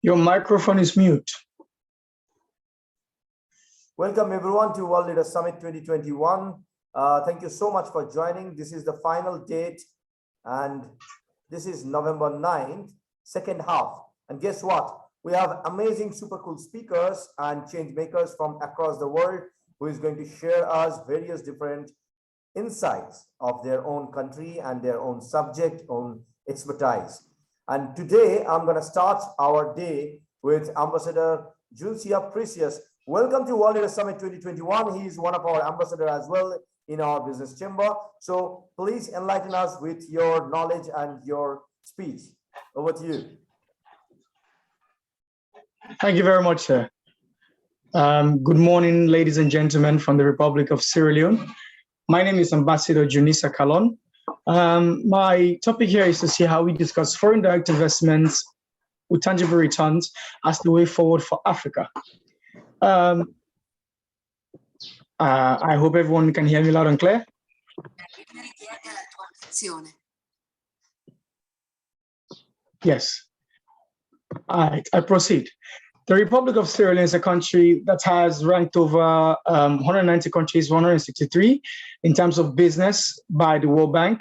Your microphone is mute. Welcome everyone to World Leader Summit 2021. Thank you so much for joining. This is the final date and this is November 9th, second half. And guess what? We have amazing, super cool speakers and change makers from across the world who is going to share us various different insights of their own country and their own subject, own expertise. And today I'm going to start our day with Ambassador Julcia Precious. Welcome to World Leader Summit 2021. He is one of our ambassadors as well in our business chamber. So please enlighten us with your knowledge and your speech. Over to you. Thank you very much, sir. Good morning, ladies and gentlemen from the Republic of Sierra Leone. My name is Ambassador Junisa Kalon. My topic here is to see how we discuss foreign direct investments with tangible returns as the way forward for Africa. I hope everyone can hear me loud and clear. Yes. I proceed. The Republic of Sierra Leone is a country that has ranked over 190 countries, 163 in terms of business by the World Bank.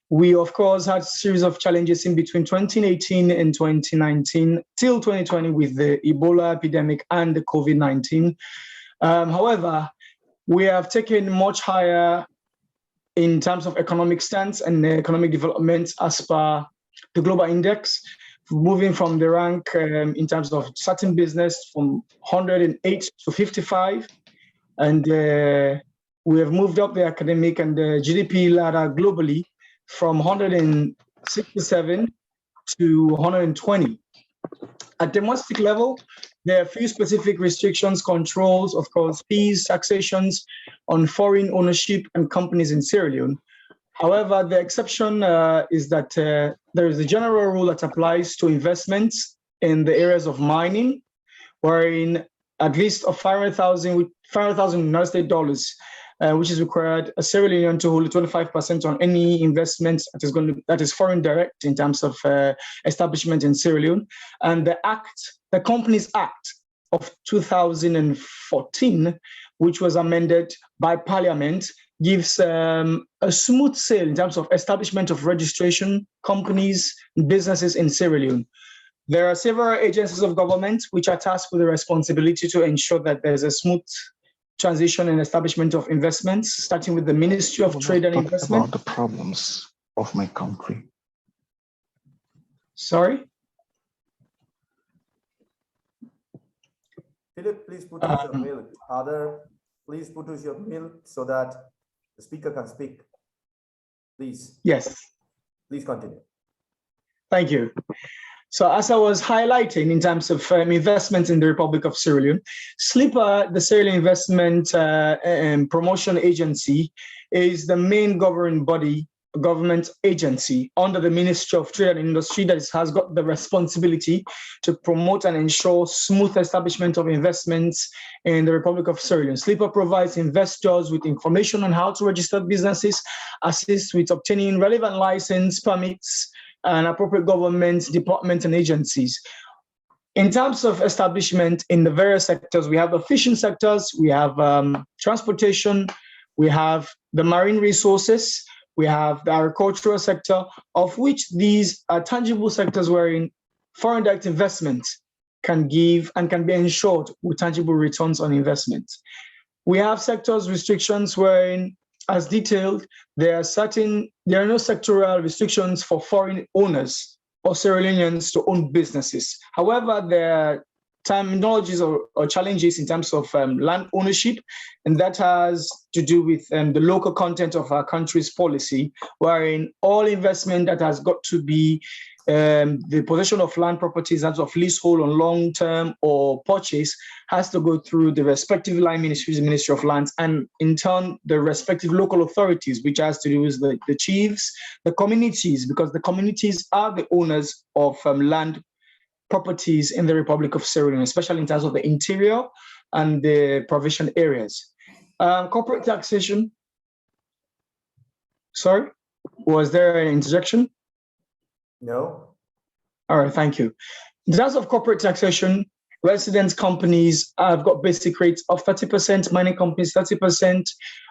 We, of course, had a series of challenges in between 2018 and 2019 till 2020 with the Ebola epidemic and the COVID-19. However, we have taken much higher in terms of economic stance and economic development as per the global index, moving from the rank in terms of certain business from 108 to 55. And we have moved up the academic and the GDP ladder globally from 167 to 120. At domestic level, there are a few specific restrictions, controls, of course, fees, taxations on foreign ownership and companies in Sierra Leone. However, the exception is that there is a general rule that applies to investments in the areas of mining, wherein at least of 500,000 United States dollars, which is required, a Sierra Leonean to hold 25% on any investment that is foreign direct in terms of establishment in Sierra Leone. And the Companies Act of 2014, which was amended by Parliament, gives a smooth sail in terms of establishment of registration, companies, businesses in Sierra Leone. There are several agencies of government which are tasked with the responsibility to ensure that there's a smooth transition and establishment of investments, starting with the Ministry of Trade and Investment. About the problems of my country. Sorry? Philip, please put out your mail. Please put out your mail so that the speaker can speak. Please. Yes. Please continue. Thank you. So as I was highlighting in terms of investments in the Republic of Sierra Leone, SLIPA, the Sierra Leone Investment and Promotion Agency, is the main governing body, government agency under the Ministry of Trade and Industry that has got the responsibility to promote and ensure smooth establishment of investments in the Republic of Sierra Leone. SLIPA provides investors with information on how to register businesses, assists with obtaining relevant license, permits, and appropriate government departments and agencies. In terms of establishment in the various sectors, we have the fishing sectors, we have transportation, we have the marine resources, we have the agricultural sector, of which these are tangible sectors wherein foreign direct investment can give and can be ensured with tangible returns on investment. We have sectors restrictions wherein, as detailed, there are no sectoral restrictions for foreign owners or Sierra Leoneans to own businesses. However, there are terminologies or challenges in terms of land ownership, and that has to do with the local content of our country's policy, wherein all investment that has got to be the possession of land properties as of leasehold on long-term or purchase has to go through the respective line ministries, the Ministry of Lands, and in turn the respective local authorities, which has to do with the chiefs, the communities, because the communities are the owners of land properties in the Republic of Sierra Leone, especially in terms of the interior and the provision areas. Corporate taxation. Sorry, was there an interjection? No. All right, thank you. In terms of corporate taxation, resident companies have got basic rates of 30%, mining companies 30%,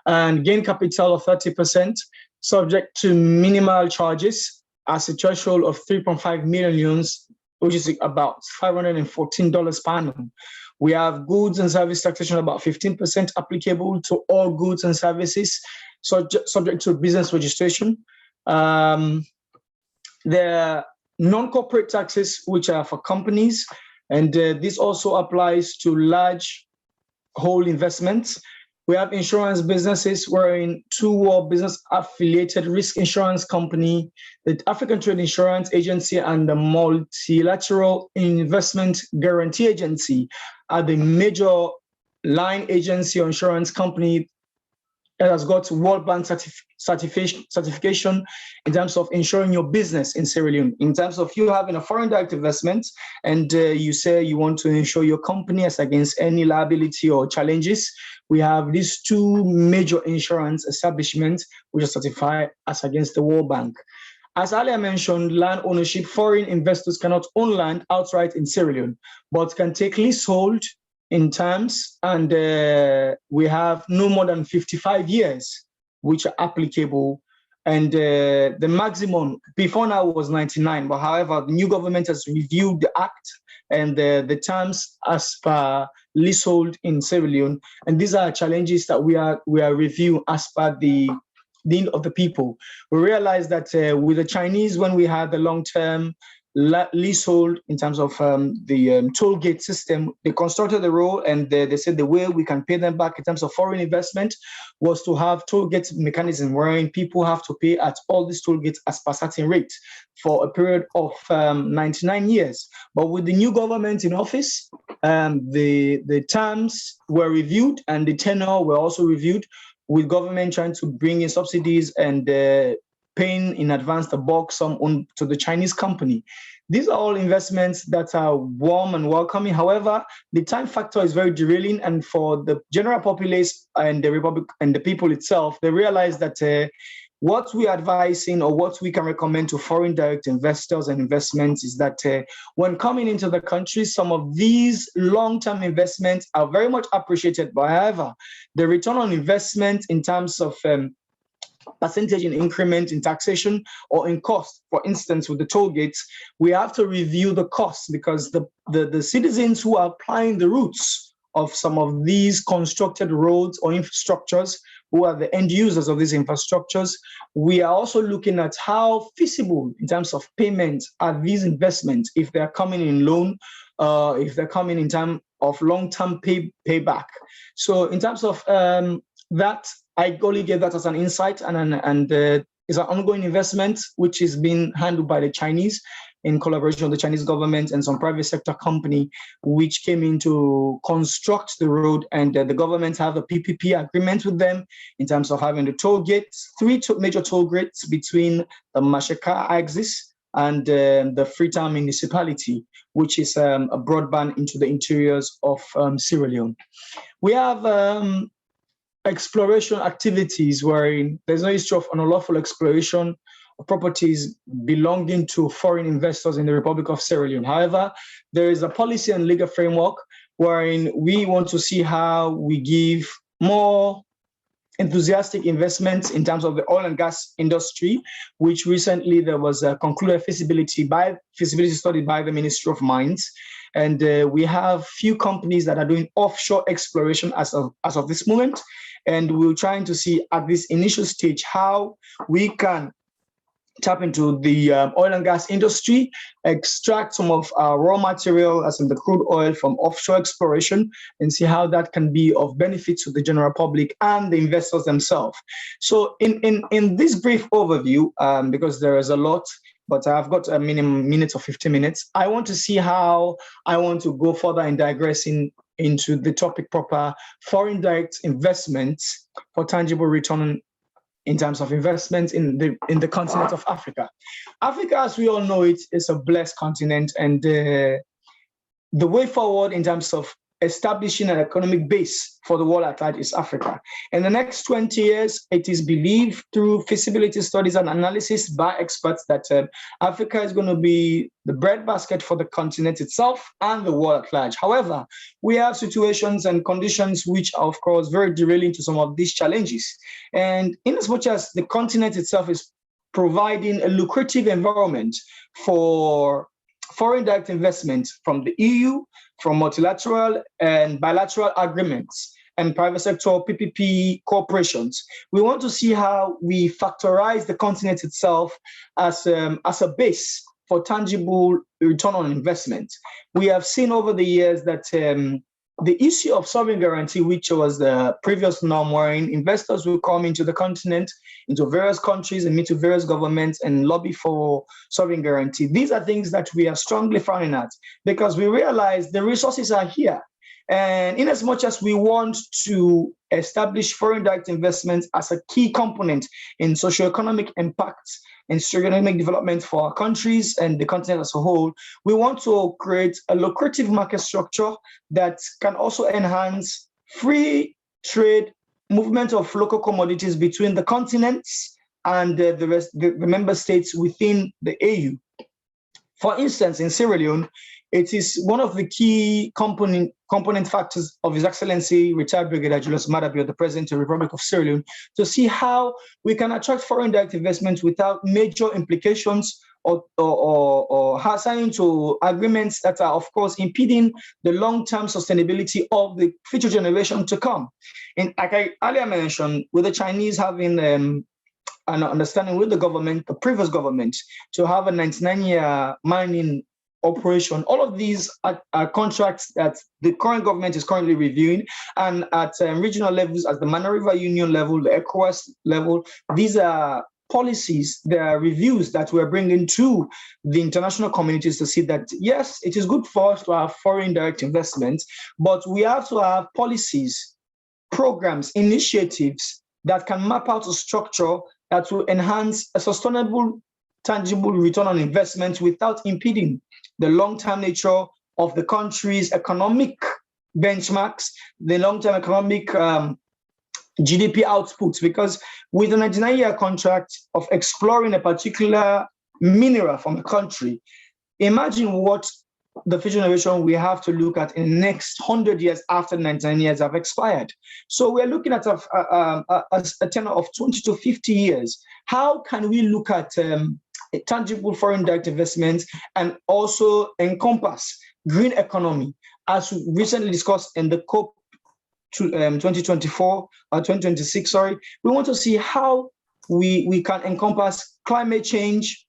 and gain capital of 30%, subject to minimal charges as a threshold of 3.5 million, which is about $514 per annum. We have goods and service taxation about 15% applicable to all goods and services, subject to business registration. The non-corporate taxes, which are for companies, and this also applies to large whole investments. We have insurance businesses wherein two or business affiliated risk insurance company, the African Trade Insurance Agency, and the Multilateral Investment Guarantee Agency are the major line agency or insurance company that has got World Bank certification in terms of insuring your business in Sierra Leone. In terms of you having a foreign direct investment and you say you want to insure your company as against any liability or challenges, we have these two major insurance establishments which are certified as against the World Bank. As earlier mentioned, land ownership, foreign investors cannot own land outright in Sierra Leone, but can take leasehold in terms, and we have no more than 55 years, which are applicable. And the maximum before now was 99, but however, the new government has reviewed the act and the terms as per leasehold in Sierra Leone. And these are challenges that we are reviewing as per the need of the people. We realized that with the Chinese, when we had the long-term leasehold in terms of the toll gate system, they constructed the road and they said the way we can pay them back in terms of foreign investment was to have toll gate mechanism wherein people have to pay at all these toll gates as per certain rate for a period of 99 years. But with the new government in office, the terms were reviewed and the tenure were also reviewed, with government trying to bring in subsidies and paying in advance the bulk sum on to the Chinese company. These are all investments that are warm and welcoming. However, the time factor is very derailing, and for the general populace and the Republic and the people itself, they realize that what we are advising or what we can recommend to foreign direct investors and investments is that when coming into the country, some of these long-term investments are very much appreciated. But however, the return on investment in terms of percentage in increment in taxation or in cost, for instance, with the toll gates, we have to review the costs because the citizens who are applying the routes of some of these constructed roads or infrastructures, who are the end users of these infrastructures, we are also looking at how feasible in terms of payment are these investments if they're coming in loan, if they're coming in terms of long-term payback. So in terms of that, I only gave that as an insight, and it's an ongoing investment which is being handled by the Chinese in collaboration with the Chinese government and some private sector company which came in to construct the road, and the government have a PPP agreement with them in terms of having the toll gates, three major toll gates between the Mashaka axis and the Freetown municipality, which is a broadband into the interiors of Sierra Leone. We have exploration activities wherein there's no history of unlawful exploration of properties belonging to foreign investors in the Republic of Sierra Leone. However, there is a policy and legal framework wherein we want to see how we give more enthusiastic investments in terms of the oil and gas industry, which recently there was a concluded feasibility study by the Ministry of Mines. And we have few companies that are doing offshore exploration as of this moment. And we're trying to see at this initial stage how we can tap into the oil and gas industry, extract some of our raw material, as in the crude oil, from offshore exploration, and see how that can be of benefit to the general public and the investors themselves. So in this brief overview, because there is a lot, but I've got a minimum minutes of 15 minutes, I want to see how I want to go further in digressing into the topic proper: foreign direct investments for tangible return in terms of investments in the continent of Africa. Africa, as we all know it, is a blessed continent, and the way forward in terms of establishing an economic base for the world at large is Africa. In the next 20 years, it is believed through feasibility studies and analysis by experts that Africa is going to be the breadbasket for the continent itself and the world at large. However, we have situations and conditions which are, of course, very derailing to some of these challenges. And in as much as the continent itself is providing a lucrative environment for foreign direct investment from the EU, from multilateral and bilateral agreements and private sector PPP corporations. We want to see how we factorize the continent itself as a base for tangible return on investment. We have seen over the years that the issue of sovereign guarantee, which was the previous norm, wherein investors will come into the continent, into various countries and meet with various governments and lobby for sovereign guarantee. These are things that we are strongly frowning at because we realize the resources are here. And in as much as we want to establish foreign direct investments as a key component in socioeconomic impacts and socioeconomic development for our countries and the continent as a whole, we want to create a lucrative market structure that can also enhance free trade movement of local commodities between the continents and the member states within the AU. For instance, in Sierra Leone, it is one of the key component factors of His Excellency retired Brigadier Julius Maada, the President of the Republic of Sierra Leone, to see how we can attract foreign direct investments without major implications or signing to agreements that are, of course, impeding the long-term sustainability of the future generation to come. And like I earlier mentioned, with the Chinese having an understanding with the government, the previous government, to have a 99-year mining operation. All of these are contracts that the current government is currently reviewing, and at regional levels, as the Mana River Union level, the ECOWAS level, these are policies, there are reviews that we're bringing to the international communities to see that, yes, it is good for us to have foreign direct investment, but we have to have policies, programs, initiatives that can map out a structure that will enhance a sustainable, tangible return on investment without impeding the long-term nature of the country's economic benchmarks, the long-term economic GDP outputs. Because with a 99-year contract of exploring a particular mineral from a country, imagine what the future generation we have to look at in the next 100 years after 99 years have expired. So we're looking at a tenure of 20 to 50 years. How can we look at tangible foreign direct investments and also encompass green economy, as we recently discussed in the COP 2026, sorry. We want to see how we can encompass climate change,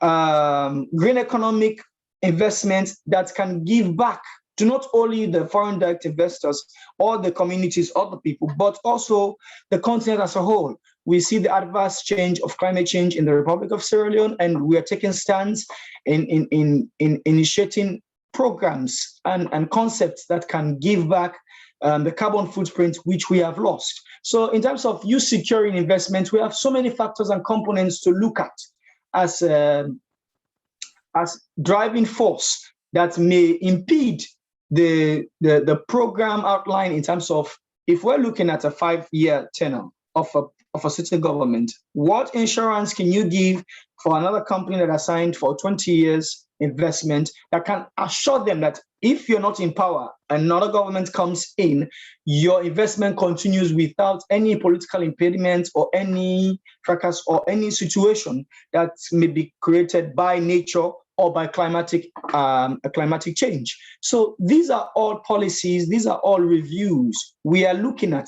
green economic investments that can give back to not only the foreign direct investors or the communities or the people, but also the continent as a whole. We see the adverse change of climate change in the Republic of Sierra Leone, and we are taking stands in initiating programs and concepts that can give back the carbon footprint which we have lost. So in terms of you securing investment, we have so many factors and components to look at as driving force that may impede the program outline in terms of, if we're looking at a 5-year tenure of a city government, what insurance can you give for another company that has signed for 20 years investment that can assure them that if you're not in power, another government comes in, your investment continues without any political impediment or any fracas or any situation that may be created by nature or by climatic change. So these are all policies, these are all reviews we are looking at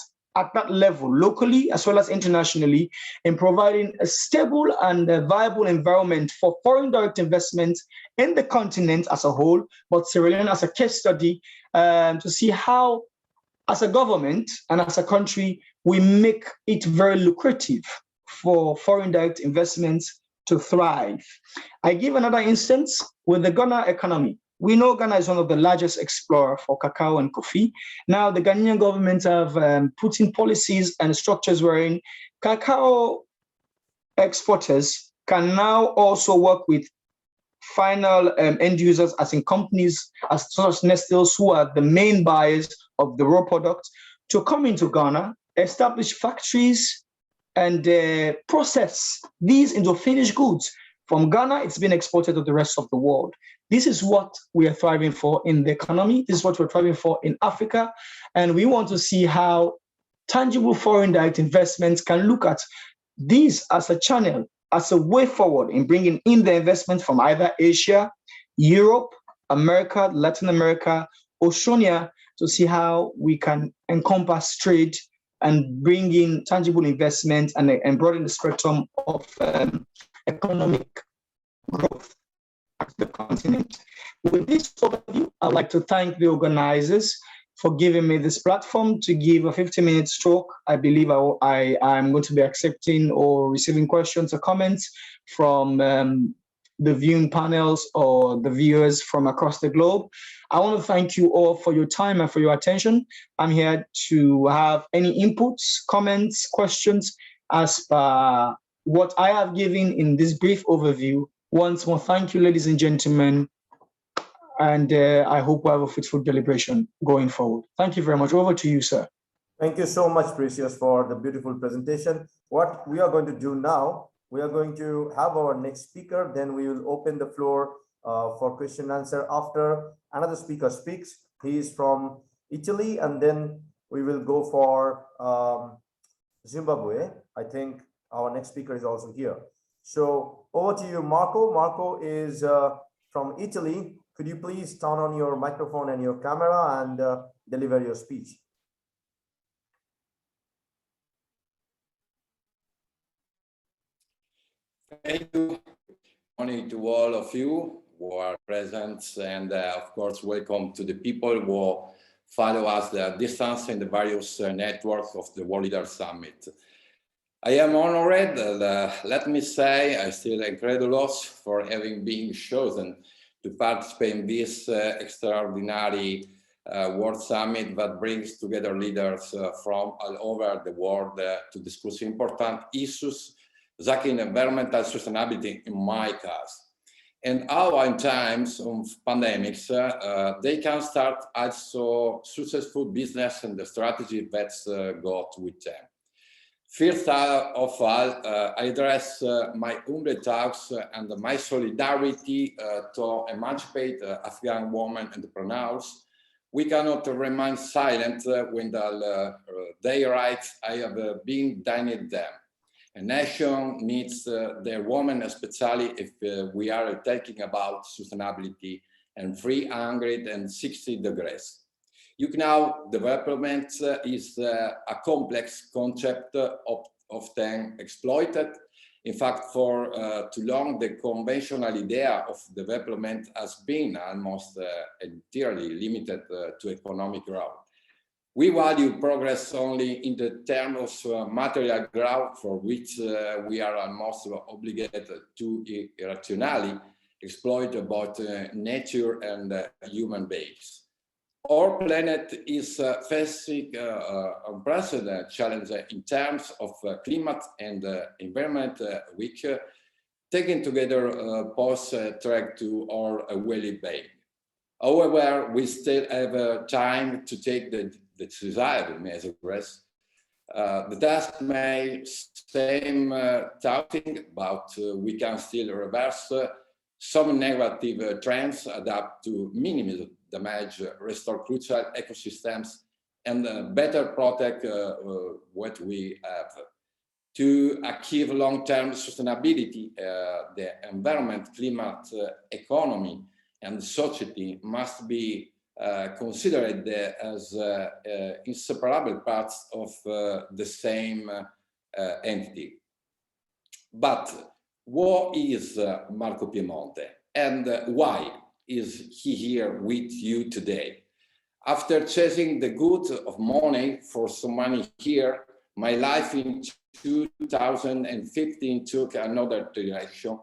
that level, locally as well as internationally, in providing a stable and a viable environment for foreign direct investment in the continent as a whole, but Sierra Leone as a case study, to see how, as a government and as a country, we make it very lucrative for foreign direct investments to thrive. I give another instance with the Ghana economy. We know Ghana is one of the largest exporters for cacao and coffee. Now, the Ghanaian government have put in policies and structures wherein cacao exporters can now also work with final end users, as in companies, as such as Nestle's, who are the main buyers of the raw product, to come into Ghana, establish factories, and process these into finished goods. From Ghana, it's been exported to the rest of the world. This is what we are thriving for in the economy. This is what we're thriving for in Africa. And we want to see how tangible foreign direct investments can look at these as a channel, as a way forward in bringing in the investment from either Asia, Europe, America, Latin America, Oceania, to see how we can encompass trade and bring in tangible investment and broaden the spectrum of economic growth at the continent. With this overview, I'd like to thank the organizers for giving me this platform to give a 50-minute talk. I believe I am going to be accepting or receiving questions or comments from the viewing panels or the viewers from across the globe. I want to thank you all for your time and for your attention. I'm here to have any inputs, comments, questions as per what I have given in this brief overview. Once more, thank you, ladies and gentlemen, and I hope we have a fruitful deliberation going forward. Thank you very much. Over to you, sir. Thank you so much, Precious, for the beautiful presentation. What we are going to do now, we are going to have our next speaker, then we will open the floor for question and answer after another speaker speaks. He is from Italy, and then we will go for Zimbabwe. I think our next speaker is also here. So over to you, Marco. Marco is from Italy. Could you please turn on your microphone and your camera and deliver your speech? Thank you. Good morning to all of you who are present, and of course, welcome to the people who follow us at distance in the various networks of the World Leader Summit. I am honored, let me say, I still incredulous for having been chosen to participate in this extraordinary World Summit that brings together leaders from all over the world to discuss important issues like environmental sustainability in my case. And how in times of pandemics, they can start also successful business and the strategy that's got with them. First of all, I address my humble thoughts and my solidarity to emancipate Afghan women entrepreneurs. We cannot remain silent when their rights have been denied them. A nation needs their women, especially if we are talking about sustainability and 360 degrees. Now, development is a complex concept often exploited. In fact, for too long, the conventional idea of development has been almost entirely limited to economic growth. We value progress only in the terms of material growth, for which we are almost obligated to irrationally exploit both nature and human beings. Our planet is facing unprecedented challenges in terms of climate and environment, which, taken together, pose a threat to our well-being. However, we still have time to take the desired measures. The task may seem daunting, but we can still reverse some negative trends, adapt to minimize damage, restore crucial ecosystems, and better protect what we have. To achieve long-term sustainability, the environment, climate, economy, and society must be considered as inseparable parts of the same entity. But what is Marco Piemonte, and why is he here with you today? After chasing the good of money for some money here, my life in 2015 took another direction.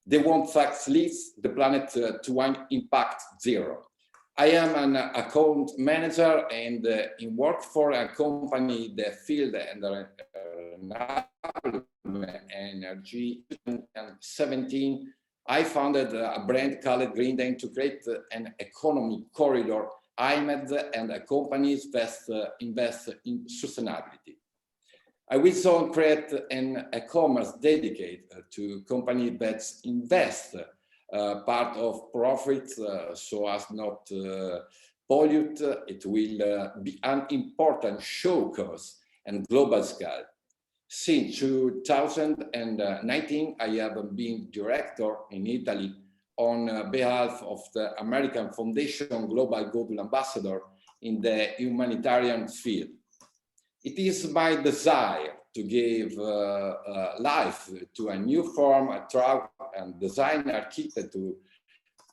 They want facts leads the planet to an impact zero. I am an account manager and work for a company that field and renewable energy in 17 I founded a brand called Green Day to create an economic corridor aimed and companies invest in sustainability. I will soon create an e-commerce dedicated to companies that invest part of profits so as not pollute. It will be an important showcase and global scale. Since 2019, I have been director in Italy on behalf of the American Foundation Global Goodwill Ambassador in the humanitarian field. It is my desire to give life to a new form of travel and design architect to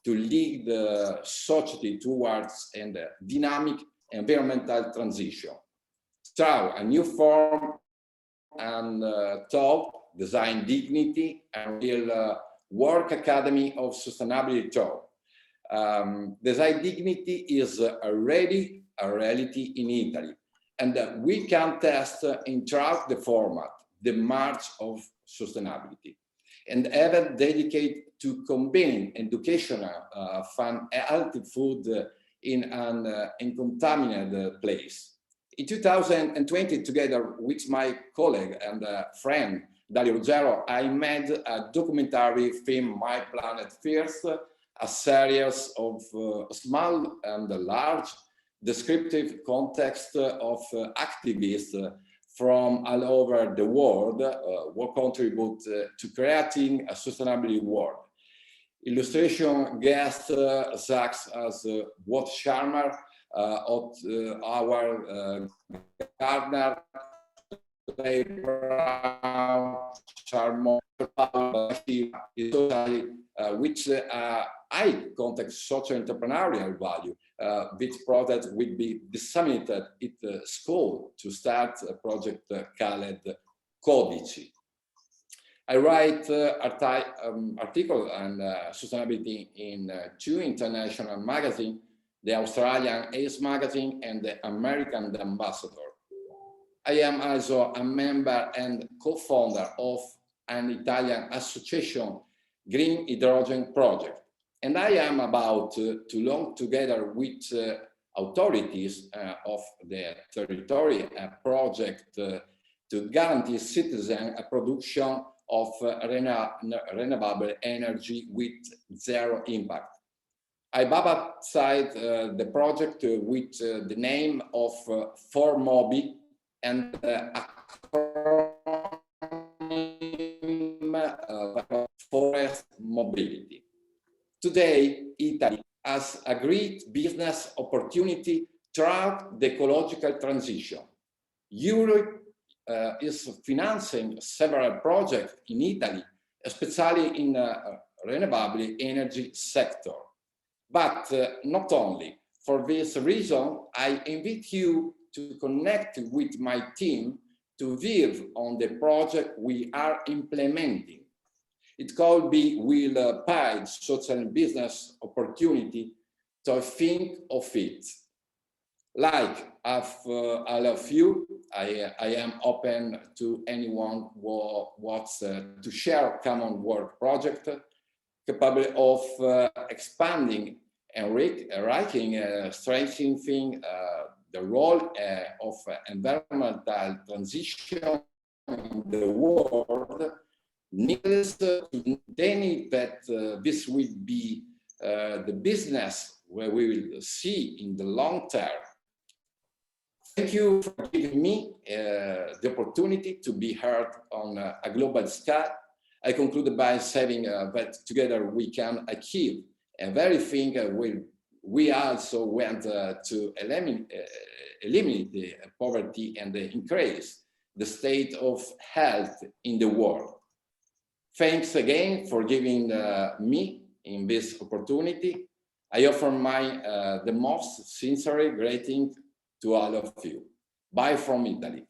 lead the society towards a dynamic environmental transition. Through a new form and thought, design dignity, and real work academy of sustainability thought. Design dignity is already a reality in Italy, and we can test in throughout the format, the March of Sustainability, and have it dedicated to combine educational, fun, healthy food in an uncontaminated place. In 2020, together with my colleague and friend, Dario Ruggero, I made a documentary film, My Planet First, a series of small and large descriptive context of activists from all over the world who contribute to creating a sustainable world. Illustration guests such as Watt Sharma, our Gardner, which I contact social entrepreneurial value, which product will be disseminated at school to start a project called Codici. I write articles on sustainability in two international magazines, the Australian Ace magazine and the American Ambassador. I am also a member and co-founder of an Italian association, Green Hydrogen Project. And I am about to launch together with authorities of the territory a project to guarantee citizens a production of renewable energy with zero impact. I baptized the project with the name of FORMOBI and forest mobility. Today, Italy has a great business opportunity throughout the ecological transition. Europe is financing several projects in Italy, especially in the renewable energy sector. But not only. For this reason, I invite you to connect with my team to work on the project we are implementing. It could be will provide social business opportunity to think of it. Like all of you, I am open to anyone who wants to share common work project capable of expanding and writing, strengthening the role of environmental transition in the world. Needless to say that this will be the business where we will see in the long term. Thank you for giving me the opportunity to be heard on a global scale. I concluded by saying that together we can achieve everything. We also want to eliminate the poverty and increase the state of health in the world. Thanks again for giving me in this opportunity. I offer my the most sincere greeting to all of you. Bye from Italy.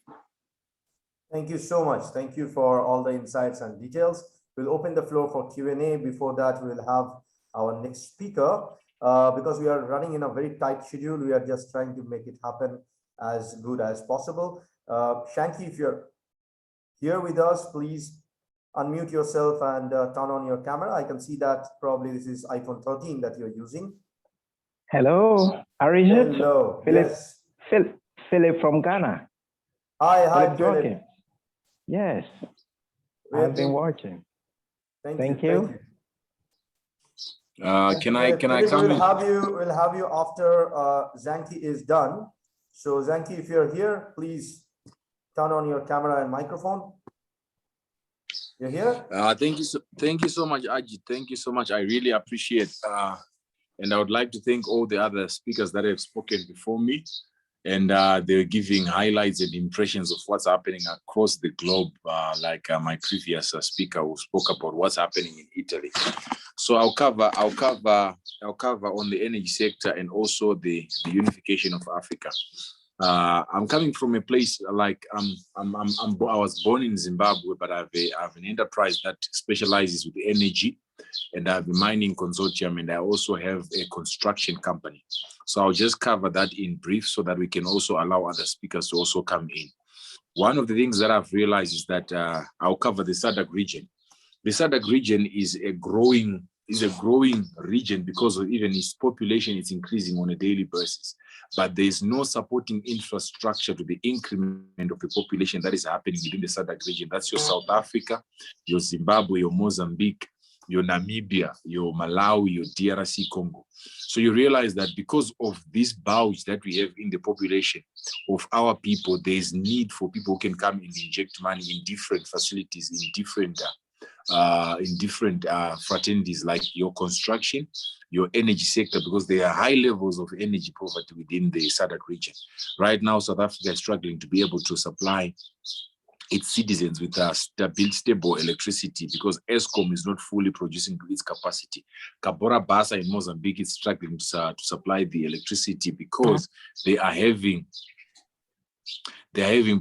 Thank you so much. Thank you for all the insights and details. We'll open the floor for Q&A. Before that, we'll have our next speaker. Because we are running in a very tight schedule, we are just trying to make it happen as good as possible. Shanky, if you're here with us, please unmute yourself and turn on your camera. I can see that probably this is iPhone 13 that you're using. Hello, Arijit. Hello. Philip, Yes. Philip from Ghana. Hi, Philip. Joking. Yes, We've I've been watching. Thank you. Can I Philip, come in? We'll have you after Zanki is done. So Zanki, if you're here, please turn on your camera and microphone. You're here? Thank you so much, Ajit. Thank you so much. I really appreciate. And I would like to thank all the other speakers that have spoken before me. And they're giving highlights and impressions of what's happening across the globe, like my previous speaker who spoke about what's happening in Italy. So I'll cover on the energy sector and also the unification of Africa. I'm coming from a place like I was born in Zimbabwe, but I have an enterprise that specializes with energy, and I have a mining consortium, and I also have a construction company. So I'll just cover that in brief so that we can also allow other speakers to also come in. One of the things that I've realized is that I'll cover the SADC region. The SADC region is a growing region because of even its population is increasing on a daily basis. But there's no supporting infrastructure to the increment of the population that is happening within the SADC region. That's your South Africa, your Zimbabwe, your Mozambique, your Namibia, your Malawi, your DRC Congo. So you realize that because of this bulge that we have in the population of our people, there's need for people who can come and inject money in different facilities, in different fraternities, like your construction, your energy sector, because there are high levels of energy poverty within the SADC region. Right now, South Africa is struggling to be able to supply its citizens with stable electricity because ESCOM is not fully producing to its capacity. Cabora Bassa in Mozambique is struggling to supply the electricity because they are having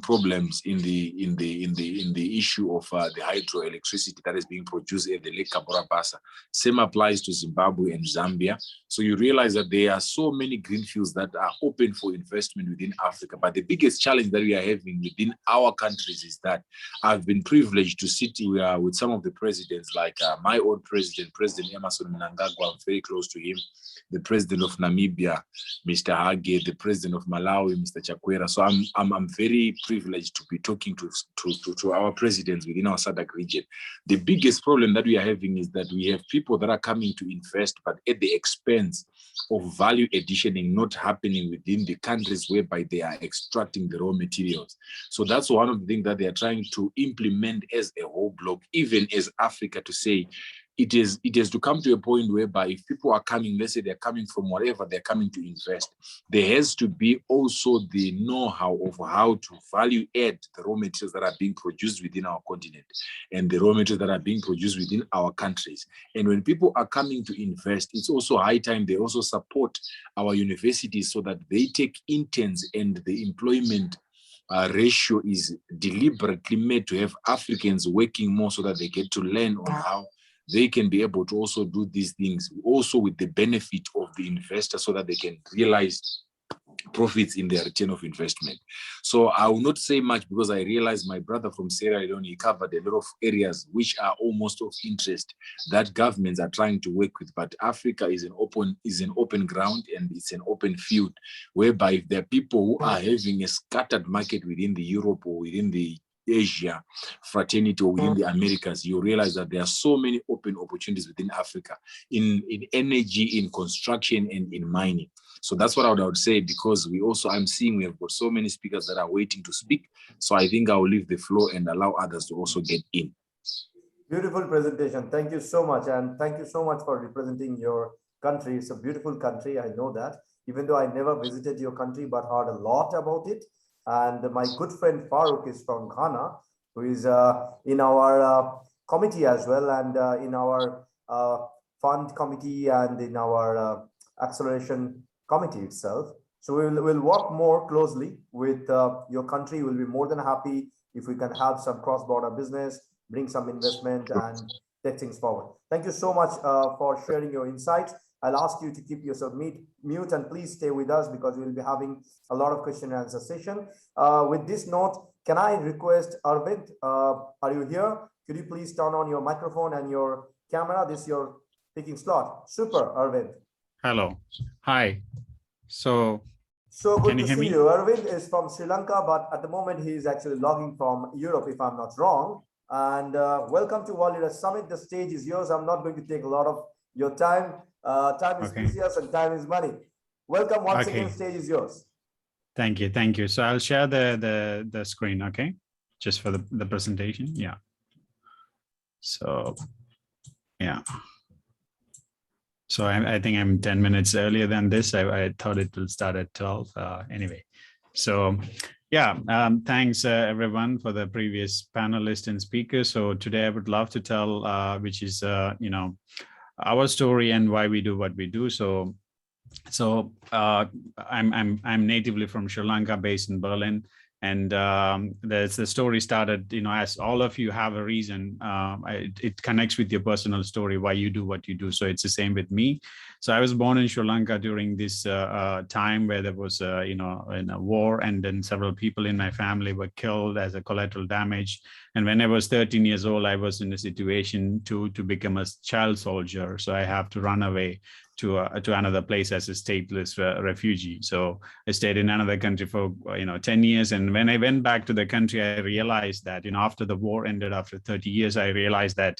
problems in the issue of the hydroelectricity that is being produced at the Lake Cabora Bassa. Same applies to Zimbabwe and Zambia. So you realize that there are so many greenfields that are open for investment within Africa. But the biggest challenge that we are having within our countries is that I've been privileged to sit with some of the presidents, like my own president, President Emmerson Mnangagwa. I'm very close to him. The president of Namibia, Mr. Hage, the president of Malawi, Mr. Chakwera. So I'm very privileged to be talking to our presidents within our SADC region. The biggest problem that we are having is that we have people that are coming to invest, but at the expense of value additioning not happening within the countries whereby they are extracting the raw materials. So that's one of the things that they are trying to implement as a whole block, even as Africa, to say, it has to come to a point whereby if people are coming, let's say they're coming from wherever they're coming to invest, there has to be also the know-how of how to value add the raw materials that are being produced within our continent and the raw materials that are being produced within our countries. And when people are coming to invest, it's also high time they also support our universities so that they take interns, and the employment ratio is deliberately made to have Africans working more so that they get to learn on how they can be able to also do these things, also with the benefit of the investor, so that they can realize profits in their return of investment. So I will not say much because I realize my brother from Sierra Leone, he covered a lot of areas which are almost of interest that governments are trying to work with. But Africa is an open ground, and it's an open field whereby if there are people who are having a scattered market within the Europe or within the Asia fraternity or within the Americas, you realize that there are so many open opportunities within Africa in energy, in construction, and in mining. So that's what I would say, because I'm seeing we have got so many speakers that are waiting to speak. So I think I will leave the floor and allow others to also get in. Beautiful presentation. Thank you so much. And thank you so much for representing your country. It's a beautiful country. I know that, even though I never visited your country, but heard a lot about it. And my good friend Farooq is from Ghana, who is in our committee as well, and in our fund committee and in our acceleration committee itself. So we'll work more closely with your country. We'll be more than happy if we can have some cross-border business, bring some investment, and take things forward. Thank you so much for sharing your insights. I'll ask you to keep yourself mute, and please stay with us because we'll be having a lot of question and answer session. With this note, Can I request Arvind, are you here? Could you please turn on your microphone and your camera? This is your speaking slot. Super, Arvind. Hello. Hi. So good can you to hear see me? you. Arvind is from Sri Lanka, but at the moment he is actually logging from Europe, if I'm not wrong. And welcome to World Leader Summit. The stage is yours. I'm not going to take a lot of your time. Time is precious and time is money. Welcome once again. Stage is yours. Thank you. Thank you. So I'll share the screen, okay? Just for the presentation. Yeah. So, yeah. So I think I'm 10 minutes earlier than this. I thought it will start at 12. Anyway, so yeah, thanks everyone for the previous panelists and speakers. So today I would love to tell, which is, our story and why we do what we do. So I'm natively from Sri Lanka, based in Berlin. And the story started, as all of you have a reason, it connects with your personal story, why you do what you do. So it's the same with me. So I was born in Sri Lanka during this time where there was, in a war, and then several people in my family were killed as a collateral damage. And when I was 13 years old, I was in a situation to become a child soldier. So I have to run away to another place as a stateless refugee. So I stayed in another country for 10 years. And when I went back to the country, I realized that after the war ended, after 30 years, I realized that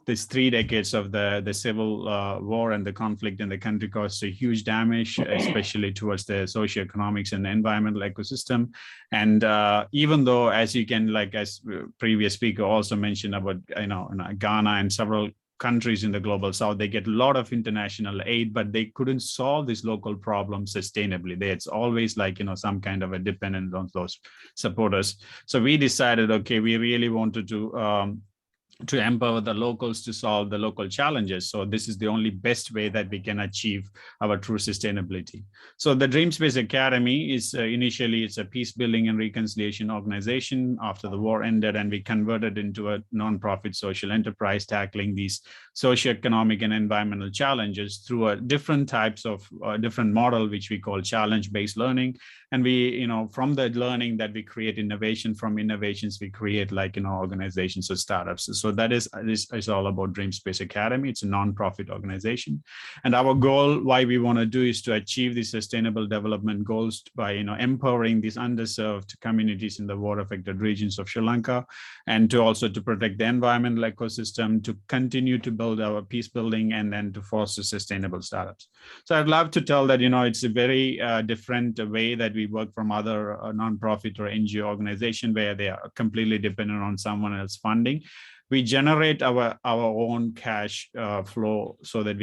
this 3 decades of the civil war and the conflict in the country caused a huge damage, especially towards the socioeconomics and the environmental ecosystem. And even though, as you can, as previous speaker also mentioned about Ghana and several countries in the global south, they get a lot of international aid, but they couldn't solve this local problem sustainably. It's always some kind of a dependence on those supporters. So we decided, okay, we really wanted to empower the locals to solve the local challenges. So this is the only best way that we can achieve our true sustainability. So the Dream Space Academy is initially, it's a peace building and reconciliation organization. After the war ended, and we converted into a non-profit social enterprise tackling these socioeconomic and environmental challenges through a different types of different model, which we call challenge-based learning. And we, from the learning that we create innovation, from innovations we create organizations or startups. So that is all about Dream Space Academy. It's a non-profit organization. And our goal, why we want to do, is to achieve the sustainable development goals by empowering these underserved communities in the war-affected regions of Sri Lanka, and to also to protect the environmental ecosystem, to continue to build our peace building, and then to foster sustainable startups. So I'd love to tell that it's a very different way that we work from other non-profit or NGO organization where they are completely dependent on someone else's funding. We generate our own cash flow so that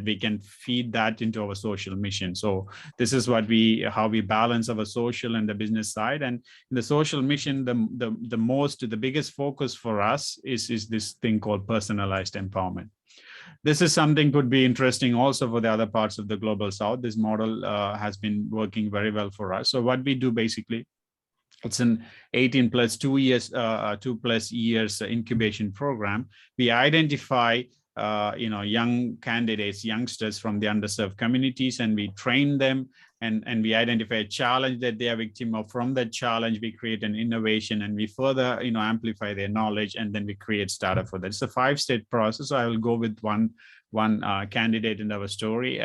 we can feed that into our social mission. So this is how we balance our social and the business side. And in the social mission, the biggest focus for us is this thing called personalized empowerment. This is something could be interesting also for the other parts of the global south. This model has been working very well for us. So what we do basically, it's an 18 plus 2 years, 2+ years incubation program. We identify young candidates, youngsters from the underserved communities, and we train them, and we identify a challenge that they are victim of. From that challenge, we create an innovation, and we further amplify their knowledge, and then we create startup for that. It's a 5-step process. So I will go with one candidate in our story.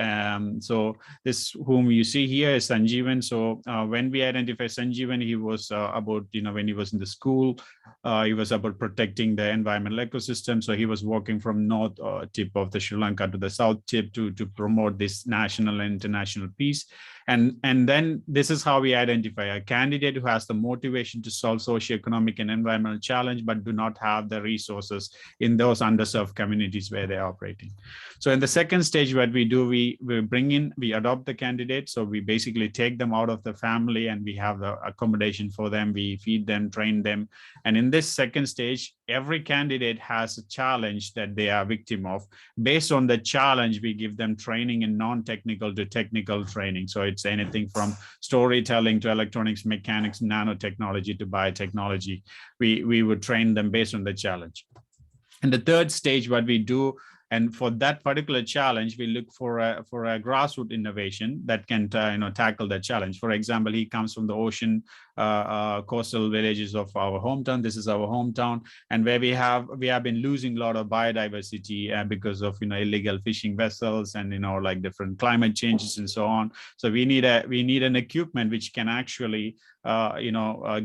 So this whom you see here is Sanjeevan. So when we identify Sanjeevan, he was about, when he was in the school, he was about protecting the environmental ecosystem. So he was walking from north tip of the Sri Lanka to the south tip to promote this national and international peace. And then this is how we identify a candidate who has the motivation to solve socioeconomic and environmental challenge, but do not have the resources in those underserved communities where they're operating. So in the second stage, what we do, we adopt the candidate. So we basically take them out of the family, and we have the accommodation for them. We feed them, train them. And in this second stage, every candidate has a challenge that they are victim of. Based on the challenge, we give them training in non-technical to technical training. So it's anything from storytelling to electronics, mechanics, nanotechnology to biotechnology. We would train them based on the challenge. And the third stage, what we do, and for that particular challenge, we look for a grassroots innovation that can tackle that challenge. For example, he comes from the ocean coastal villages of our hometown. This is our hometown, and where we have been losing a lot of biodiversity because of illegal fishing vessels and like different climate changes and so on. So we need an equipment which can actually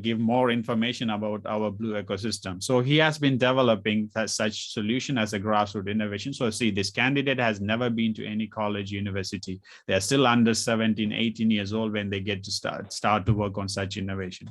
give more information about our blue ecosystem. So he has been developing such solution as a grassroots innovation. So see, this candidate has never been to any college, university. They're still under 17, 18 years old when they get to start to work on such innovation.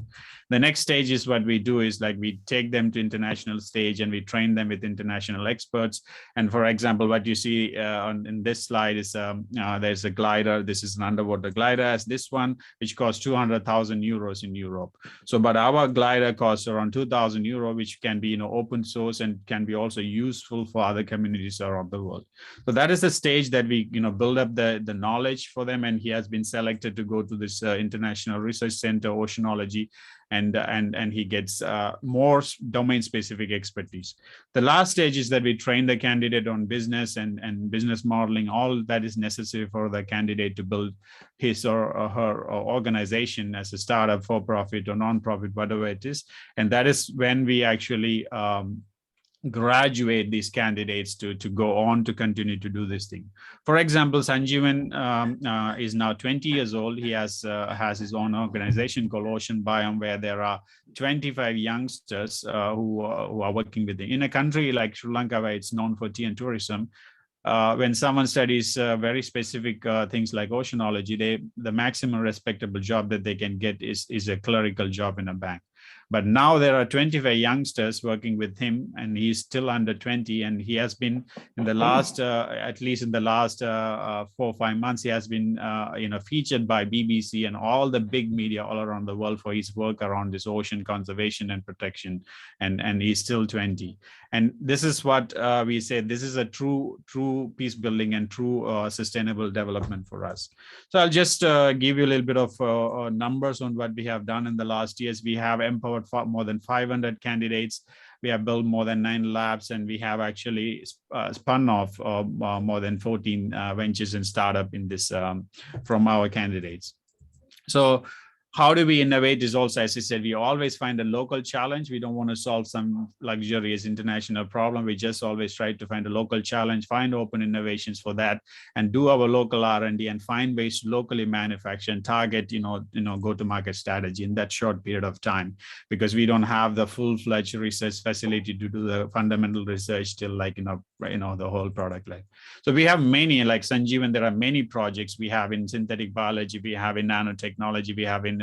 The next stage is what we do is like we take them to international stage and we train them with international experts. And for example, what you see in this slide is there's a glider. This is an underwater glider as this one, which costs 200,000 euros in Europe. So, but our glider costs around 2,000 euro, which can be open source and can be also useful for other communities around the world. So that is the stage that we build up the knowledge for them, and he has been selected to go to this international research center, oceanology, and he gets more domain specific expertise. The last stage is that we train the candidate on business and business modeling, all that is necessary for the candidate to build his or her organization as a startup, for profit or non-profit, whatever it is. And that is when we actually graduate these candidates to go on to continue to do this thing. For example, Sanjeevan is now 20 years old. He has his own organization called Ocean Biome, where there are 25 youngsters who are working with it. In a country like Sri Lanka, where it's known for tea and tourism, when someone studies very specific things like oceanology, the maximum respectable job that they can get is a clerical job in a bank. But now there are 25 youngsters working with him, and he's still under 20. And he has been in the last, at least in the last 4 or 5 months, he has been, featured by BBC and all the big media all around the world for his work around this ocean conservation and protection. And he's still 20. And this is what we say, this is a true peace building and true sustainable development for us. So I'll just give you a little bit of numbers on what we have done in the last years. We have empowered more than 500 candidates. We have built more than 9 labs, and we have actually spun off more than 14 ventures and startup in this from our candidates. So how do we innovate is also, as I said, we always find a local challenge. We don't want to solve some luxurious international problem. We just always try to find a local challenge, find open innovations for that, and do our local R&D and find ways to locally manufacture and target, go-to-market strategy in that short period of time, because we don't have the full-fledged research facility to do the fundamental research till the whole product life. So we have many, like Sanjeevan, there are many projects we have in synthetic biology, we have in nanotechnology, we have in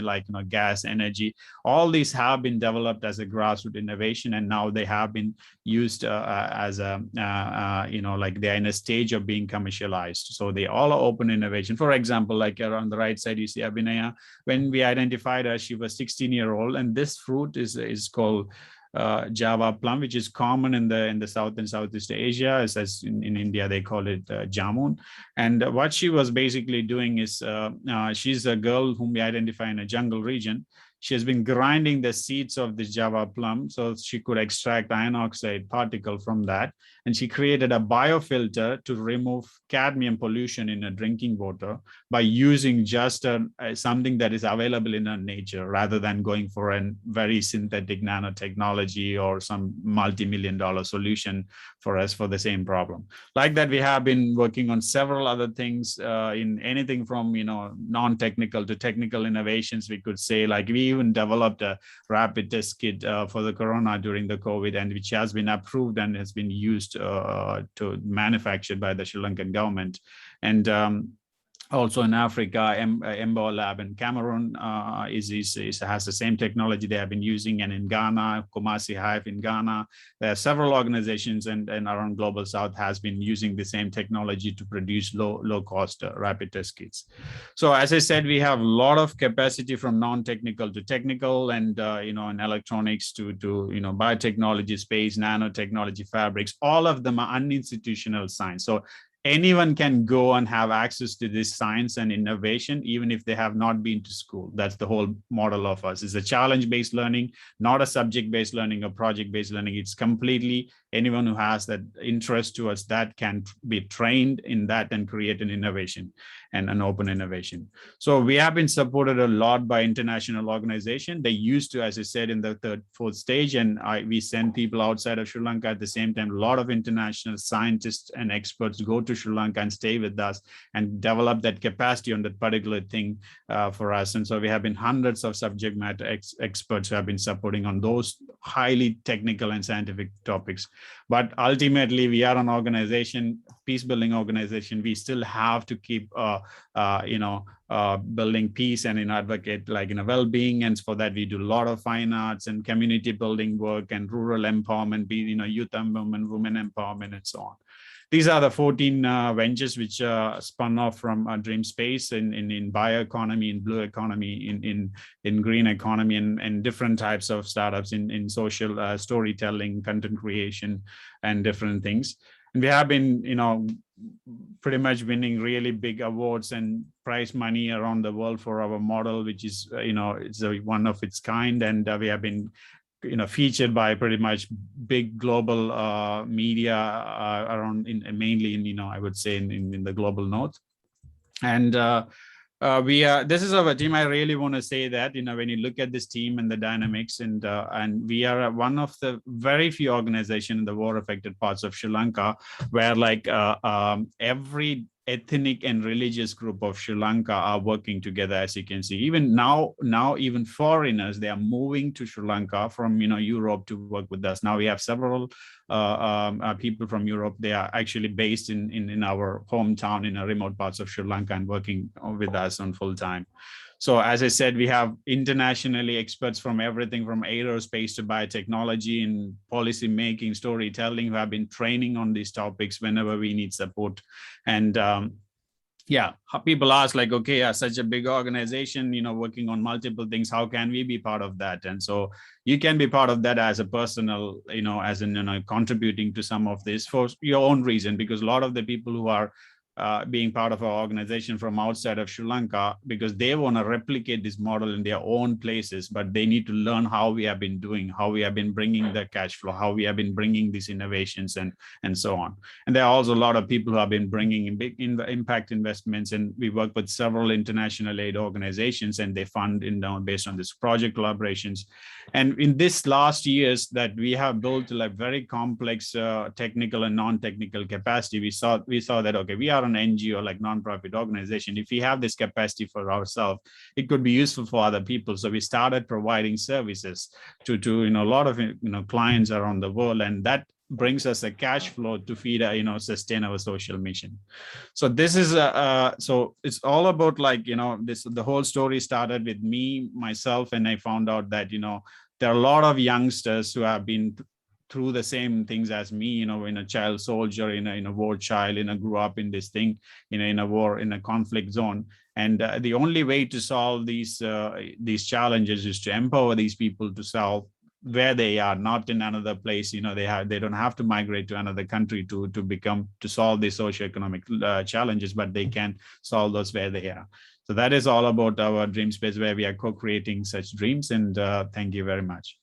gas, energy. All these have been developed as a grassroots innovation, and now they have been used as a, they're in a stage of being commercialized. So they all are open innovation. For example, like on the right side, you see Abhinaya. When we identified her, she was 16-year-old, and this fruit is called Java plum, which is common in the South and Southeast Asia, as in India they call it jamun. And what she was basically doing is she's a girl whom we identify in a jungle region. She has been grinding the seeds of the Java plum so she could extract iron oxide particle from that. And she created a biofilter to remove cadmium pollution in a drinking water by using just something that is available in our nature, rather than going for a very synthetic nanotechnology or some multi-million-dollar solution for us for the same problem. Like that, we have been working on several other things in anything from non-technical to technical innovations. We could say, like, we even developed a rapid test kit for the corona during the COVID, and which has been approved and has been used to manufactured by the Sri Lankan government. And also in Africa, Embo Lab in Cameroon has the same technology they have been using, and in Ghana, Kumasi hallf in Ghana, there are several organizations and around Global South has been using the same technology to produce low cost rapid test kits. So as I said, we have a lot of capacity from non-technical to technical, and in electronics to biotechnology, space, nanotechnology, fabrics. All of them are uninstitutional science. So anyone can go and have access to this science and innovation, even if they have not been to school. That's the whole model of us. It's a challenge-based learning, not a subject-based learning or project-based learning. It's completely anyone who has that interest towards that can be trained in that and create an innovation and an open innovation. So we have been supported a lot by international organizations. They used to, as I said, in the third, fourth stage, and we send people outside of Sri Lanka at the same time. A lot of international scientists and experts go to Sri Lanka and stay with us and develop that capacity on that particular thing for us. And so we have been hundreds of subject matter experts who have been supporting on those highly technical and scientific topics. But ultimately, we are an organization, peace building organization. We still have to keep building peace and advocate well-being. And for that, we do a lot of fine arts and community building work and rural empowerment, youth empowerment, women empowerment, and so on. These are the 14 ventures which spun off from Dream Space in bioeconomy, in blue economy, in green economy, and different types of startups in social storytelling, content creation, and different things. And we have been, pretty much winning really big awards and prize money around the world for our model, which is, it's one of its kind. And we have been featured by pretty much big global media around, mainly in, I would say in the global north. And this is our team. I really want to say that, when you look at this team and the dynamics, and we are one of the very few organizations in the war affected parts of Sri Lanka where every ethnic and religious group of Sri Lanka are working together, as you can see. Even now even foreigners, they are moving to Sri Lanka from Europe to work with us. Now we have several people from Europe. They are actually based in our hometown in remote parts of Sri Lanka and working with us on full time. So as I said, we have internationally experts from everything from aerospace to biotechnology and policy making, storytelling, who have been training on these topics whenever we need support. And people ask okay, such a big organization, working on multiple things, how can we be part of that? And so you can be part of that as a personal, as in, contributing to some of this for your own reason, because a lot of the people who are being part of our organization from outside of Sri Lanka, because they want to replicate this model in their own places, but they need to learn how we have been doing, how we have been bringing the cash flow, how we have been bringing these innovations and so on. And there are also a lot of people who have been bringing in big impact investments, and we work with several international aid organizations, and they fund based on this project collaborations. And in this last years that we have built very complex technical and non-technical capacity, we saw that, okay, we are an NGO, non-profit organization. If we have this capacity for ourselves, it could be useful for other people. So we started providing services to a lot of clients around the world, and that brings us a cash flow to feed sustain our social mission. So this is so it's all about the whole story started with myself, and I found out that there are a lot of youngsters who have been through the same things as me, in a child soldier, in a war child, grew up in this thing, in a war, in a conflict zone. And the only way to solve these challenges is to empower these people to solve where they are, not in another place. They don't have to migrate to another country to solve these socioeconomic challenges, but they can solve those where they are. So that is all about our dream space, where we are co-creating such dreams. And thank you very much.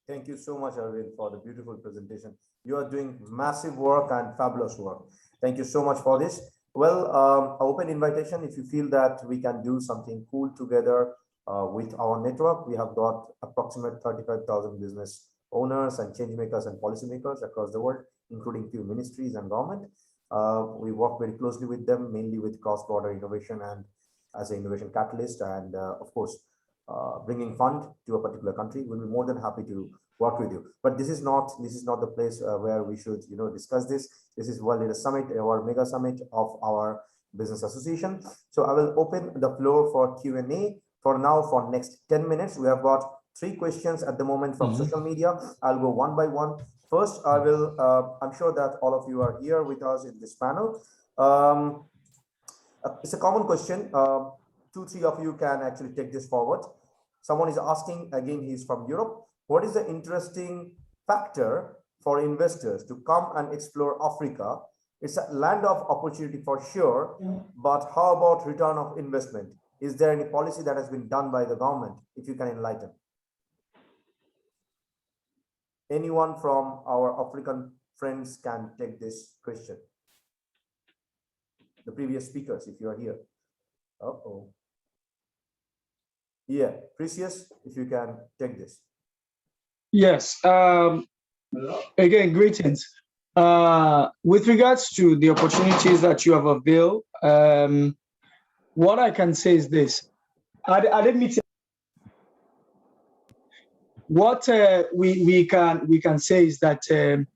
Thank you so much, Arvind, for the beautiful presentation. You are doing massive work and fabulous work. Thank you so much for this. Well, open invitation, if you feel that we can do something cool together with our network. We have got approximately 35,000 business owners and change makers and policymakers across the world, including few ministries and government. We work very closely with them, mainly with cross-border innovation and as an innovation catalyst, and of course, bringing fund to a particular country. We'll be more than happy to work with you. But this is not the place where we should discuss this. This is World Leader Summit, our mega summit of our business association. So I will open the floor for Q&A for now. For next 10 minutes, we have got 3 questions at the moment from social media. I'll go one by one. First, I will. I'm sure that all of you are here with us in this panel. It's a common question. 2-3 of you can actually take this forward. Someone is asking, again, he's from Europe. What is the interesting factor for investors to come and explore Africa. It's a land of opportunity for sure, but how about return of investment? Is there any policy that has been done by the government? If you can enlighten. Anyone from our African friends can take this question. The previous speakers, if you are here. Uh-oh. Yeah, Precious, if you can take this. Yes. Again, greetings. With regards to the opportunities that you have availed, what I can say is this. I didn't meet. What we can say is that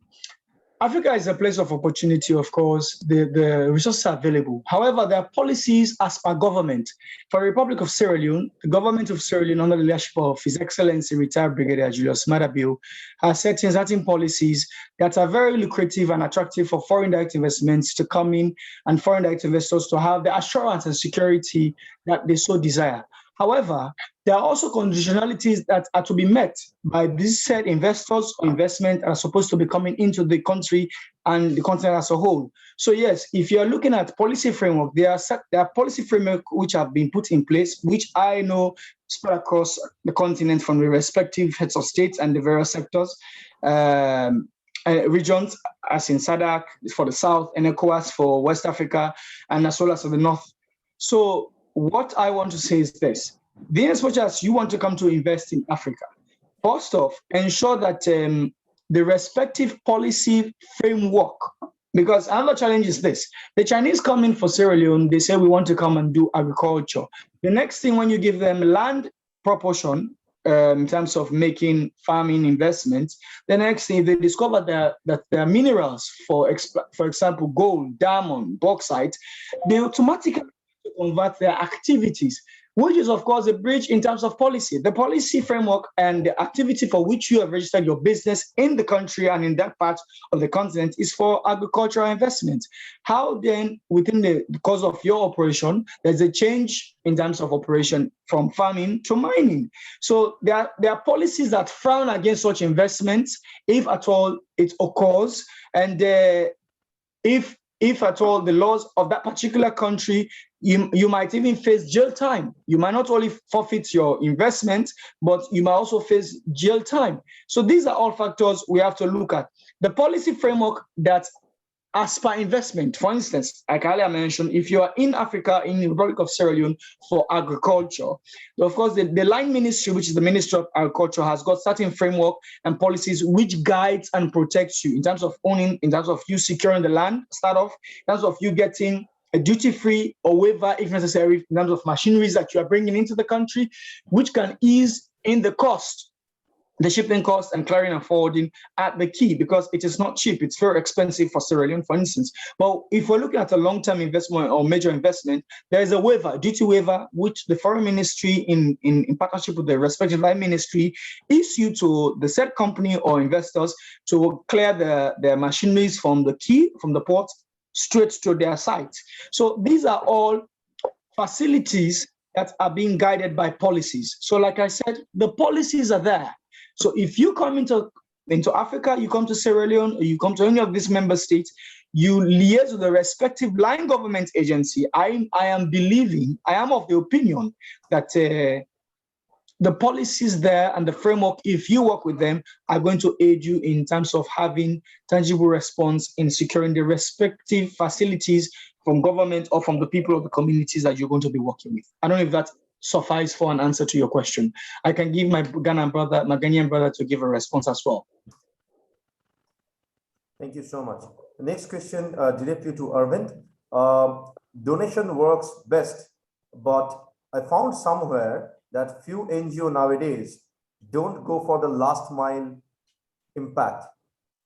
Africa is a place of opportunity, of course. The resources are available. However, there are policies as per government. For the Republic of Sierra Leone, the government of Sierra Leone, under the leadership of His Excellency retired Brigadier Julius Maada has set in certain policies that are very lucrative and attractive for foreign direct investments to come in and foreign direct investors to have the assurance and security that they so desire. However, there are also conditionalities that are to be met by these said investors or investment are supposed to be coming into the country and the continent as a whole. So yes, if you're looking at policy framework, there are policy framework which have been put in place, which I know spread across the continent from the respective heads of states and the various sectors, regions, as in SADC for the South and ECOWAS for West Africa, and as well as for the North. So what I want to say is this. As much as you want to come to invest in Africa, first off, ensure that the respective policy framework, because another challenge is this. The Chinese come in for Sierra Leone, they say we want to come and do agriculture. The next thing when you give them land proportion, in terms of making farming investments, the next thing, if they discover that there are minerals, for example, gold, diamond, bauxite, they automatically convert their activities, which is, of course, a breach in terms of policy. The policy framework and the activity for which you have registered your business in the country and in that part of the continent is for agricultural investment. How then, within the course of your operation, there's a change in terms of operation from farming to mining. So there are policies that frown against such investments, if at all it occurs, and if at all the laws of that particular country, you might even face jail time. You might not only forfeit your investment, but you might also face jail time. So these are all factors we have to look at. The policy framework that as per investment, for instance, like earlier mentioned, if you are in Africa, in the Republic of Sierra Leone for agriculture, of course, the line ministry, which is the Ministry of Agriculture, has got certain framework and policies which guides and protects you in terms of owning, in terms of you securing the land, start off, in terms of you getting a duty-free or waiver, if necessary, in terms of machineries that you are bringing into the country, which can ease in the cost, the shipping costs and clearing and forwarding at the key, because it is not cheap. It's very expensive for Sierra Leone, for instance. But if we're looking at a long-term investment or major investment, there is a waiver, duty waiver, which the foreign ministry in partnership with the respective line ministry issue to the said company or investors to clear their machineries from the key, from the port, straight to their site. So these are all facilities that are being guided by policies. So like I said, the policies are there. So if you come into Africa, you come to Sierra Leone, or you come to any of these member states, you liaise with the respective line government agency. I am of the opinion that the policies there and the framework, if you work with them, are going to aid you in terms of having tangible response in securing the respective facilities from government or from the people of the communities that you're going to be working with. I don't know if that suffice for an answer to your question. I can give my Ghanaian brother to give a response as well. Thank you so much. The next question directly to Arvind. Donation works best, but I found somewhere that few NGO nowadays don't go for the last mile impact.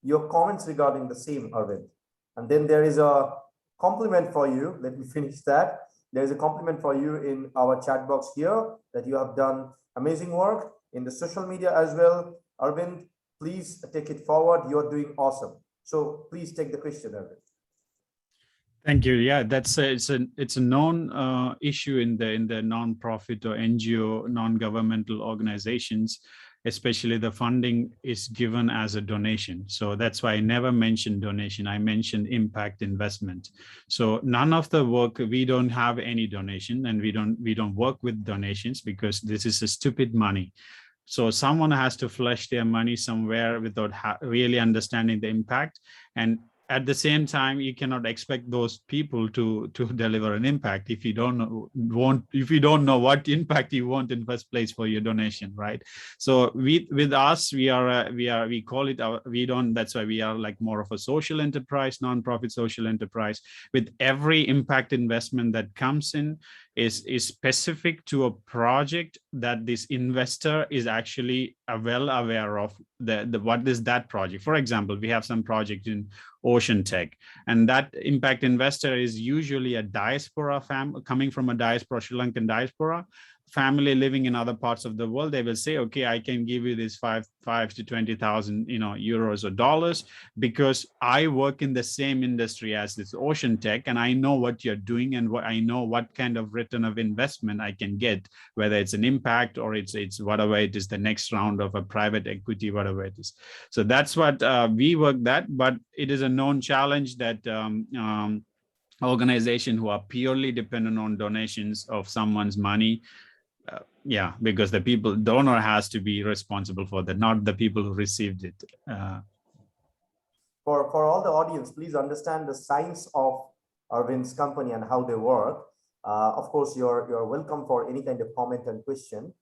Your comments regarding the same, Arvind. And then there is a compliment for you. Let me finish that. There's a compliment for you in our chat box here that you have done amazing work in the social media as well. Arvind, please take it forward. You're doing awesome. So please take the question, Arvind. Thank you. Yeah, it's a known issue in the non-profit or NGO, non-governmental organizations. especially the funding is given as a donation. So that's why I never mentioned donation. I mentioned impact investment. So none of the work, we don't have any donation, and we don't work with donations because this is a stupid money. So someone has to flush their money somewhere without really understanding the impact. And at the same time, you cannot expect those people to deliver an impact if you don't know what impact you want in first place for your donation, right? So with us, we call it that's why we are like more of a social enterprise, nonprofit social enterprise. With every impact investment that comes in is specific to a project that this investor is actually well aware of what is that project. For example, we have some project in ocean tech, and that impact investor is usually a diaspora coming from a diaspora, Sri Lankan diaspora family living in other parts of the world. They will say, okay, I can give you this 5 to 20,000 euros or dollars because I work in the same industry as this ocean tech, and I know what you're doing, and I know what kind of return of investment I can get, whether it's an impact or it's whatever it is, the next round of a private equity, whatever it is. So that's what we work that, but it is a known challenge that organization who are purely dependent on donations of someone's money, because the donor has to be responsible for that, not the people who received it. For all the audience, please understand the science of Arvind's company and how they work. Of course, you're welcome for any kind of comment and question.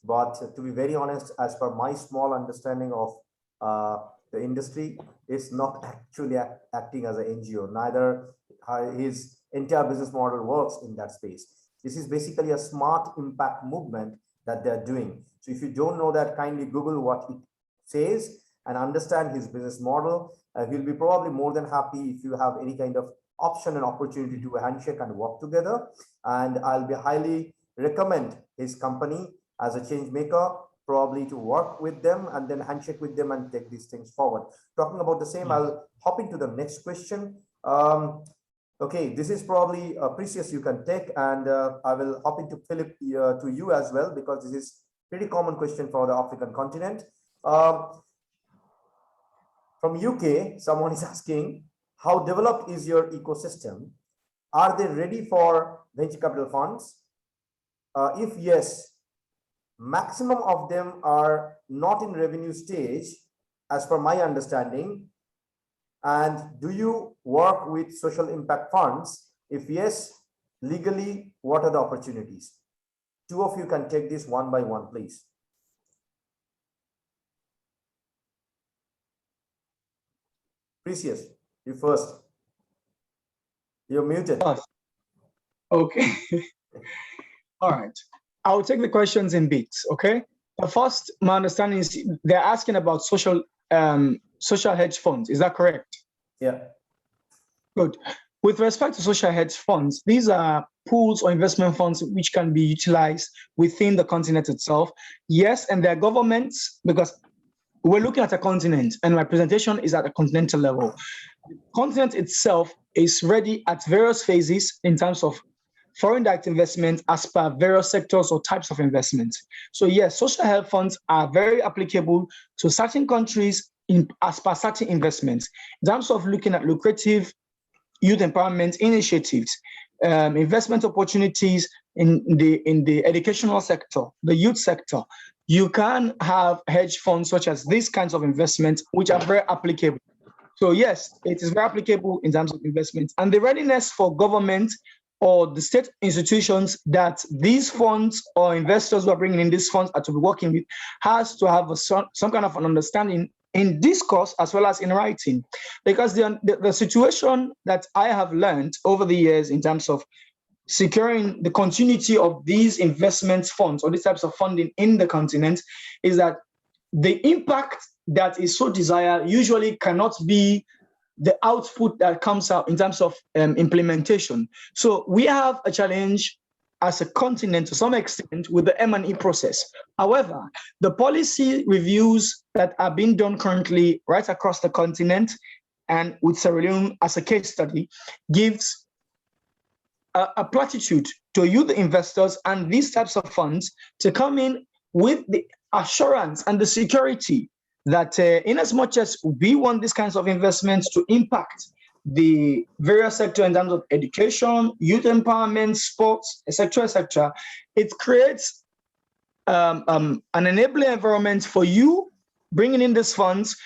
But to be very honest, as per my small understanding of the industry, it's not actually acting as an NGO. Neither his entire business model works in that space. This is basically a smart impact movement that they're doing. So if you don't know that, kindly Google what it says and understand his business model. He'll be probably more than happy if you have any kind of option and opportunity to handshake and work together. And I'll be highly recommend his company as a change maker, probably to work with them and then handshake with them and take these things forward. Talking about the same, I'll hop into the next question. Okay, this is probably Precious, you can take, and I will hop into Philip to you as well, because this is pretty common question for the African continent. From UK, someone is asking, how developed is your ecosystem? Are they ready for venture capital funds? If yes, maximum of them are not in revenue stage, as per my understanding. And do you work with social impact funds? If yes, legally, what are the opportunities? Two of you can take this one by one, please. Precious, you first. You're muted. Okay. All right. I'll take the questions in bits, okay? But first, my understanding is they're asking about social hedge funds. Is that correct? Yeah. Good. With respect to social hedge funds, these are pools or investment funds which can be utilized within the continent itself. Yes, and they're governments, because we're looking at a continent and my presentation is at a continental level. The continent itself is ready at various phases in terms of foreign direct investment as per various sectors or types of investments. So yes, social health funds are very applicable to certain countries as per certain investments. In terms of looking at lucrative youth empowerment initiatives, investment opportunities in the educational sector, the youth sector, you can have hedge funds such as these kinds of investments, which are very applicable. So yes, it is very applicable in terms of investments, and the readiness for government or the state institutions that these funds or investors who are bringing in these funds are to be working with has to have some kind of an understanding in discourse as well as in writing. Because the situation that I have learned over the years in terms of securing the continuity of these investment funds or these types of funding in the continent is that the impact that is so desired usually cannot be the output that comes out in terms of implementation. So we have a challenge as a continent to some extent with the M&E process. However, the policy reviews that are being done currently right across the continent, and with Sierra Leone as a case study, gives a platitude to you, the investors, and these types of funds to come in with the assurance and the security that in as much as we want these kinds of investments to impact the various sectors in terms of education, youth empowerment, sports, etc., it creates an enabling environment for you bringing in these funds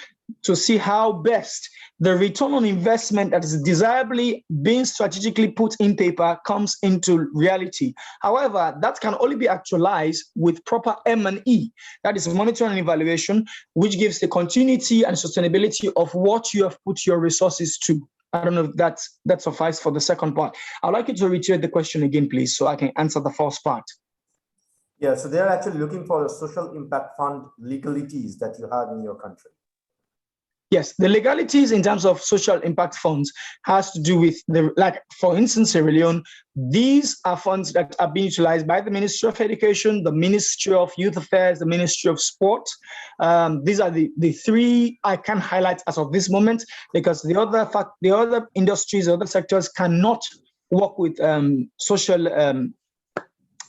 to see how best the return on investment that is desirably being strategically put in paper comes into reality. However, that can only be actualized with proper M&E, that is monitoring and evaluation, which gives the continuity and sustainability of what you have put your resources to. I don't know if that suffices for the second part. I'd like you to reiterate the question again, please, so I can answer the first part. Yeah, so they're actually looking for a social impact fund legalities that you have in your country. Yes, the legalities in terms of social impact funds has to do with like, for instance, Sierra Leone, these are funds that are being utilized by the Ministry of Education, the Ministry of Youth Affairs, the Ministry of Sport. These are the three I can highlight as of this moment, because the other industries, other sectors cannot work with social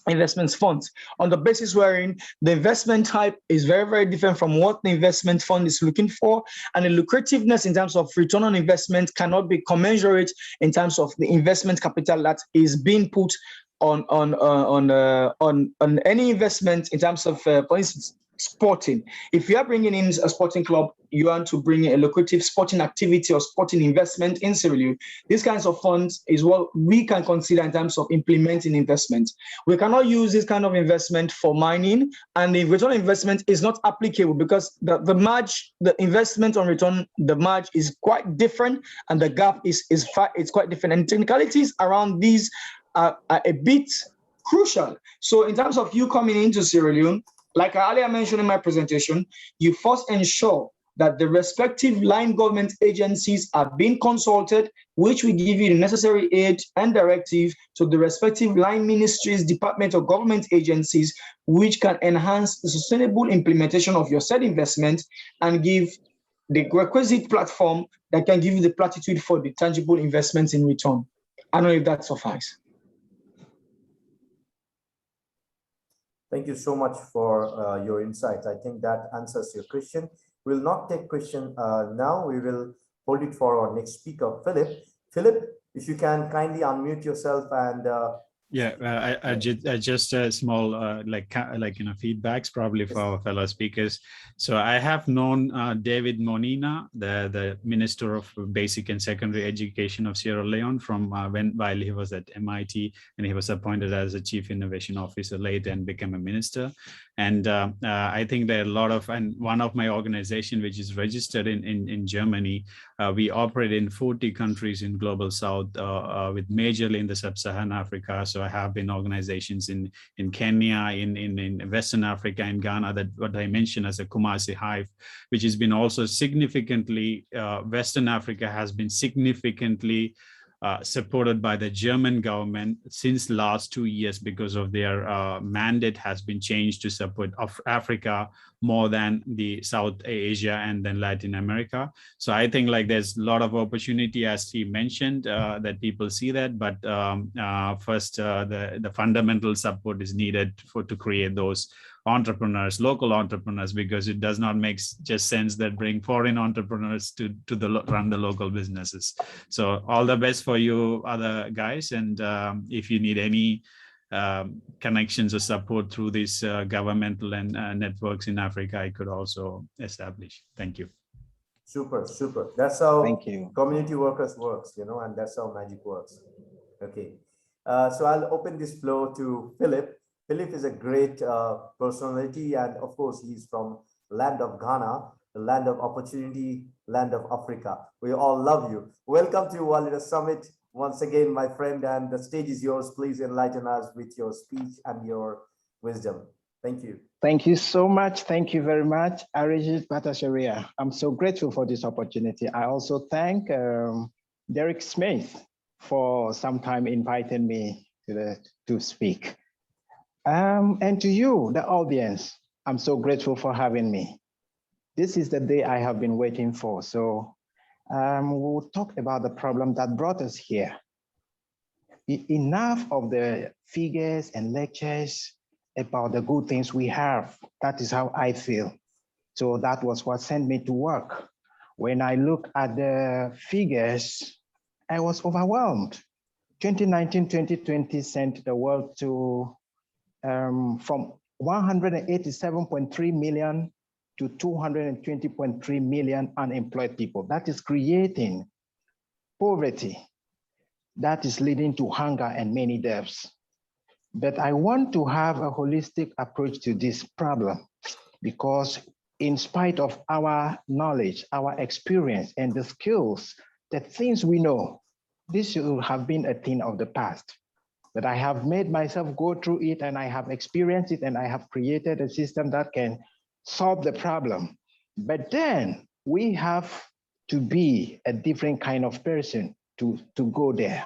investment funds on the basis wherein the investment type is very, very different from what the investment fund is looking for, and the lucrativeness in terms of return on investment cannot be commensurate in terms of the investment capital that is being put on any investment in terms of, for instance, sporting. If you are bringing in a sporting club, you want to bring a lucrative sporting activity or sporting investment in Sierra Leone, these kinds of funds is what we can consider in terms of implementing investment. We cannot use this kind of investment for mining, and the return on investment is not applicable because the investment on return, the margin is quite different, and the gap is quite different, and technicalities around these are a bit crucial. So in terms of you coming into Sierra Leone, like I earlier mentioned in my presentation, you first ensure that the respective line government agencies are being consulted, which will give you the necessary aid and directive to the respective line ministries, department, or government agencies, which can enhance the sustainable implementation of your said investment and give the requisite platform that can give you the platitude for the tangible investments in return. I don't know if that suffices. Thank you so much for your insights. I think that answers your question. We'll not take question now. We will hold it for our next speaker, Philip. Philip, if you can kindly unmute yourself and I just a small feedbacks probably for our fellow speakers. So I have known David Monina, the Minister of Basic and Secondary Education of Sierra Leone from while he was at MIT, and he was appointed as a Chief Innovation Officer later and became a minister. And I think there are a lot of, and one of my organization, which is registered in Germany, we operate in 40 countries in Global South, with majorly in the Sub-Saharan Africa. So I have been organizations in Kenya, in Western Africa, in Ghana, that what I mentioned as a Kumasi hallf, which has been also significantly, Western Africa has been significantly supported by the German government since last 2 years because of their mandate has been changed to support Africa more than the South Asia and then Latin America. So I think like there's a lot of opportunity, as he mentioned, that people see that, but first the fundamental support is needed to create those entrepreneurs, local entrepreneurs, because it does not make just sense that bring foreign entrepreneurs to run the local businesses. So all the best for you other guys, and if you need any connections or support through these governmental and networks in Africa, I could also establish. Thank you. Super. That's how Thank you. community workers works, and that's how magic works. Okay, so I'll open this floor to Philip. Philip is a great personality, and of course, he's from land of Ghana, the land of opportunity, land of Africa. We all love you. Welcome to World Leader Summit once again, my friend, and the stage is yours. Please enlighten us with your speech and your wisdom. Thank you. Thank you so much. Thank you very much, Arijit Bhattacharyya. I'm so grateful for this opportunity. I also thank Derek Smith for sometime inviting me to speak. And to you, the audience, I'm so grateful for having me. This is the day I have been waiting for. So we'll talk about the problem that brought us here. Enough of the figures and lectures about the good things we have. That is how I feel. So that was what sent me to work. When I look at the figures, I was overwhelmed. 2019, 2020 sent the world to from 187.3 million to 220.3 million unemployed people. That is creating poverty. That is leading to hunger and many deaths. But I want to have a holistic approach to this problem, because in spite of our knowledge, our experience, and the skills, the things we know, this should have been a thing of the past. But I have made myself go through it, and I have experienced it, and I have created a system that can solve the problem. But then we have to be a different kind of person to go there.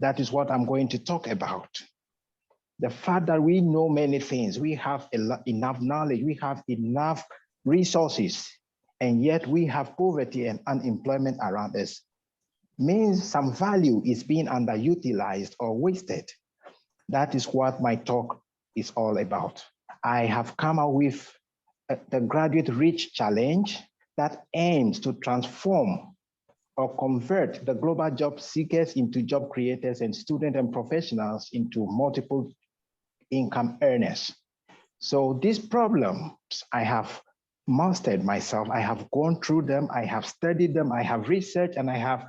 That is what I'm going to talk about. The fact that we know many things, we have enough knowledge, we have enough resources, and yet we have poverty and unemployment around us, means some value is being underutilized or wasted. That is what my talk is all about. I have come up with the Graduate Reach Challenge that aims to transform or convert the global job seekers into job creators and students and professionals into multiple income earners. So these problems I have mastered myself. I have gone through them, I have studied them, I have researched, and I have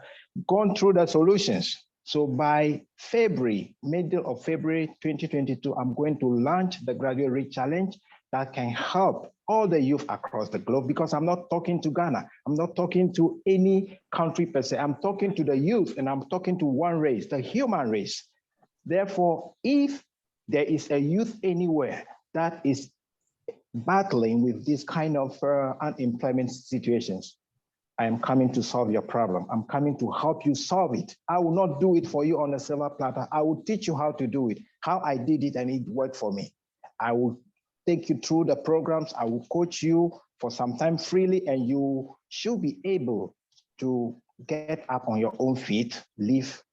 gone through the solutions. So by February, middle of February 2022, I'm going to launch the Graduate Reach Challenge that can help all the youth across the globe, because I'm not talking to Ghana. I'm not talking to any country per se. I'm talking to the youth, and I'm talking to one race, the human race. Therefore, if there is a youth anywhere that is battling with this kind of unemployment situations, I am coming to solve your problem. I'm coming to help you solve it. I will not do it for you on a silver platter. I will teach you how to do it, how I did it, and it worked for me. I will take you through the programs. I will coach you for some time freely, and you should be able to get up on your own feet, live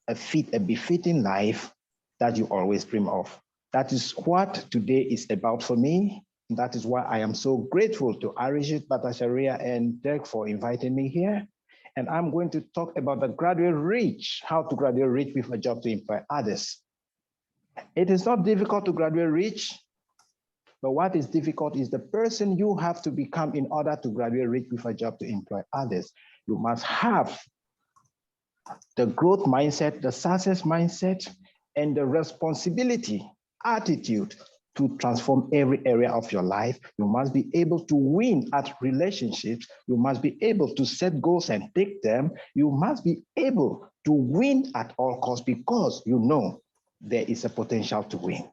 a befitting life that you always dream of. That is what today is about for me. That is why I am so grateful to Arijit Bhattacharyya and Dirk for inviting me here. And I'm going to talk about the graduate reach, how to graduate reach with a job to employ others. It is not difficult to graduate reach, but what is difficult is the person you have to become in order to graduate reach with a job to employ others. You must have the growth mindset, the success mindset, and the responsibility attitude to transform every area of your life. You must be able to win at relationships. You must be able to set goals and take them. You must be able to win at all costs, because you know there is a potential to win.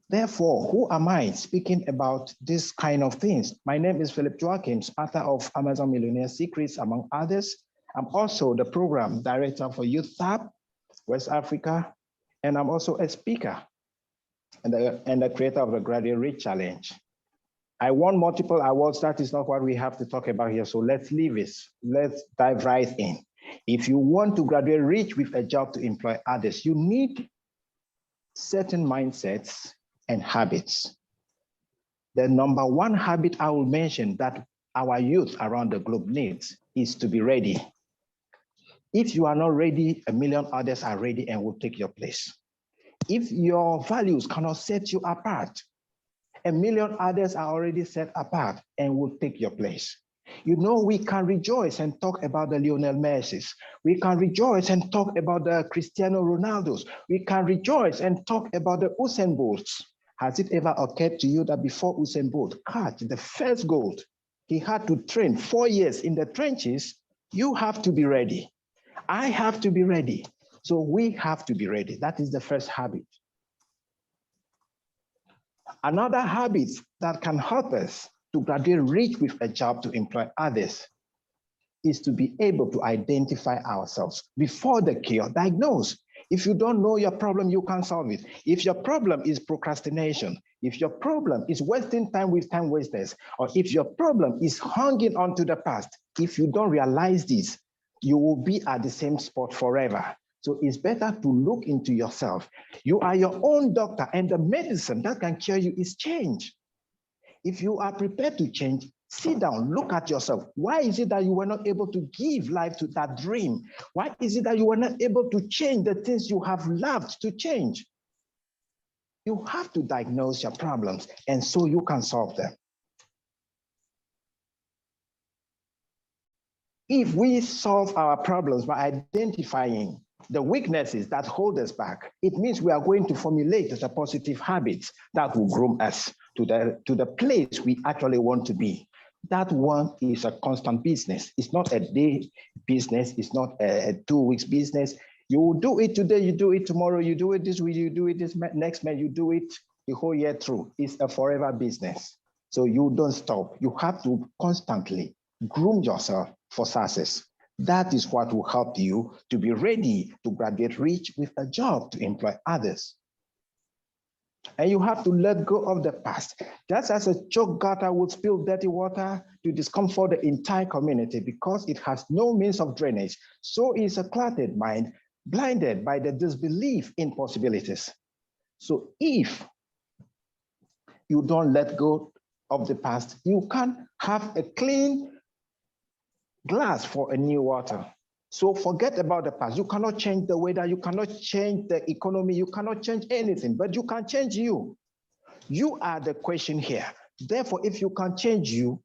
Therefore, who am I speaking about this kind of things? My name is Philip Joachims, author of Amazon Millionaire Secrets, among others. I'm also the program director for Youth Hub, West Africa, and I'm also a speaker and the creator of the Graduate Reach Challenge. I won multiple awards. That is not what we have to talk about here. So let's leave it. Let's dive right in. If you want to graduate reach with a job to employ others, you need certain mindsets and habits. The number one habit I will mention that our youth around the globe needs is to be ready. If you are not ready, a million others are ready and will take your place. If your values cannot set you apart, a million others are already set apart and will take your place. You know, we can rejoice and talk about the Lionel Messi's. We can rejoice and talk about the Cristiano Ronaldo's. We can rejoice and talk about the Usain Bolt's. Has it ever occurred to you that before Usain Bolt catch the first gold, he had to train 4 years in the trenches? You have to be ready. I have to be ready. So we have to be ready. That is the first habit. Another habit that can help us to graduate reach with a job to employ others is to be able to identify ourselves before the cure. Diagnose. If you don't know your problem, you can't solve it. If your problem is procrastination, if your problem is wasting time with time wasters, or if your problem is hanging on to the past, if you don't realize this, you will be at the same spot forever. So it's better to look into yourself. You are your own doctor, and the medicine that can cure you is change. If you are prepared to change, sit down, look at yourself. Why is it that you were not able to give life to that dream? Why is it that you were not able to change the things you have loved to change? You have to diagnose your problems, and so you can solve them. If we solve our problems by identifying the weaknesses that hold us back, it means we are going to formulate the positive habits that will groom us to the place we actually want to be. That one is a constant business. It's not a day business. It's not a 2 weeks business. You do it today, you do it tomorrow, you do it this week, you do it this next month, you do it the whole year through. It's a forever business. So you don't stop. You have to constantly groom yourself for success. That is what will help you to be ready to graduate rich with a job to employ others. And you have to let go of the past. Just as a choke gutter would spill dirty water to discomfort the entire community because it has no means of drainage, so is a cluttered mind blinded by the disbelief in possibilities. So if you don't let go of the past, you can't have a clean glass for a new water. So forget about the past. You cannot change the weather, you cannot change the economy, you cannot change anything, but you can change you. You are the question here. Therefore, if you can change you,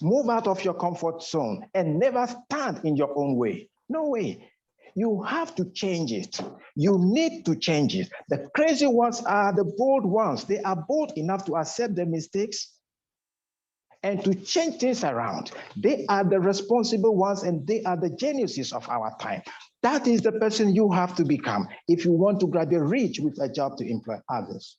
move out of your comfort zone and never stand in your own way. No way. You have to change it. You need to change it. The crazy ones are the bold ones. They are bold enough to accept their mistakes and to change things around. They are the responsible ones, and they are the geniuses of our time. That is the person you have to become if you want to graduate rich with a job to employ others.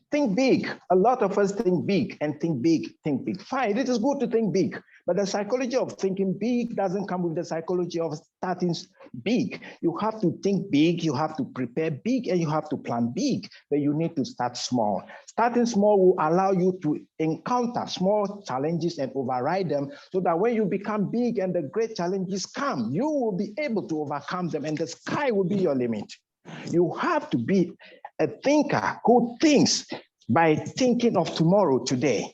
Think big. A lot of us think big and think big, think big. Fine, it is good to think big, but the psychology of thinking big doesn't come with the psychology of starting big. You have to think big, you have to prepare big, and you have to plan big, but you need to start small. Starting small will allow you to encounter small challenges and override them so that when you become big and the great challenges come, you will be able to overcome them and the sky will be your limit. You have to be a thinker who thinks by thinking of tomorrow today.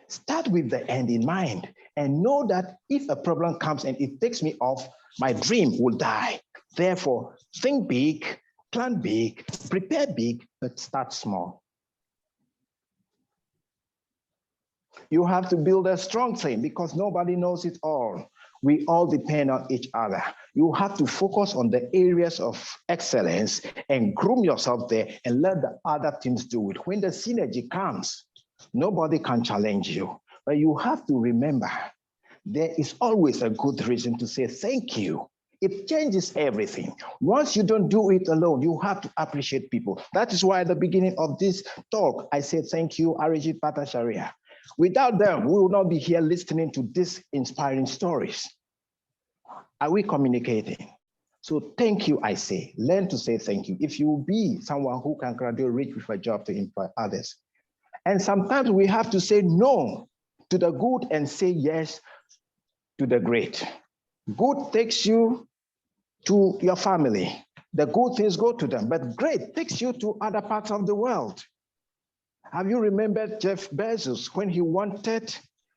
Start with the end in mind and know that if a problem comes and it takes me off, my dream will die. Therefore, think big, plan big, prepare big, but start small. You have to build a strong team because nobody knows it all. We all depend on each other. You have to focus on the areas of excellence and groom yourself there and let the other teams do it. When the synergy comes, nobody can challenge you. But you have to remember, there is always a good reason to say thank you. It changes everything. Once you don't do it alone, you have to appreciate people. That is why at the beginning of this talk, I said thank you, Arijit Bhattacharyya. Without them, we will not be here listening to these inspiring stories. Are we communicating? So thank you, I say. Learn to say thank you. If you will be someone who can graduate rich with a job to employ others. And sometimes we have to say no to the good and say yes to the great. Good takes you to your family. The good things go to them, but great takes you to other parts of the world. Have you remembered Jeff Bezos when he wanted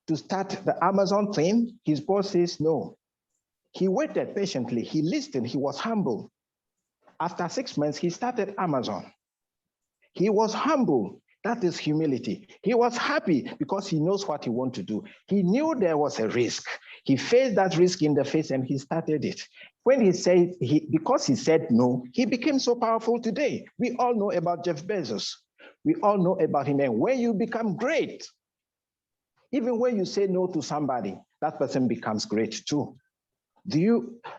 to start the Amazon thing? His boss says no. He waited patiently, he listened, he was humble. After 6 months, he started Amazon. He was humble. That is humility. He was happy because he knows what he wants to do. He knew there was a risk. He faced that risk in the face and he started it. When he said, because he said no, he became so powerful today. We all know about Jeff Bezos. We all know about him. And when you become great, even when you say no to somebody, that person becomes great too.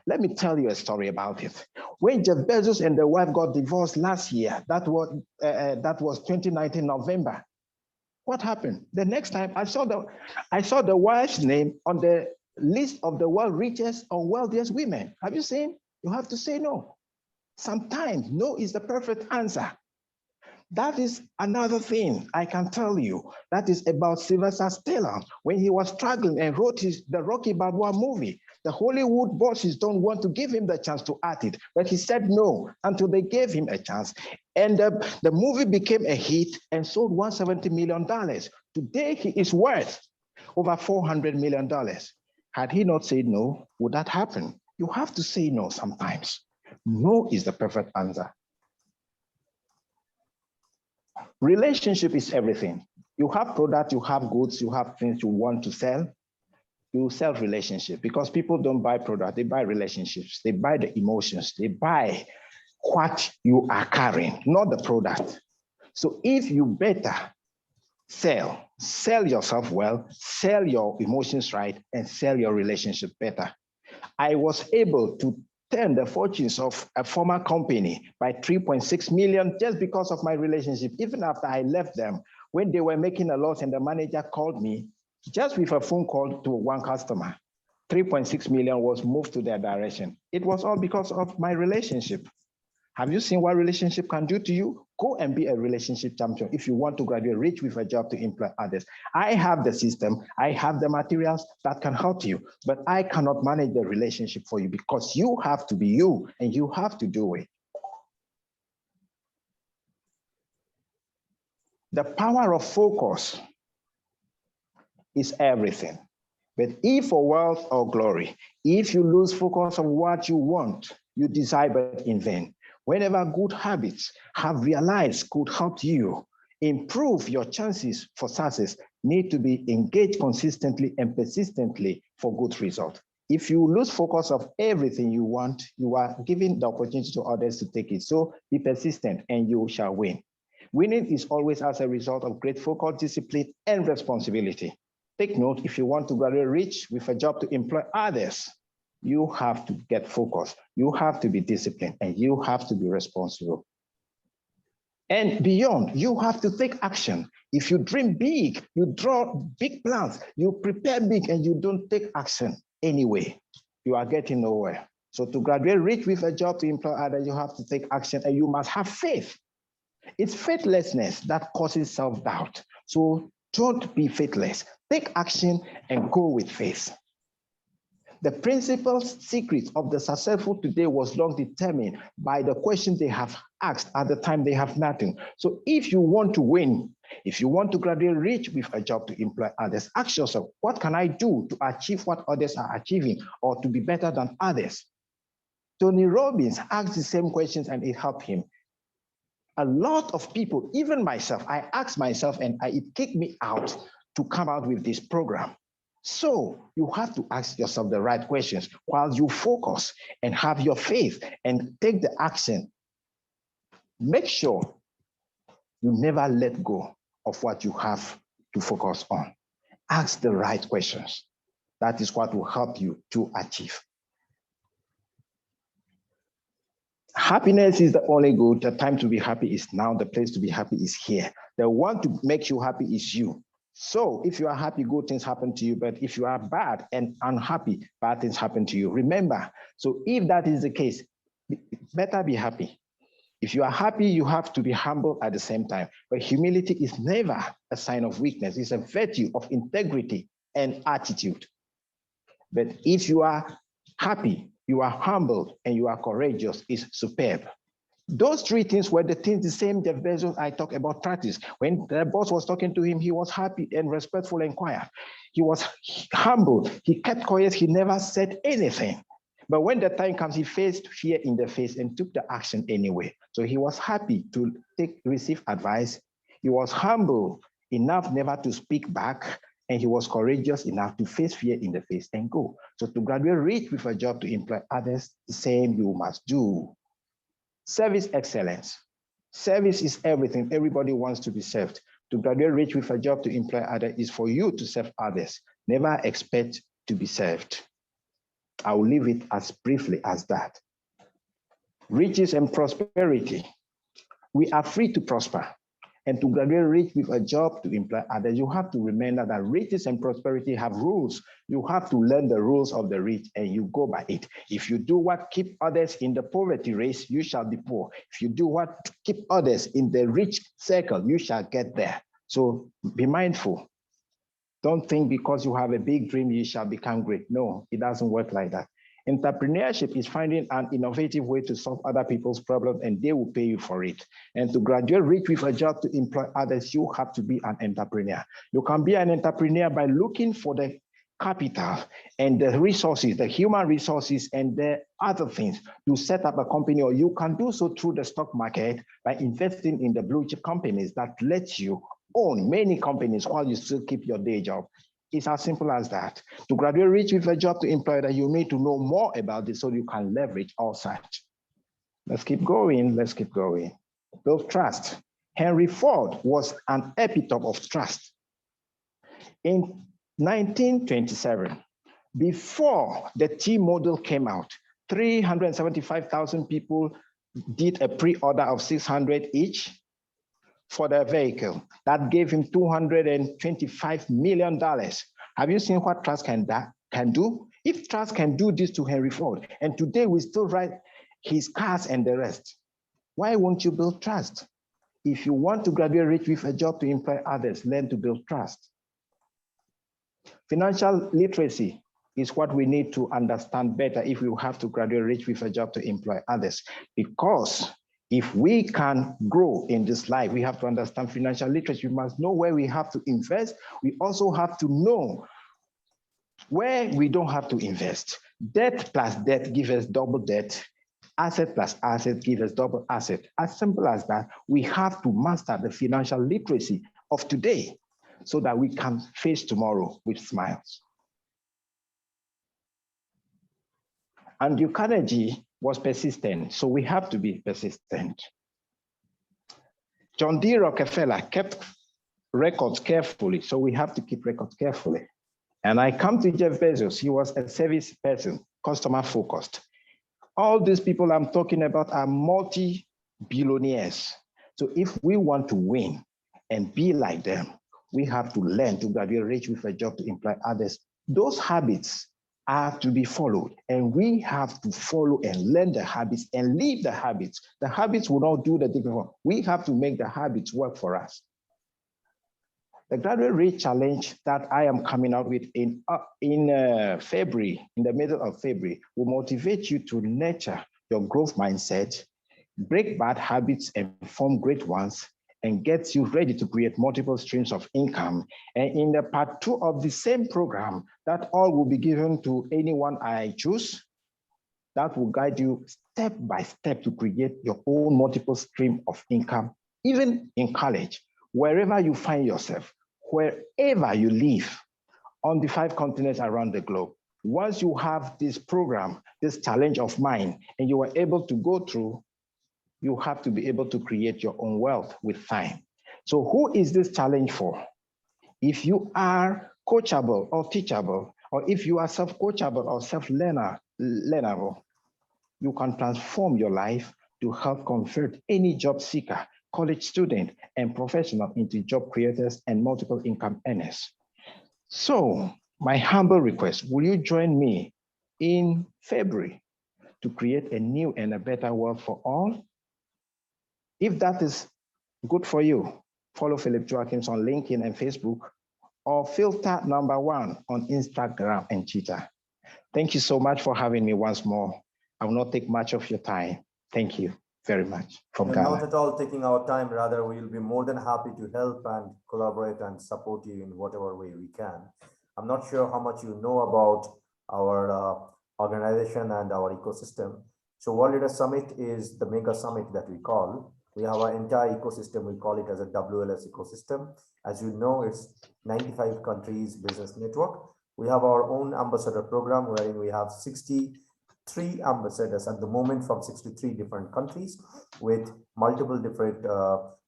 Let me tell you a story about it. When Jeff Bezos and the wife got divorced last year, that was 2019 November. What happened? The next time I saw the wife's name on the list of the world's richest or wealthiest women. Have you seen? You have to say no. Sometimes no is the perfect answer. That is another thing I can tell you. That is about Sylvester Stallone when he was struggling and wrote the Rocky Balboa movie. The Hollywood bosses don't want to give him the chance to act it, but he said no until they gave him a chance. And the movie became a hit and sold $170 million. Today, he is worth over $400 million. Had he not said no, would that happen? You have to say no sometimes. No is the perfect answer. Relationship is everything. You have products, you have goods, you have things you want to sell. You sell relationship because people don't buy product, they buy relationships, they buy the emotions, they buy what you are carrying, not the product. So if you better sell yourself well, sell your emotions right, and sell your relationship better. I was able to turn the fortunes of a former company by 3.6 million just because of my relationship. Even after I left them, when they were making a loss and the manager called me, just with a phone call to one customer, 3.6 million was moved to their direction. It was all because of my relationship. Have you seen what relationship can do to you? Go and be a relationship champion if you want to graduate rich with a job to employ others. I have the system, I have the materials that can help you, but I cannot manage the relationship for you because you have to be you and you have to do it. The power of focus is everything. But if for wealth or glory, if you lose focus on what you want, you desire but in vain. Whenever good habits have realized could help you improve your chances for success, need to be engaged consistently and persistently for good results. If you lose focus of everything you want, you are giving the opportunity to others to take it. So be persistent and you shall win. Winning is always as a result of great focus, discipline, and responsibility. Take note, if you want to graduate rich with a job to employ others, you have to get focused, you have to be disciplined, and you have to be responsible. And beyond, you have to take action. If you dream big, you draw big plans, you prepare big, and you don't take action anyway, you are getting nowhere. So to graduate rich with a job to employ others, you have to take action, and you must have faith. It's faithlessness that causes self-doubt. So don't be faithless. Take action and go with faith. The principal secret of the successful today was long determined by the questions they have asked at the time they have nothing. So if you want to win, if you want to graduate rich with a job to employ others, ask yourself, what can I do to achieve what others are achieving or to be better than others? Tony Robbins asked the same questions and it helped him. A lot of people, even myself, I asked myself and it kicked me out to come out with this program. So you have to ask yourself the right questions while you focus and have your faith and take the action. Make sure you never let go of what you have to focus on. Ask the right questions. That is what will help you to achieve. Happiness is the only good. The time to be happy is now. The place to be happy is here. The one to make you happy is you. So if you are happy, good things happen to you. But if you are bad and unhappy, bad things happen to you. Remember, so if that is the case, better be happy. If you are happy, you have to be humble at the same time. But humility is never a sign of weakness. It's a virtue of integrity and attitude. But if you are happy, you are humble, and you are courageous, is superb. Those three things were the same Jeff Bezos I talked about practice. When the boss was talking to him, he was happy and respectful and quiet. He was humble. He kept quiet. He never said anything. But when the time comes, he faced fear in the face and took the action anyway. So he was happy to receive advice. He was humble enough never to speak back. And he was courageous enough to face fear in the face and go. So to graduate rich with a job to employ others, the same you must do. Service excellence. Service is everything. Everybody wants to be served. To graduate rich with a job to employ others is for you to serve others. Never expect to be served. I will leave it as briefly as that. Riches and prosperity. We are free to prosper. And to graduate rich with a job to employ others, you have to remember that riches and prosperity have rules. You have to learn the rules of the rich and you go by it. If you do what keep others in the poverty race, you shall be poor. If you do what keep others in the rich circle, you shall get there. So be mindful. Don't think because you have a big dream, you shall become great. No, it doesn't work like that. Entrepreneurship is finding an innovative way to solve other people's problems, and they will pay you for it. And to graduate rich with a job to employ others, you have to be an entrepreneur. You can be an entrepreneur by looking for the capital and the resources, the human resources, and the other things to set up a company, or you can do so through the stock market by investing in the blue chip companies that let you own many companies while you still keep your day job. It's as simple as that. To graduate rich with a job to employ that, you need to know more about this so you can leverage all such. Let's keep going. Let's keep going. Build trust. Henry Ford was an epitome of trust. In 1927, before the T model came out, 375,000 people did a pre-order of 600 each for their vehicle. That gave him $225 million. Have you seen what trust can do? If trust can do this to Henry Ford, and today we still ride his cars and the rest, why won't you build trust? If you want to graduate rich with a job to employ others, learn to build trust. Financial literacy is what we need to understand better if we have to graduate rich with a job to employ others. Because if we can grow in this life, we have to understand financial literacy. We must know where we have to invest. We also have to know where we don't have to invest. Debt plus debt gives us double debt. Asset plus asset gives us double asset. As simple as that, we have to master the financial literacy of today so that we can face tomorrow with smiles. Andrew Carnegie was persistent, so we have to be persistent. John D. Rockefeller kept records carefully, so we have to keep records carefully. And I come to Jeff Bezos. He was a service person, customer focused. All these people I'm talking about are multi-billionaires. So if we want to win and be like them, we have to learn to graduate rich with a job to employ others. Those habits are to be followed, and we have to follow and learn the habits and leave the habits. The habits will not do the different. We have to make the habits work for us. The graduate rich challenge that I am coming out with in February, in the middle of February, will motivate you to nurture your growth mindset, break bad habits and form great ones, and gets you ready to create multiple streams of income. And in the part 2 of the same program, that all will be given to anyone I choose, that will guide you step by step to create your own multiple stream of income, even in college, wherever you find yourself, wherever you live on the 5 continents around the globe. Once you have this program, this challenge of mine, and you are able to go through, you have to be able to create your own wealth with time. So who is this challenge for? If you are coachable or teachable, or if you are self-coachable or self-learnable, you can transform your life to help convert any job seeker, college student, and professional into job creators and multiple income earners. So my humble request, will you join me in February to create a new and a better world for all? If that is good for you, follow Philip Joachims on LinkedIn and Facebook, or filter #1 on Instagram and Twitter. Thank you so much for having me once more. I will not take much of your time. Thank you very much from Ghana. Not at all taking our time, rather we'll be more than happy to help and collaborate and support you in whatever way we can. I'm not sure how much you know about our organization and our ecosystem. So World Leader Summit is the mega summit that we call. We have our entire ecosystem, we call it as a WLS ecosystem. As you know, it's 95 countries business network. We have our own ambassador program wherein we have 63 ambassadors at the moment from 63 different countries with multiple different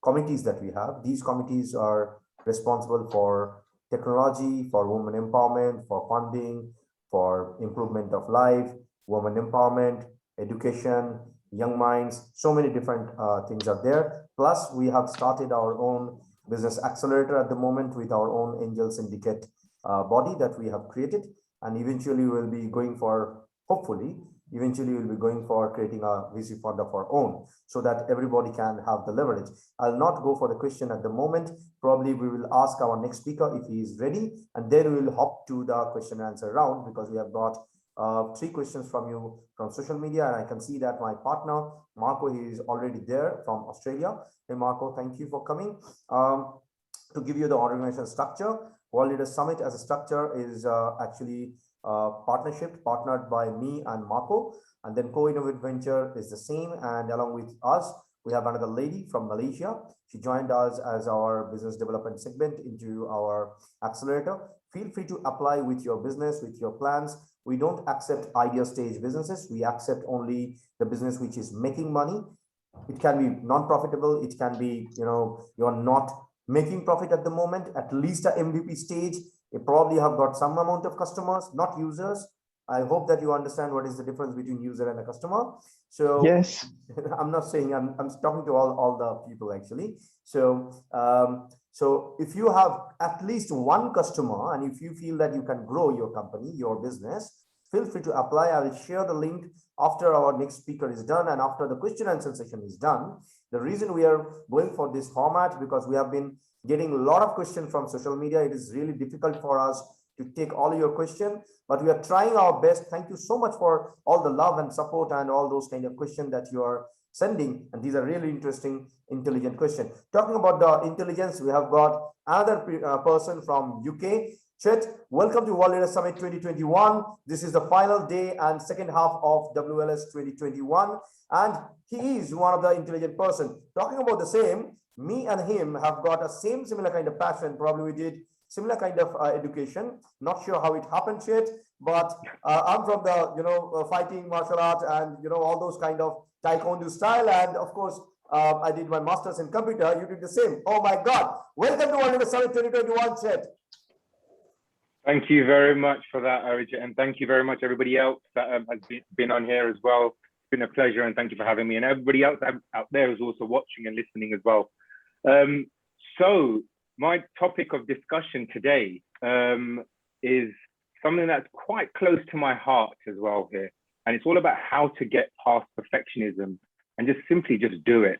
committees that we have. These committees are responsible for technology, for women empowerment, for funding, for improvement of life, women empowerment, education, young minds, so many different things are there. Plus, we have started our own business accelerator at the moment with our own angel syndicate body that we have created. And eventually we'll be going for, hopefully, eventually we'll be going for creating a VC fund of our own so that everybody can have the leverage. I'll not go for the question at the moment. Probably we will ask our next speaker if he is ready, and then we will hop to the question and answer round, because we have got 3 questions from you from social media, and I can see that my partner Marco, he is already there from Australia. Hey Marco, thank you for coming. To give you the organization structure, World Leader Summit as a structure is actually partnered by me and Marco, and then Co-Innovate Venture is the same, and along with us we have another lady from Malaysia. She joined us as our business development segment into our accelerator. Feel free to apply with your business, with your plans. We don't accept idea stage businesses. We accept only the business which is making money. It can be non-profitable. It can be, you're not making profit at the moment, at least a MVP stage. You probably have got some amount of customers, not users. I hope that you understand what is the difference between user and a customer. So yes, I'm not saying, I'm talking to all the people actually. So so if you have at least one customer, and if you feel that you can grow your company, your business, feel free to apply. I will share the link after our next speaker is done and after the question and answer session is done. The reason we are going for this format, because we have been getting a lot of questions from social media. It is really difficult for us to take all your questions, but we are trying our best. Thank you so much for all the love and support and all those kind of questions that you are sending. And these are really interesting, intelligent questions. Talking about the intelligence, we have got another person from UK. Chet, welcome to World Leader Summit 2021. This is the final day and second half of WLS 2021. And he is one of the intelligent person. Talking about the same, me and him have got a similar kind of passion. Probably we did similar kind of education. Not sure how it happened yet, but I'm from the, fighting martial arts and, all those kind of taekwondo style. And of course, I did my master's in computer. You did the same. Oh my God. Welcome to World Leader Summit 2021, Chet. Thank you very much for that, Arijit, and thank you very much everybody else that has been on here as well. It's been a pleasure, and thank you for having me, and everybody else out there is also watching and listening as well. So my topic of discussion today is something that's quite close to my heart as well here, and it's all about how to get past perfectionism and just simply just do it.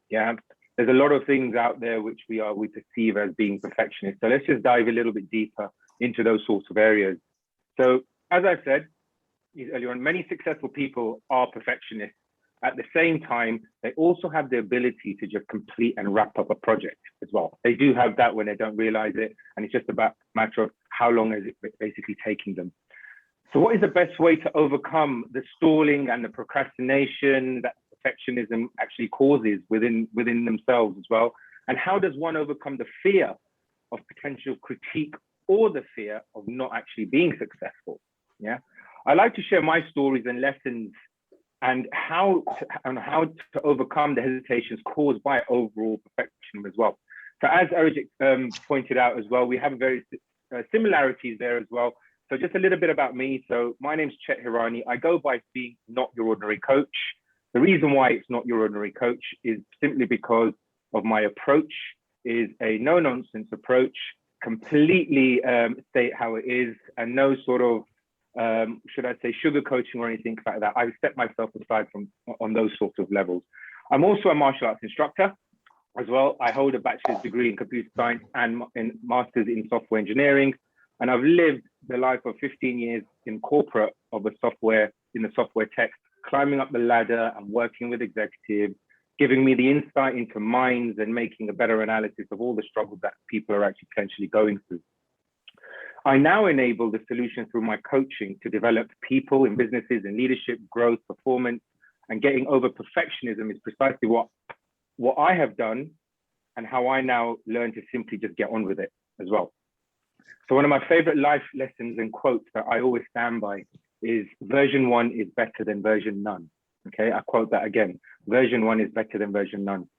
Yeah, there's a lot of things out there which we perceive as being perfectionist. So let's just dive a little bit deeper into those sorts of areas. So as I said earlier on, many successful people are perfectionists. At the same time, they also have the ability to just complete and wrap up a project as well. They do have that when they don't realize it, and it's just about a matter of how long is it basically taking them. So what is the best way to overcome the stalling and the procrastination that perfectionism actually causes within themselves as well? And how does one overcome the fear of potential critique or the fear of not actually being successful? Yeah, I like to share my stories and lessons and how to overcome the hesitations caused by overall perfectionism as well. So as Arijit pointed out as well, we have very similarities there as well. So just a little bit about me. So my name's Chet Hirani. I go by being Not Your Ordinary Coach. The reason why it's Not Your Ordinary Coach is simply because of my approach is a no-nonsense approach, completely state how it is, and no sort of, should I say, sugarcoating or anything like that. I've set myself aside on those sorts of levels. I'm also a martial arts instructor as well. I hold a bachelor's degree in computer science and master's in software engineering. And I've lived the life of 15 years in corporate in the software tech, climbing up the ladder and working with executives, giving me the insight into minds and making a better analysis of all the struggles that people are actually potentially going through. I now enable the solution through my coaching to develop people in businesses and leadership, growth, performance, and getting over perfectionism is precisely what I have done and how I now learn to simply just get on with it as well. So one of my favorite life lessons and quotes that I always stand by is version 1 is better than version none. Okay, I quote that again. Version 1 is better than version none.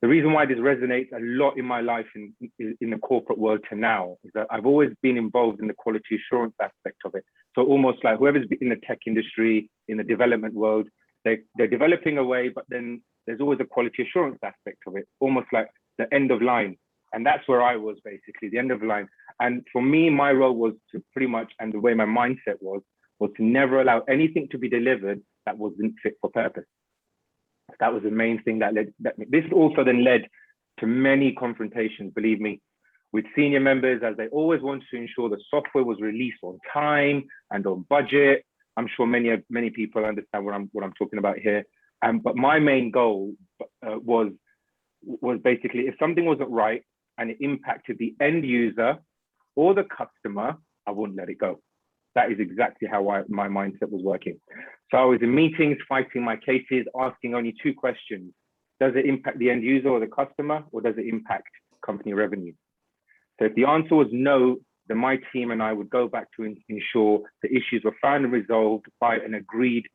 The reason why this resonates a lot in my life in the corporate world to now is that I've always been involved in the quality assurance aspect of it. So almost like whoever's in the tech industry, in the development world, they're developing away, but then there's always a quality assurance aspect of it, almost like the end of line. And that's where I was basically, the end of the line. And for me, my role was to pretty much, and the way my mindset was was to never allow anything to be delivered that wasn't fit for purpose. That was the main thing that led. This also then led to many confrontations, believe me, with senior members, as they always wanted to ensure the software was released on time and on budget. I'm sure many people understand what I'm talking about here. But my main goal was basically, if something wasn't right and it impacted the end user or the customer, I wouldn't let it go. That is exactly how my mindset was working. So I was in meetings, fighting my cases, asking only two questions. Does it impact the end user or the customer, or does it impact company revenue? So if the answer was no, then my team and I would go back to ensure the issues were found and resolved by an agreed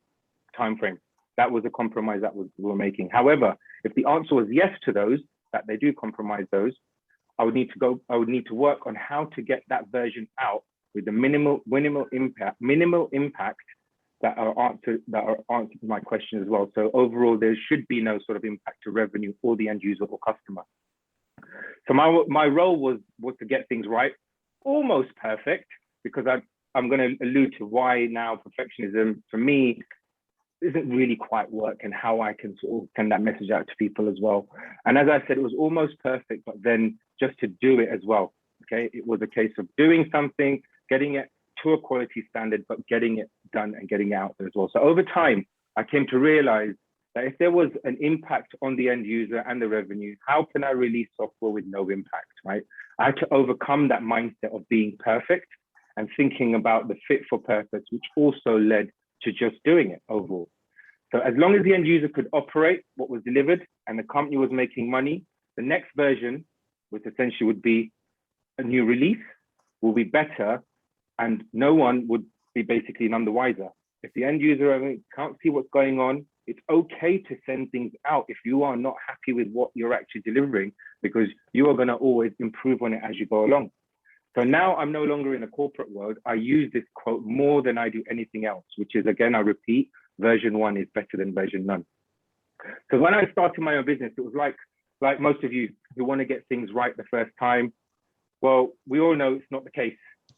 timeframe. That was a compromise that we were making. However, if the answer was yes to those, that they do compromise those, I would need to work on how to get that version out with the minimal impact that are answered to my question as well. So overall, there should be no sort of impact to revenue or the end user or customer. So my role was to get things right, almost perfect, because I'm going to allude to why now perfectionism for me isn't really quite work, and how I can sort of send that message out to people as well. And as I said, it was almost perfect, but then just to do it as well. Okay, it was a case of doing something, getting it to a quality standard, but getting it done and getting it out there as well. So over time, I came to realize that if there was an impact on the end user and the revenue, how can I release software with no impact, right? I had to overcome that mindset of being perfect and thinking about the fit for purpose, which also led to just doing it overall. So as long as the end user could operate what was delivered and the company was making money, the next version, which essentially would be a new release, will be better, and no one would be basically none the wiser. If the end user can't see what's going on, it's okay to send things out if you are not happy with what you're actually delivering, because you are going to always improve on it as you go along. So now I'm no longer in a corporate world. I use this quote more than I do anything else, which is, again, I repeat, version 1 is better than version none. Because when I started my own business, it was like most of you who want to get things right the first time. Well, we all know it's not the case.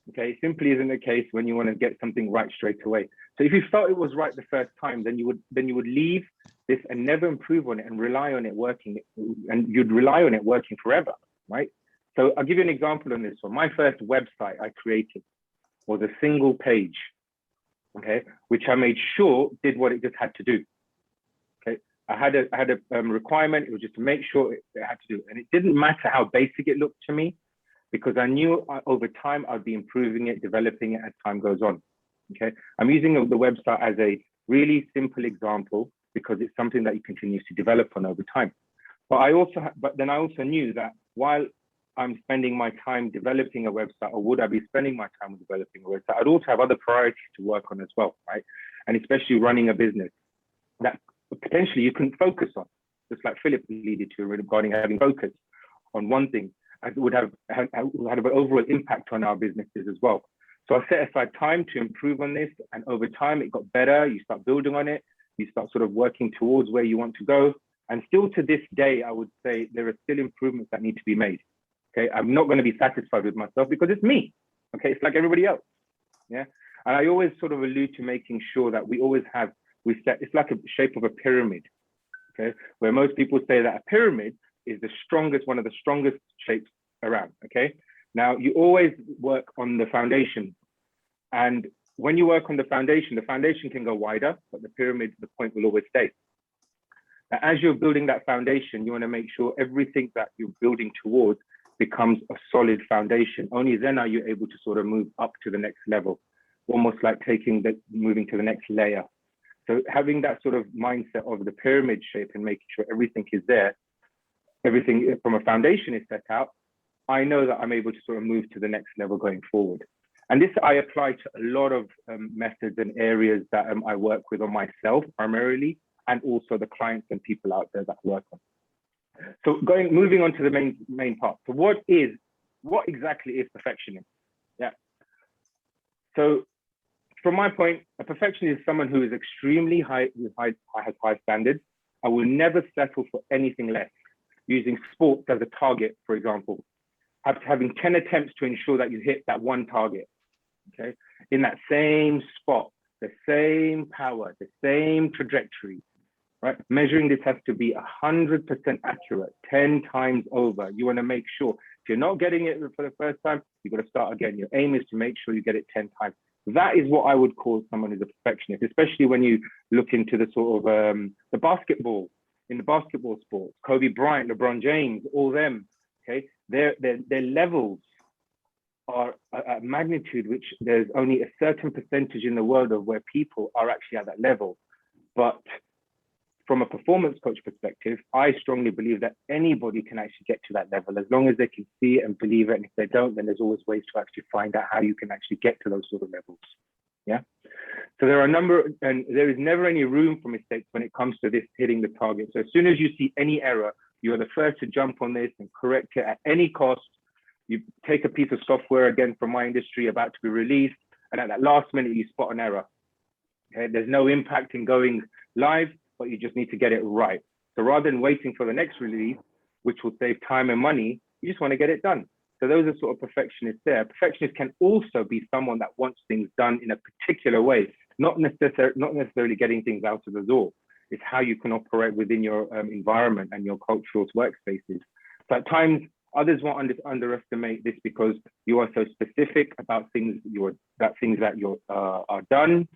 Okay, it simply isn't the case when you want to get something right straight away. So if you felt it was right the first time, then you would leave this and never improve on it and rely on it working, and you'd rely on it working forever, right? So I'll give you an example on this one. My first website I created was a single page, okay, which I made sure did what it just had to do. Okay, I had a requirement. It was just to make sure it had to do, and it didn't matter how basic it looked to me, because I knew over time I'd be improving it, developing it as time goes on. Okay, I'm using the website as a really simple example because it's something that you continue to develop on over time. But then I also knew that while I'm spending my time developing a website, or would I be spending my time developing a website, I'd also have other priorities to work on as well, right? And especially running a business that potentially you can focus on, just like Philip alluded to regarding having focus on one thing, it would have an overall impact on our businesses as well. So I set aside time to improve on this, and over time it got better. You start building on it, you start sort of working towards where you want to go. And still to this day, I would say there are still improvements that need to be made. Okay, I'm not going to be satisfied with myself because it's me. Okay, it's like everybody else. Yeah, and I always sort of allude to making sure that we always have, it's like a shape of a pyramid. Okay, where most people say that a pyramid is the strongest, one of the strongest shapes around. Okay, now you always work on the foundation, and when you work on the foundation can go wider, but the pyramid, the point will always stay. Now, as you're building that foundation, you want to make sure everything that you're building towards becomes a solid foundation. Only then are you able to sort of move up to the next level, almost like moving to the next layer. So having that sort of mindset of the pyramid shape and making sure everything is there, everything from a foundation is set out, I know that I'm able to sort of move to the next level going forward. And this I apply to a lot of methods and areas that I work with on myself primarily, and also the clients and people out there that I work on. So moving on to the main part. So what exactly is perfectionism? Yeah. So from my point, a perfectionist is someone who is extremely has high standards. I will never settle for anything less. Using sports as a target, for example, having 10 attempts to ensure that you hit that one target. Okay, in that same spot, the same power, the same trajectory, right? Measuring this has to be 100% accurate, 10 times over. You want to make sure if you're not getting it for the first time, you've got to start again. Your aim is to make sure you get it 10 times. That is what I would call someone who's a perfectionist, especially when you look into the sort of the basketball, in the basketball sports, Kobe Bryant, LeBron James, all them, okay? Their levels are a magnitude which there's only a certain percentage in the world of where people are actually at that level. But from a performance coach perspective, I strongly believe that anybody can actually get to that level as long as they can see it and believe it. And if they don't, then there's always ways to actually find out how you can actually get to those sort of levels. Yeah. So there are a number, and there is never any room for mistakes when it comes to this hitting the target. So as soon as you see any error, you're the first to jump on this and correct it at any cost. You take a piece of software, again, from my industry about to be released, and at that last minute, you spot an error. Okay? There's no impact in going live, but you just need to get it right. So rather than waiting for the next release, which will save time and money, you just want to get it done. So those are sort of perfectionists there. Perfectionists can also be someone that wants things done in a particular way, not necessarily getting things out of the door. It's how you can operate within your environment and your cultural workspaces. So at times, others won't underestimate this because you are so specific about things that are done.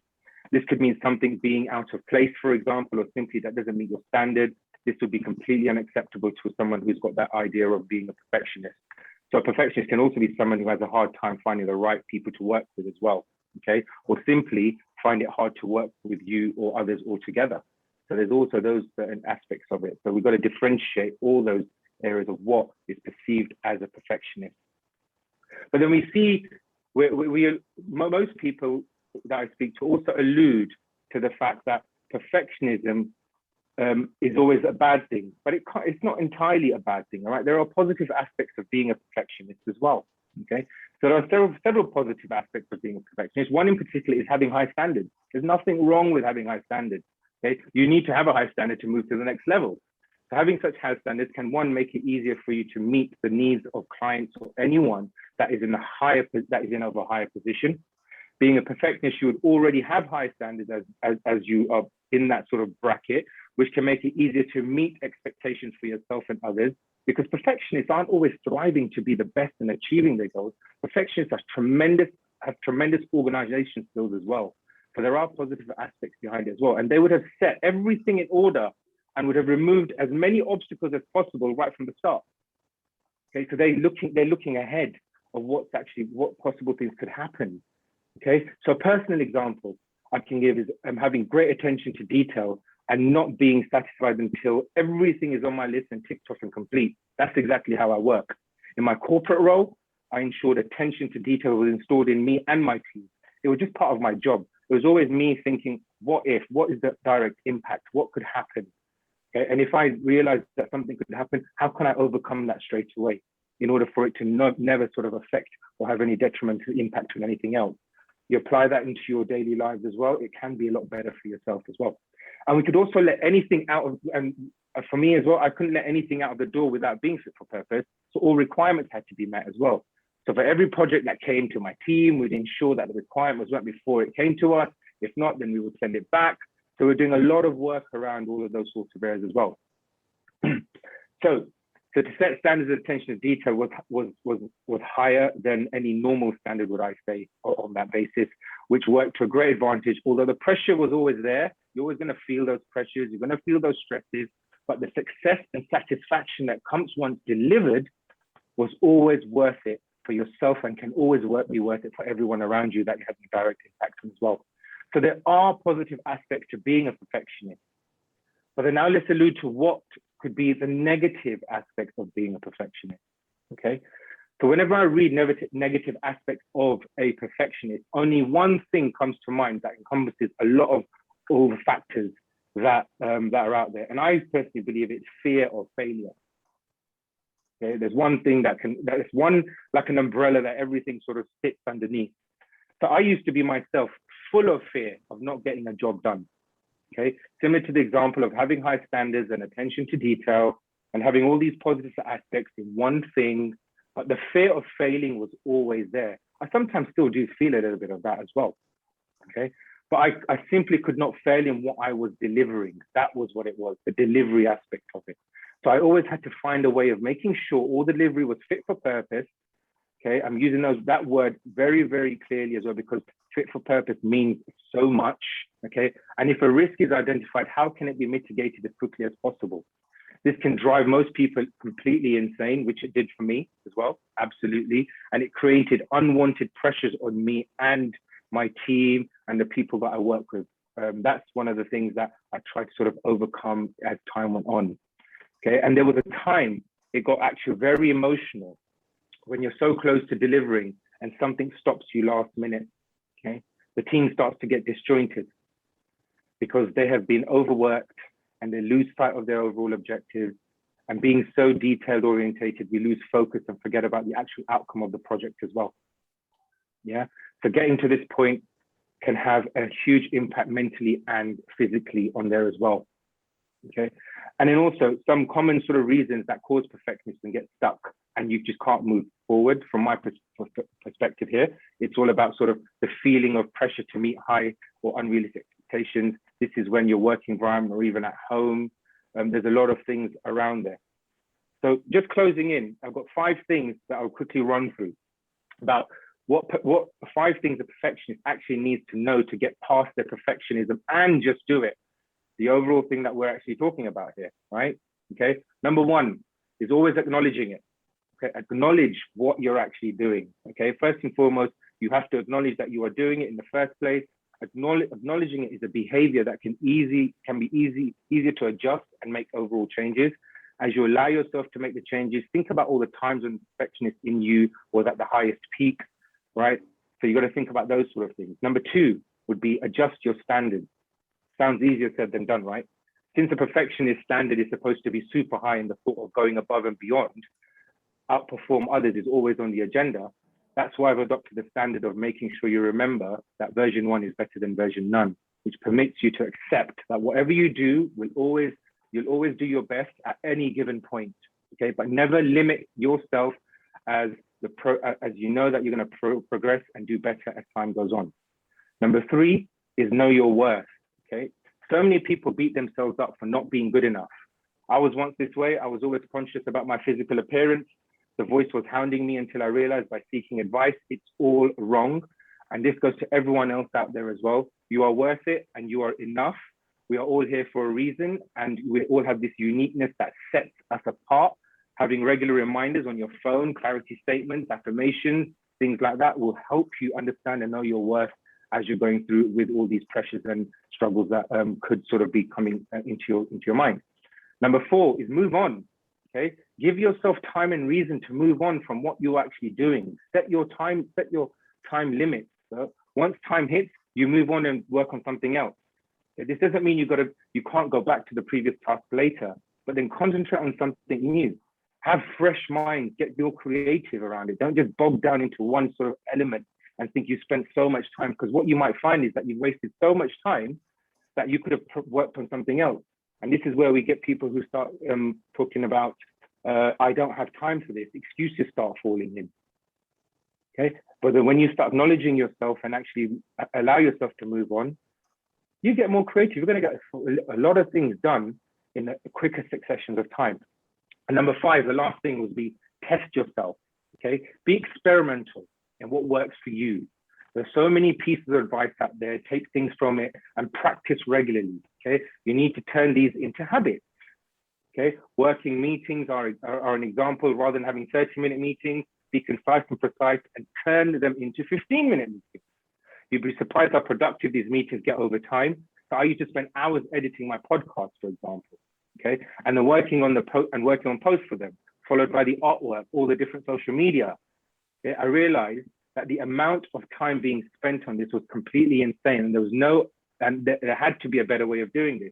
This could mean something being out of place, for example, or simply that doesn't meet your standard. This would be completely unacceptable to someone who's got that idea of being a perfectionist. So a perfectionist can also be someone who has a hard time finding the right people to work with as well, okay? Or simply find it hard to work with you or others altogether. So there's also those certain aspects of it. So we've got to differentiate all those areas of what is perceived as a perfectionist. But then we see most people that I speak to also allude to the fact that perfectionism is always a bad thing, but it's not entirely a bad thing, all right? There are positive aspects of being a perfectionist as well, okay? So there are several positive aspects of being a perfectionist. One in particular is having high standards. There's nothing wrong with having high standards, okay? You need to have a high standard to move to the next level. So having such high standards can, one, make it easier for you to meet the needs of clients or anyone that is in a higher position. Being a perfectionist, you would already have high standards as you are in that sort of bracket, which can make it easier to meet expectations for yourself and others, because perfectionists aren't always striving to be the best and achieving their goals. Perfectionists have tremendous organization skills as well. So there are positive aspects behind it as well. And they would have set everything in order and would have removed as many obstacles as possible right from the start. Okay, so they're looking ahead of what possible things could happen. Okay, so a personal example I can give is having great attention to detail and not being satisfied until everything is on my list and ticked off and complete. That's exactly how I work. In my corporate role, I ensured attention to detail was installed in me and my team. It was just part of my job. It was always me thinking, what if, what is the direct impact? What could happen? Okay? And if I realized that something could happen, how can I overcome that straight away in order for it to never sort of affect or have any detrimental impact on anything else? You apply that into your daily lives as well, it can be a lot better for yourself as well. And we could also let anything out of, and for me as well, I couldn't let anything out of the door without being fit for purpose. So all requirements had to be met as well. So for every project that came to my team, we'd ensure that the requirement was met before it came to us. If not, then we would send it back. So we're doing a lot of work around all of those sorts of areas as well. So to set standards of attention to detail was higher than any normal standard, would I say, on that basis, which worked to a great advantage. Although the pressure was always there, you're always going to feel those pressures, you're going to feel those stresses, but the success and satisfaction that comes once delivered was always worth it for yourself and can always be worth it for everyone around you that you have a direct impact on as well. So there are positive aspects to being a perfectionist. But then now let's allude to what could be the negative aspects of being a perfectionist, okay? So whenever I read negative aspects of a perfectionist, only one thing comes to mind that encompasses a lot of all the factors that are out there. And I personally believe it's fear of failure. Okay? There's one thing that's one, like an umbrella that everything sort of sits underneath. So I used to be myself full of fear of not getting a job done. Okay, similar to the example of having high standards and attention to detail and having all these positive aspects in one thing, but the fear of failing was always there. I sometimes still do feel a little bit of that as well. Okay, but I simply could not fail in what I was delivering. That was what it was, the delivery aspect of it. So I always had to find a way of making sure all delivery was fit for purpose. Okay, I'm using that word very, very clearly as well, because fit for purpose means so much. Okay, and if a risk is identified, how can it be mitigated as quickly as possible? This can drive most people completely insane, which it did for me as well, absolutely. And it created unwanted pressures on me and my team and the people that I work with. That's one of the things that I tried to sort of overcome as time went on. Okay, and there was a time it got actually very emotional when you're so close to delivering and something stops you last minute. Okay, the team starts to get disjointed because they have been overworked and they lose sight of their overall objectives. And being so detailed orientated, we lose focus and forget about the actual outcome of the project as well. Yeah, so getting to this point can have a huge impact mentally and physically on there as well. Okay, and then also some common sort of reasons that cause perfectionists and get stuck and you just can't move forward. From my perspective here, it's all about sort of the feeling of pressure to meet high or unrealistic expectations. This is when your working environment or even at home, there's a lot of things around there. So just closing in, I've got 5 things that I'll quickly run through about what 5 things a perfectionist actually needs to know to get past their perfectionism and just do it. The overall thing that we're actually talking about here, right? Okay, number 1 is always acknowledging it. Okay, acknowledge what you're actually doing. Okay, first and foremost, you have to acknowledge that you are doing it in the first place. Acknowledging it is a behavior that can be easier to adjust and make overall changes. As you allow yourself to make the changes, think about all the times when the perfectionist in you was at the highest peak, right? So you got to think about those sort of things. Number 2 would be adjust your standards. Sounds easier said than done, right? Since the perfectionist standard is supposed to be super high in the thought of going above and beyond, outperform others is always on the agenda. That's why I've adopted the standard of making sure you remember that version 1 is better than version none, which permits you to accept that whatever you do you'll always do your best at any given point. Okay, but never limit yourself as you know that you're going to progress and do better as time goes on. Number 3 is know your worth. Okay, so many people beat themselves up for not being good enough. I was once this way. I was always conscious about my physical appearance. The voice was hounding me until I realized by seeking advice, it's all wrong. And this goes to everyone else out there as well. You are worth it and you are enough. We are all here for a reason and we all have this uniqueness that sets us apart. Having regular reminders on your phone, clarity statements, affirmations, things like that will help you understand and know your worth as you're going through with all these pressures and struggles that could sort of be coming into your mind. Number 4 is move on. Okay, give yourself time and reason to move on from what you're actually doing. Set your time limits. So once time hits, you move on and work on something else. Okay? This doesn't mean you can't go back to the previous task later, but then concentrate on something new. Have fresh minds, get more creative around it. Don't just bog down into one sort of element and think you spent so much time, because what you might find is that you've wasted so much time that you could have worked on something else. And this is where we get people who start talking about, I don't have time for this. Excuses start falling in. Okay, but then when you start acknowledging yourself and actually allow yourself to move on, you get more creative. You're going to get a lot of things done in a quicker successions of time. And number 5, the last thing would be test yourself. Okay, be experimental in what works for you. There's so many pieces of advice out there. Take things from it and practice regularly. Okay, you need to turn these into habits. Okay, working meetings are an example. Rather than having 30-minute meetings, be concise and precise and turn them into 15-minute meetings. You'd be surprised how productive these meetings get over time. So I used to spend hours editing my podcast, for example. Okay, and then working on posts for them, followed by the artwork, all the different social media. Okay, I realized that the amount of time being spent on this was completely insane, and there had to be a better way of doing this.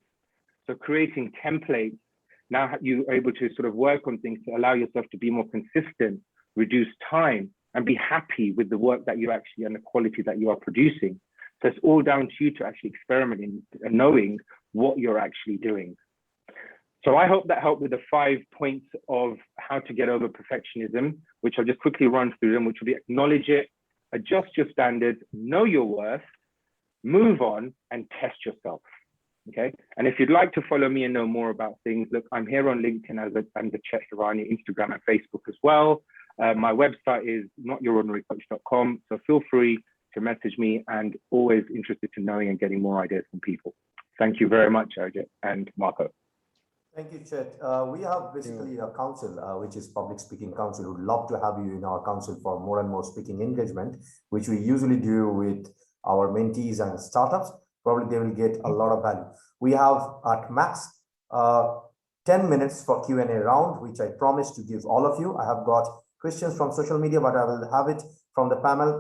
So creating templates, now you're able to sort of work on things to allow yourself to be more consistent, reduce time, and be happy with the work that you actually and the quality that you are producing. So it's all down to you to actually experiment in knowing what you're actually doing. So I hope that helped with the 5 points of how to get over perfectionism, which I'll just quickly run through them, which will be acknowledge it, adjust your standards, know your worth, move on and test yourself. Okay. And if you'd like to follow me and know more about things, look, I'm here on LinkedIn as the Chet Hirani, Instagram and Facebook as well. My website is notyourordinarycoach.com. So feel free to message me, and always interested in knowing and getting more ideas from people. Thank you very much, Arijit and Marco. Thank you, Chet. We have basically a council, which is Public Speaking Council. We'd love to have you in our council for more and more speaking engagement, which we usually do with our mentees and startups. Probably they will get a lot of value. We have at max 10 minutes for Q&A round, which I promised to give all of you. I have got questions from social media, but I will have it from the panel.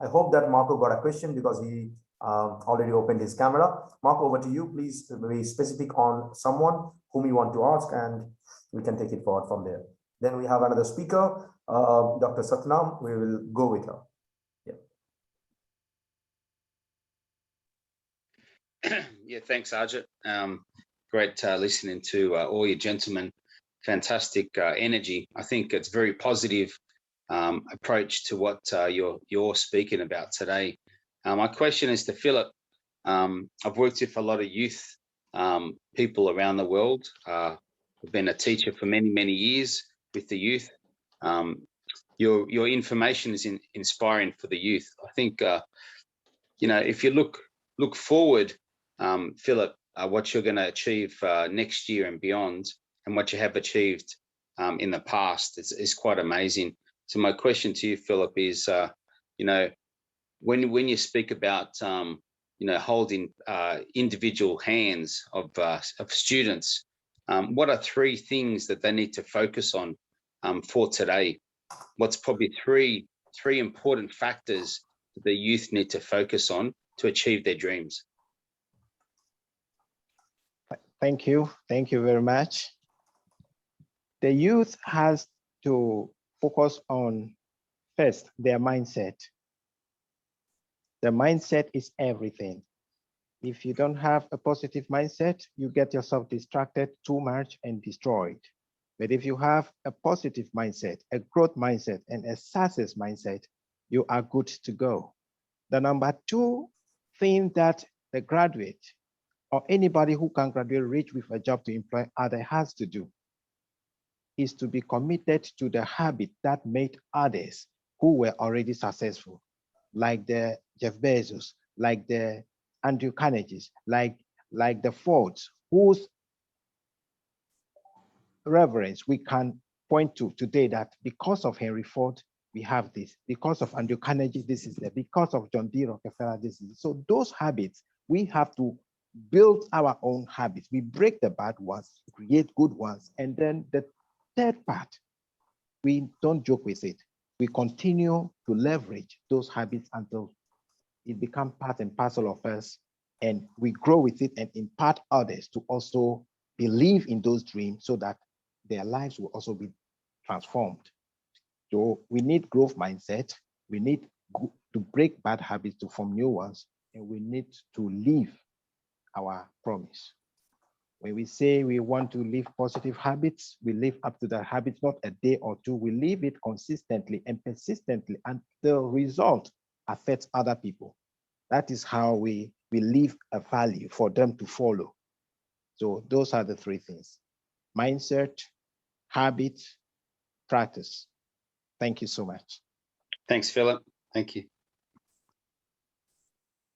I hope that Marco got a question because he already opened his camera. Marco, over to you. Please be specific on someone whom you want to ask, and we can take it forward from there. Then we have another speaker, Dr. Satnam. We will go with her. Yeah, thanks, Arijit. Great listening to all you gentlemen. Fantastic energy. I think it's very positive approach to what you're speaking about today. My question is to Philip. I've worked with a lot of youth people around the world. I've been a teacher for many, many years with the youth. Your information is inspiring for the youth. I think, if you look forward, Philip, what you're going to achieve next year and beyond, and what you have achieved in the past is quite amazing. So my question to you, Philip, is, when you speak about, holding individual hands of students, what are 3 things that they need to focus on for today? What's probably three important factors that the youth need to focus on to achieve their dreams? Thank you. Thank you very much. The youth has to focus on, first, their mindset. The mindset is everything. If you don't have a positive mindset, you get yourself distracted too much and destroyed. But if you have a positive mindset, a growth mindset, and a success mindset, you are good to go. The number 2 thing that the graduate or anybody who can graduate rich with a job to employ other has to do is to be committed to the habit that made others who were already successful, like the Jeff Bezos, like the Andrew Carnegie's, like the Fords, whose reverence we can point to today, that because of Henry Ford, we have this. Because of Andrew Carnegie, this is there. Because of John D. Rockefeller, this is. So those habits, we have to build our own habits. We break the bad ones, create good ones. And then the third part, we don't joke with it. We continue to leverage those habits until it becomes part and parcel of us, and we grow with it and impart others to also believe in those dreams so that their lives will also be transformed. So we need growth mindset. We need to break bad habits to form new ones, and we need to live our promise. When we say we want to live positive habits, we live up to the habits, not a day or two. We live it consistently and persistently, and the result affects other people. That is how we leave a value for them to follow. So those are the 3 things: mindset, habits, practice. Thank you so much. Thanks, Philip. Thank you.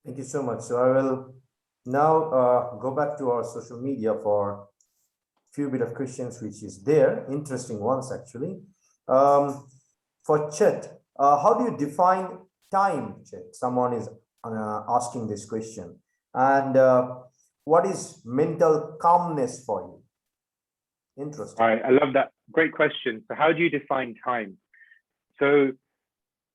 Thank you so much. So I will now go back to our social media for a few bit of questions, which is there, interesting ones actually. For Chet, how do you define time, Chet? Someone is asking this question. And what is mental calmness for you? Interesting. All right, I love that. Great question. So how do you define time? So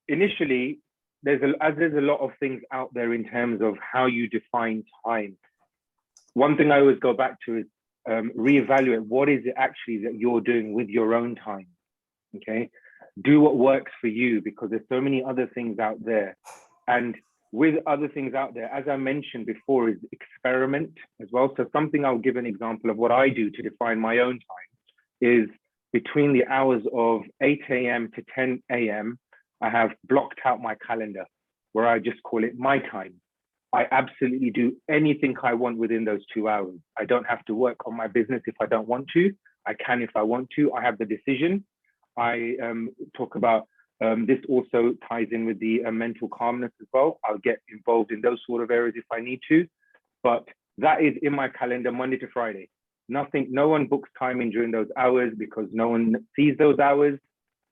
initially, there's a lot of things out there in terms of how you define time. One thing I always go back to is reevaluate what is it actually that you're doing with your own time, okay? Do what works for you, because there's so many other things out there. And with other things out there, as I mentioned before, is experiment as well. So something I'll give an example of what I do to define my own time is between the hours of 8 a.m. to 10 a.m., I have blocked out my calendar where I just call it my time. I absolutely do anything I want within those 2 hours. I don't have to work on my business if I don't want to. I can if I want to. I have the decision. I talk about, this also ties in with the mental calmness as well. I'll get involved in those sort of areas if I need to. But that is in my calendar Monday to Friday. No one books time in during those hours because no one sees those hours.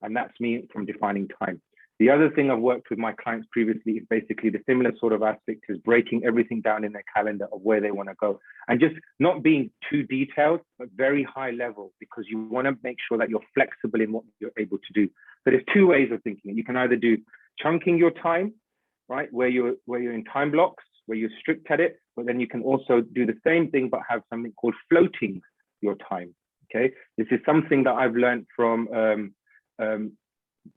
And that's me from defining time. The other thing I've worked with my clients previously is basically the similar sort of aspect is breaking everything down in their calendar of where they want to go and just not being too detailed, but very high level, because you want to make sure that you're flexible in what you're able to do. So there's two ways of thinking it. You can either do chunking your time, right, where you're in time blocks, where you're strict at it, but then you can also do the same thing, but have something called floating your time. Okay, this is something that I've learned from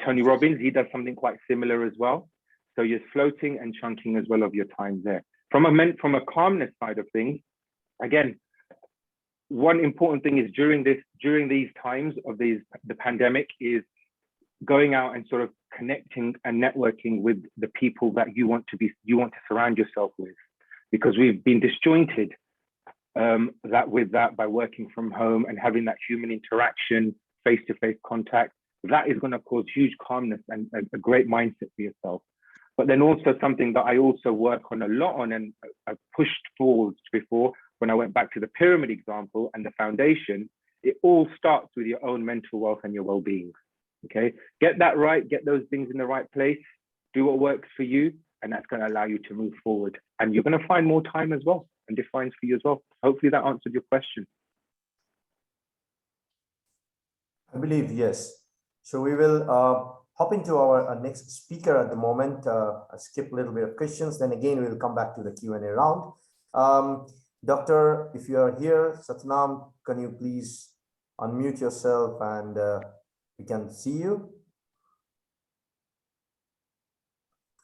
Tony Robbins. He does something quite similar as well. So you're floating and chunking as well of your time there. From a calmness side of things, again, one important thing is during these times of the pandemic is going out and sort of connecting and networking with the people that you want to surround yourself with, because we've been disjointed by working from home and having that human interaction, face-to-face contact. That is going to cause huge calmness and a great mindset for yourself. But then also something that I also work on a lot on, and I've pushed forwards before when I went back to the pyramid example and the foundation, it all starts with your own mental wealth and your well-being. Okay, get that right, get those things in the right place, do what works for you, and that's going to allow you to move forward. And you're going to find more time as well and defines for you as well. Hopefully that answered your question. I believe, yes. So we will hop into our next speaker at the moment. I'll skip a little bit of questions. Then again, we'll come back to the Q&A round. Doctor, if you are here, Satnam, can you please unmute yourself and we can see you?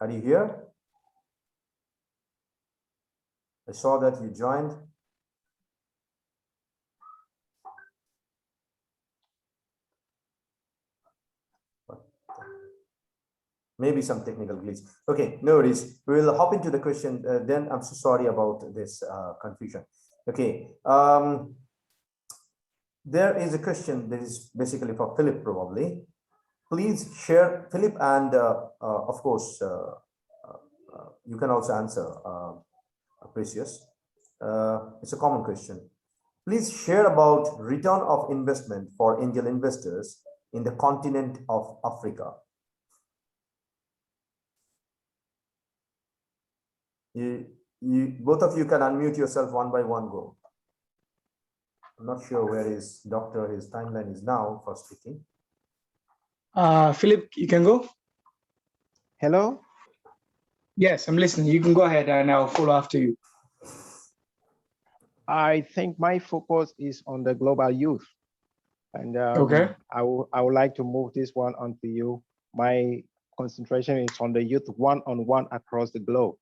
Are you here? I saw that you joined. Maybe some technical glitch. Okay, no worries. We will hop into the question. Then I'm so sorry about this confusion. Okay. There is a question that is basically for Philip, probably. Please share, Philip, and of course, you can also answer, Precious. It's a common question. Please share about return of investment for angel investors in the continent of Africa. Both of you can unmute yourself one by one, go. I'm not sure where his timeline is now for speaking. Philip, you can go. Hello? Yes, I'm listening. You can go ahead and I'll follow after you. I think my focus is on the global youth. And okay. I would like to move this one onto you. My concentration is on the youth one-on-one across the globe.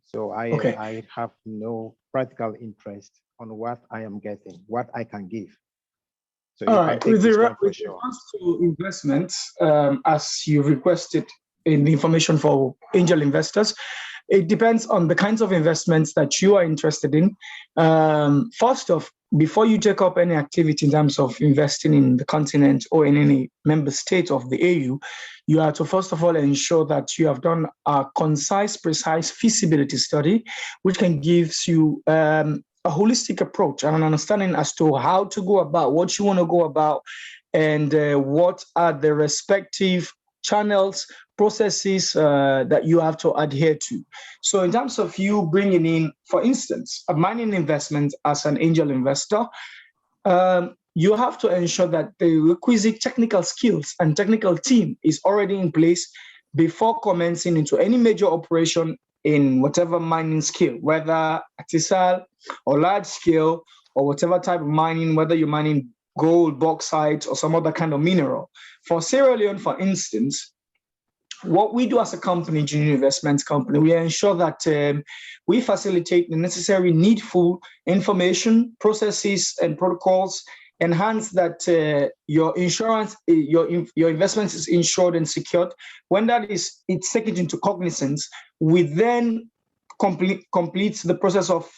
So I have no practical interest on what I am getting, what I can give. So all right, with regards to investments, as you requested in the information for angel investors, it depends on the kinds of investments that you are interested in. First off, before you take up any activity in terms of investing in the continent or in any member state of the AU, you are to first of all ensure that you have done a concise, precise feasibility study, which can give you a holistic approach and an understanding as to how to go about what you want to go about and what are the respective channels, processes that you have to adhere to. So in terms of you bringing in, for instance, a mining investment as an angel investor, you have to ensure that the requisite technical skills and technical team is already in place before commencing into any major operation in whatever mining scale, whether artisanal or large scale or whatever type of mining, whether you're mining gold, bauxite, or some other kind of mineral. For Sierra Leone, for instance, what we do as a company, Junior Investments Company, we ensure that we facilitate the necessary needful information, processes, and protocols, enhance that your insurance, your investment is insured and secured. When that is, it's taken into cognizance, we then completes the process of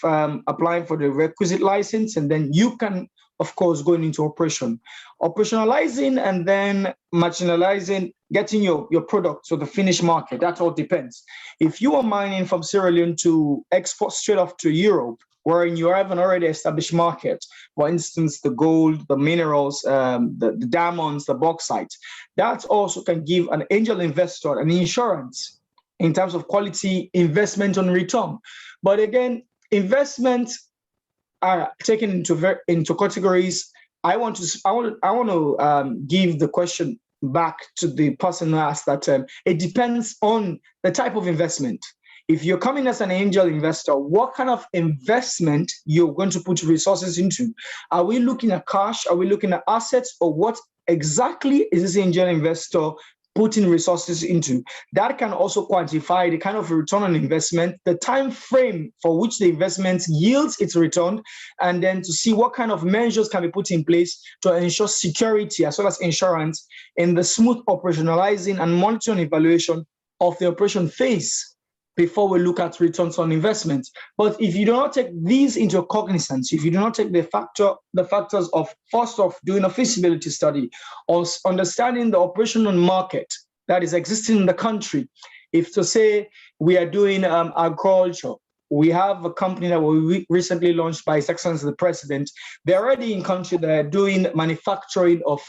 applying for the requisite license, and then you can, of course, go into operationalizing, and then marginalizing, getting your product to the finished market. That all depends. If you are mining from Sierra Leone to export straight off to Europe, wherein you have an already established market, for instance, the gold, the minerals, the diamonds, the bauxite, that also can give an angel investor an insurance in terms of quality investment on return. But again, investments are taken into categories. I want to give the question back to the person who asked that. It depends on the type of investment. If you're coming as an angel investor, what kind of investment you're going to put resources into? Are we looking at cash? Are we looking at assets? Or what exactly is this angel investor putting resources into? That can also quantify the kind of return on investment, the time frame for which the investment yields its return, and then to see what kind of measures can be put in place to ensure security as well as insurance in the smooth operationalizing and monitoring evaluation of the operation phase before we look at returns on investment. But if you do not take these into cognizance, if you do not take the factors of first off doing a feasibility study, or understanding the operational market that is existing in the country, if to say we are doing agriculture, we have a company that we recently launched by His Excellency the President. They're already in country, they're doing manufacturing of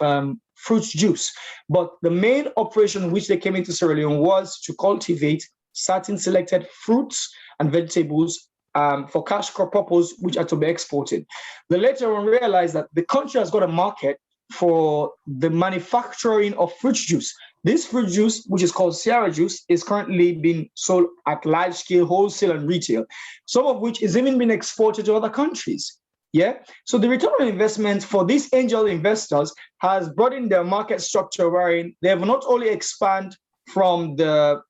fruit juice. But the main operation which they came into Sierra Leone was to cultivate certain selected fruits and vegetables for cash crop purpose, which are to be exported. They later on realized that the country has got a market for the manufacturing of fruit juice. This fruit juice, which is called Sierra juice, is currently being sold at large scale, wholesale and retail, some of which is even being exported to other countries. Yeah. So the return on investment for these angel investors has brought in their market structure, wherein they have not only expanded from the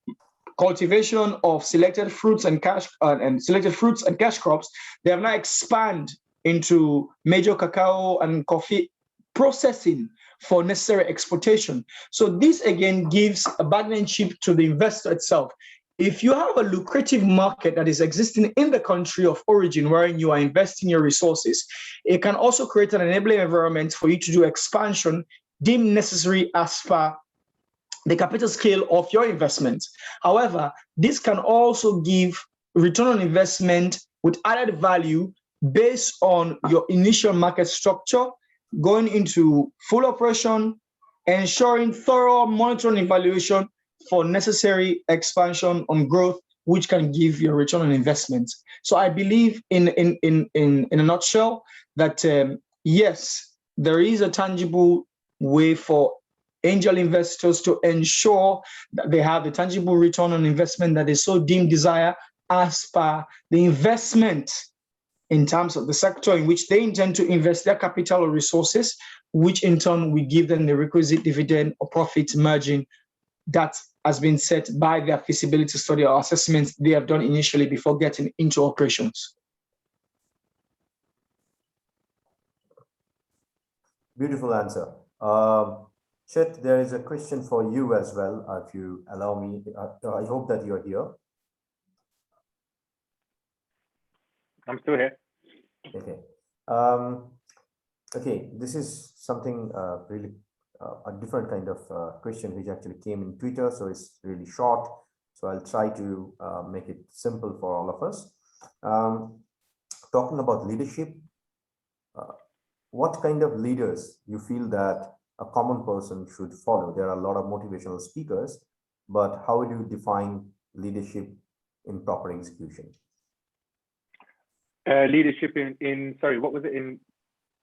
cultivation of selected fruits and cash crops, they have now expanded into major cacao and coffee processing for necessary exportation. So this again gives a bargaining chip to the investor itself. If you have a lucrative market that is existing in the country of origin wherein you are investing your resources, it can also create an enabling environment for you to do expansion deemed necessary as per the capital scale of your investment. However, this can also give return on investment with added value based on your initial market structure, going into full operation, ensuring thorough monitoring evaluation for necessary expansion on growth, which can give you a return on investment. So I believe in a nutshell that yes, there is a tangible way for angel investors to ensure that they have the tangible return on investment that they so deemed desire as per the investment in terms of the sector in which they intend to invest their capital or resources, which in turn will give them the requisite dividend or profit margin that has been set by their feasibility study or assessments they have done initially before getting into operations. Beautiful answer. Chet, there is a question for you as well, if you allow me. I hope that you're here. I'm still here. Okay. Okay, this is something really a different kind of question which actually came in Twitter, so it's really short. So I'll try to make it simple for all of us. Talking about leadership, what kind of leaders you feel that a common person should follow? There are a lot of motivational speakers, but how will you define leadership in proper execution? Leadership in sorry, what was it, in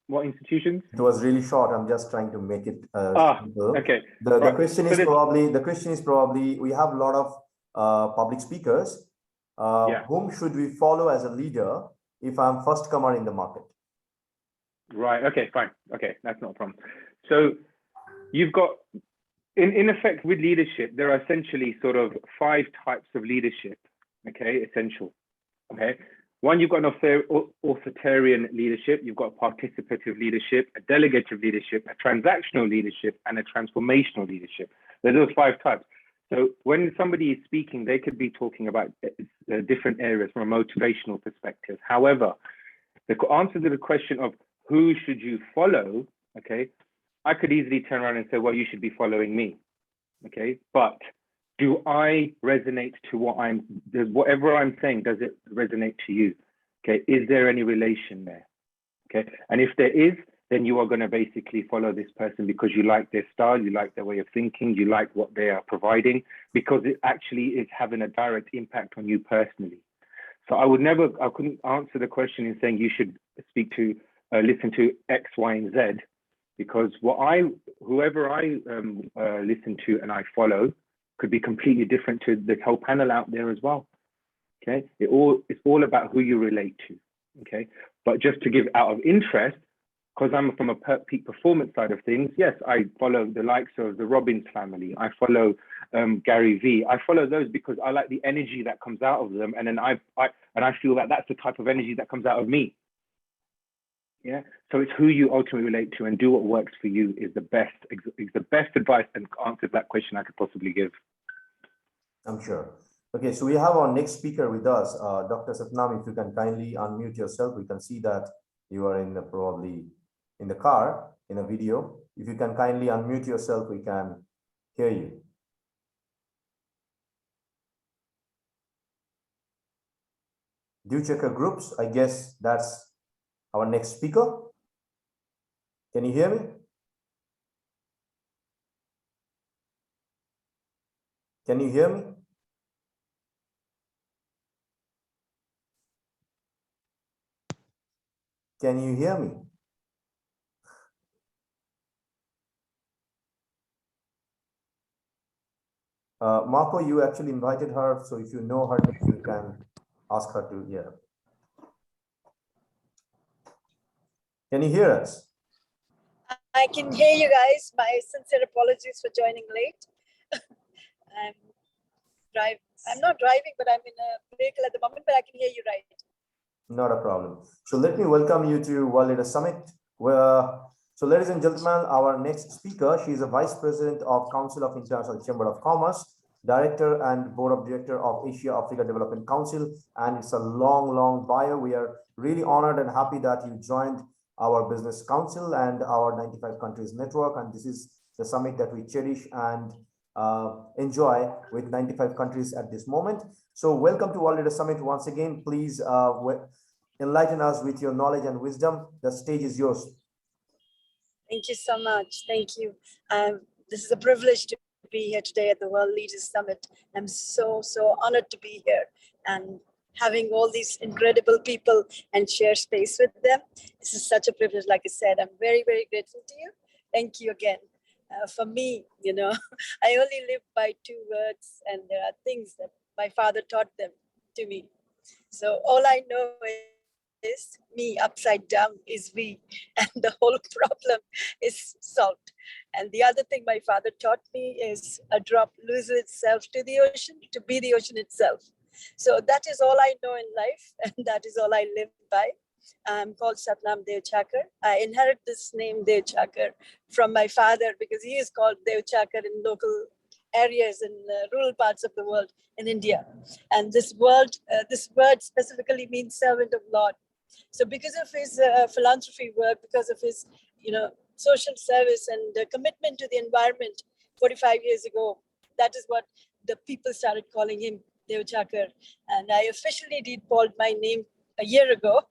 what institutions? It was really short. I'm just trying to make it simple. Okay. The question is probably we have a lot of public speakers. Whom should we follow as a leader if I'm first comer in the market? Right. Okay. Fine. Okay, that's not a problem. So you've got, in effect, with leadership, there are essentially sort of 5 types of leadership. Okay, essential. Okay. One, you've got an authoritarian leadership, you've got participative leadership, a delegative leadership, a transactional leadership, and a transformational leadership. There's those 5 types. So when somebody is speaking, they could be talking about different areas from a motivational perspective. However, the answer to the question of who should you follow, okay, I could easily turn around and say, well, you should be following me, okay? But do I resonate to whatever I'm saying, does it resonate to you? Okay, is there any relation there? Okay, and if there is, then you are going to basically follow this person because you like their style, you like their way of thinking, you like what they are providing, because it actually is having a direct impact on you personally. So I couldn't answer the question in saying you should listen to X, Y, and Z, because whoever I listen to and I follow could be completely different to the whole panel out there as well. Okay, it's all about who you relate to. Okay, but just to give out of interest, because I'm from a peak performance side of things, yes, I follow the likes of the Robbins family. I follow Gary Vee. I follow those because I like the energy that comes out of them, and then I feel that that's the type of energy that comes out of me. Yeah, so it's who you ultimately relate to, and do what works for you is the best advice and answer to that question I could possibly give. I'm sure. Okay, so we have our next speaker with us, Dr. Satnam. If you can kindly unmute yourself, we can see that you are probably in the car in a video. If you can kindly unmute yourself, we can hear you. Do check your groups. I guess that's our next speaker. Can you hear me? Can you hear me? Can you hear me? Marco, you actually invited her, so if you know her name, you can ask her to hear. Can you hear us? I can hear you guys. My sincere apologies for joining late. I'm not driving, but I'm in a vehicle at the moment, but I can hear you right. Not a problem. So let me welcome you to World Leader Summit. So ladies and gentlemen, our next speaker, she is a Vice President of Council of International Chamber of Commerce, Director and Board of Director of Asia Africa Development Council, and it's a long bio. We are really honored and happy that you joined our Business Council and our 95 countries network, and this is the summit that we cherish and enjoy with 95 countries at this moment. So welcome to World Leader Summit once again. Please enlighten us with your knowledge and wisdom. The stage is yours. Thank you so much. Thank you. This is a privilege to be here today at the World Leaders Summit. I'm so honored to be here and having all these incredible people and share space with them. This is such a privilege. Like I said, I'm very, very grateful to you. Thank you again. For me, I only live by 2 words, and there are things that my father taught them to me. So all I know is me upside down is we, and the whole problem is solved. And the other thing my father taught me is a drop loses itself to the ocean to be the ocean itself. So that is all I know in life, and that is all I live by. I'm called Satnam Devchakar. I inherit this name Devchakar from my father because he is called Devchakar in local areas in rural parts of the world in India. And this word specifically means servant of Lord. So because of his philanthropy work, because of his social service and commitment to the environment 45 years ago, that is what the people started calling him Devchakar. And I officially recalled my name a year ago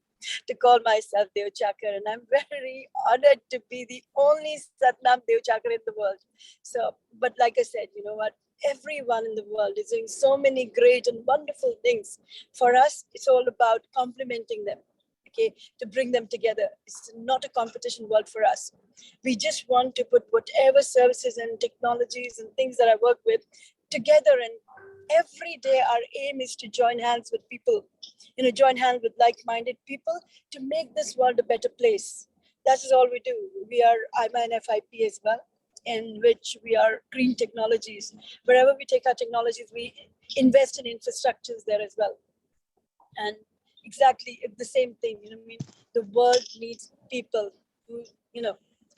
to call myself Devchakar, and I'm very honored to be the only Satnam Devchakar in the world. So, but like I said, you know what? Everyone in the world is doing so many great and wonderful things. For us, it's all about complementing them, okay, to bring them together. It's not a competition world for us. We just want to put whatever services and technologies and things that I work with together, and every day our aim is to join hands with people, join hands with like-minded people to make this world a better place. That is all we do. I'm an FIP as well, in which we are green technologies. Wherever we take our technologies, we invest in infrastructures there as well. And exactly the same thing, the world needs people who,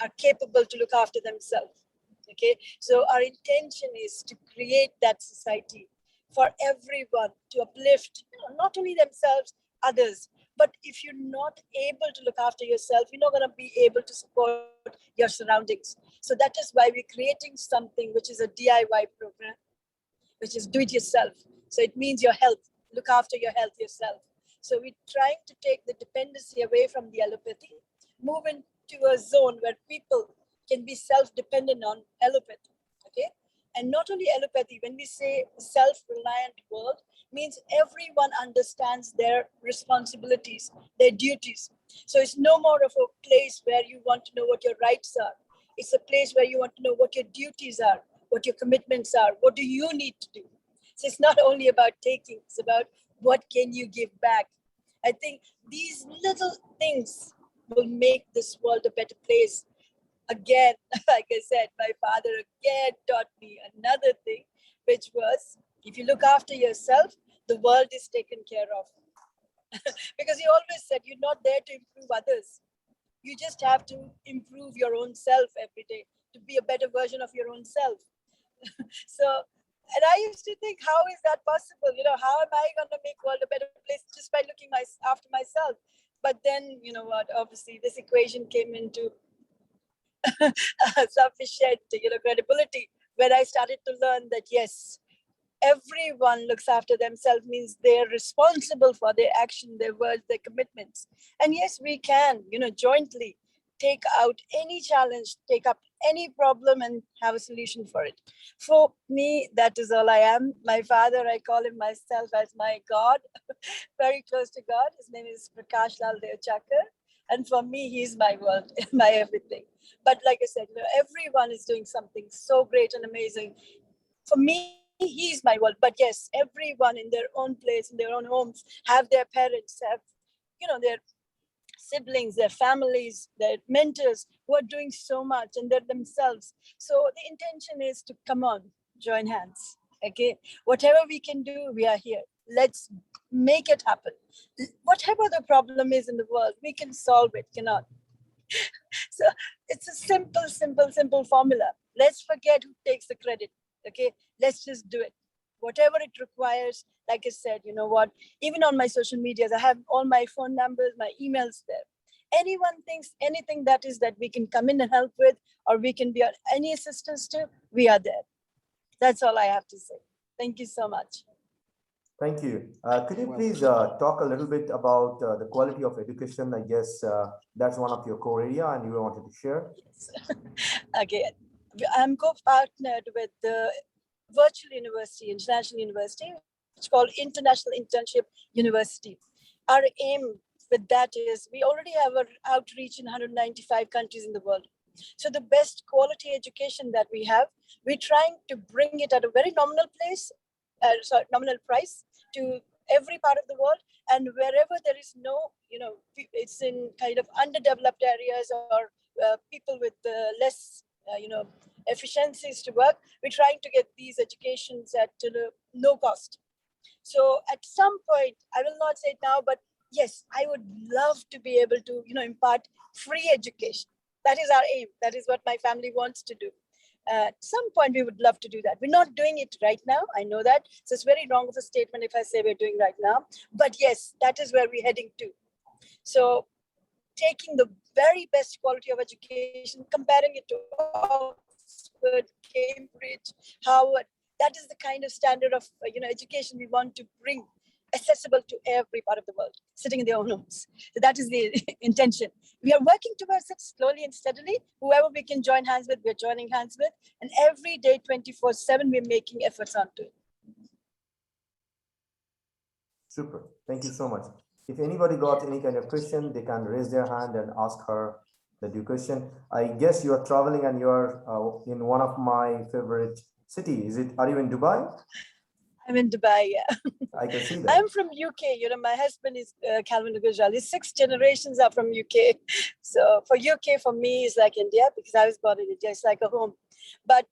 are capable to look after themselves. Okay, so our intention is to create that society for everyone to uplift, not only themselves, others. But if you're not able to look after yourself, you're not going to be able to support your surroundings. So that is why we're creating something which is a DIY program, which is do it yourself. So it means your health, look after your health yourself. So we're trying to take the dependency away from the allopathy, move into a zone where people can be self-dependent on allopathy, okay? And not only allopathy, when we say self-reliant world, means everyone understands their responsibilities, their duties. So it's no more of a place where you want to know what your rights are. It's a place where you want to know what your duties are, what your commitments are, what do you need to do. So it's not only about taking, it's about what can you give back. I think these little things will make this world a better place. Again, like I said, my father again taught me another thing, which was, if you look after yourself, the world is taken care of. Because he always said, you're not there to improve others. You just have to improve your own self every day to be a better version of your own self. So, and I used to think, how is that possible? How am I going to make world a better place just by looking after myself? But then, you know what, obviously this equation came into sufficient, credibility, when I started to learn that, yes, everyone looks after themselves means they're responsible for their action, their words, their commitments. And yes, we can, jointly take out any challenge, take up any problem and have a solution for it. For me, that is all I am. My father, I call him myself as my God, very close to God. His name is Prakash Lal Devchakkar. And for me, he's my world, my everything. But like I said, everyone is doing something so great and amazing. For me, he's my world. But yes, everyone in their own place, in their own homes, have their parents, have, their siblings, their families, their mentors who are doing so much, and they're themselves. So the intention is to come on, join hands. Okay, whatever we can do, we are here. Let's make it happen. Whatever the problem is in the world, we can solve it, cannot. So it's a simple formula. Let's forget who takes the credit. Okay, let's just do it. Whatever it requires, like I said, you know what, even on my social medias, I have all my phone numbers, my emails there. Anyone thinks anything that we can come in and help with, or we can be any assistance to, we are there. That's all I have to say. Thank you so much. Thank you. Could you please talk a little bit about the quality of education? I guess that's one of your core area and you wanted to share. Yes. Okay. I'm co-partnered with the virtual university, international university, which is called International Internship University. Our aim with that is we already have an outreach in 195 countries in the world. So the best quality education that we have, we're trying to bring it at a very nominal price to every part of the world. And wherever there is no, it's in kind of underdeveloped areas or people with less, efficiencies to work, we're trying to get these educations at no cost. So at some point, I will not say it now, but yes, I would love to be able to, impart free education. That is our aim. That is what my family wants to do. At some point, we would love to do that. We're not doing it right now. I know that. So it's very wrong of a statement if I say we're doing right now. But yes, that is where we're heading to. So taking the very best quality of education, comparing it to Oxford, Cambridge, Harvard, that is the kind of standard of education we want to bring accessible to every part of the world, sitting in their own homes. So that is the intention. We are working towards it slowly and steadily. Whoever we can join hands with, we're joining hands with. And every day, 24/7, we're making efforts onto it. Super. Thank you so much. If anybody got any kind of question, they can raise their hand and ask her the due question. I guess you are traveling and you are in one of my favorite cities. Are you in Dubai? I'm in Dubai, yeah. I can see that. I'm from UK. My husband is Calvin Gujrali. 6 generations are from UK. So for UK, for me, is like India because I was born in India. It's like a home. But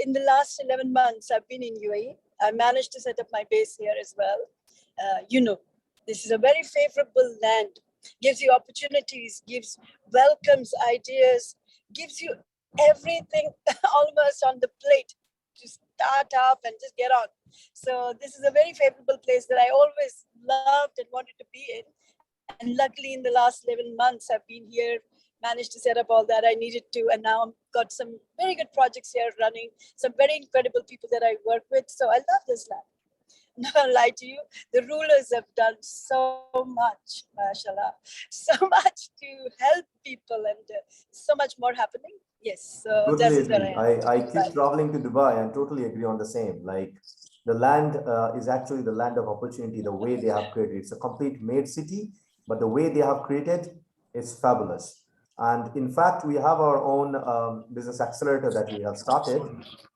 in the last 11 months, I've been in UAE. I managed to set up my base here as well. This is a very favorable land. Gives you opportunities, welcomes ideas, gives you everything almost on the plate to start up and just get on. So this is a very favorable place that I always loved and wanted to be in. And luckily in the last 11 months, I've been here, managed to set up all that I needed to. And now I've got some very good projects here running, some very incredible people that I work with. So I love this land. I'm not gonna lie to you, the rulers have done so much, mashallah, so much to help people, and so much more happening. Yes, so Totally that's agree. where I am. I keep traveling to Dubai and totally agree on the same. Like the land is actually the land of opportunity, the way they have created. It's a complete made city, but the way they have created is fabulous. And in fact, we have our own business accelerator that we have started.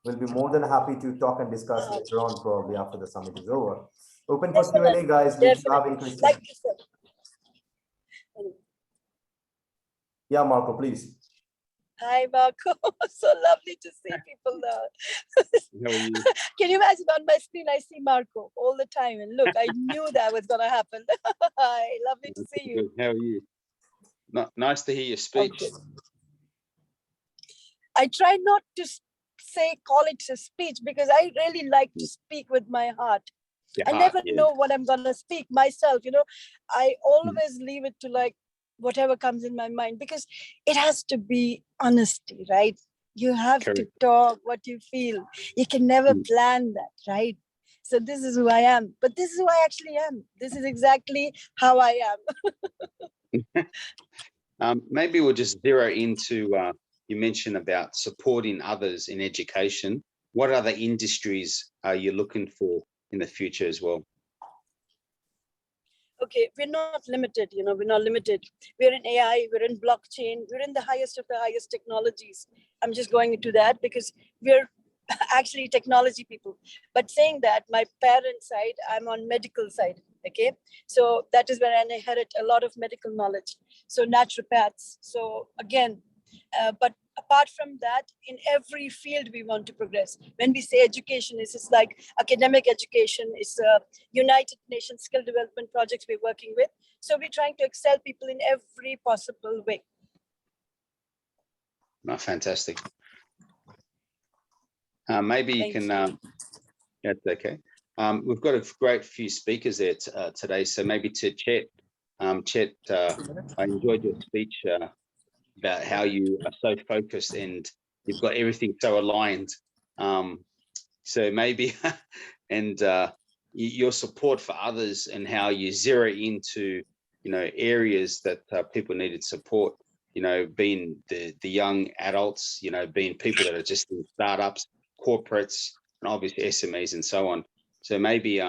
We'll be more than happy to talk and discuss later on, probably after the summit is over. Open for Q&A, guys, if you have any questions. Like you said. Yeah, Marco, please. Hi, Marco. So lovely to see people now. How are you? Can you imagine on my screen, I see Marco all the time. And look, I knew that was going to happen. Hi, lovely to see you. How are you? Nice to hear your speech. Okay. I try not to call it a speech because I really like to speak with my heart. I never know what I'm going to speak myself. You know, I always leave it to like whatever comes in my mind, because it has to be honesty, right? You have to talk what you feel. You can never plan that, right? So this is who I am, but this is who I actually am. This is exactly how I am. Maybe we'll just zero into, you mentioned about supporting others in education. What other industries are you looking for in the future as well? Okay, we're not limited, you know, we're not limited. We're in AI, we're in blockchain, we're in the highest of the highest technologies. I'm just going into that because we're actually technology people. But saying that, my parents' side, I'm on medical side, okay? So that is where I inherit a lot of medical knowledge. So naturopaths, so again, but apart from that, in every field we want to progress. When we say education, it's just like academic education, it's United Nations skill development projects we're working with. So we're trying to excel people in every possible way. Oh, fantastic. Maybe you can, that's okay. We've got a great few speakers there today. So maybe to Chet, I enjoyed your speech about how you are so focused and you've got everything so aligned. So maybe, and your support for others and how you zero into, you know, areas that people needed support, you know, being the young adults, you know, being people that are just in startups, corporates, and obviously SMEs and so on. So maybe,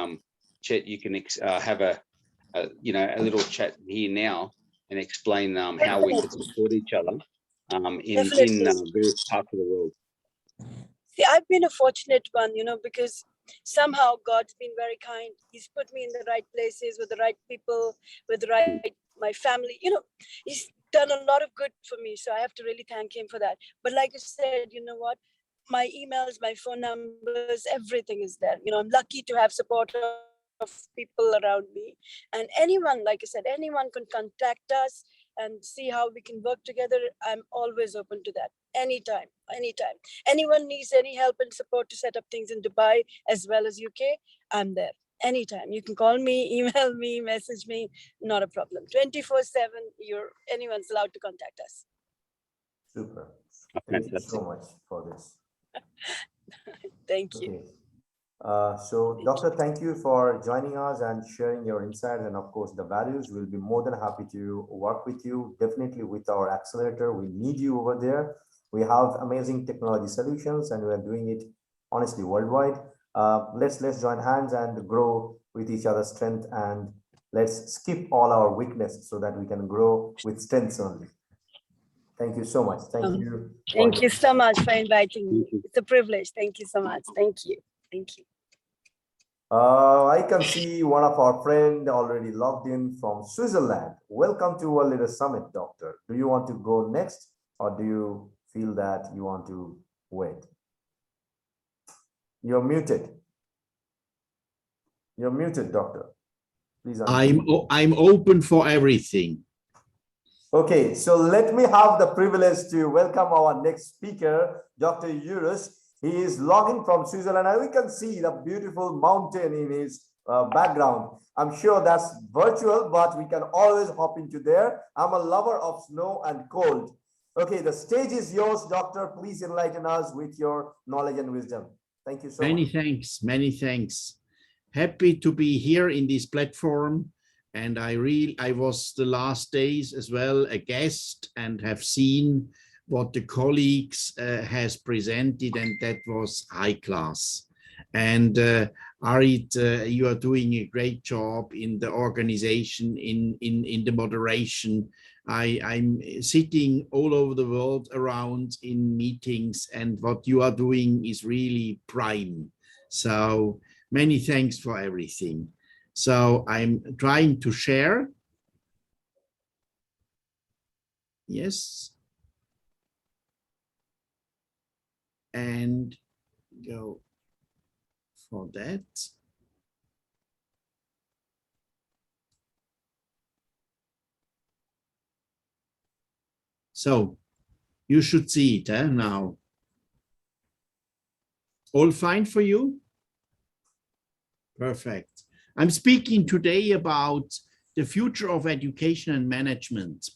Chet, you can have a little chat here now and explain how we could support each other in various parts of the world. See, I've been a fortunate one, you know, because somehow God's been very kind. He's put me in the right places with the right people, with the right, my family, you know, he's done a lot of good for me. So I have to really thank him for that. But like I said, you know what, my emails, my phone numbers, everything is there. You know, I'm lucky to have support of people around me, and anyone, like I said, anyone can contact us and see how we can work together. I'm always open to that. Anytime. Anyone needs any help and support to set up things in Dubai as well as UK, I'm there. Anytime. You can call me, email me, message me, not a problem. 24/7, anyone's allowed to contact us. Super. Thank you so much for this. Thank you. So, Doctor, thank you for joining us and sharing your insights and, of course, the values. We'll be more than happy to work with you, definitely with our accelerator. We need you over there. We have amazing technology solutions and we are doing it, honestly, worldwide. Let's join hands and grow with each other's strength, and let's skip all our weakness so that we can grow with strengths only. Thank you so much. Thank you. Thank you so much for inviting me. It's a privilege. Thank you so much. Thank you. Thank you. I can see one of our friends already logged in from Switzerland. Welcome to World Leader Summit, Doctor. Do you want to go next, or do you feel that you want to wait? You're muted. You're muted, Doctor. Please. I'm open for everything. Okay, so let me have the privilege to welcome our next speaker, Dr. Eurus. He is logging from Switzerland, and we can see the beautiful mountain in his background. I'm sure that's virtual, but we can always hop into there. I'm a lover of snow and cold. Okay, the stage is yours, Doctor. Please enlighten us with your knowledge and wisdom. Thank you so much. Many thanks, many thanks. Happy to be here in this platform. And I was the last days as well a guest and have seen what the colleagues has presented, and that was high class. And Arit, you are doing a great job in the organization, in the moderation. I'm sitting all over the world around in meetings, and what you are doing is really prime. So many thanks for everything. So I'm trying to share. Yes. And go for that. So you should see it now. All fine for you? Perfect. I'm speaking today about the future of education and management.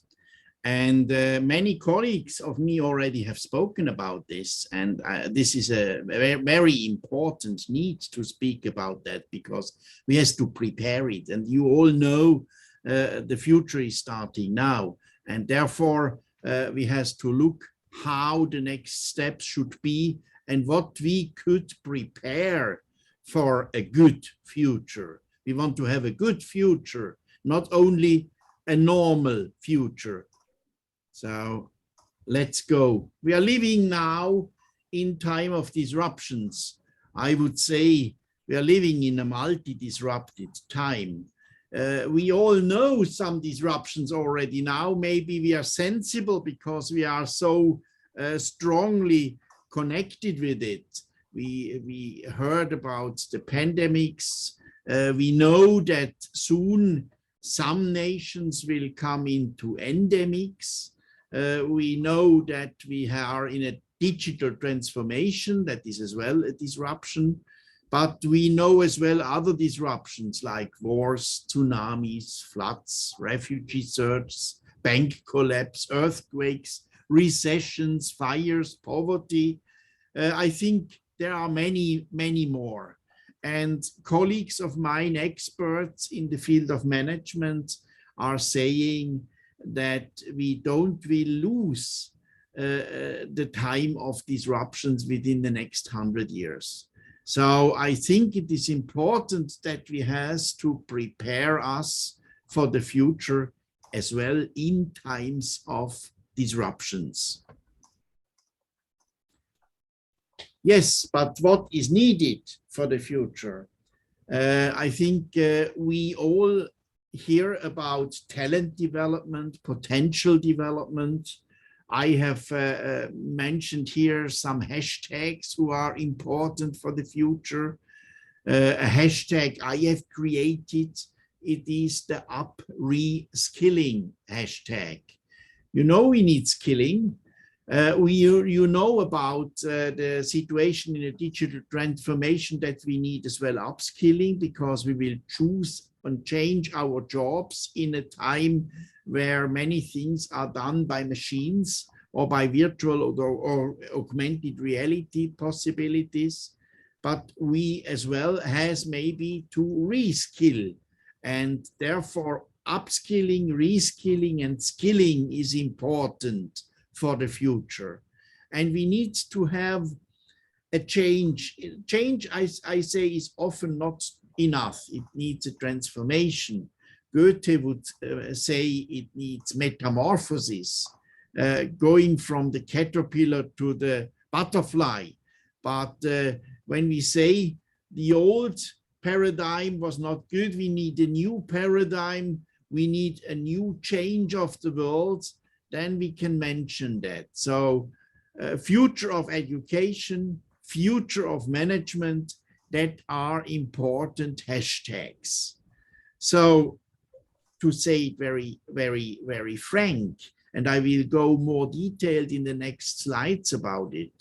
And many colleagues of me already have spoken about this. And this is a very important need to speak about that, because we have to prepare it. And you all know the future is starting now. And therefore, we have to look how the next steps should be and what we could prepare for a good future. We want to have a good future, not only a normal future. So let's go. We are living now in time of disruptions. I would say we are living in a multi-disrupted time. We all know some disruptions already now. Maybe we are sensible because we are so strongly connected with it. We heard about the pandemics. We know that soon some nations will come into endemics. We know that we are in a digital transformation that is as well a disruption. But we know as well other disruptions like wars, tsunamis, floods, refugee surges, bank collapse, earthquakes, recessions, fires, poverty. I think there are many, many more. And colleagues of mine, experts in the field of management, are saying that we will lose the time of disruptions within the next 100 years. So I think it is important that we have to prepare us for the future as well in times of disruptions. Yes, but what is needed for the future? I think we all hear about talent development, potential development. I have mentioned here some hashtags who are important for the future. A hashtag I have created, it is the up-reskilling hashtag. You know we need skilling. You know about the situation in a digital transformation that we need as well upskilling, because we will choose and change our jobs in a time where many things are done by machines or by virtual or augmented reality possibilities. But we as well has maybe to reskill, and therefore upskilling, reskilling and skilling is important for the future. And we need to have a change. Change, I say, is often not enough. It needs a transformation. Goethe would say it needs metamorphosis, going from the caterpillar to the butterfly. But when we say the old paradigm was not good, we need a new paradigm, we need a new change of the world, then we can mention that. So future of education, future of management, that are important hashtags. So to say it very, very, very frank, and I will go more detailed in the next slides about it.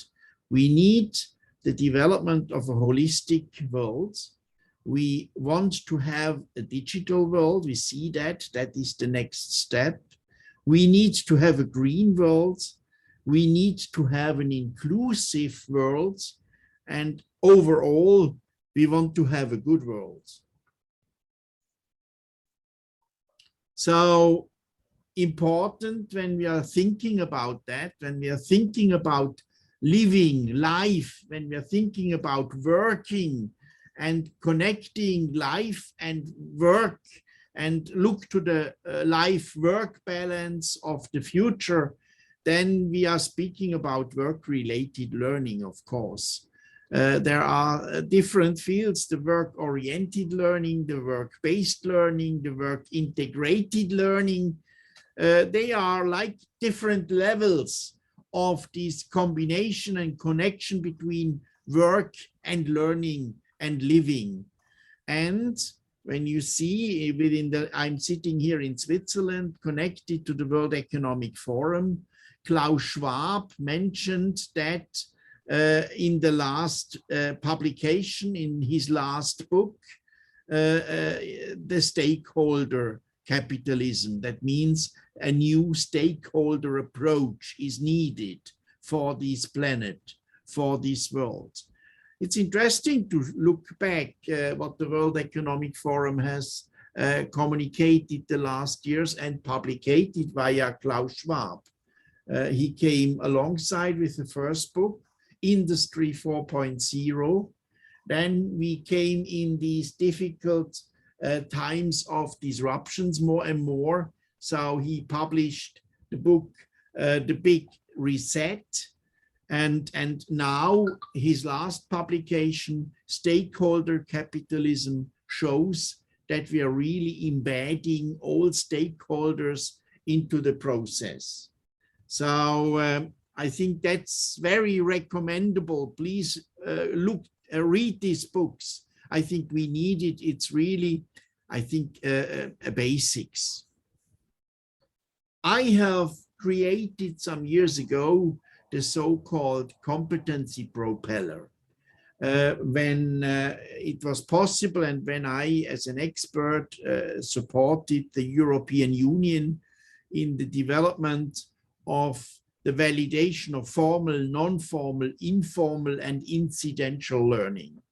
We need the development of a holistic world. We want to have a digital world. We see that. That is the next step. We need to have a green world. We need to have an inclusive world. And overall, we want to have a good world. So important when we are thinking about that, when we are thinking about living life, when we are thinking about working and connecting life and work and look to the life-work balance of the future, then we are speaking about work-related learning, of course. There are different fields, the work-oriented learning, the work-based learning, the work-integrated learning. They are like different levels of this combination and connection between work and learning and living. And when you see within the, I'm sitting here in Switzerland, connected to the World Economic Forum, Klaus Schwab mentioned that in the last publication, in his last book, the stakeholder capitalism. That means a new stakeholder approach is needed for this planet, for this world. It's interesting to look back what the World Economic Forum has communicated the last years and publicated via Klaus Schwab. He came alongside with the first book, Industry 4.0. Then we came in these difficult times of disruptions more and more. So he published the book, The Big Reset. And now his last publication, Stakeholder Capitalism, shows that we are really embedding all stakeholders into the process. So I think that's very recommendable. Please read these books. I think we need it. It's really, I think, a basics. I have created some years ago the so-called competency propeller. When it was possible and when I, as an expert, supported the European Union in the development of the validation of formal, non-formal, informal, and incidental learning.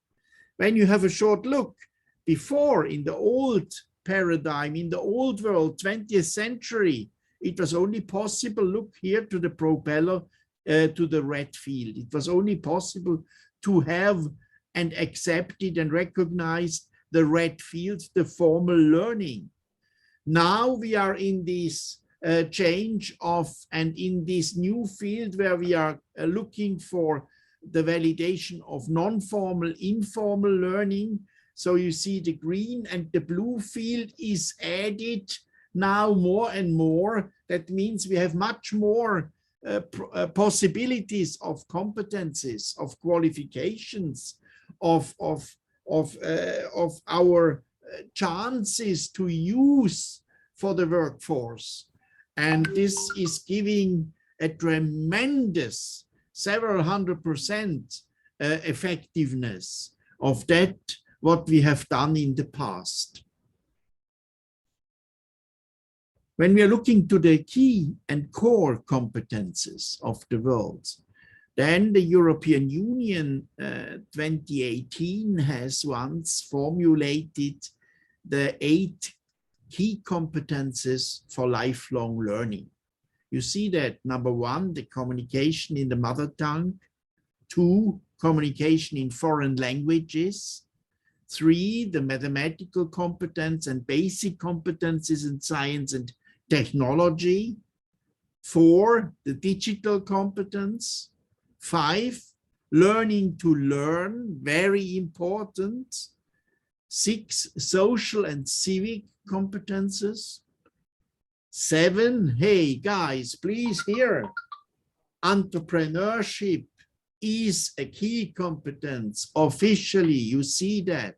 When you have a short look, before in the old paradigm, in the old world, 20th century, it was only possible, look here to the propeller, to the red field. It was only possible to have and accepted and recognized the red field, the formal learning. Now we are in this change of, and in this new field where we are looking for the validation of non-formal, informal learning. So you see the green and the blue field is added now more and more. That means we have much more possibilities of competencies, of qualifications, of our chances to use for the workforce. And this is giving a tremendous several 100% effectiveness of that, what we have done in the past. When we are looking to the key and core competences of the world, then the European Union 2018 has once formulated the 8 key competences for lifelong learning. You see that number 1, the communication in the mother tongue, 2, communication in foreign languages, 3, the mathematical competence and basic competences in science and technology, 4, the digital competence, 5, learning to learn, very important, 6, social and civic competences, 7, hey guys, please hear, entrepreneurship is a key competence. Officially, you see that,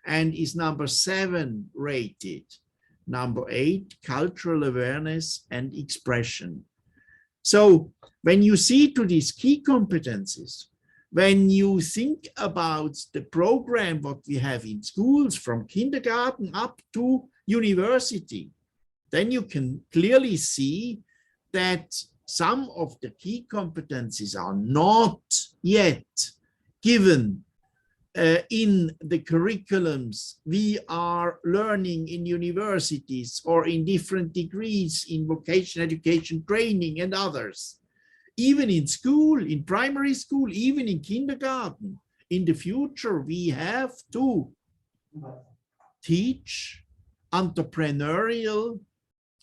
and is number 7 rated. Number 8, cultural awareness and expression. So when you see to these key competencies, when you think about the program, what we have in schools from kindergarten up to university, then you can clearly see that some of the key competencies are not yet given in the curriculums we are learning in universities or in different degrees in vocational education training and others. Even in school, in primary school, even in kindergarten, in the future, we have to teach entrepreneurial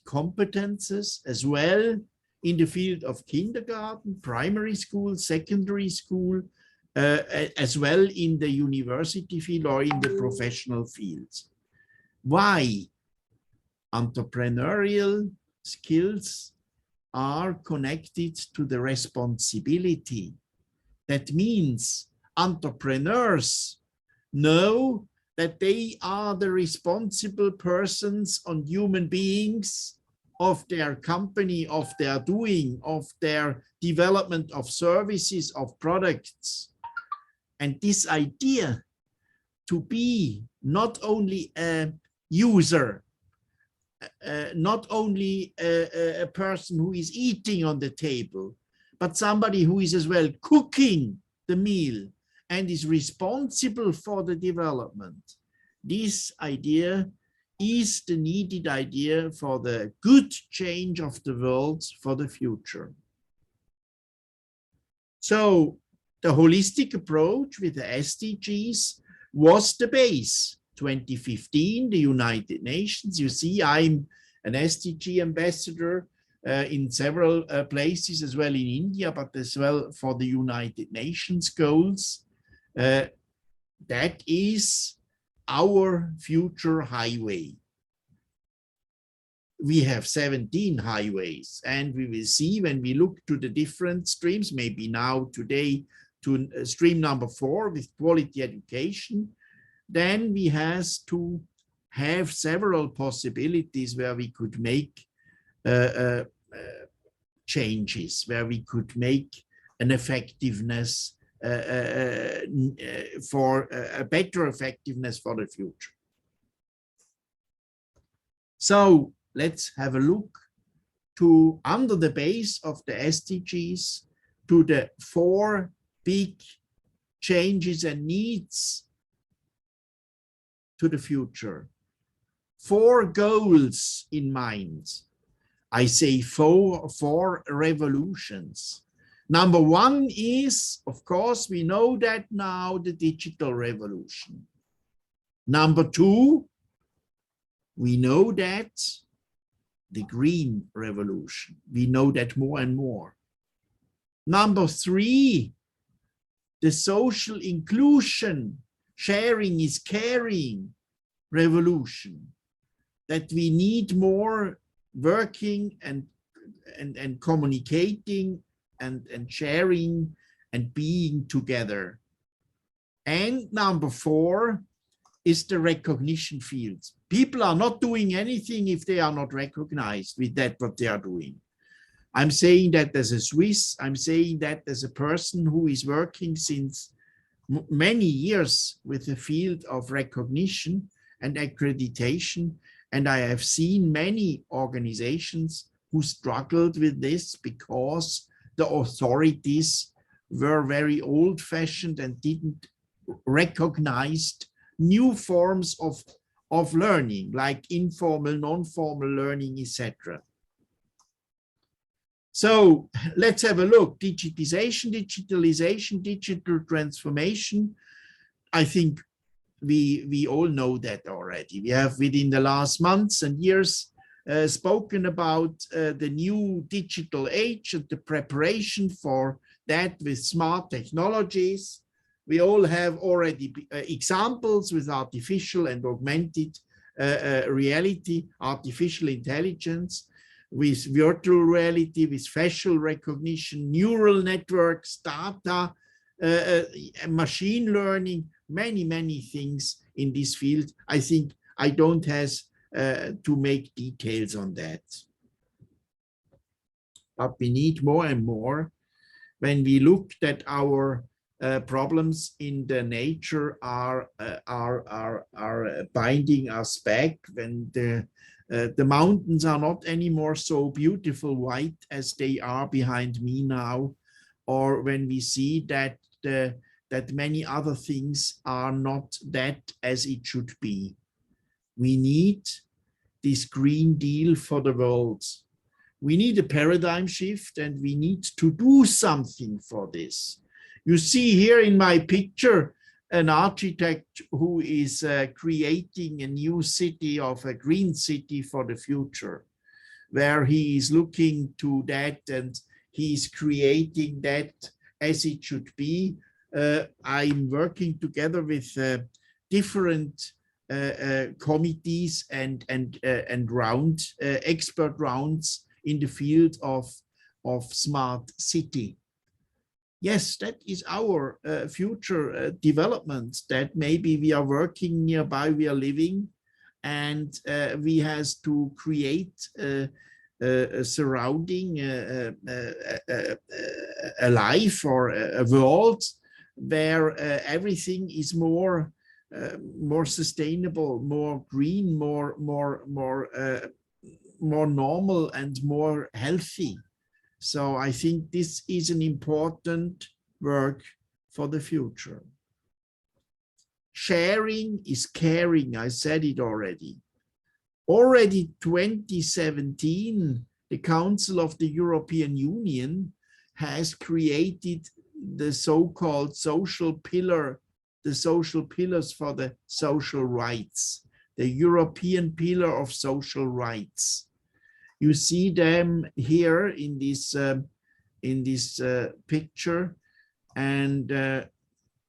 competences as well in the field of kindergarten, primary school, secondary school, as well in the university field or in the professional fields. Why? Entrepreneurial skills are connected to the responsibility. That means entrepreneurs know that they are the responsible persons and human beings of their company, of their doing, of their development of services, of products. And this idea to be not only a user, not only a person who is eating on the table, but somebody who is as well cooking the meal and is responsible for the development. This idea is the needed idea for the good change of the world for the future. So the holistic approach with the SDGs was the base. 2015, the United Nations. You see, I'm an SDG ambassador in several places, as well in India, but as well for the United Nations goals. That is our future highway. We have 17 highways, and we will see when we look to the different streams, maybe now today to stream number 4 with quality education, then we have to have several possibilities where we could make changes, where we could make an effectiveness for a better effectiveness for the future. So let's have a look to under the base of the SDGs to the 4 big changes and needs to the future. 4 goals in mind. I say four revolutions. Number 1 is, of course, we know that now, the digital revolution. Number 2, we know that the green revolution. We know that more and more. Number 3, the social inclusion, sharing is caring revolution, that we need more working and communicating and sharing and being together. And number 4 is the recognition fields. People are not doing anything if they are not recognized with that what they are doing. I'm saying that as a Swiss, I'm saying that as a person who is working since many years with the field of recognition and accreditation, and I have seen many organizations who struggled with this because the authorities were very old-fashioned and didn't recognize new forms of learning, like informal, non-formal learning, etc. So let's have a look. Digitization, digitalization, digital transformation. I think we all know that already. We have within the last months and years spoken about the new digital age and the preparation for that with smart technologies. We all have already examples with artificial and augmented reality, artificial intelligence, with virtual reality, with facial recognition, neural networks, data, machine learning, many things in this field. I think I don't have to make details on that. But we need more and more. When we looked at our problems in the nature are binding us back, when the mountains are not anymore so beautiful white as they are behind me now, or when we see that that many other things are not that as it should be. We need this Green Deal for the world. We need a paradigm shift, and we need to do something for this. You see here in my picture an architect who is creating a new city, of a green city for the future, where he is looking to that and he's creating that as it should be. I'm working together with different committees and expert rounds in the field of smart city. Yes, that is our future development, that maybe we are working nearby, we are living, and we has to create a surrounding a life or a world where everything is more sustainable, more green, more normal and more healthy. So I think this is an important work for the future. Sharing is caring, I said it already. Already 2017, the Council of the European Union has created the so-called social pillar, the social pillars for the social rights, the European pillar of social rights. You see them here in this picture, and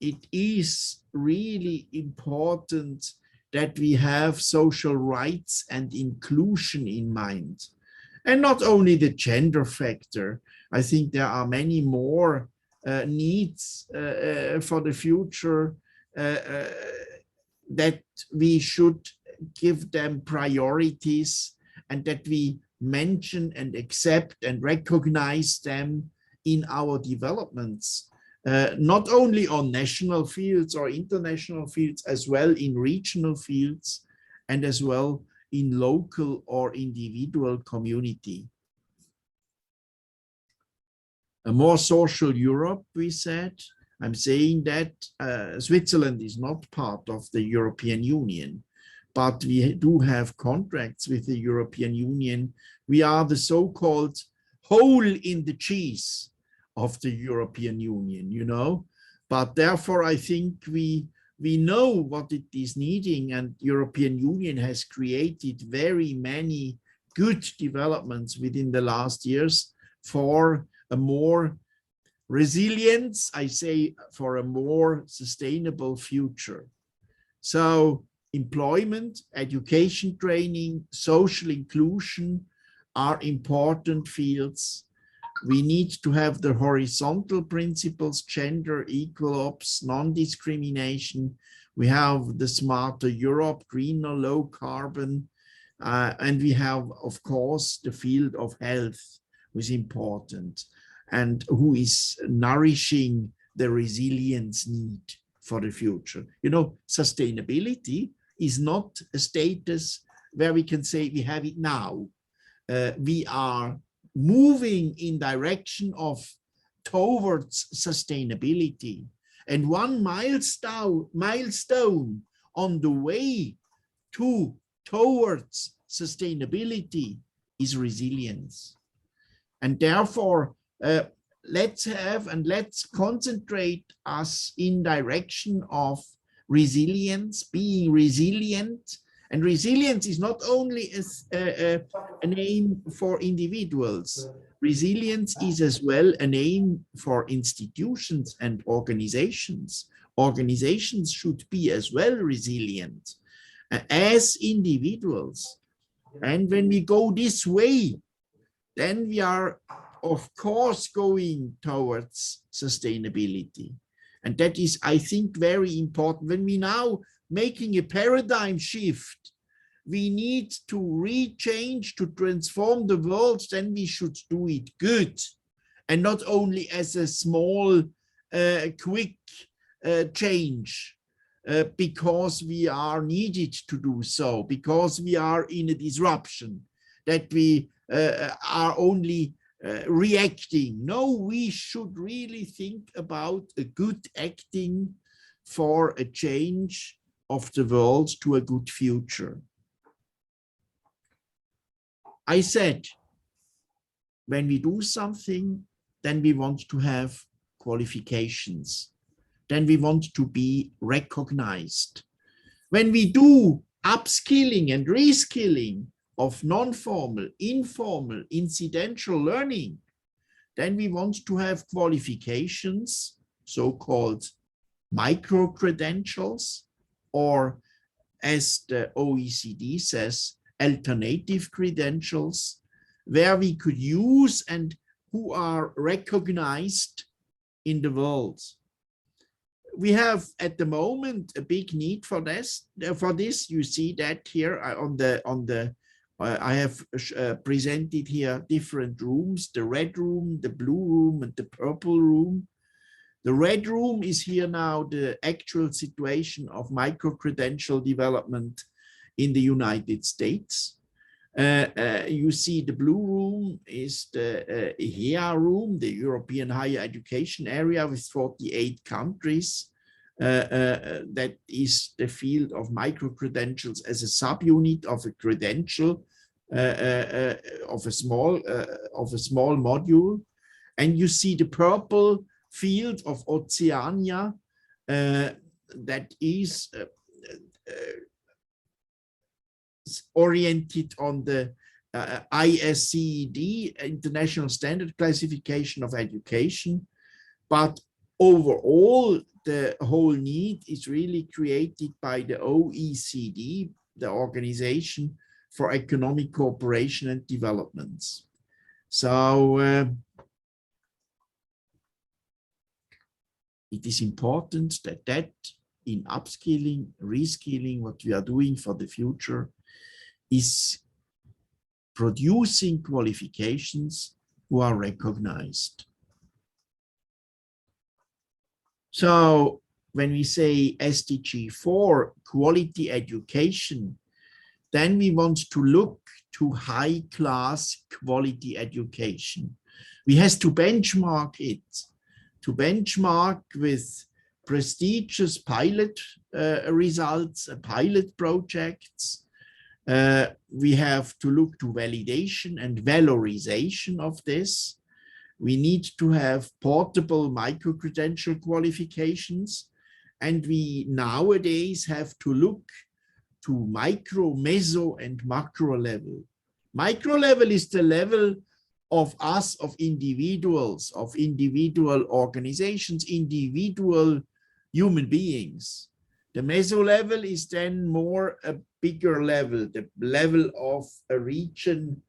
it is really important that we have social rights and inclusion in mind. And not only the gender factor. I think there are many more needs for the future that we should give them priorities, and that we mention and accept and recognize them in our developments, not only on national fields or international fields, as well in regional fields, and as well in local or individual community. A more social Europe, we said. I'm saying that Switzerland is not part of the European Union, but we do have contracts with the European Union. We are the so-called hole in the cheese of the European Union, you know, but therefore I think we know what it is needing, and European Union has created very many good developments within the last years for a more resilience, I say, for a more sustainable future. So employment, education training, social inclusion are important fields. We need to have the horizontal principles, gender, equal ops, non-discrimination. We have the smarter Europe, greener, low carbon, and we have, of course, the field of health, which is important, and who is nourishing the resilience need for the future. You know, sustainability is not a status where we can say we have it now. We are moving in direction of towards sustainability. And one milestone on the way towards sustainability is resilience. And therefore, let's concentrate us in direction of resilience, being resilient. And resilience is not only an aim for individuals. Resilience is as well an aim for institutions and organizations. Organizations should be as well resilient as individuals. And when we go this way, then we are, of course, going towards sustainability. And that is, I think, very important. When we now making a paradigm shift, we need to rechange, to transform the world, then we should do it good, and not only as a small, quick change, because we are needed to do so, because we are in a disruption, that we are only reacting. No, we should really think about a good acting for a change of the world to a good future. I said, when we do something, then we want to have qualifications. Then we want to be recognized. When we do upskilling and reskilling of non-formal, informal, incidental learning, then we want to have qualifications, so-called micro-credentials, or as the OECD says, alternative credentials, where we could use and who are recognized in the world. We have at the moment a big need for this. You see that here I have presented here different rooms: the red room, the blue room, and the purple room. The red room is here now the actual situation of micro-credential development in the United States. You see the blue room is the HEA room, the European Higher Education Area with 48 countries. That is the field of micro-credentials as a subunit of a credential, of a small module. And you see the purple field of Oceania, that is oriented on the ISCED, International Standard Classification of Education. But overall, the whole need is really created by the OECD, the Organization for Economic Cooperation and Development. So it is important that in upskilling, reskilling, what we are doing for the future is producing qualifications who are recognized. So when we say SDG 4, quality education, then we want to look to high-class quality education. We have to benchmark it, to benchmark with prestigious pilot results, pilot projects. We have to look to validation and valorization of this. We need to have portable micro-credential qualifications, and we nowadays have to look to micro, meso, and macro level. Micro level is the level of us, of individuals, of individual organizations, individual human beings. The meso level is then more a bigger level, the level of a region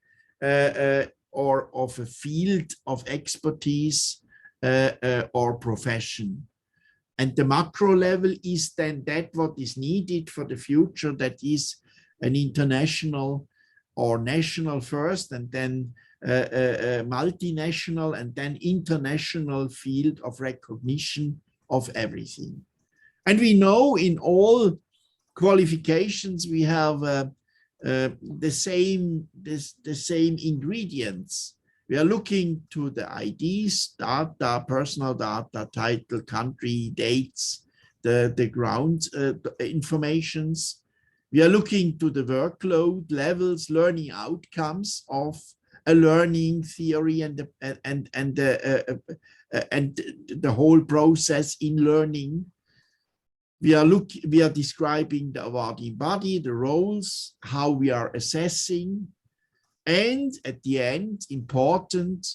or of a field of expertise or profession. And the macro level is then that what is needed for the future, that is an international or national first, and then multinational, and then international field of recognition of everything. And we know in all qualifications we have the same ingredients. We are looking to the IDs, data, personal data, title, country, dates, the ground informations. We are looking to the workload levels, learning outcomes of a learning theory and the whole process in learning. We are describing the awarding body, the roles, how we are assessing, and at the end, important,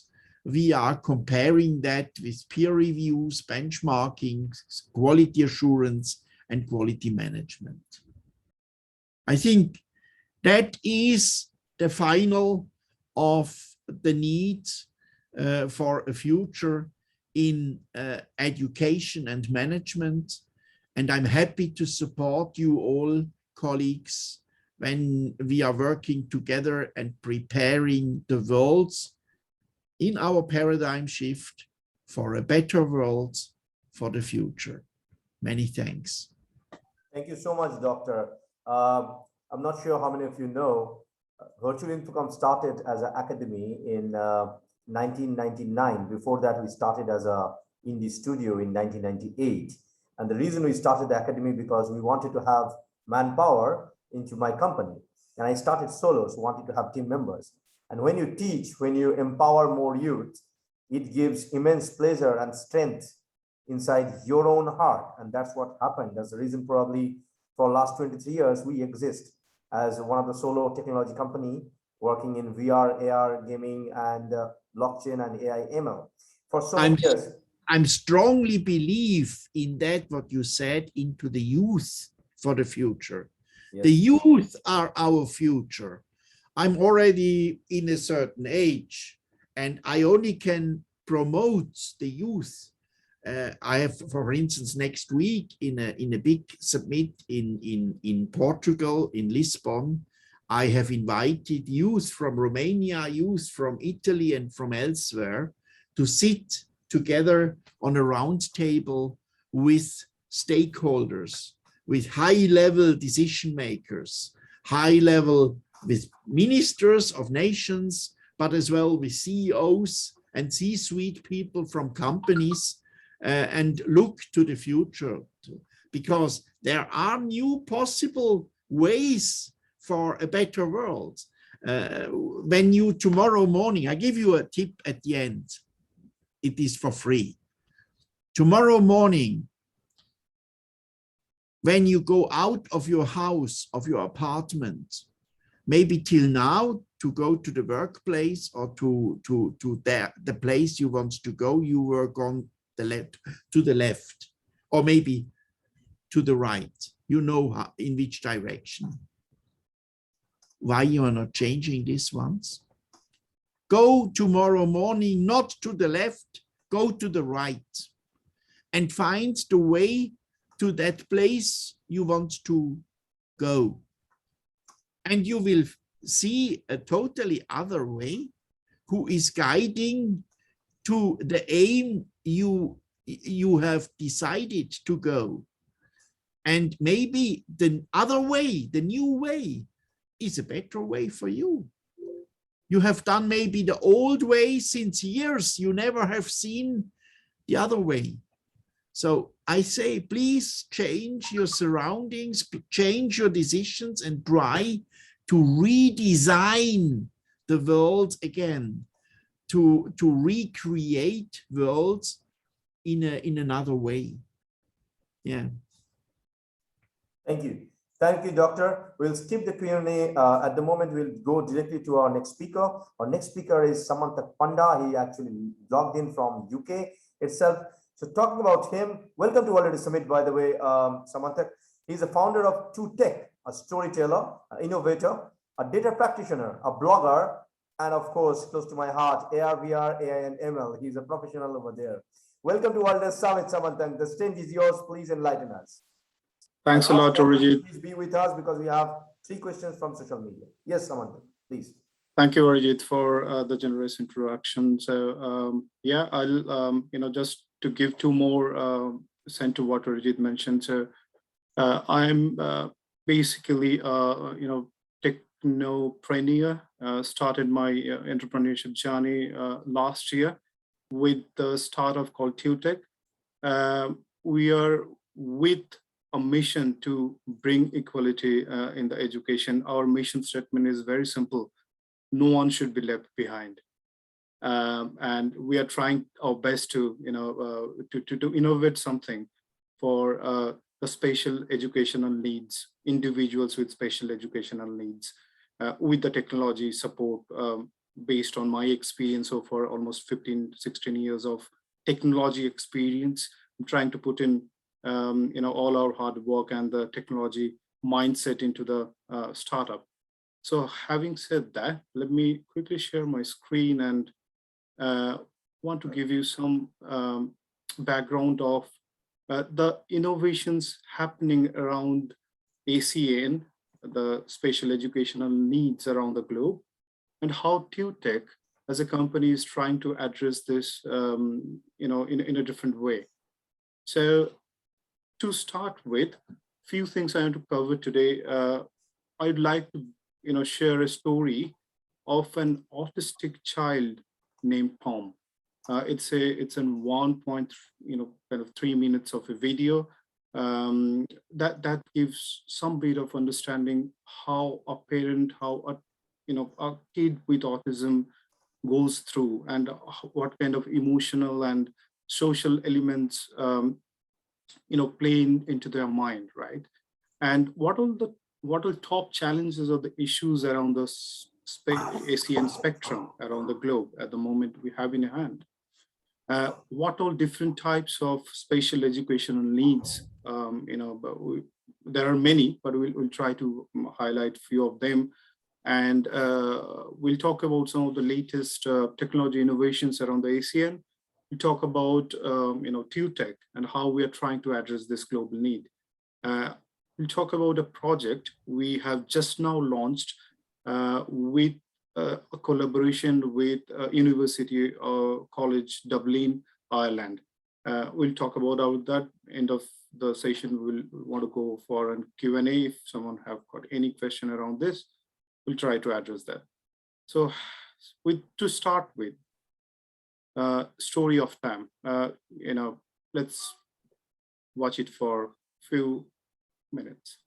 we are comparing that with peer reviews, benchmarking, quality assurance, and quality management. I think that is the final of the need for a future in education and management. And I'm happy to support you all, colleagues, when we are working together and preparing the worlds in our paradigm shift for a better world for the future. Many thanks. Thank you so much, Doctor. I'm not sure how many of you know, Virtual Infocom started as an academy in 1999. Before that, we started as a indie studio in 1998. And the reason we started the academy because we wanted to have manpower into my company. And I started solo, so wanted to have team members. And when you teach, when you empower more youth, it gives immense pleasure and strength inside your own heart. And that's what happened. That's the reason probably for last 23 years, we exist as one of the solo technology company working in VR, AR, gaming, and blockchain and AI ML. For so many years. I'm strongly believe in that, what you said, into the youth for the future. Yes. The youth are our future. I'm already in a certain age, and I only can promote the youth. I have, for instance, next week in a big summit in Portugal, in Lisbon, I have invited youth from Romania, youth from Italy, and from elsewhere to sit together on a round table with stakeholders, with high-level decision makers, high-level with ministers of nations, but as well with CEOs and C-suite people from companies, and look to the future, because there are new possible ways for a better world. When you tomorrow morning, I give you a tip at the end, it is for free. Tomorrow morning, when you go out of your house, of your apartment, maybe till now to go to the workplace or to the place you want to go, you were going to the left, or maybe to the right. You know how, in which direction. Why you are not changing this once? Go tomorrow morning, not to the left, go to the right, and find the way to that place you want to go. And you will see a totally other way who is guiding to the aim you have decided to go. And maybe the other way, the new way, is a better way for you. You have done maybe the old way since years. You never have seen the other way. So I say, please change your surroundings, change your decisions, and try to redesign the world again, to recreate worlds in another way. Yeah. Thank you. Thank you, Doctor. We'll skip the Q&A. At the moment, we'll go directly to our next speaker. Our next speaker is Samantha Panda. He actually logged in from UK itself. So talking about him, welcome to World Leader Summit, by the way, Samantha. He's the founder of To Tech, a storyteller, an innovator, a data practitioner, a blogger, and of course, close to my heart, AR, VR, AI, and ML. He's a professional over there. Welcome to World Leader Summit, Samantha. The stage is yours. Please enlighten us. Thanks a lot, Arijit. Please be with us because we have 3 questions from social media. Yes, Samantha, please. Thank you, Arijit, for the generous introduction. So yeah, I'll just to give 2 more sent to what Arijit mentioned. So I'm basically technopreneur. Started my entrepreneurship journey last year with the startup called To Tech. We are with a mission to bring equality in the education. Our mission statement is very simple: no one should be left behind. And we are trying our best to innovate something for the special educational needs, individuals with special educational needs, with the technology support based on my experience over almost 15-16 years of technology experience. I'm trying to put in all our hard work and the technology mindset into the startup. So having said that, let me quickly share my screen and want to give you some background of the innovations happening around ACN, the special educational needs around the globe, and how TUTech as a company is trying to address this, in a different way. So to start with, few things I want to cover today. I'd like to, share a story of an autistic child named Tom. It's in 1.3 minutes of a video that gives some bit of understanding how a parent, how a kid with autism goes through, and what kind of emotional and social elements play into their mind, right? And what are top challenges or the issues around the ACN spectrum around the globe at the moment we have in hand? What all different types of spatial educational needs? There are many, but we'll try to highlight a few of them. And we'll talk about some of the latest technology innovations around the ACN. We talk about TUTech and how we are trying to address this global need. We'll talk about a project we have just now launched with a collaboration with University College Dublin, Ireland. We'll talk about that. End of the session, we'll want to go for a Q&A. If someone have got any question around this, we'll try to address that. So to start with, story of Tam. Let's watch it for a few minutes.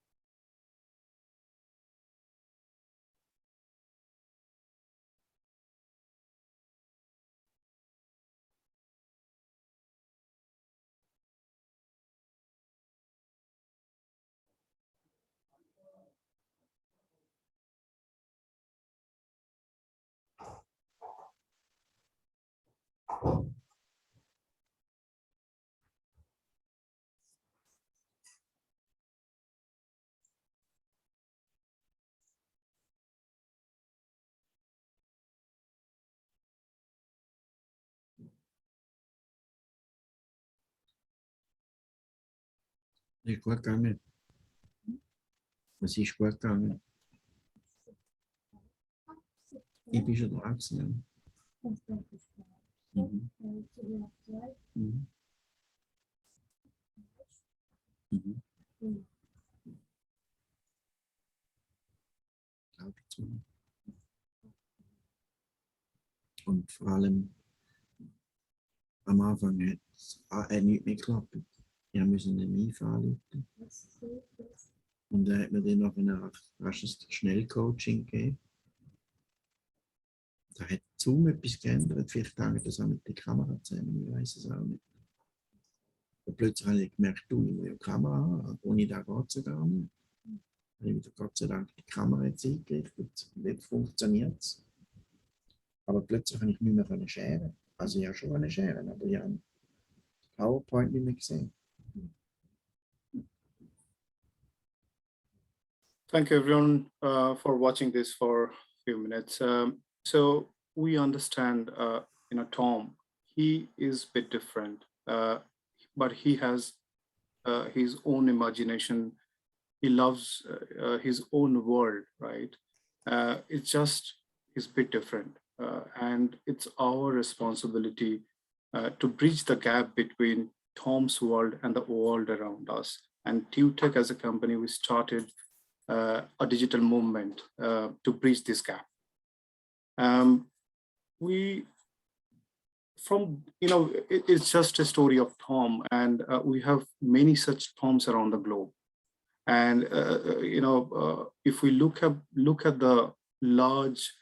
Ist gut gegangen. Was ist gut gegangen? Ich bin schon dran gewesen. Mhm. Mhm. Mhm. Glaube ich zu. Und vor allem am Anfang hat es nicht mehr geklappt. Ich musste den Mief anrufen. Und er hat mir dann noch ein rasches Schnellcoaching gegeben. Da hat Zoom etwas geändert. Vielleicht hängt das auch mit der Kamera zusammen, ich weiß es auch nicht. Und plötzlich habe ich gemerkt, ich muss ja die Kamera haben. Ohne da geht es ja gar nicht. Dann habe ich wieder Gott sei Dank die Kamera jetzt eingerichtet. Jetzt funktioniert es. Aber plötzlich habe ich nicht mehr scheren. Also ich habe schon eine Schere, aber ich habe PowerPoint nicht mehr gesehen. Thank you everyone for watching this for a few minutes. So we understand, Tom, he is a bit different, but he has his own imagination. He loves his own world, right? It's just, he's a bit different. And it's our responsibility to bridge the gap between Tom's world and the world around us. And TUTech as a company, we started a digital movement to bridge this gap. It's just a story of Tom, and we have many such Toms around the globe. And if we look at the large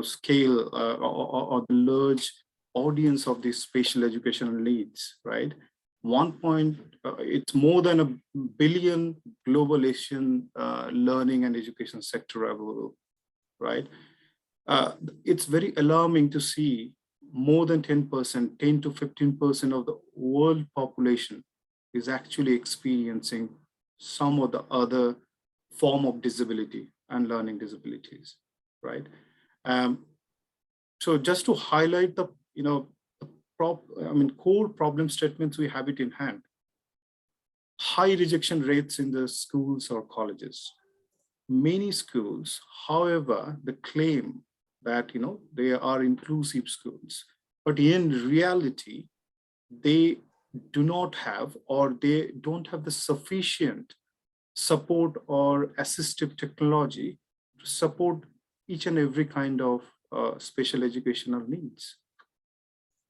scale or the large audience of these spatial educational needs, right? It's more than 1 billion global Asian learning and education sector available, right? It's very alarming to see more than 10%, 10 to 15% of the world population is actually experiencing some or the other form of disability and learning disabilities, right? So just to highlight the, core problem statements, we have it in hand. high rejection rates in the schools or colleges. Many schools, however, they claim that they are inclusive schools, but in reality, they do not have, or they don't have the sufficient support or assistive technology to support each and every kind of special educational needs,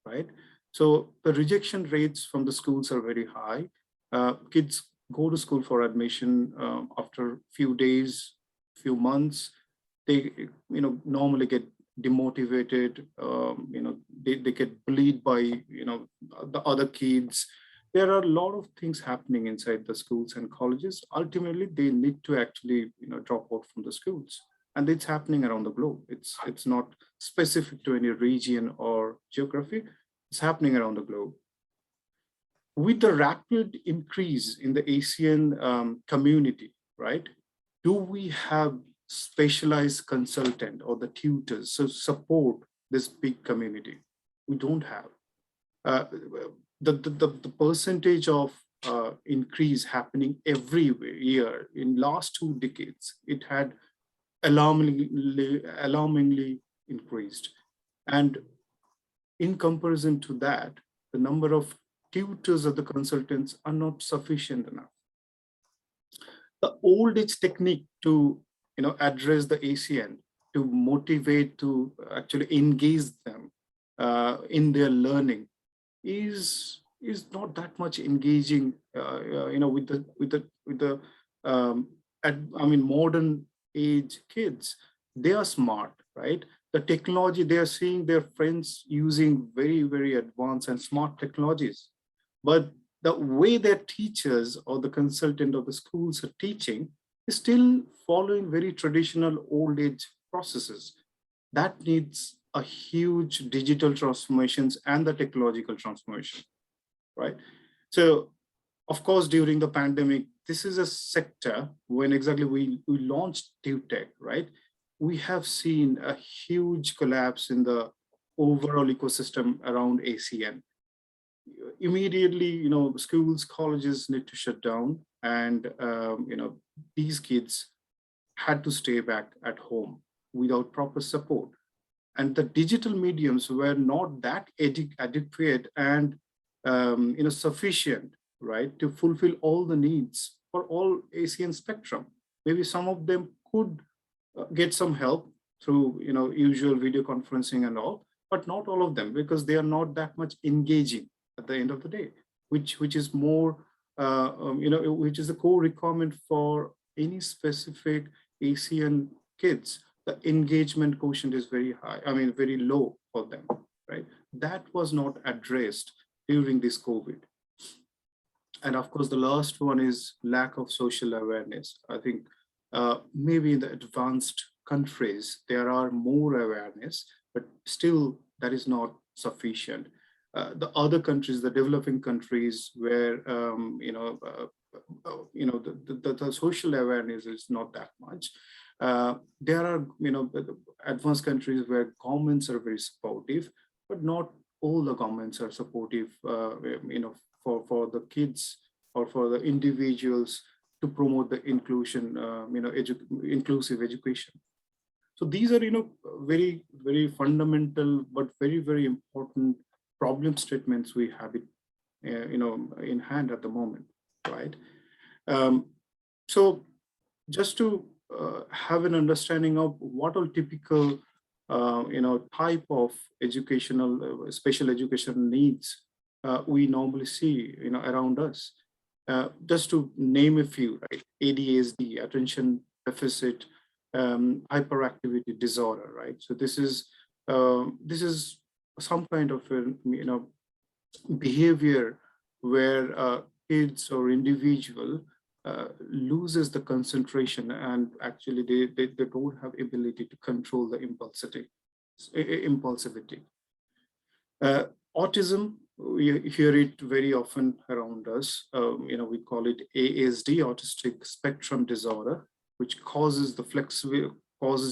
right? So the rejection rates from the schools are very high. Kids go to school for admission after few days, few months. They normally get demotivated. They get bullied by the other kids. There are a lot of things happening inside the schools and colleges. Ultimately, they need to actually drop out from the schools, and it's happening around the globe. It's not specific to any region or geography. It's happening around the globe. With the rapid increase in the ASEAN community, right? Do we have specialized consultant or the tutors to support this big community? We don't have. The percentage of increase happening every year in last 2 decades, it had alarmingly increased. And in comparison to that, the number of tutors or the consultants are not sufficient enough. The old age technique to address the ASEAN, to motivate, to actually engage them in their learning is not that much engaging with the modern age kids. They are smart, right? The technology, they are seeing their friends using very, very advanced and smart technologies, but the way their teachers or the consultant or the schools are teaching is still following very traditional old age processes. That needs a huge digital transformations and the technological transformation, right? So, of course, during the pandemic, this is a sector when exactly we launched TUTech, right? We have seen a huge collapse in the overall ecosystem around ASEAN. Immediately, schools, colleges need to shut down, and these kids had to stay back at home without proper support. And the digital mediums were not that adequate and sufficient, right, to fulfill all the needs for all ASEAN spectrum. Maybe some of them could get some help through usual video conferencing and all, but not all of them, because they are not that much engaging at the end of the day, which is more which is the core requirement for any specific ASEAN kids. The engagement quotient is very high, very low for them, right? That was not addressed during this COVID. And of course, the last one is lack of social awareness. I think maybe in the advanced countries, there are more awareness, but still that is not sufficient. The other countries, the developing countries where, the social awareness is not that much. There are, advanced countries where governments are very supportive, but not all the governments are supportive, for the kids or for the individuals to promote the inclusion, inclusive education. So these are, very, very fundamental, but very, very important problem statements we have it, in hand at the moment, right? So just to have an understanding of what are typical, type of educational, special education needs we normally see, around us. Just to name a few, right? ADHD, attention deficit hyperactivity disorder, right? So this is some kind of behavior where kids or individual loses the concentration, and actually they don't have ability to control the impulsivity. Autism, we hear it very often around us. We call it ASD, autistic spectrum disorder, which causes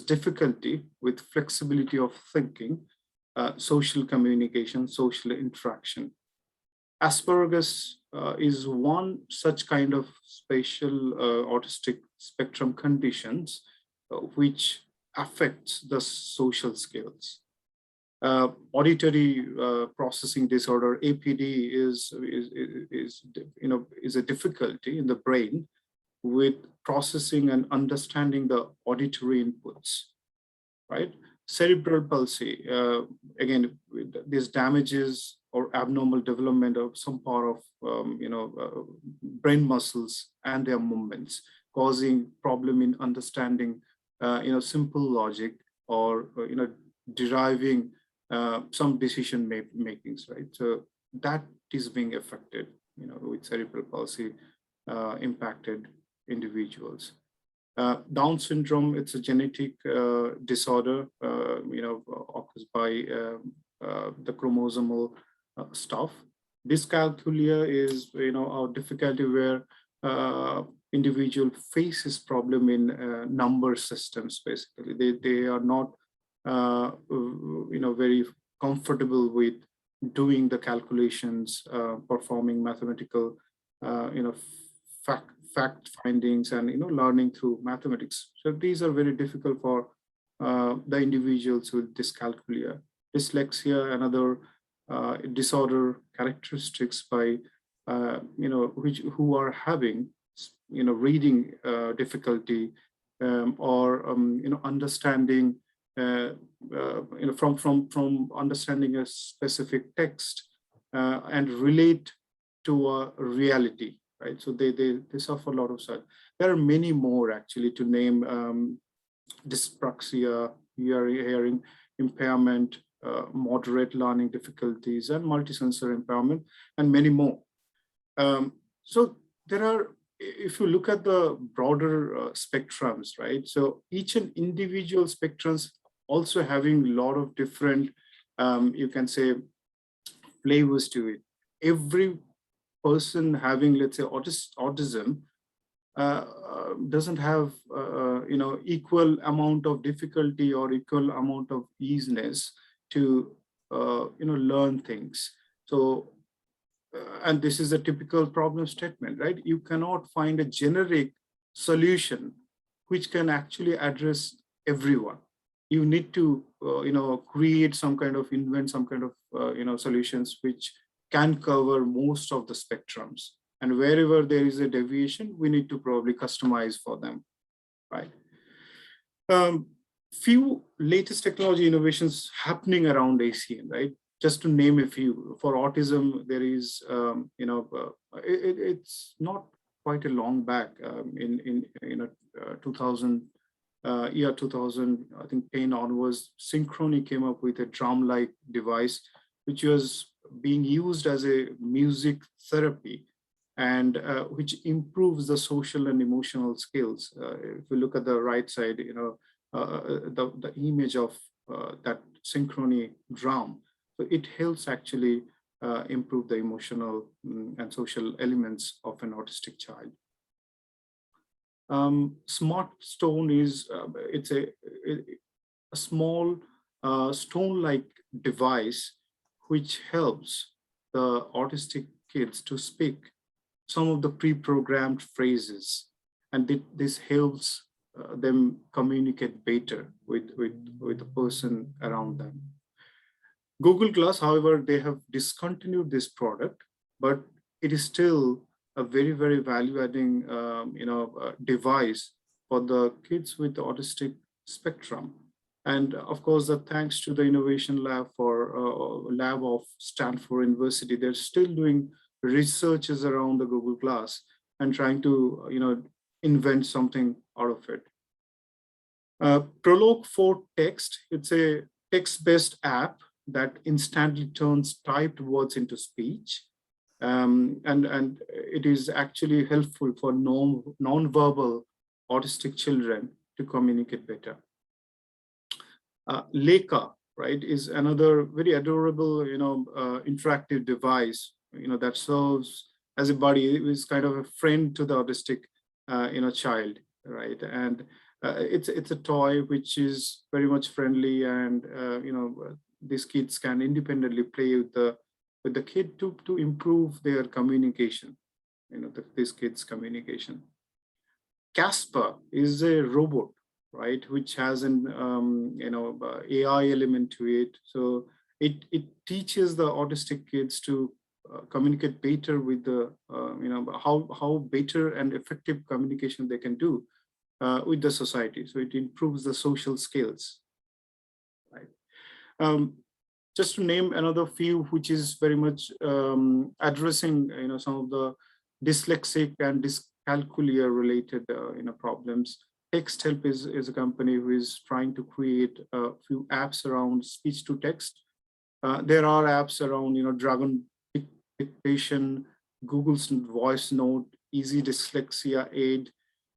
difficulty with flexibility of thinking, social communication, social interaction. Asperger's is one such kind of spatial autistic spectrum conditions which affects the social skills. Auditory processing disorder, APD, is a difficulty in the brain with processing and understanding the auditory inputs, right? Cerebral palsy, again, these damages or abnormal development of some part of brain muscles and their movements, causing problem in understanding simple logic or deriving some decision makings, right? So that is being affected, with cerebral palsy impacted individuals. Down syndrome, it's a genetic disorder, occurs by the chromosomal stuff. Dyscalculia is, a difficulty where individual faces problem in number systems. Basically, they are not, very comfortable with doing the calculations, performing mathematical, fact findings, and learning through mathematics. So these are very difficult for the individuals with dyscalculia. Dyslexia, another disorder characteristics by who are having reading difficulty or understanding from understanding a specific text and relate to a reality, right? So they suffer a lot of such. There are many more actually to name: dyspraxia, hearing impairment, moderate learning difficulties, and multisensory impairment, and many more. So there are, if you look at the broader spectrums, right? So each and individual spectrums also having a lot of different, you can say, flavors to it. Every person having, let's say, autism doesn't have, equal amount of difficulty or equal amount of easiness to, learn things. So, and this is a typical problem statement, right? You cannot find a generic solution which can actually address everyone. You need to, create some kind of, invent some kind of, solutions which can cover most of the spectrums. And wherever there is a deviation, we need to probably customize for them, right? Few latest technology innovations happening around ACN, right? Just to name a few. For autism, there is, it's not quite a long back. In 2000, year 2000, I think 10 onwards, Synchrony came up with a drum-like device, which was being used as a music therapy, and which improves the social and emotional skills. If you look at the right side, the image of that Synchrony drum, so it helps actually improve the emotional and social elements of an autistic child. Smart Stone is it's a small stone-like device which helps the autistic kids to speak some of the pre-programmed phrases, and this helps them communicate better with the person around them. Google Glass, however, they have discontinued this product, but it is still a very, very value-adding device for the kids with the autistic spectrum. And of course, thanks to the innovation lab lab of Stanford University, they're still doing researches around the Google Glass and trying to invent something out of it. Prologue for Text, it's a text-based app that instantly turns typed words into speech. And it is actually helpful for non-verbal autistic children to communicate better. Leica, right, is another very adorable, interactive device, that serves as a buddy. It is kind of a friend to the autistic, child, right? And it's a toy which is very much friendly, and these kids can independently play with the with the kid to improve their communication, these kids' communication. Casper is a robot, right, which has an AI element to it. So it teaches the autistic kids to communicate better with the how better and effective communication they can do with the society. So it improves the social skills, right? Just to name another few, which is very much addressing some of the dyslexic and dyscalculia related problems. TextHelp is a company who is trying to create a few apps around speech to text. There are apps around Dragon Dictation, Google's Voice Note, Easy Dyslexia Aid,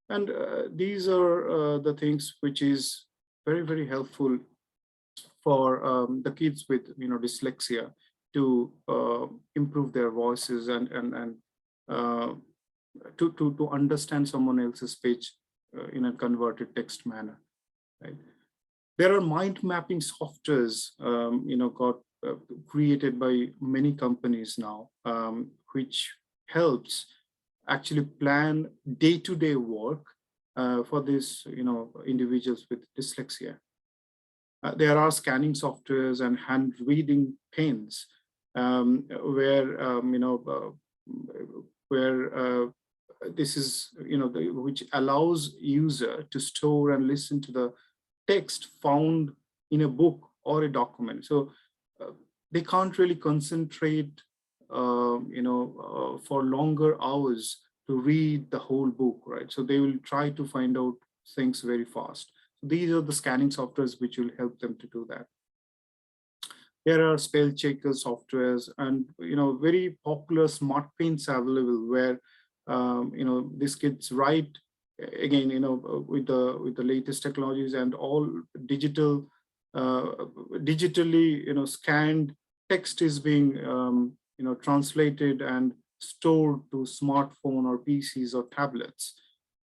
and these are the things which is very, very helpful for the kids with dyslexia to improve their voices and to understand someone else's speech in a converted text manner, right? There are mind mapping softwares got created by many companies now, which helps actually plan day-to-day work for these individuals with dyslexia. There are scanning softwares and hand reading pens where this is which allows user to store and listen to the text found in a book or a document. So they can't really concentrate for longer hours to read the whole book, right? So they will try to find out things very fast. These are the scanning softwares which will help them to do that. There are spell checker softwares and very popular smart pens available where these kids write again with the latest technologies and all digital digitally scanned text is being translated and stored to smartphone or PCs or tablets,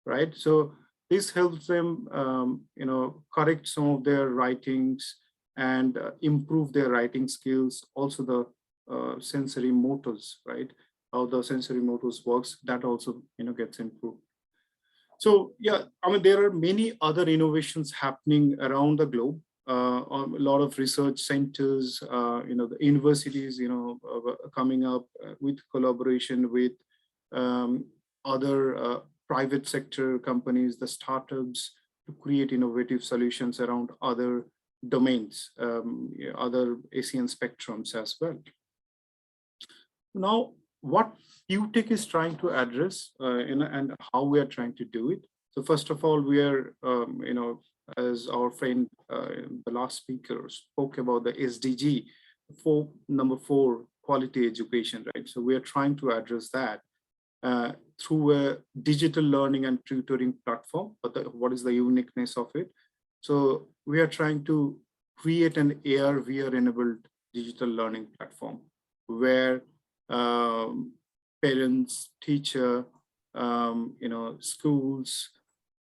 right? So this helps them correct some of their writings and improve their writing skills. Also the sensory motors, right? How the sensory motors works, that also gets improved. So yeah, I mean, there are many other innovations happening around the globe. A lot of research centers, the universities, coming up with collaboration with other private sector companies, the startups, to create innovative solutions around other domains, other ASEAN spectrums as well. Now, what QTech is trying to address and how we are trying to do it. So first of all, we are, as our friend, the last speaker spoke about the SDG, number 4, quality education, right? So we are trying to address that through a digital learning and tutoring platform. But what is the uniqueness of it? So we are trying to create an AR, VR enabled digital learning platform where parents, teacher, schools,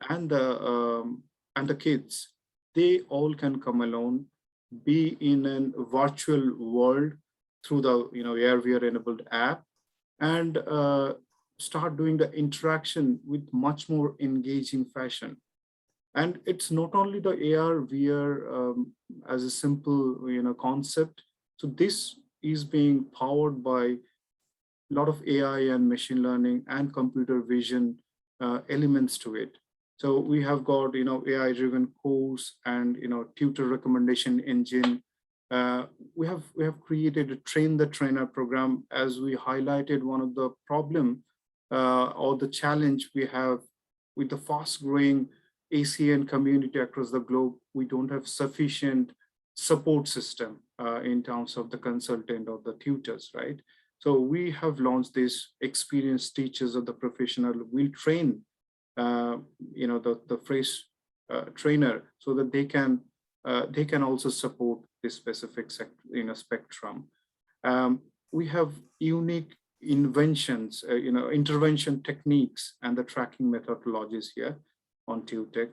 and the kids, they all can come along, be in a virtual world through the AR, VR enabled app, and start doing the interaction with much more engaging fashion. And it's not only the AR, VR as a simple concept. So this is being powered by a lot of AI and machine learning and computer vision elements to it. So we have got AI driven course and tutor recommendation engine. We have created a train the trainer program, as we highlighted one of the problem or the challenge we have with the fast growing ASEAN community across the globe. We don't have sufficient support system in terms of the consultant or the tutors, right? So we have launched this experienced teachers of the professional will train the fresh trainer so that they can also support this specific spectrum. We have unique inventions, intervention techniques and the tracking methodologies here on TUTech.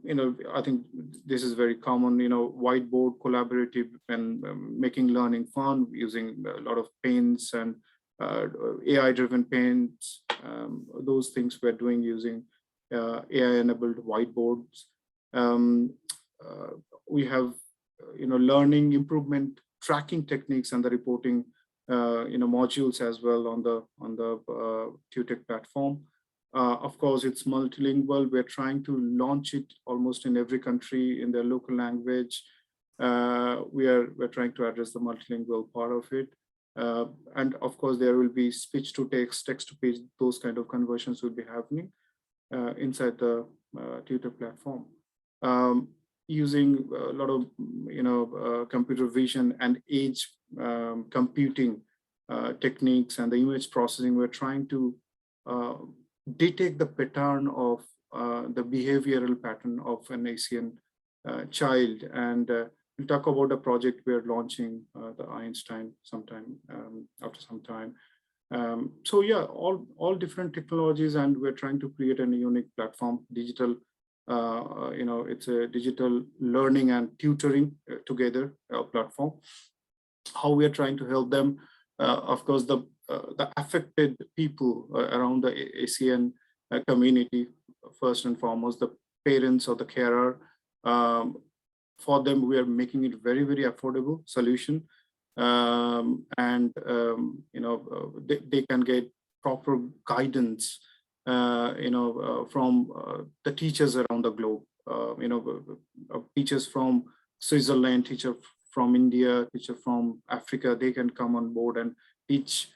I think this is very common, whiteboard collaborative and making learning fun using a lot of paints and AI-driven paints. Those things we're doing using AI-enabled whiteboards. We have, learning improvement tracking techniques and the reporting, modules as well on the TUTEC platform. Of course, it's multilingual. We're trying to launch it almost in every country in their local language. We're trying to address the multilingual part of it. And of course, there will be speech to text, text to page, those kind of conversions will be happening inside the TUTEC platform. Using a lot of, computer vision and edge computing techniques and the image processing, we're trying to detect the pattern of the behavioral pattern of an ASEAN child. And we'll talk about a project we're launching, the Einstein, sometime after some time. So yeah, all different technologies, and we're trying to create a unique platform, digital, it's a digital learning and tutoring together platform. How we are trying to help them, of course, the affected people around the ASEAN community, first and foremost, the parents or the carer. For them, we are making it very, very affordable solution. And, they can get proper guidance, from the teachers around the globe, teachers from Switzerland, teacher from India, teacher from Africa, they can come on board and teach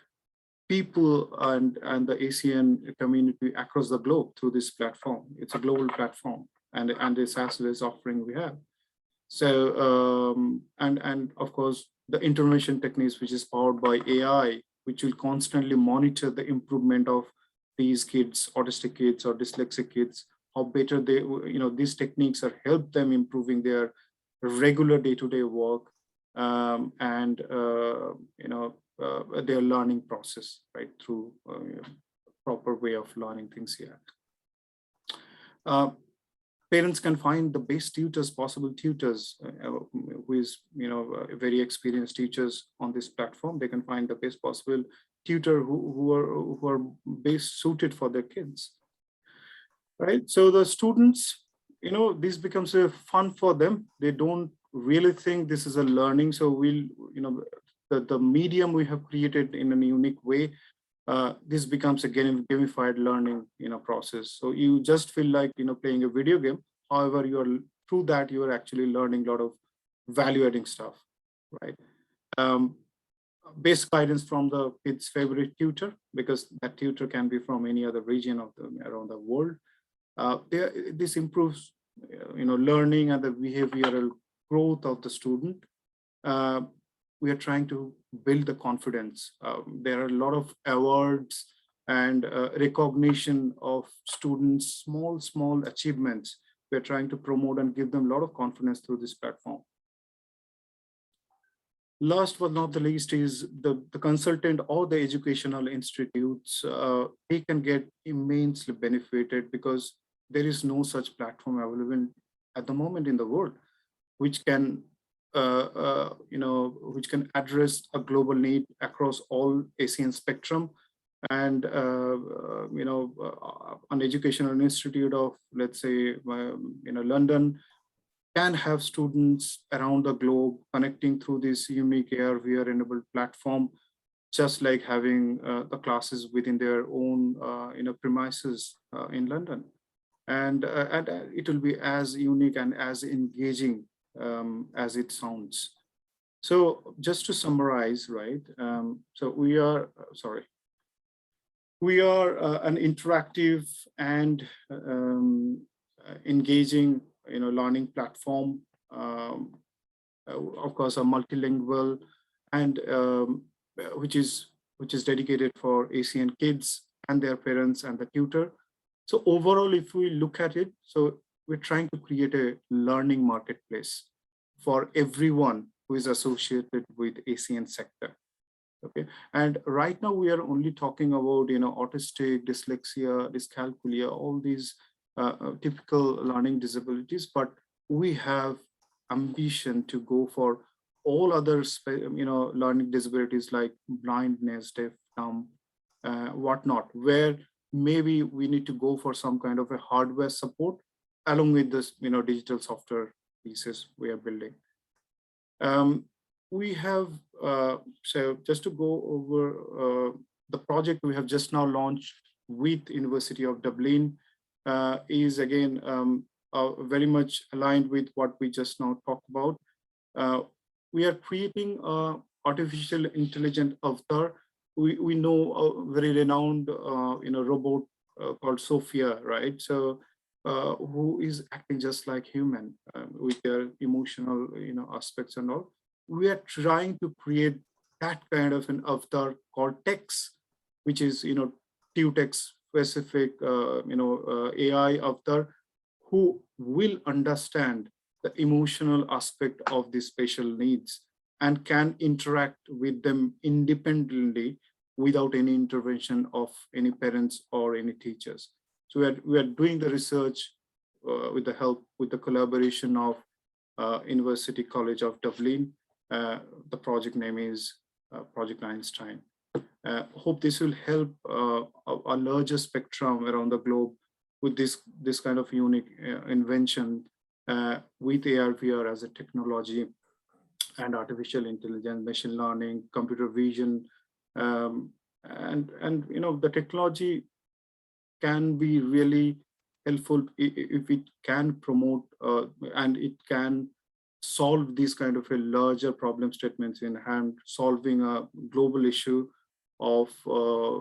people and the ASEAN community across the globe through this platform. It's a global platform, and this SaaS offering we have. So, and of course, the intervention techniques, which is powered by AI, which will constantly monitor the improvement of these kids, autistic kids or dyslexic kids, how better they, these techniques are help them improving their regular day-to-day work, and their learning process, right, through proper way of learning things here. Parents can find the best tutors, possible tutors, who is, very experienced teachers on this platform. They can find the best possible tutor who are best suited for their kids, right? So the students, this becomes a fun for them. They don't really think this is a learning. So we'll, the medium we have created in a unique way, this becomes a gamified learning, process. So you just feel like, playing a video game. However, through that, you are actually learning a lot of value-adding stuff, right? Basic guidance from the kid's favorite tutor, because that tutor can be from any other region of around the world. This improves, learning and the behavioral growth of the student. We are trying to build the confidence. There are a lot of awards and recognition of students' small achievements. We're trying to promote and give them a lot of confidence through this platform. Last but not the least is the consultant or the educational institutes. They can get immensely benefited because there is no such platform available at the moment in the world, which can which can address a global need across all ASEAN spectrum. And an educational institute of, let's say, London can have students around the globe connecting through this unique AR/VR enabled platform, just like having the classes within their own premises in London. And it will be as unique and as engaging as it sounds. So just to summarize, right? So we are, we are an interactive and engaging, learning platform. Of course, a multilingual and which is dedicated for ASEAN kids and their parents and the tutor. So overall, if we look at it, so we're trying to create a learning marketplace for everyone who is associated with ASEAN sector. Okay, and right now we are only talking about autistic, dyslexia, dyscalculia, all these typical learning disabilities, but we have ambition to go for all other learning disabilities like blindness, deaf, dumb, whatnot, where maybe we need to go for some kind of a hardware support along with this digital software pieces we are building. We have so just to go over the project we have just now launched with University of Dublin is again very much aligned with what we just now talked about. We are creating artificial intelligent avatar. We know a very renowned robot called Sophia, right? So who is acting just like human with their emotional aspects and all. We are trying to create that kind of an avatar called Tex, which is TUTEX specific AI avatar who will understand the emotional aspect of the special needs and can interact with them independently without any intervention of any parents or any teachers. So we are doing the research with the collaboration of University College of Dublin. The project name is Project Einstein. Hope this will help a larger spectrum around the globe with this kind of unique invention with AR, VR as a technology and artificial intelligence, machine learning, computer vision, and the technology can be really helpful if it can promote and it can solve these kind of a larger problem statements in hand, solving a global issue of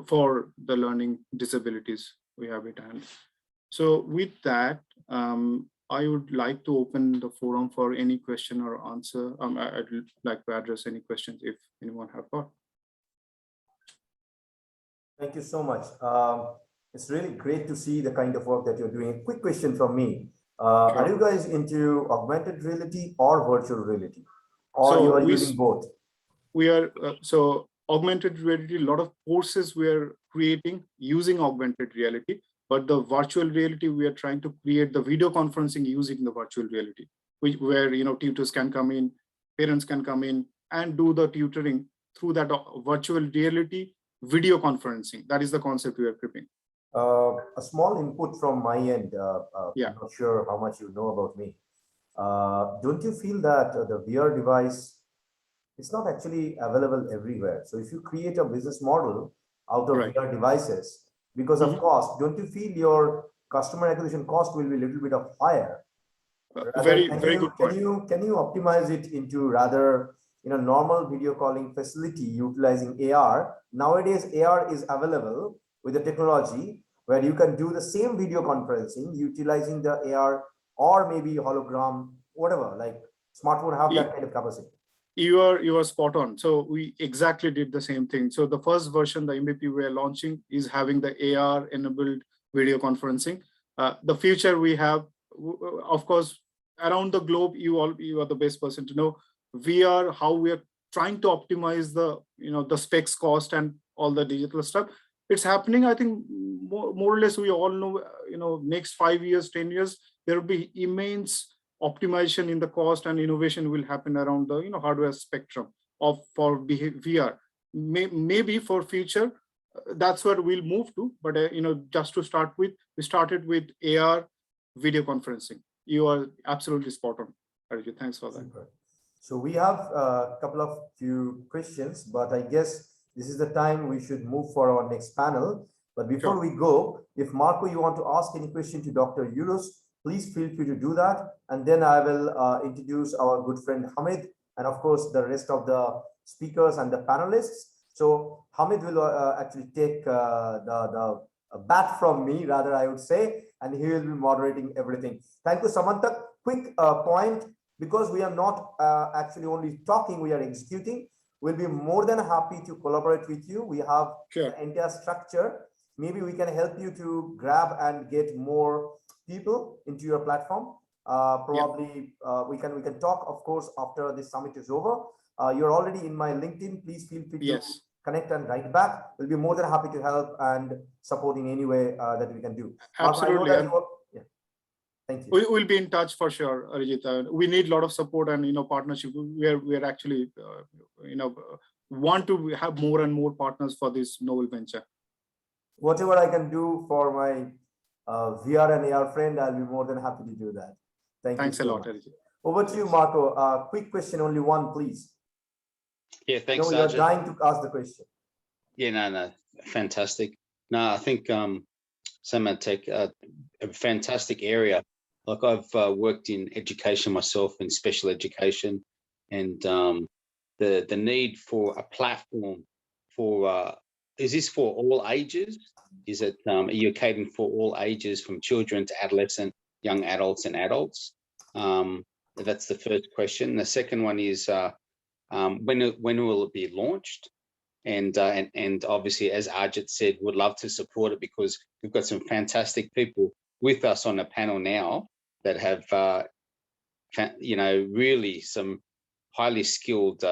for the learning disabilities we have at hand. So with that, I would like to open the forum for any question or answer. I'd like to address any questions if anyone have got. Thank you so much. It's really great to see the kind of work that you're doing. A quick question from me. Sure. Are you guys into augmented reality or virtual reality? Or so you are using both? We are, so augmented reality, a lot of courses we are creating using augmented reality, but the virtual reality, we are trying to create the video conferencing using the virtual reality, where tutors can come in, parents can come in and do the tutoring through that virtual reality video conferencing. That is the concept we are creating. A small input from my end. Yeah. I'm not sure how much you know about me. Don't you feel that the VR device is not actually available everywhere? So if you create a business model out of VR devices, because of cost, don't you feel your customer acquisition cost will be a little bit of higher? Very good point. Can you optimize it into rather normal video calling facility utilizing AR? Nowadays, AR is available with the technology where you can do the same video conferencing utilizing the AR or maybe hologram, whatever, like smartphone have that kind of capacity. You are spot on. So we exactly did the same thing. So the first version, the MVP we are launching is having the AR enabled video conferencing. The future we have, of course, around the globe, you are the best person to know VR, how we are trying to optimize the the specs cost and all the digital stuff. It's happening. I think more or less we all know, next 5 years, 10 years, there will be immense optimization in the cost and innovation will happen around the hardware spectrum for VR. Maybe for future, that's what we'll move to. But just to start with, we started with AR video conferencing. You are absolutely spot on, Arijit. Thanks for that. Super. So we have a couple of few questions, but I guess this is the time we should move for our next panel. But before we go, if Marco, you want to ask any question to Dr. Yunus, please feel free to do that. And then I will introduce our good friend Hamid, and of course, the rest of the speakers and the panelists. So Hamid will actually take the bat from me, rather, I would say, and he will be moderating everything. Thank you, Samantha. Quick point, because we are not actually only talking, we are executing. We'll be more than happy to collaborate with you. We have the entire structure. Maybe we can help you to grab and get more people into your platform. Probably we can talk, of course, after this summit is over. You're already in my LinkedIn. Please feel free to connect and write back. We'll be more than happy to help and support in any way that we can do. Absolutely. Thank you. We'll be in touch for sure, Arijit. We need a lot of support and partnership. We're actually want to have more and more partners for this novel venture. Whatever I can do for my VR and AR friend, I'll be more than happy to do that. Thanks you a so lot, much. Arijit. Over to you, Marco. Quick question, only one, please. Yeah, thanks, You're Arijit. dying to ask the question. Yeah, no, fantastic. No, I think Samatech, a fantastic area. Like I've worked in education myself, in special education, and the need for a platform for is this for all ages? Is it are you catering for all ages, from children to adolescent, young adults, and adults? That's the first question. The second one is when will it be launched? And obviously, as Arijit said, would love to support it because we've got some fantastic people with us on the panel now that have, really some highly skilled,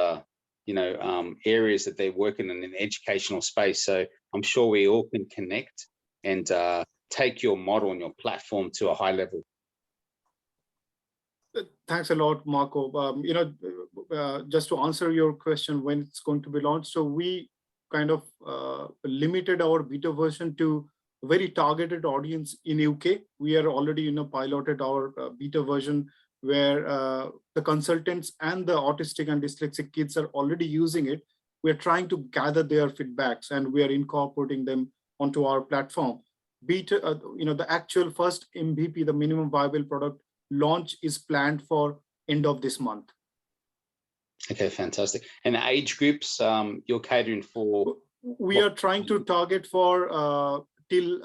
areas that they're working in the educational space. So I'm sure we all can connect and take your model and your platform to a high level. Thanks a lot, Marco. Just to answer your question, when it's going to be launched. So we kind of limited our beta version to a very targeted audience in UK. We are already, piloted our beta version where the consultants and the autistic and dyslexic kids are already using it. We're trying to gather their feedbacks and we are incorporating them onto our platform. Beta, the actual first MVP, the minimum viable product launch is planned for end of this month. Okay, fantastic. And the age groups you're catering for? We are trying to target for till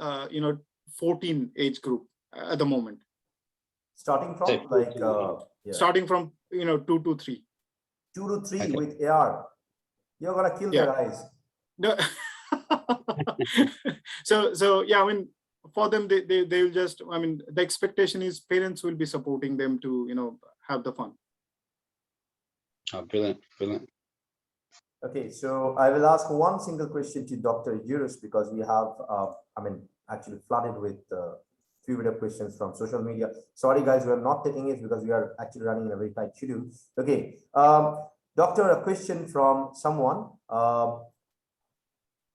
14 age group at the moment. Starting from starting from 2 to 3. 2 to 3 Okay. with AR. You're gonna kill their eyes. No. so yeah, I mean, for them, they will just, I mean, the expectation is parents will be supporting them to, have the fun. Oh, brilliant, brilliant. Okay, so I will ask one single question to Dr. Yurus because we have, actually flooded with few bit of questions from social media. Sorry, guys, we are not taking it because we are actually running in a very tight schedule. Okay, Doctor, a question from someone,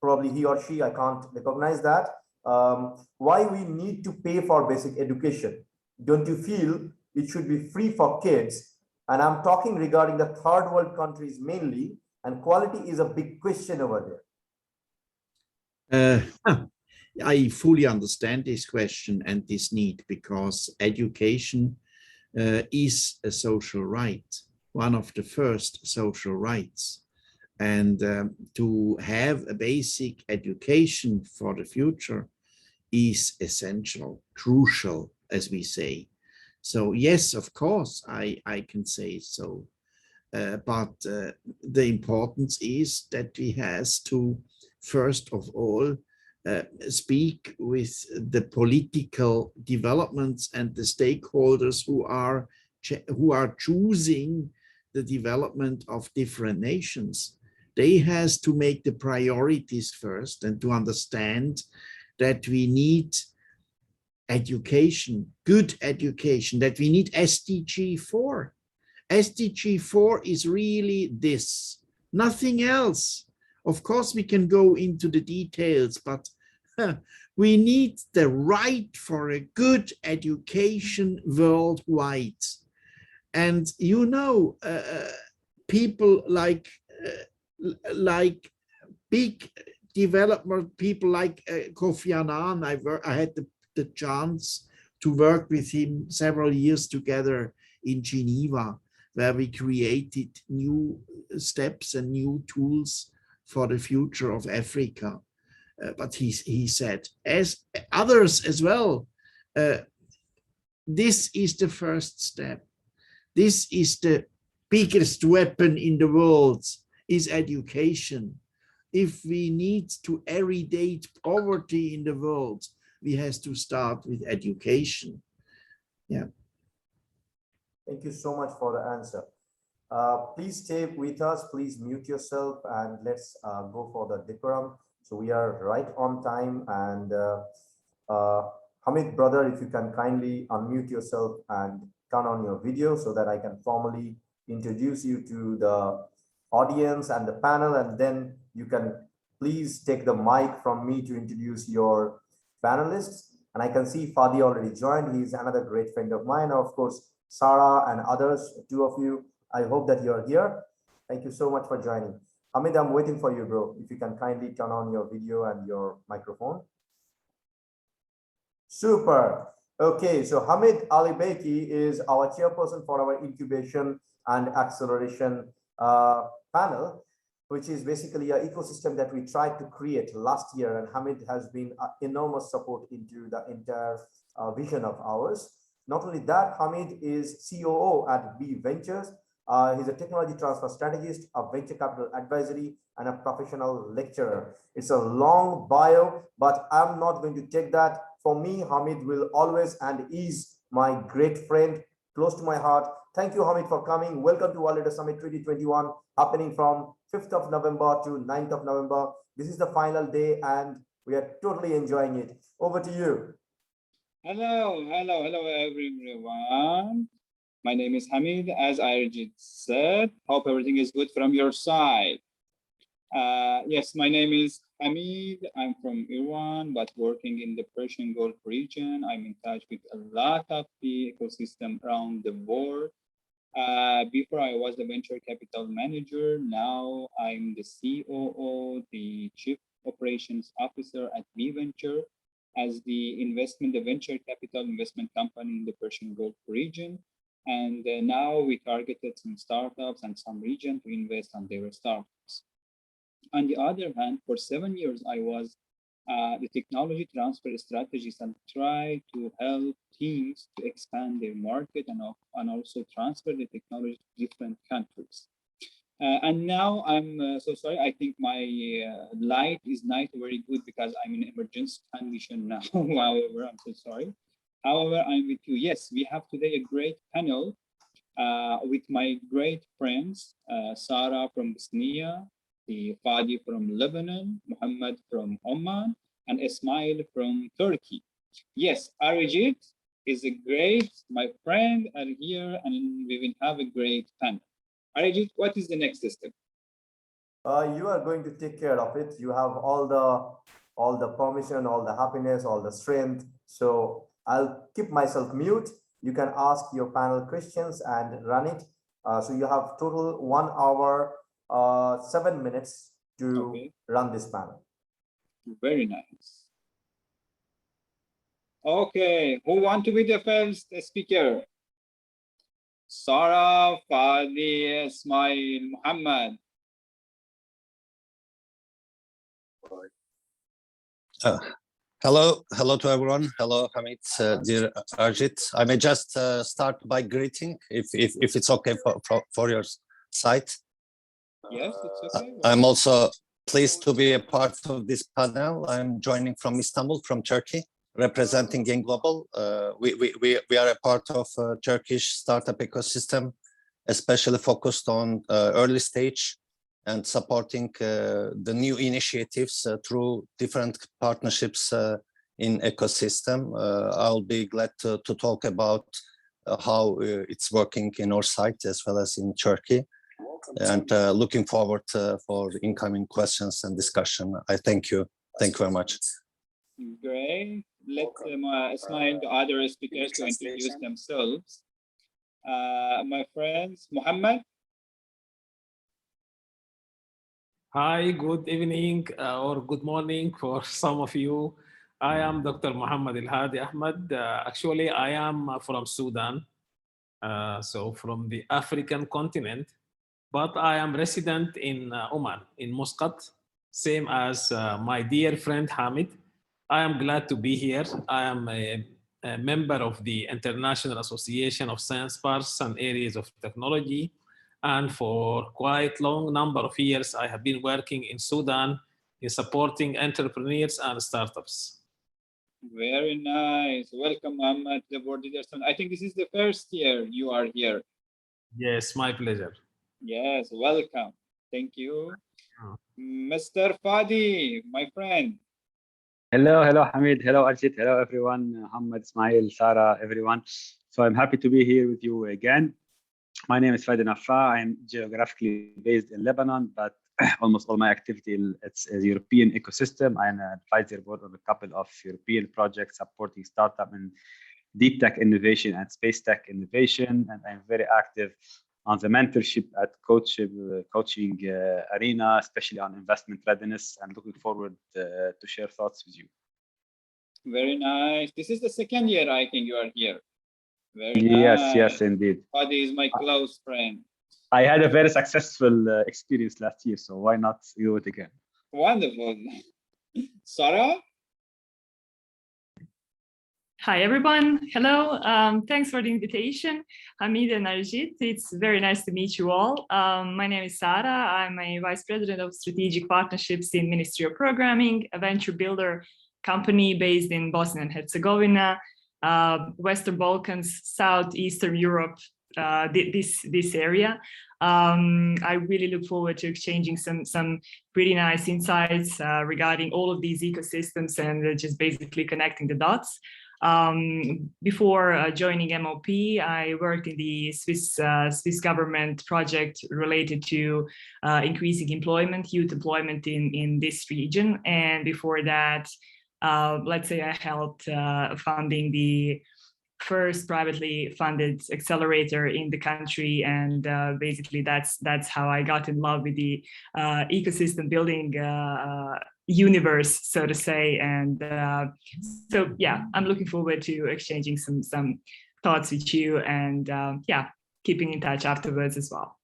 probably he or she, I can't recognize that. Why we need to pay for basic education? Don't you feel it should be free for kids? And I'm talking regarding the third world countries mainly, and quality is a big question over there. I fully understand this question and this need because education is a social right, one of the first social rights. And to have a basic education for the future is essential, crucial, as we say. So yes, of course, I can say so. But the importance is that we has to, first of all, speak with the political developments and the stakeholders who are choosing the development of different nations. They has to make the priorities first and to understand that we need education, good education, that we need SDG 4. SDG 4 is really this, nothing else. Of course, we can go into the details, but we need the right for a good education worldwide. And people like big development people like Kofi Annan. I had the chance to work with him several years together in Geneva, where we created new steps and new tools for the future of Africa. But he said, as others as well, this is the first step. This is the biggest weapon in the world, is education. If we need to eradicate poverty in the world, we have to start with education. Yeah. Thank you so much for the answer. Please stay with us. Please mute yourself and let's go for the decorum. So we are right on time, and Hamid, brother, if you can kindly unmute yourself and turn on your video so that I can formally introduce you to the audience and the panel, and then you can please take the mic from me to introduce your panelists. And I can see Fadi already joined. He's another great friend of mine. Of course, Sarah and others, two of you. I hope that you're here. Thank you so much for joining. Hamid, I'm waiting for you, bro. If you can kindly turn on your video and your microphone. Super. Okay, so Hamid Ali Beki is our chairperson for our incubation and acceleration panel, which is basically an ecosystem that we tried to create last year. And Hamid has been enormous support into the entire vision of ours. Not only that, Hamid is COO at B Ventures. He's a technology transfer strategist, a venture capital advisory, and a professional lecturer. It's a long bio, but I'm not going to take that. For me, Hamid will always and is my great friend, close to my heart. Thank you, Hamid, for coming. Welcome to World Leader Summit 2021, happening from 5th of November to 9th of November. This is the final day, and we are totally enjoying it. Over to you. Hello, everyone. My name is Hamid. As Arijit said, hope everything is good from your side. Yes, my name is Hamid. I'm from Iran, but working in the Persian Gulf region. I'm in touch with a lot of the ecosystem around the world. Before I was the venture capital manager. Now I'm the COO, the Chief Operations Officer at B Venture, as the venture capital investment company in the Persian Gulf region. And now we targeted some startups and some region to invest on their startups. On the other hand, for 7 years, I was the technology transfer strategist and try to help teams to expand their market and also transfer the technology to different countries. And now I'm so sorry, I think my light is not very good because I'm in emergency condition now. However, I'm so sorry. However, I'm with you. Yes, we have today a great panel with my great friends, Sarah from Bosnia, Fadi from Lebanon, Muhammad from Oman, and Ismail from Turkey. Yes, Arijit is a great, my friend, are here, and we will have a great panel. Arijit, what is the next step? You are going to take care of it. You have all the permission, all the happiness, all the strength. So I'll keep myself mute. You can ask your panel questions and run it. So you have total 1 hour, 7 minutes to run this panel. Very nice. Okay, who want to be the first speaker? Sarah, Fadi, Ismail, Muhammad. Hello to everyone. Hello, Hamid, dear Arijit. I may just start by greeting, if it's okay for your side. Yes, it's okay. I'm also pleased to be a part of this panel. I'm joining from Istanbul, from Turkey, representing Gain Global. We are a part of Turkish startup ecosystem, especially focused on early stage and supporting the new initiatives through different partnerships in ecosystem. I'll be glad to talk about how it's working in our site as well as in Turkey. And looking forward for incoming questions and discussion. I thank you. Thank you very much. Great. Let's Ismail, the other speakers to introduce themselves. My friends, Muhammad. Hi, good evening or good morning for some of you. I am Dr. Muhammad Al-Hadi Ahmed. Actually, I am from Sudan, so from the African continent, but I am resident in Oman, in Muscat, same as my dear friend Hamid. I am glad to be here. I am a member of the International Association of Science Parks and Areas of Technology. And for quite long number of years, I have been working in Sudan in supporting entrepreneurs and startups. Very nice. Welcome, Muhammad, to the board Leader Summit. I think this is the first year you are here. Yes, my pleasure. Yes, welcome. Thank you. Mr. Fadi, my friend. Hello, Hamid. Hello, Arjit. Hello, everyone. Muhammad, Ismail, Sarah, everyone. So I'm happy to be here with you again. My name is Fadi Nafa. I'm geographically based in Lebanon, but almost all my activity it's a European ecosystem. I'm an advisory board of a couple of European projects supporting startup and deep tech innovation and space tech innovation. And I'm very active on the mentorship at coaching arena, especially on investment readiness, and looking forward to share thoughts with you. Very nice. This is the second year I think you are here. Very yes, nice. Yes, indeed. Fadi is my close friend. I had a very successful experience last year, so why not do it again? Wonderful. Sarah? Hi, everyone. Hello. Thanks for the invitation, Hamid and Arijit. It's very nice to meet you all. My name is Sarah. I'm a Vice President of Strategic Partnerships in Ministry of Programming, a venture builder company based in Bosnia and Herzegovina, Western Balkans, Southeastern Europe, this area. I really look forward to exchanging some pretty nice insights regarding all of these ecosystems and just basically connecting the dots. Before joining MOP, I worked in the Swiss government project related to increasing employment, youth employment in this region. And before that, let's say I helped funding the first privately funded accelerator in the country, and basically that's how I got in love with the ecosystem building universe, so to say. And so yeah, I'm looking forward to exchanging some thoughts with you, and yeah, keeping in touch afterwards as well.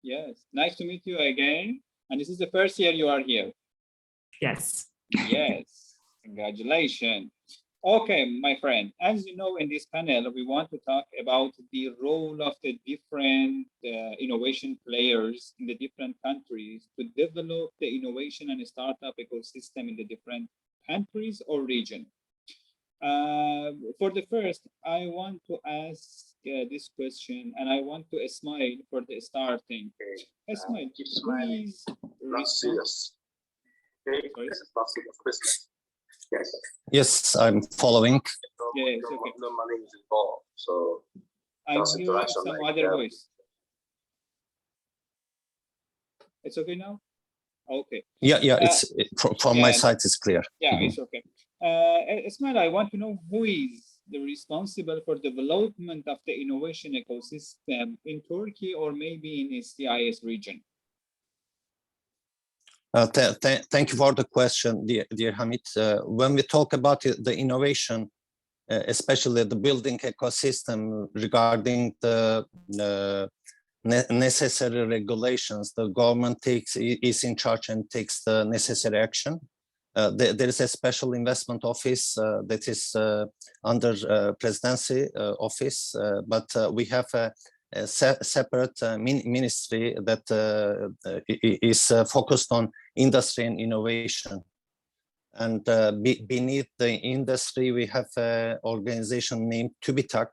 Yes, nice to meet you again. And this is the first year you are here. Yes. Yes, congratulations. Okay, my friend, as you know, in this panel, we want to talk about the role of the different innovation players in the different countries to develop the innovation and startup ecosystem in the different countries or region. For the first, I want to ask this question, and I want to Ismail for the starting. Ismail, please. Yes, I'm following. Yes, okay. No money is involved, so I'm hearing some other voice. It's okay now? Okay. Yeah, it's from my side, it's clear. Yeah, it's okay. Ismail, I want to know who is the responsible for development of the innovation ecosystem in Turkey or maybe in the CIS region? Thank you for the question, dear Hamid. When we talk about the innovation, especially the building ecosystem regarding the necessary regulations, the government is in charge and takes the necessary action. There is a special investment office that is under presidency office, but we have a separate ministry that is focused on industry and innovation. And beneath the industry, we have an organization named TÜBİTAK,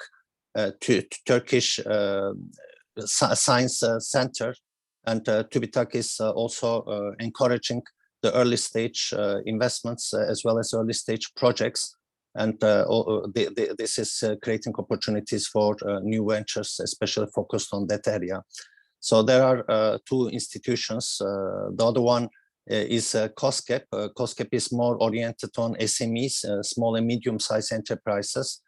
Turkish Science Center. And TÜBİTAK is also encouraging the early stage investments as well as early stage projects. And this is creating opportunities for new ventures, especially focused on that area. So there are two institutions. The other one is COSGAP. COSGAP is more oriented on SMEs, small and medium-sized enterprises.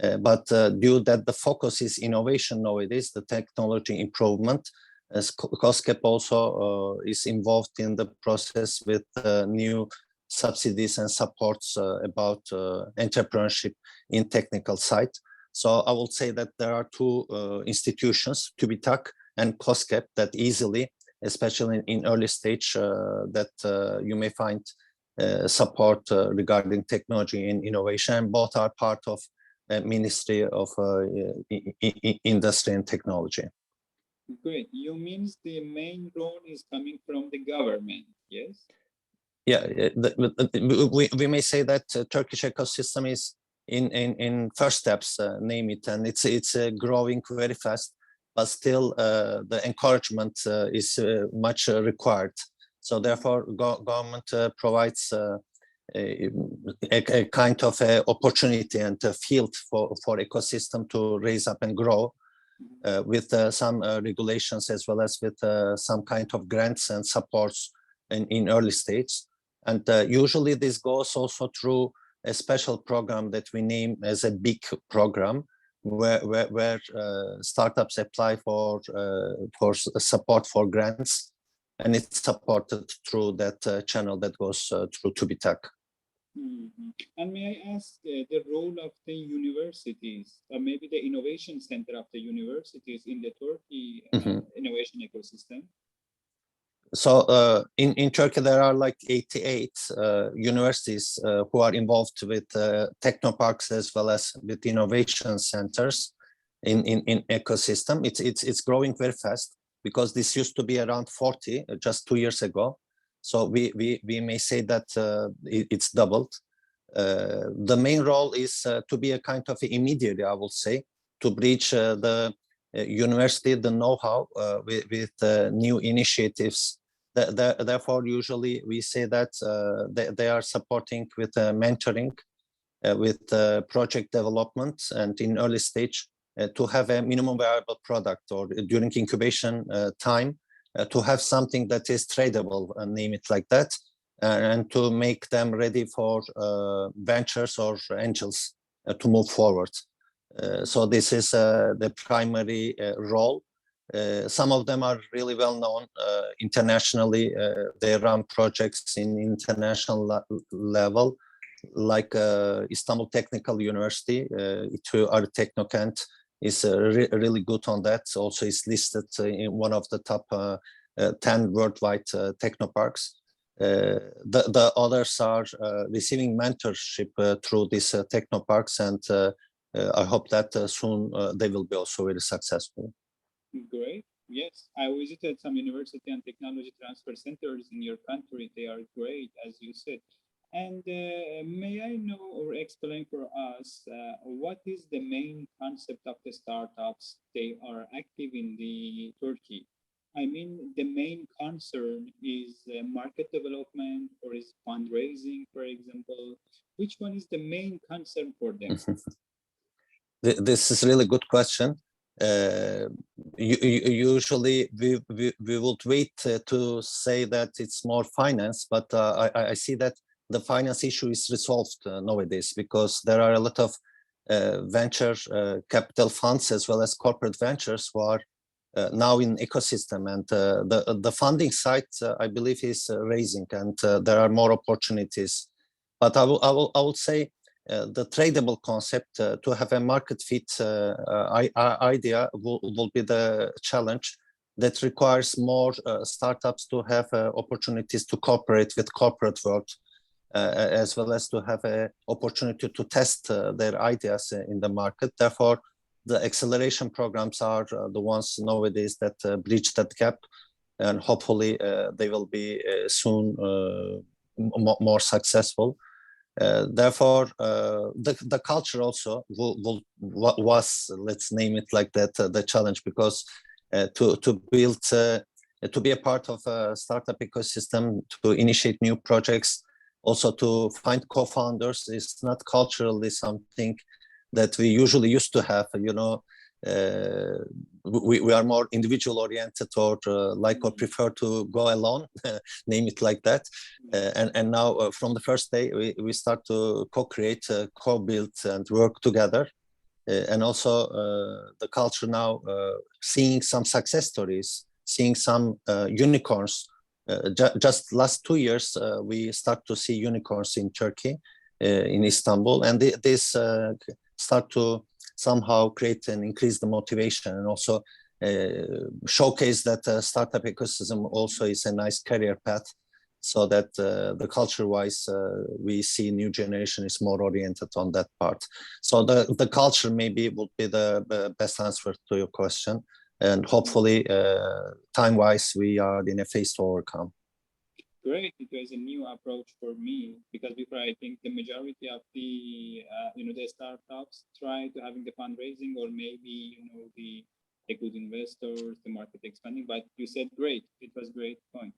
But due that the focus is innovation nowadays, the technology improvement, COSGAP also is involved in the process with new subsidies and supports about entrepreneurship in technical side. So I will say that there are two institutions, TÜBİTAK and COSGAP, that easily, especially in early stage, that you may find support regarding technology and innovation. And both are part of Ministry of Industry and Technology. Great. You means the main role is coming from the government, yes? Yeah, we may say that Turkish ecosystem is in first steps, name it, and it's growing very fast, but still the encouragement is much required. So therefore, government provides a kind of a opportunity and a field for ecosystem to raise up and grow with some regulations as well as with some kind of grants and supports in early stage. And usually this goes also through a special program that we name as a big program, where startups apply for support for grants, and it's supported through that channel that goes through To Be Tech. And may I ask the role of the universities, or maybe the innovation center of the universities in the Turkey innovation ecosystem? So in Turkey, there are like 88 universities who are involved with technoparks as well as with innovation centers in ecosystem. It's growing very fast, because this used to be around 40 just 2 years ago. So we may say that it's doubled. The main role is to be a kind of intermediary, I would say, to bridge the university, the know-how with new initiatives. Therefore, usually we say that they are supporting with mentoring, with project development, and in early stage to have a minimum viable product, or during incubation time to have something that is tradable, name it like that, and to make them ready for ventures or angels to move forward. So this is the primary role. Some of them are really well known internationally. They run projects in international level, like Istanbul Technical University, İTÜ Teknokent is really good on that. Also is listed in one of the top 10 worldwide technoparks. The others are receiving mentorship through these technoparks, and I hope that soon they will be also very successful. Great. Yes, I visited some university and technology transfer centers in your country. They are great, as you said. And may I know or explain for us what is the main concept of the startups they are active in the Turkey? I mean, the main concern is market development, or is fundraising, for example. Which one is the main concern for them? This is a really good question. Usually we would wait to say that it's more finance, but I see that the finance issue is resolved nowadays, because there are a lot of venture capital funds as well as corporate ventures who are now in ecosystem, and the funding side I believe is raising, and there are more opportunities. But I will say the tradable concept to have a market fit idea will be the challenge that requires more startups to have opportunities to cooperate with corporate world, as well as to have an opportunity to test their ideas in the market. Therefore, the acceleration programs are the ones nowadays that bridge that gap, and hopefully they will be soon more successul. Therefore, the culture also was, let's name it like that, the challenge, because to build, to be a part of a startup ecosystem, to initiate new projects, also to find co-founders is not culturally something that we usually used to have. You know, we are more individual oriented, or like or prefer to go alone, name it like that. And now from the first day we start to co-create, co-build and work together. And also the culture now, seeing some success stories, seeing some unicorns. Just last 2 years we start to see unicorns in Turkey, in Istanbul, and this start to somehow create and increase the motivation, and also showcase that startup ecosystem also is a nice career path, so that the culture-wise we see new generation is more oriented on that part. So the culture maybe would be the best answer to your question, and hopefully time-wise we are in a phase to overcome. Great, it was a new approach for me, because before I think the majority of the the startups try to having the fundraising, or maybe the good investors, the market expanding. But you said great, it was great point.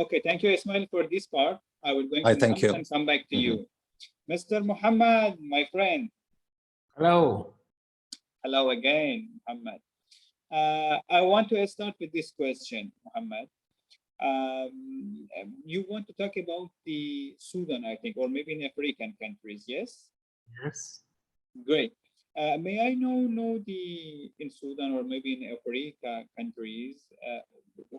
Okay, thank you, Ismail, for this part. I will go I to thank Muhammad you. and come back to you. Mr. Muhammad, my friend. Hello. Hello again, Muhammad. I want to start with this question, Muhammad. You want to talk about the Sudan, I think, or maybe in African countries, yes? Yes. Great. May I know the in Sudan or maybe in Africa countries,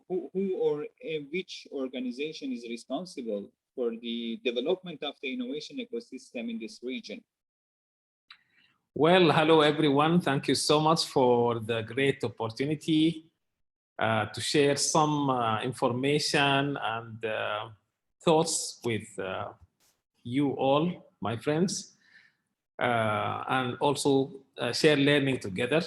who or which organization is responsible for the development of the innovation ecosystem in this region? Well, hello everyone. Thank you so much for the great opportunity to share some information and thoughts with you all, my friends, and also share learning together.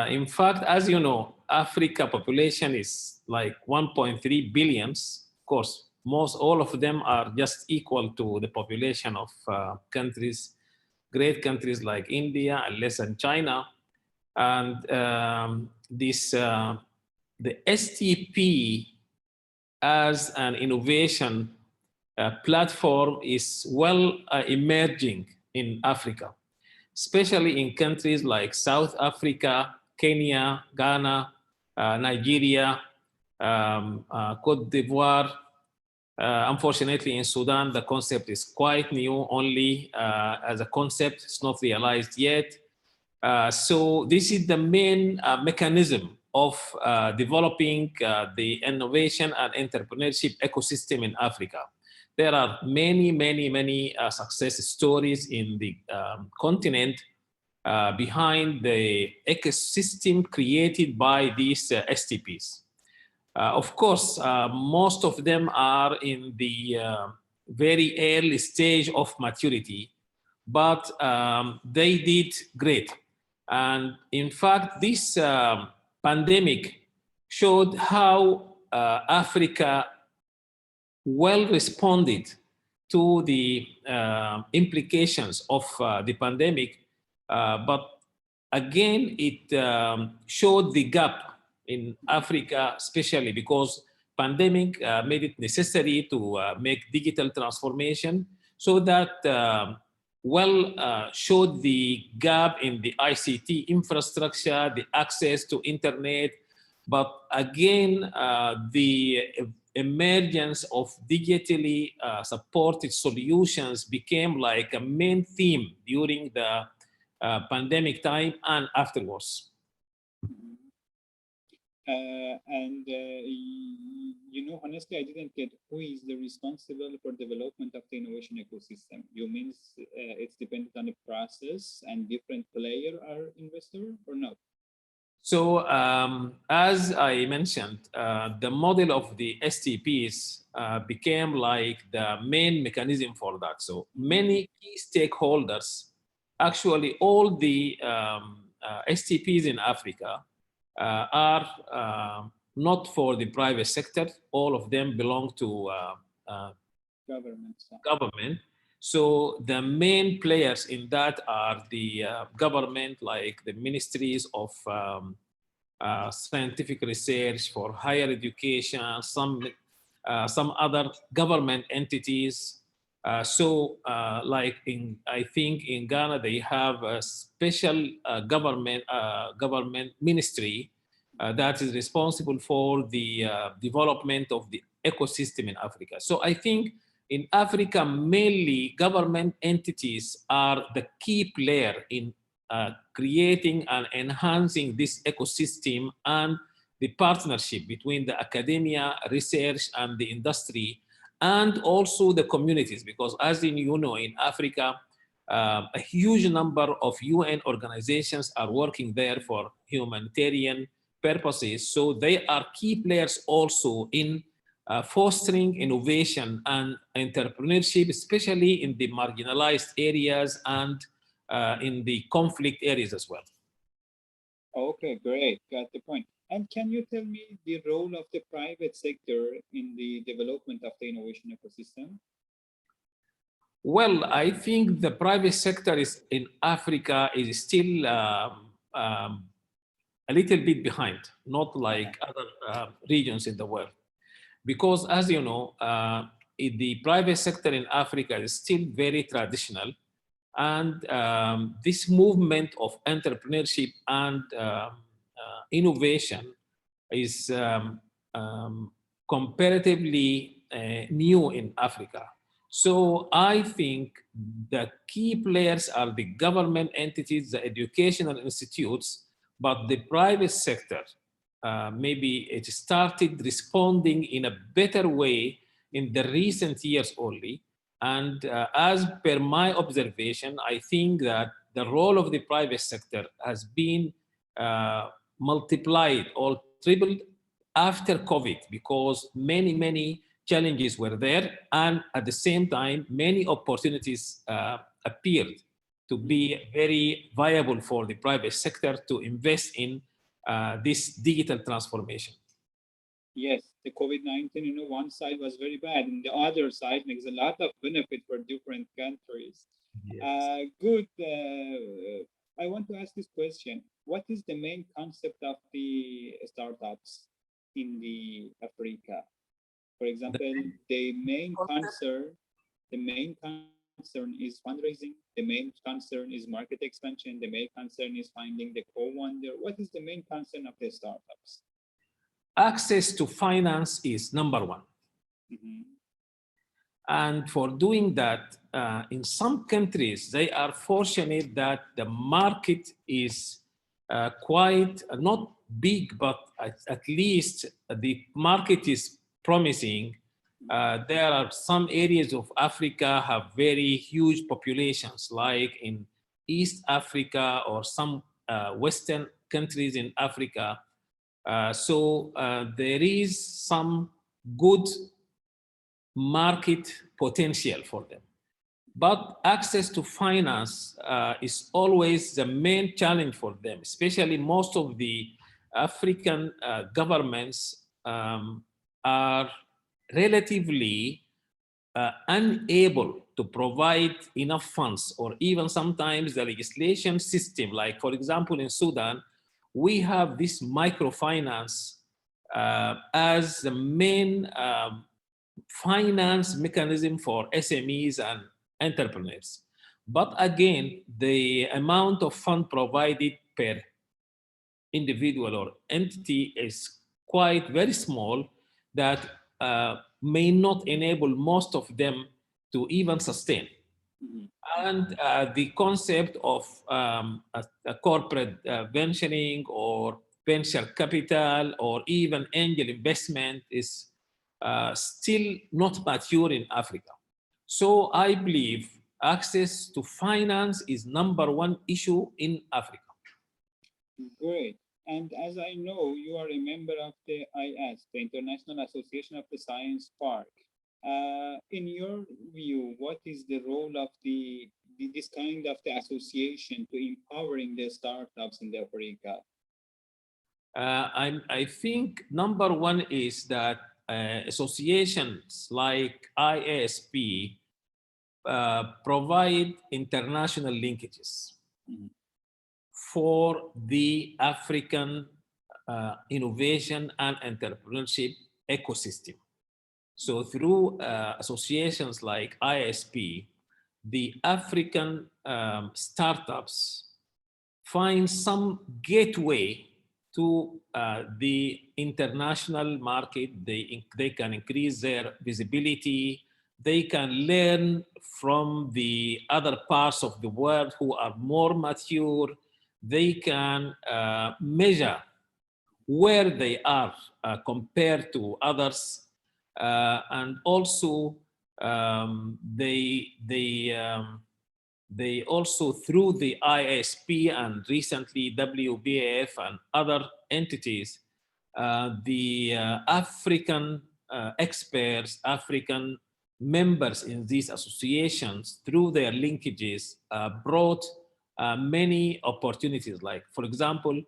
In fact, as you know, Africa population is like 1.3 billions. Of course, all of them are just equal to the population of countries, great countries like India and less than China. And the STP as an innovation platform is well emerging in Africa, especially in countries like South Africa, Kenya, Ghana, Nigeria, Cote d'Ivoire. Unfortunately, in Sudan, the concept is quite new, only as a concept. It's not realized yet. So this is the main mechanism of developing the innovation and entrepreneurship ecosystem in Africa. There are many success stories in the continent behind the ecosystem created by these STPs. Of course, most of them are in the very early stage of maturity, but they did great. And in fact, this pandemic showed how Africa well responded to the implications of the pandemic, but again, it showed the gap in Africa, especially because pandemic made it necessary to make digital transformation, so that showed the gap in the ICT infrastructure, the access to internet, but again, the emergence of digitally supported solutions became like a main theme during the pandemic time and afterwards. Honestly, I didn't get who is the responsible for development of the innovation ecosystem. You mean it's dependent on the process and different players are investor or not? So as I mentioned, the model of the STPs became like the main mechanism for that. So many key stakeholders, actually all the STPs in Africa are not for the private sector. All of them belong to government. So the main players in that are the government, like the ministries of scientific research, for higher education, some other government entities. Like I think in Ghana, they have a special government ministry that is responsible for the development of the ecosystem in Africa. So I think in Africa, mainly government entities are the key player in creating and enhancing this ecosystem, and the partnership between the academia, research, and the industry, and also the communities, because as you know, in Africa, a huge number of UN organizations are working there for humanitarian purposes. So they are key players also in fostering innovation and entrepreneurship, especially in the marginalized areas and in the conflict areas as well. Okay, great, got the point. And can you tell me the role of the private sector in the development of the innovation ecosystem? Well, I think the private sector in Africa is still a little bit behind, not like other regions in the world. Because as you know, the private sector in Africa is still very traditional, and this movement of entrepreneurship and innovation is comparatively new in Africa. So I think the key players are the government entities, the educational institutes, but the private sector, maybe it started responding in a better way in the recent years only. And as per my observation, I think that the role of the private sector has been multiplied or tripled after COVID, because many challenges were there, and at the same time, many opportunities appeared to be very viable for the private sector to invest in this digital transformation. Yes, the COVID-19, one side was very bad, and the other side makes a lot of benefit for different countries. Yes. Good. I want to ask this question. What is the main concept of the startups in the Africa? For example, the main concern is fundraising, the main concern is market expansion, the main concern is finding the co-founder. What is the main concern of the startups? Access to finance is number one. Mm-hmm. And for doing that, in some countries, they are fortunate that the market is quite not big, but at least the market is promising. There are some areas of Africa have very huge populations, like in East Africa or some Western countries in Africa. So there is some good market potential for them. But access to finance is always the main challenge for them, especially most of the African governments are relatively unable to provide enough funds, or even sometimes the legislation system, like for example in Sudan, we have this microfinance as the main finance mechanism for SMEs and entrepreneurs. But again, the amount of fund provided per individual or entity is quite very small, that may not enable most of them to even sustain. Mm-hmm. And the concept of a corporate venturing or venture capital or even angel investment is still not mature in Africa. So I believe access to finance is number one issue in Africa. Great. And as I know, you are a member of the IS, the International Association of the Science Park. In your view, what is the role of this kind of the association to empowering the startups in the Africa? I think number one is that associations like IASP provide international linkages for the African innovation and entrepreneurship ecosystem. So through associations like ISP, the African startups find some gateway to the international market. They can increase their visibility. They can learn from the other parts of the world who are more mature. They can measure where they are compared to others. And also, they also, through the ISP and recently WBAF and other entities, the African experts, African members in these associations, through their linkages, brought many opportunities. Like, for example,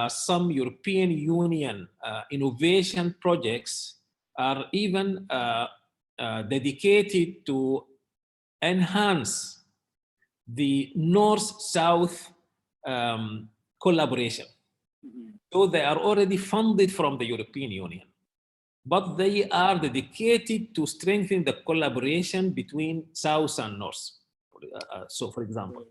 some European Union innovation projects are even dedicated to enhance the North-South collaboration. So they are already funded from the European Union. but they are dedicated to strengthen the collaboration between South and North. So, for example,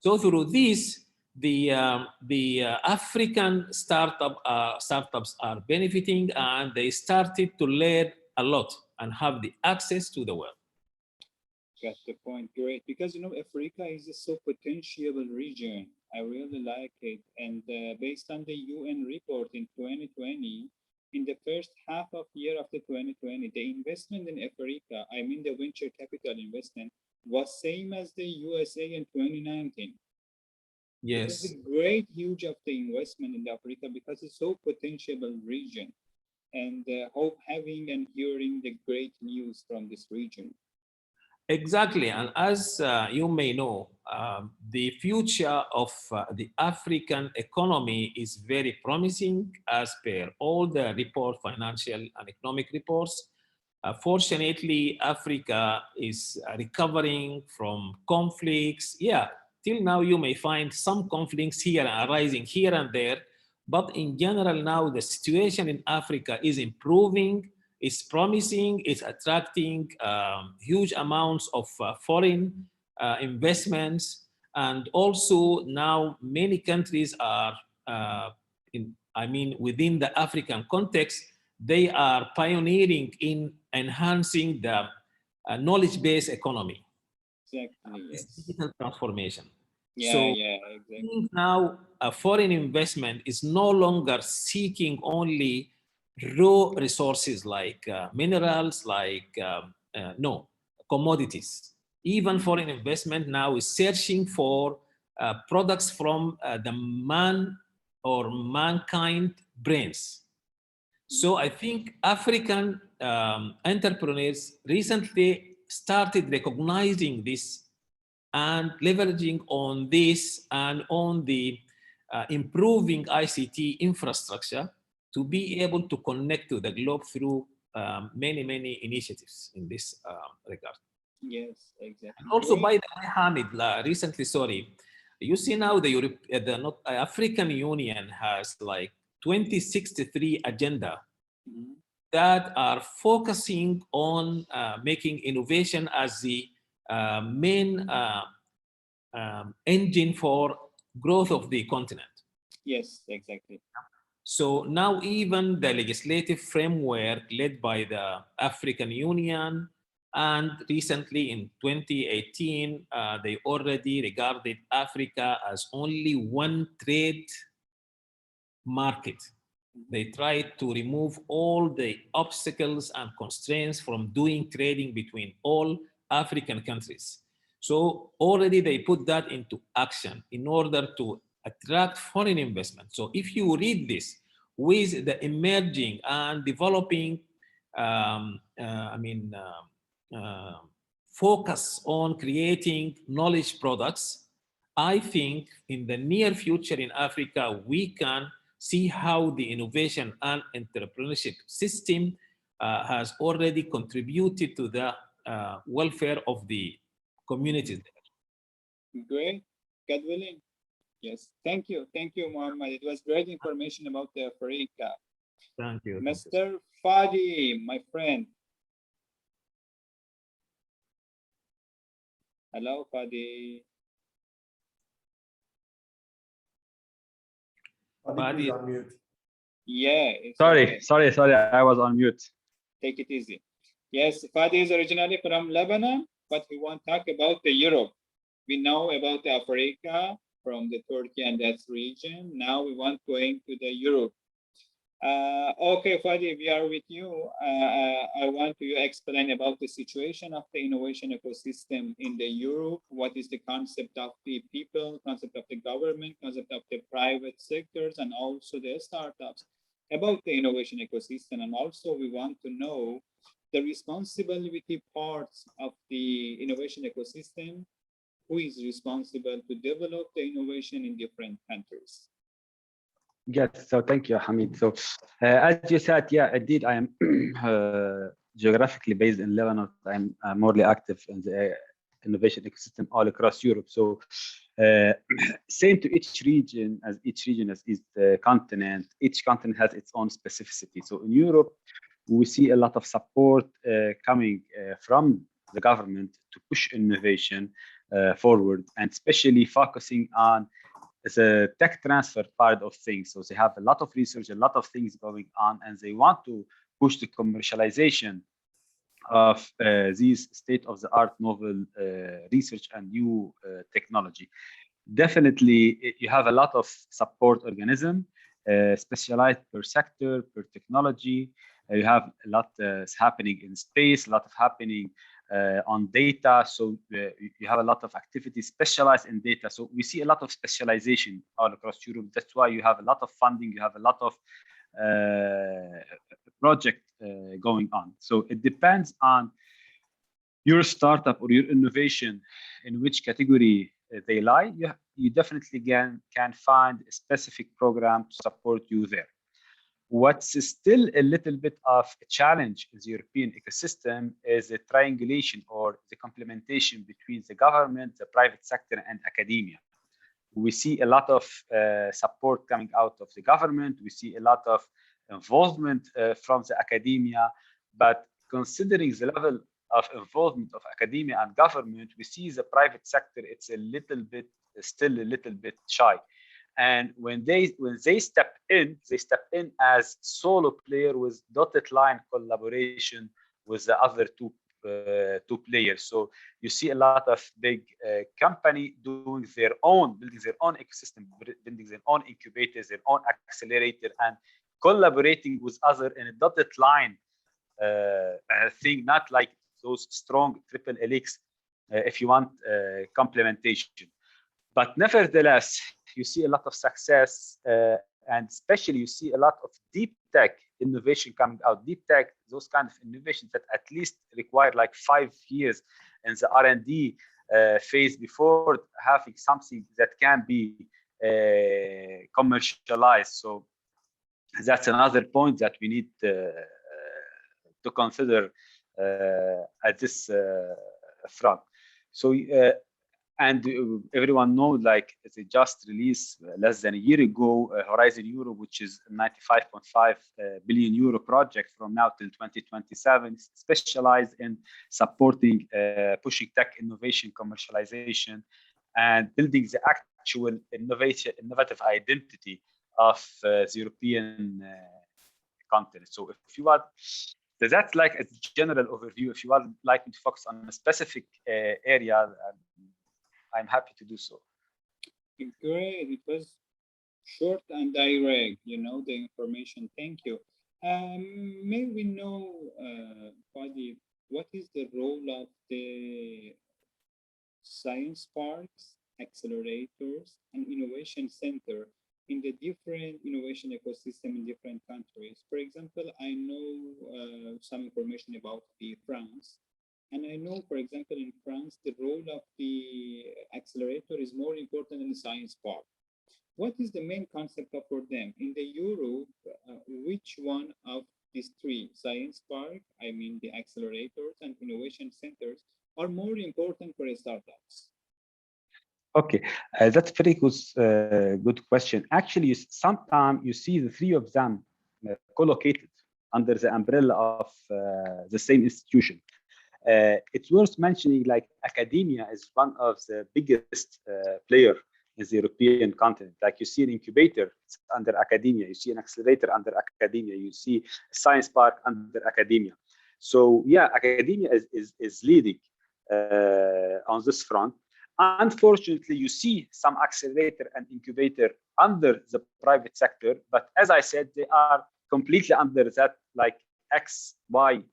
so through this, the African startups are benefiting, and they started to learn a lot and have the access to the world. Got the point. Great, because Africa is a so potential region. I really like it, and based on the UN report in 2020, in the first half of year after 2020, the investment in Africa, I mean the venture capital investment, was same as the USA in 2019. Yes. It's a great, huge of the investment in Africa because it's so potential region, and hope having and hearing the great news from this region. Exactly, and as you may know, the future of the African economy is very promising as per all the financial and economic reports. Fortunately, Africa is recovering from conflicts. Yeah, till now you may find some conflicts here arising here and there, but in general now the situation in Africa is improving. It's promising, it's attracting huge amounts of foreign investments. And also now many countries are, within the African context, they are pioneering in enhancing the knowledge-based economy. Exactly, yes. Digital transformation. Yeah, so yeah, exactly. Now a foreign investment is no longer seeking only raw resources like minerals, like commodities. Even foreign investment now is searching for products from the mankind brains. So I think African entrepreneurs recently started recognizing this and leveraging on this and on the improving ICT infrastructure to be able to connect to the globe through many initiatives in this regard. Yes, exactly. And also, by the way, Hamid, recently, you see now the African Union has like 2063 agenda that are focusing on making innovation as the main engine for growth of the continent. Yes, exactly. So now even the legislative framework led by the African Union, and recently in 2018, they already regarded Africa as only one trade market. They tried to remove all the obstacles and constraints from doing trading between all African countries. So already they put that into action in order to attract foreign investment. So if you read this with the emerging and developing focus on creating knowledge products, I think in the near future in Africa, we can see how the innovation and entrepreneurship system has already contributed to the welfare of the communities. Great, God willing. Yes, thank you, Muhammad. It was great information about the Africa. Thank you. Mr. Fadi, my friend. Hello, Fadi. Fadi, on mute. Yeah. Sorry, I was on mute. Take it easy. Yes, Fadi is originally from Lebanon, but we want to talk about the Europe. We know about the Africa from the Turkey and that region. Now we want going to the Europe. Okay, Fadi, we are with you. I want you to explain about the situation of the innovation ecosystem in the Europe. What is the concept of the people, concept of the government, concept of the private sectors, and also the startups about the innovation ecosystem. And also we want to know the responsibility parts of the innovation ecosystem. Who is responsible to develop the innovation in different countries? Yes, so thank you, Hamid. So as you said, yeah, indeed, I am geographically based in Lebanon. I'm morely active in the innovation ecosystem all across Europe. So same to each region as the continent. Each continent has its own specificity. So in Europe, we see a lot of support coming from the government to push innovation forward, and especially focusing on the tech transfer part of things. So they have a lot of research, a lot of things going on, and they want to push the commercialization of these state-of-the-art novel research and new technology. Definitely, you have a lot of support organism, specialized per sector, per technology. You have a lot happening in space, a lot of happening on data. So you have a lot of activities specialized in data. So we see a lot of specialization all across Europe. That's why you have a lot of funding. You have a lot of project going on. So it depends on your startup or your innovation in which category they lie. You definitely can find a specific program to support you there. What's still a little bit of a challenge in the European ecosystem is the triangulation or the complementation between the government, the private sector, and academia. We see a lot of support coming out of the government. We see a lot of involvement from the academia, but considering the level of involvement of academia and government, we see the private sector, it's still a little bit shy. And when they step in as solo player with dotted line collaboration with the other two players. So you see a lot of big company building their own ecosystem, building their own incubators, their own accelerator, and collaborating with other in a dotted line thing, not like those strong triple helix, if you want complementation. But nevertheless, you see a lot of success, and especially you see a lot of deep tech innovation coming out. Deep tech, those kind of innovations that at least require like 5 years in the R&D phase before having something that can be commercialized. So that's another point that we need to consider at this front. So and everyone knows, like they just released less than a year ago Horizon Europe, which is a 95.5 billion euro project from now till 2027, specialized in supporting pushing tech innovation, commercialization, and building the actual innovative identity of the European continent. So if you want, that's like a general overview. If you would like me to focus on a specific area, I'm happy to do so. Great. It was short and direct, the information. Thank you. May we know, Fadi, what is the role of the science parks, accelerators, and innovation center in the different innovation ecosystem in different countries? For example, I know some information about France. And I know, for example, in France, the role of the accelerator is more important than the science park. What is the main concept for them? In the Europe, which one of these three, science park, I mean the accelerators and innovation centers, are more important for startups? Okay, that's a very good question. Actually, sometimes you see the three of them co-located under the umbrella of the same institution. It's worth mentioning, like academia is one of the biggest player in the European continent. Like you see an incubator under academia, you see an accelerator under academia, you see a science park under academia. So yeah, academia is leading on this front. Unfortunately, you see some accelerator and incubator under the private sector, but as I said, they are completely under that like XY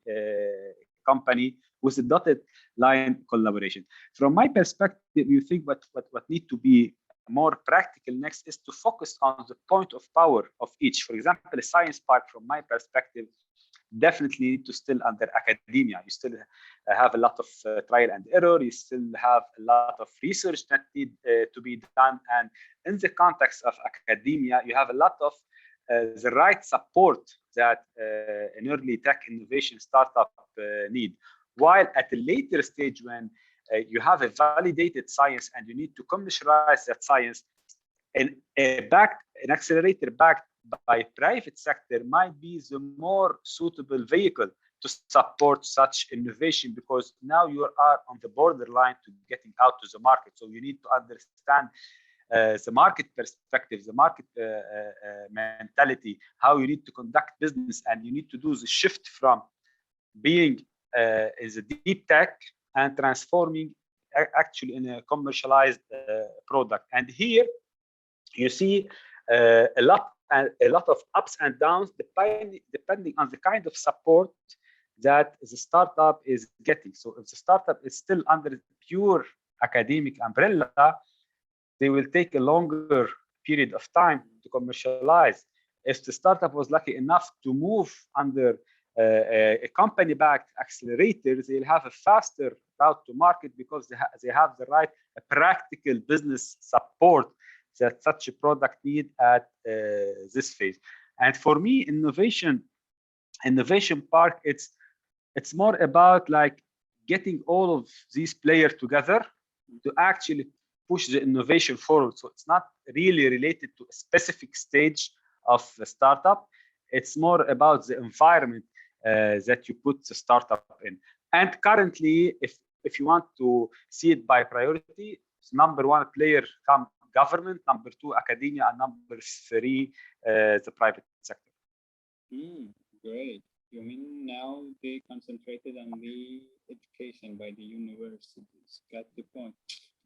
company with a dotted line collaboration. From my perspective, you think what need to be more practical next is to focus on the point of power of each. For example, a science park, from my perspective, definitely need to still under academia. You still have a lot of trial and error. You still have a lot of research that need to be done. And in the context of academia, you have a lot of the right support that an early tech innovation startup need. While at a later stage, when you have a validated science and you need to commercialize that science, an accelerator backed by private sector might be the more suitable vehicle to support such innovation, because now you are on the borderline to getting out to the market. So you need to understand the market perspective, the market mentality, how you need to conduct business, and you need to do the shift from being in the deep tech and transforming actually in a commercialized product. And here you see a lot of ups and downs depending on the kind of support that the startup is getting. So if the startup is still under the pure academic umbrella, they will take a longer period of time to commercialize. If the startup was lucky enough to move under a company-backed accelerator, they'll have a faster route to market because they have the right practical business support that such a product need at this phase. And for me, innovation park, it's more about like getting all of these players together to actually push the innovation forward. So it's not really related to a specific stage of the startup. It's more about the environment that you put the startup in. And currently, if you want to see it by priority, number one player come government, number two academia, and number three the private sector. Great. You mean now they concentrated on the education by the universities? Got the point.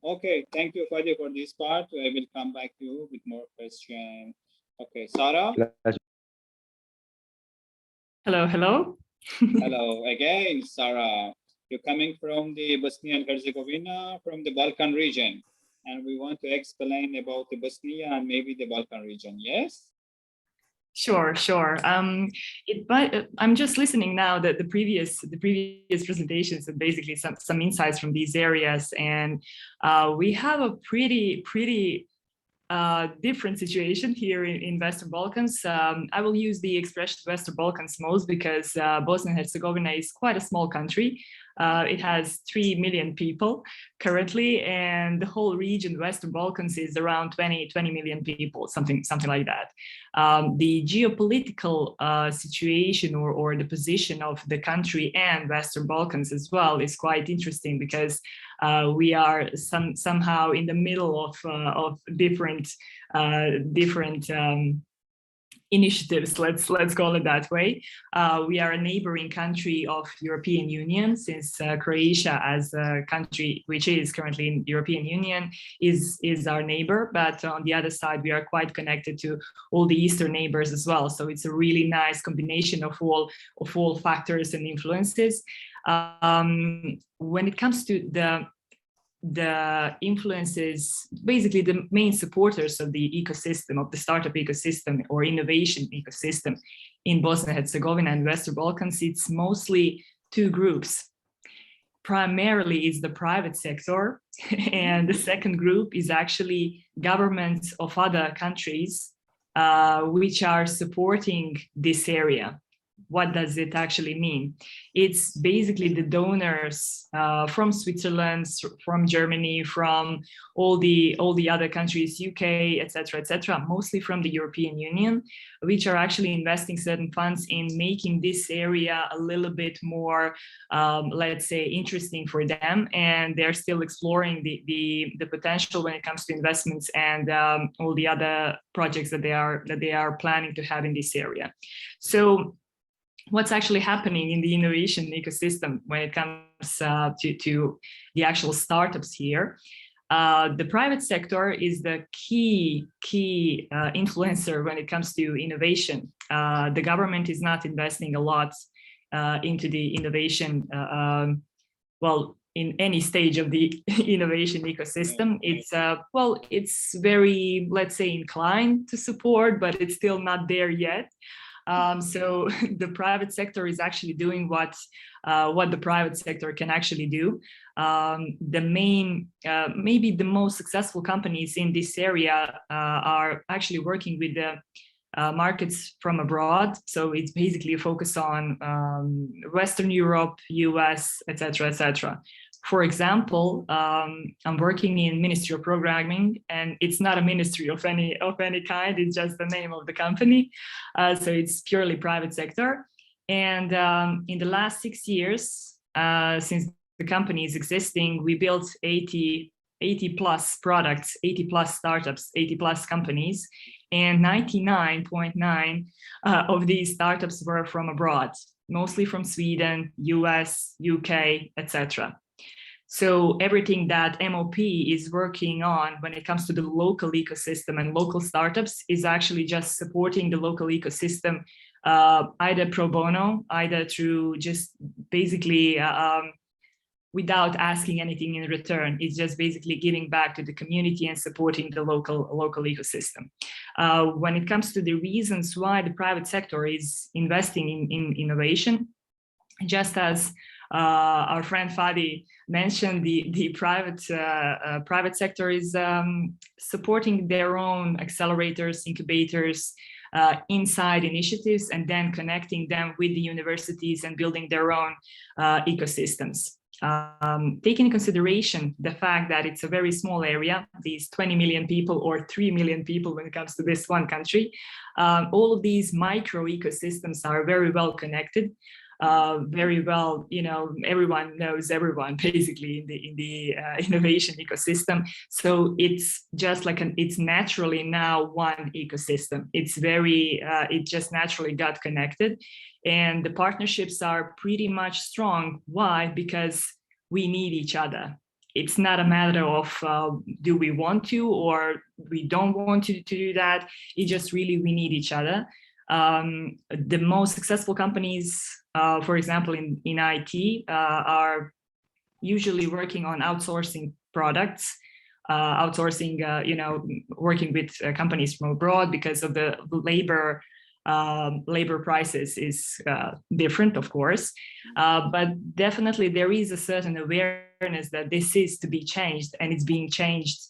Okay, thank you, Fadi, for this part. I will come back to you with more questions. Okay, Sarah. Hello, hello. Hello again, Sarah. You're coming from the Bosnia and Herzegovina, from the Balkan region, and we want to explain about the Bosnia and maybe the Balkan region. Yes. Sure. But I'm just listening now that the previous presentations and basically some insights from these areas, and we have a pretty different situation here in Western Balkans. I will use the expression Western Balkans most because Bosnia and Herzegovina is quite a small country. It has 3 million people currently, and the whole region, Western Balkans, is around 20 million people, something like that. The geopolitical situation or the position of the country and Western Balkans as well is quite interesting because we are somehow in the middle of different initiatives, let's call it that way. We are a neighboring country of European Union, since Croatia, as a country which is currently in European Union, is our neighbor. But on the other side, we are quite connected to all the Eastern neighbors as well. So it's a really nice combination of all factors and influences. When it comes to the influences, basically the main supporters of the ecosystem, of the startup ecosystem or innovation ecosystem in Bosnia and Herzegovina and Western Balkans, it's mostly two groups. Primarily is the private sector, and the second group is actually governments of other countries which are supporting this area. What does it actually mean? It's basically the donors from Switzerland, from Germany, from all the other countries, UK, etc., mostly from the European Union, which are actually investing certain funds in making this area a little bit more, let's say, interesting for them. And they're still exploring the potential when it comes to investments and all the other projects that they are planning to have in this area. So what's actually happening in the innovation ecosystem when it comes to the actual startups here? The private sector is the key influencer when it comes to innovation. The government is not investing a lot into the innovation, well, in any stage of the innovation ecosystem. It's very, let's say, inclined to support, but it's still not there yet. So the private sector is actually doing what the private sector can actually do. The main, maybe the most successful companies in this area are actually working with the markets from abroad. So it's basically a focus on Western Europe, US, etc. For example, I'm working in Ministry of Programming, and it's not a ministry of any kind. It's just the name of the company. So it's purely private sector. And in the last 6 years, since the company is existing, we built 80 plus products, 80 plus startups, 80 plus companies, and 99.9 of these startups were from abroad, mostly from Sweden, US, UK, etc. So everything that MOP is working on when it comes to the local ecosystem and local startups is actually just supporting the local ecosystem, either pro bono, either through just basically without asking anything in return. It's just basically giving back to the community and supporting the local ecosystem. When it comes to the reasons why the private sector is investing in innovation, just as our friend Fadi mentioned, the private sector is supporting their own accelerators, incubators, inside initiatives, and then connecting them with the universities and building their own ecosystems. Taking in consideration the fact that it's a very small area, these 20 million people or 3 million people when it comes to this one country, all of these micro ecosystems are very well connected. Very well, everyone knows everyone basically in the innovation ecosystem. So it's just like it's naturally now one ecosystem. It just naturally got connected, and the partnerships are pretty much strong. Why? Because we need each other. It's not a matter of do we want to or we don't want to do that. It just really we need each other. The most successful companies, for example, in IT, are usually working on outsourcing products, working with companies from abroad because of the labor prices is different, of course. But definitely there is a certain awareness that this is to be changed, and it's being changed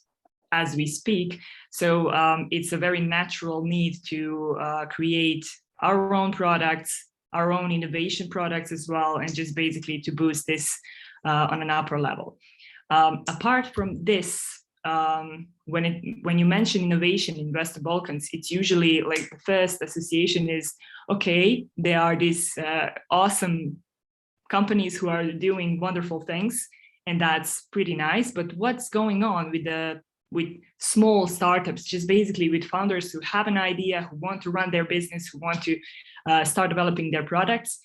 as we speak. So it's a very natural need to create our own products, our own innovation products as well, and just basically to boost this on an upper level. Apart from this, when you mention innovation in Western Balkans, it's usually like the first association is, okay, there are these awesome companies who are doing wonderful things, and that's pretty nice. But what's going on with small startups, just basically with founders who have an idea, who want to run their business, who want to start developing their products?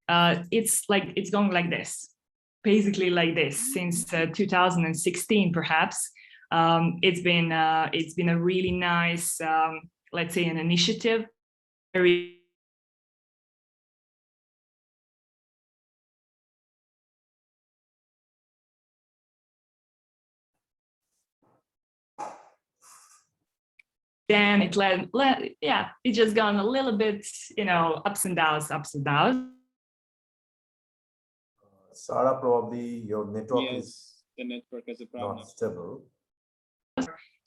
It's going like this, basically like this since 2016, perhaps. It's been a really nice, let's say, an initiative. Then it just gone a little bit, ups and downs. Sarah, probably your network is the network is a problem. Not stable.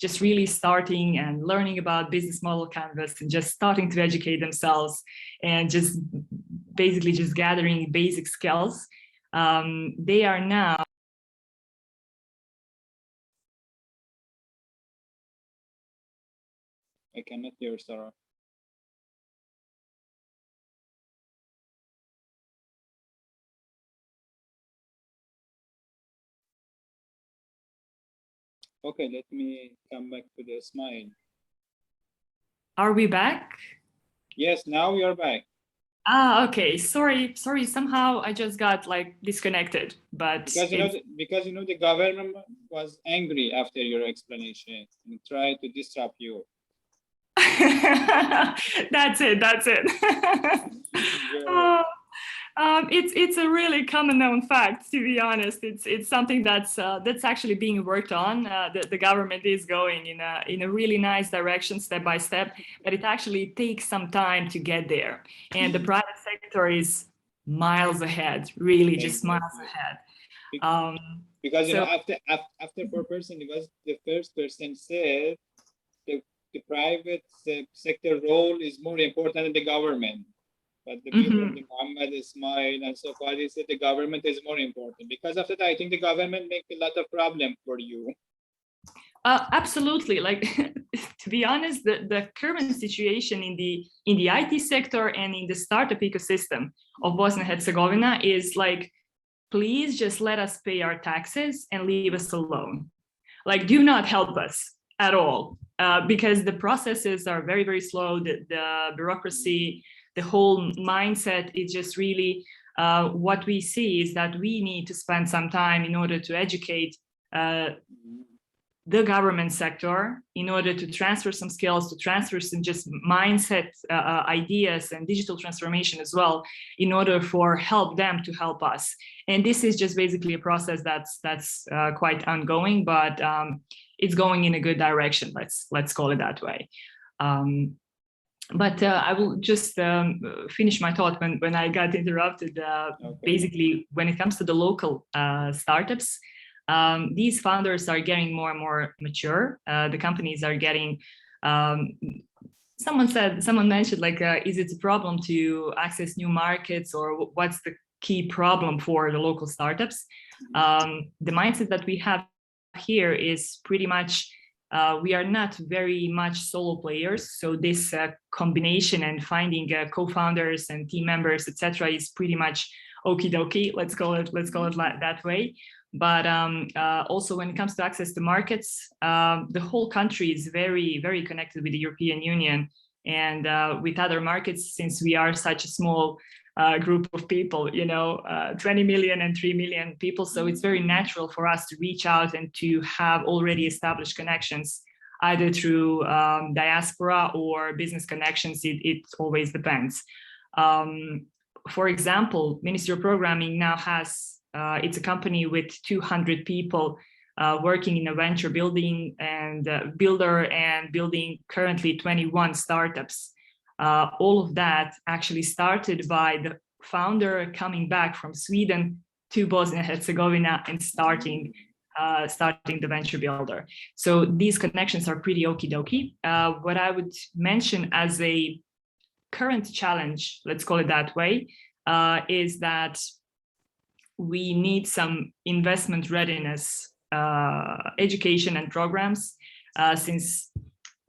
Just really starting and learning about business model canvas and just starting to educate themselves and just basically just gathering basic skills. They are now I cannot hear Sarah. Okay, let me come back to the smile. Are we back? Yes, now we are back. Okay. Sorry. Somehow I just got disconnected, but because the government was angry after your explanation and tried to disrupt you. That's it. It's a really common known fact, to be honest. It's something that's actually being worked on. The government is going in a really nice direction, step by step, but it actually takes some time to get there. And the private sector is miles ahead, really just miles ahead. Because after 4%, because the first person said the private sector role is more important than the government. But the people of the Muhammad Ismail and so far they said the government is more important. Because of that, I think the government makes a lot of problem for you. Absolutely. Like, to be honest, the current situation in the IT sector and in the startup ecosystem of Bosnia and Herzegovina is like, please just let us pay our taxes and leave us alone. Like, do not help us at all, because the processes are very, very slow. The bureaucracy, the whole mindset is just really, what we see is that we need to spend some time in order to educate the government sector, in order to transfer some skills, to transfer some just mindset ideas and digital transformation as well, in order for help them to help us. And this is just basically a process that's quite ongoing, but it's going in a good direction. Let's call it that way. But I will just finish my thought when I got interrupted. Okay. Basically, when it comes to the local startups, these founders are getting more and more mature. The companies are getting, someone mentioned, like, is it a problem to access new markets, or what's the key problem for the local startups? The mindset that we have here is pretty much, we are not very much solo players. So this combination and finding co-founders and team members, etc., is pretty much okie dokie. Let's call it that way. But also when it comes to access to markets, the whole country is very, very connected with the European Union and with other markets, since we are such a small group of people, 20 million and 3 million people. So it's very natural for us to reach out and to have already established connections, either through diaspora or business connections. It always depends. For example, Ministry of Programming now has, it's a company with 200 people working in a venture building and building currently 21 startups. All of that actually started by the founder coming back from Sweden to Bosnia and Herzegovina and starting the venture builder. So these connections are pretty okie dokie. What I would mention as a current challenge, let's call it that way, is that we need some investment readiness education and programs, since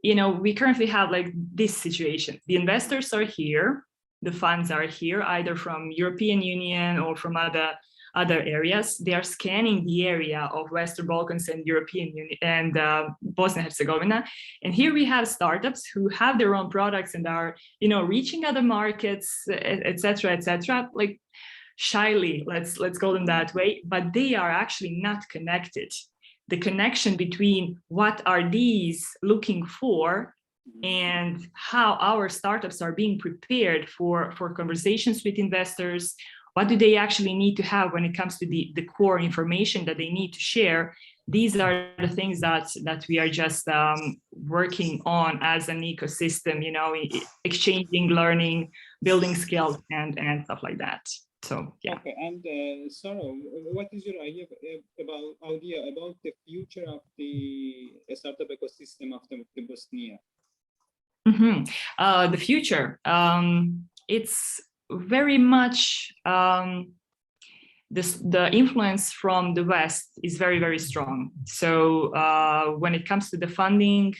we currently have like this situation. The investors are here, the funds are here, either from European Union or from other areas. They are scanning the area of Western Balkans and European Union and Bosnia and Herzegovina. And here we have startups who have their own products and are, reaching other markets, etc., like shyly, let's call them that way, but they are actually not connected. The connection between what are these looking for and how our startups are being prepared for conversations with investors. What do they actually need to have when it comes to the core information that they need to share? These are the things that we are just working on as an ecosystem, exchanging, learning, building skills and stuff like that. So yeah. Okay, and Sarah, what is your idea about the future of the startup ecosystem of the Bosnia? The future, it's very much the influence from the West is very, very strong. So when it comes to the funding,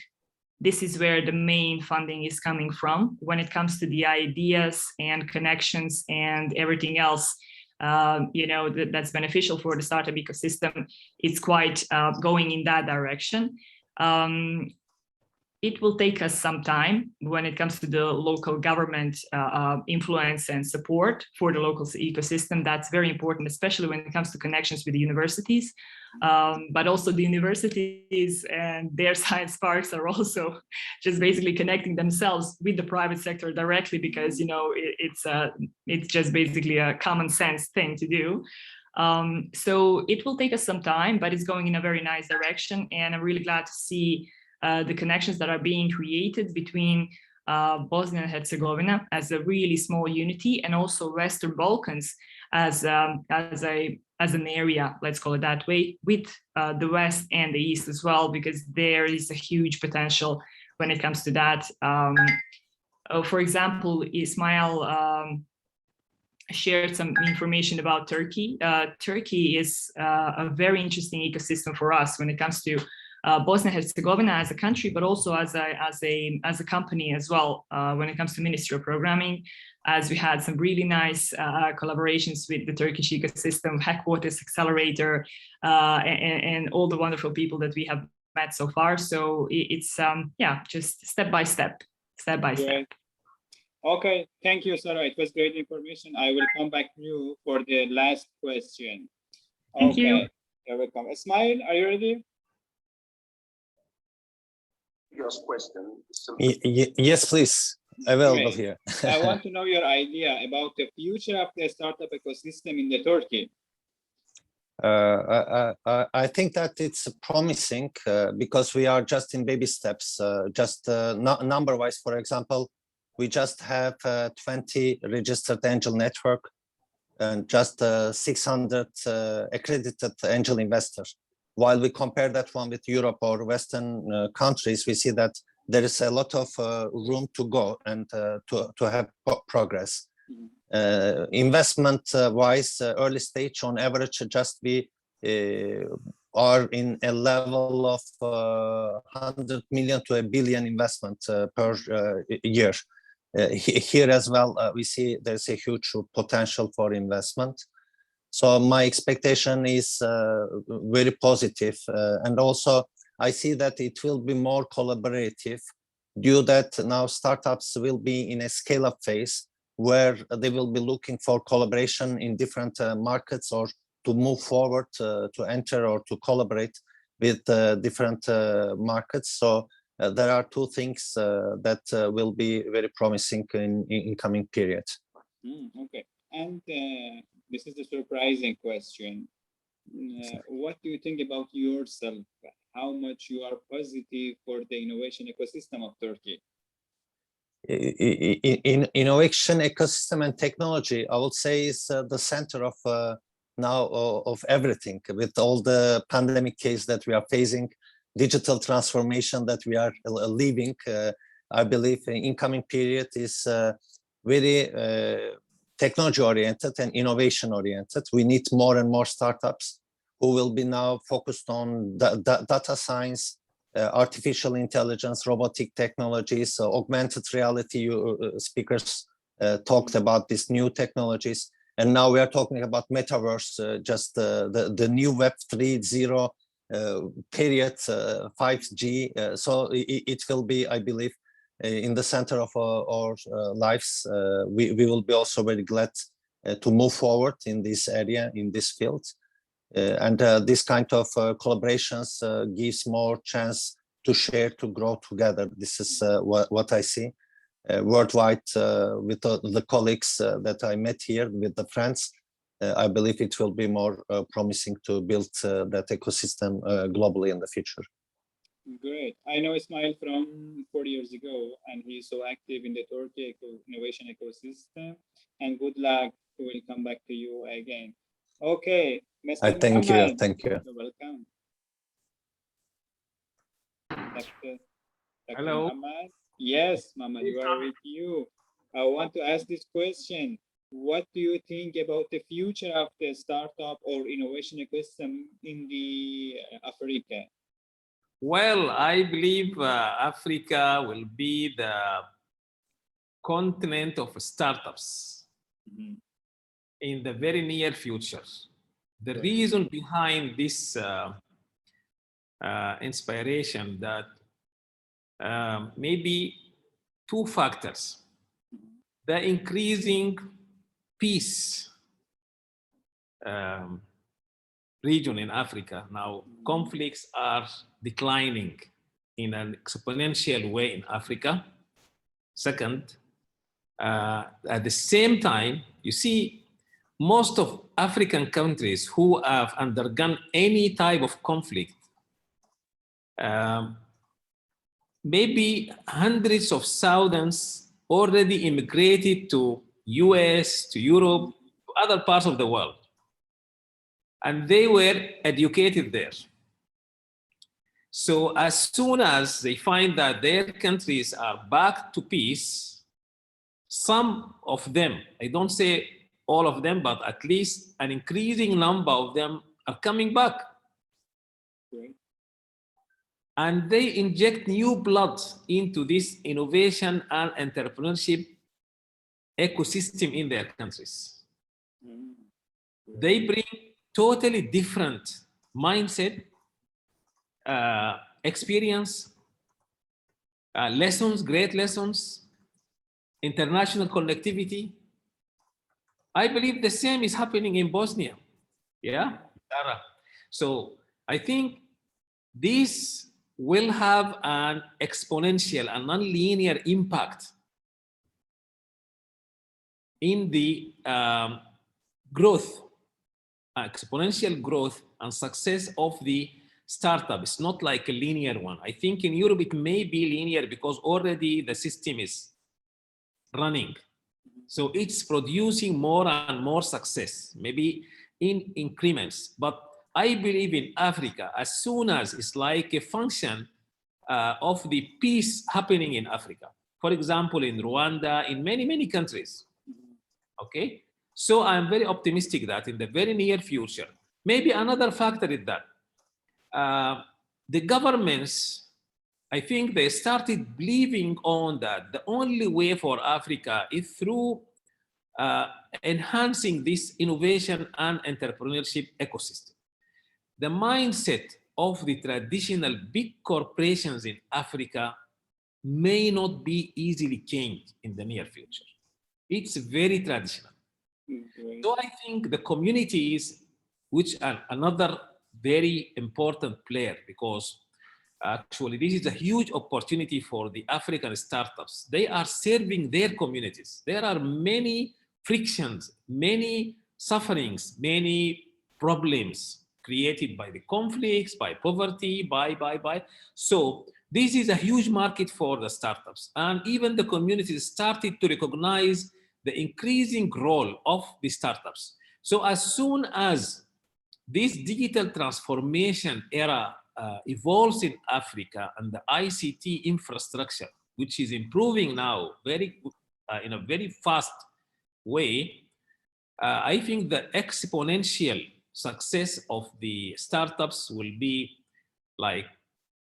this is where the main funding is coming from. When it comes to the ideas and connections and everything else, that's beneficial for the startup ecosystem, it's quite going in that direction. It will take us some time when it comes to the local government influence and support for the local ecosystem. That's very important, especially when it comes to connections with the universities. But also the universities and their science parks are also just basically connecting themselves with the private sector directly, because it's just basically a common sense thing to do. So it will take us some time, but it's going in a very nice direction, and I'm really glad to see the connections that are being created between Bosnia and Herzegovina as a really small unity, and also Western Balkans as an area, let's call it that way, with the West and the East as well, because there is a huge potential when it comes to that. For example, Ismail shared some information about Turkey. Turkey is a very interesting ecosystem for us when it comes to Bosnia and Herzegovina as a country, but also as a company as well. When it comes to Ministry of Programming, as we had some really nice collaborations with the Turkish ecosystem, Headquarters Accelerator, and all the wonderful people that we have met so far. So it's just step by step. Okay, thank you, Sarah. It was great information. I will come back to you for the last question. Thank you. You're welcome. Ismail, are you ready? Question. Yes, please. Available here. I want to know your idea about the future of the startup ecosystem in the Turkey. I think that it's promising because we are just in baby steps. Number-wise, for example, we just have 20 registered angel network and just 600 accredited angel investors. While we compare that one with Europe or Western countries, we see that there is a lot of room to go and to have progress. Investment-wise, early stage on average, just we are in a level of 100 million to 1 billion investment per year. Here as well, we see there's a huge potential for investment. So my expectation is very positive. And also, I see that it will be more collaborative due that now startups will be in a scale-up phase where they will be looking for collaboration in different markets or to move forward to enter or to collaborate with different markets. So there are two things that will be very promising in coming period. Okay, and this is a surprising question. What do you think about yourself? How much you are positive for the innovation ecosystem of Turkey? In innovation ecosystem and technology, I would say is the center of now of everything. With all the pandemic case that we are facing, digital transformation that we are living, I believe the incoming period is very technology oriented and innovation oriented. We need more and more startups who will be now focused on data science, artificial intelligence, robotic technologies, augmented reality. Speakers talked about these new technologies. And now we are talking about metaverse, just the new Web 3.0 period, 5G. So it will be, I believe, in the center of our lives. We will be also very glad to move forward in this area, in this field. And this kind of collaborations gives more chance to share, to grow together. This is what I see worldwide with the colleagues that I met here, with the friends. I believe it will be more promising to build that ecosystem globally in the future. Great. I know Ismail from 4 years ago, and he's so active in the Turkey innovation ecosystem. And good luck. We will come back to you again. Okay. I thank you. Thank you. You're welcome. Hello. Muhammad. Yes, Muhammad, we are with you. I want to ask this question. What do you think about the future of the startup or innovation ecosystem in the Africa? Well, I believe Africa will be the continent of startups in the very near future. The reason behind this inspiration that maybe two factors: the increasing peace region in Africa. Now, conflicts are declining in an exponential way in Africa. Second, at the same time, you see most of African countries who have undergone any type of conflict, maybe hundreds of thousands already immigrated to US, to Europe, to other parts of the world. And they were educated there. So as soon as they find that their countries are back to peace, some of them, I don't say all of them, but at least an increasing number of them are coming back. Great. And they inject new blood into this innovation and entrepreneurship ecosystem in their countries. They bring totally different mindset, experience, lessons, great lessons, international connectivity. I believe the same is happening in Bosnia. Yeah, Sarah. So I think this will have an exponential and non-linear impact in the growth, exponential growth and success of the startup. It's not like a linear one. I think in Europe it may be linear because already the system is running. So it's producing more and more success, maybe in increments. But I believe in Africa, as soon as it's like a function of the peace happening in Africa. For example, in Rwanda, in many, many countries. Okay, so I'm very optimistic that in the very near future, maybe another factor is that the governments, I think they started believing on that the only way for Africa is through enhancing this innovation and entrepreneurship ecosystem. The mindset of the traditional big corporations in Africa may not be easily changed in the near future. It's very traditional. So I think the communities, which are another very important player, because actually this is a huge opportunity for the African startups. They are serving their communities. There are many frictions, many sufferings, many problems created by the conflicts, by poverty, by. So this is a huge market for the startups. And even the communities started to recognize the increasing role of the startups. So as soon as this digital transformation era evolves in Africa and the ICT infrastructure, which is improving now in a very fast way, I think the exponential success of the startups will be like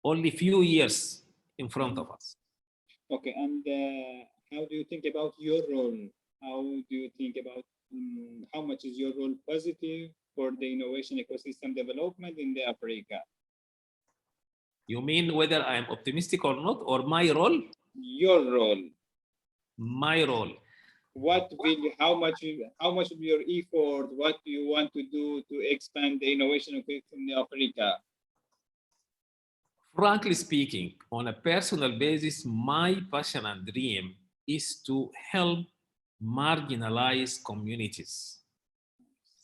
only few years in front of us. Okay, and how do you think about your role? How do you think about how much is your role positive for the innovation ecosystem development in the Africa? You mean whether I am optimistic or not, or my role? Your role. My role. What will how much of your effort? What do you want to do to expand the innovation ecosystem in Africa? Frankly speaking, on a personal basis, my passion and dream is to help marginalized communities,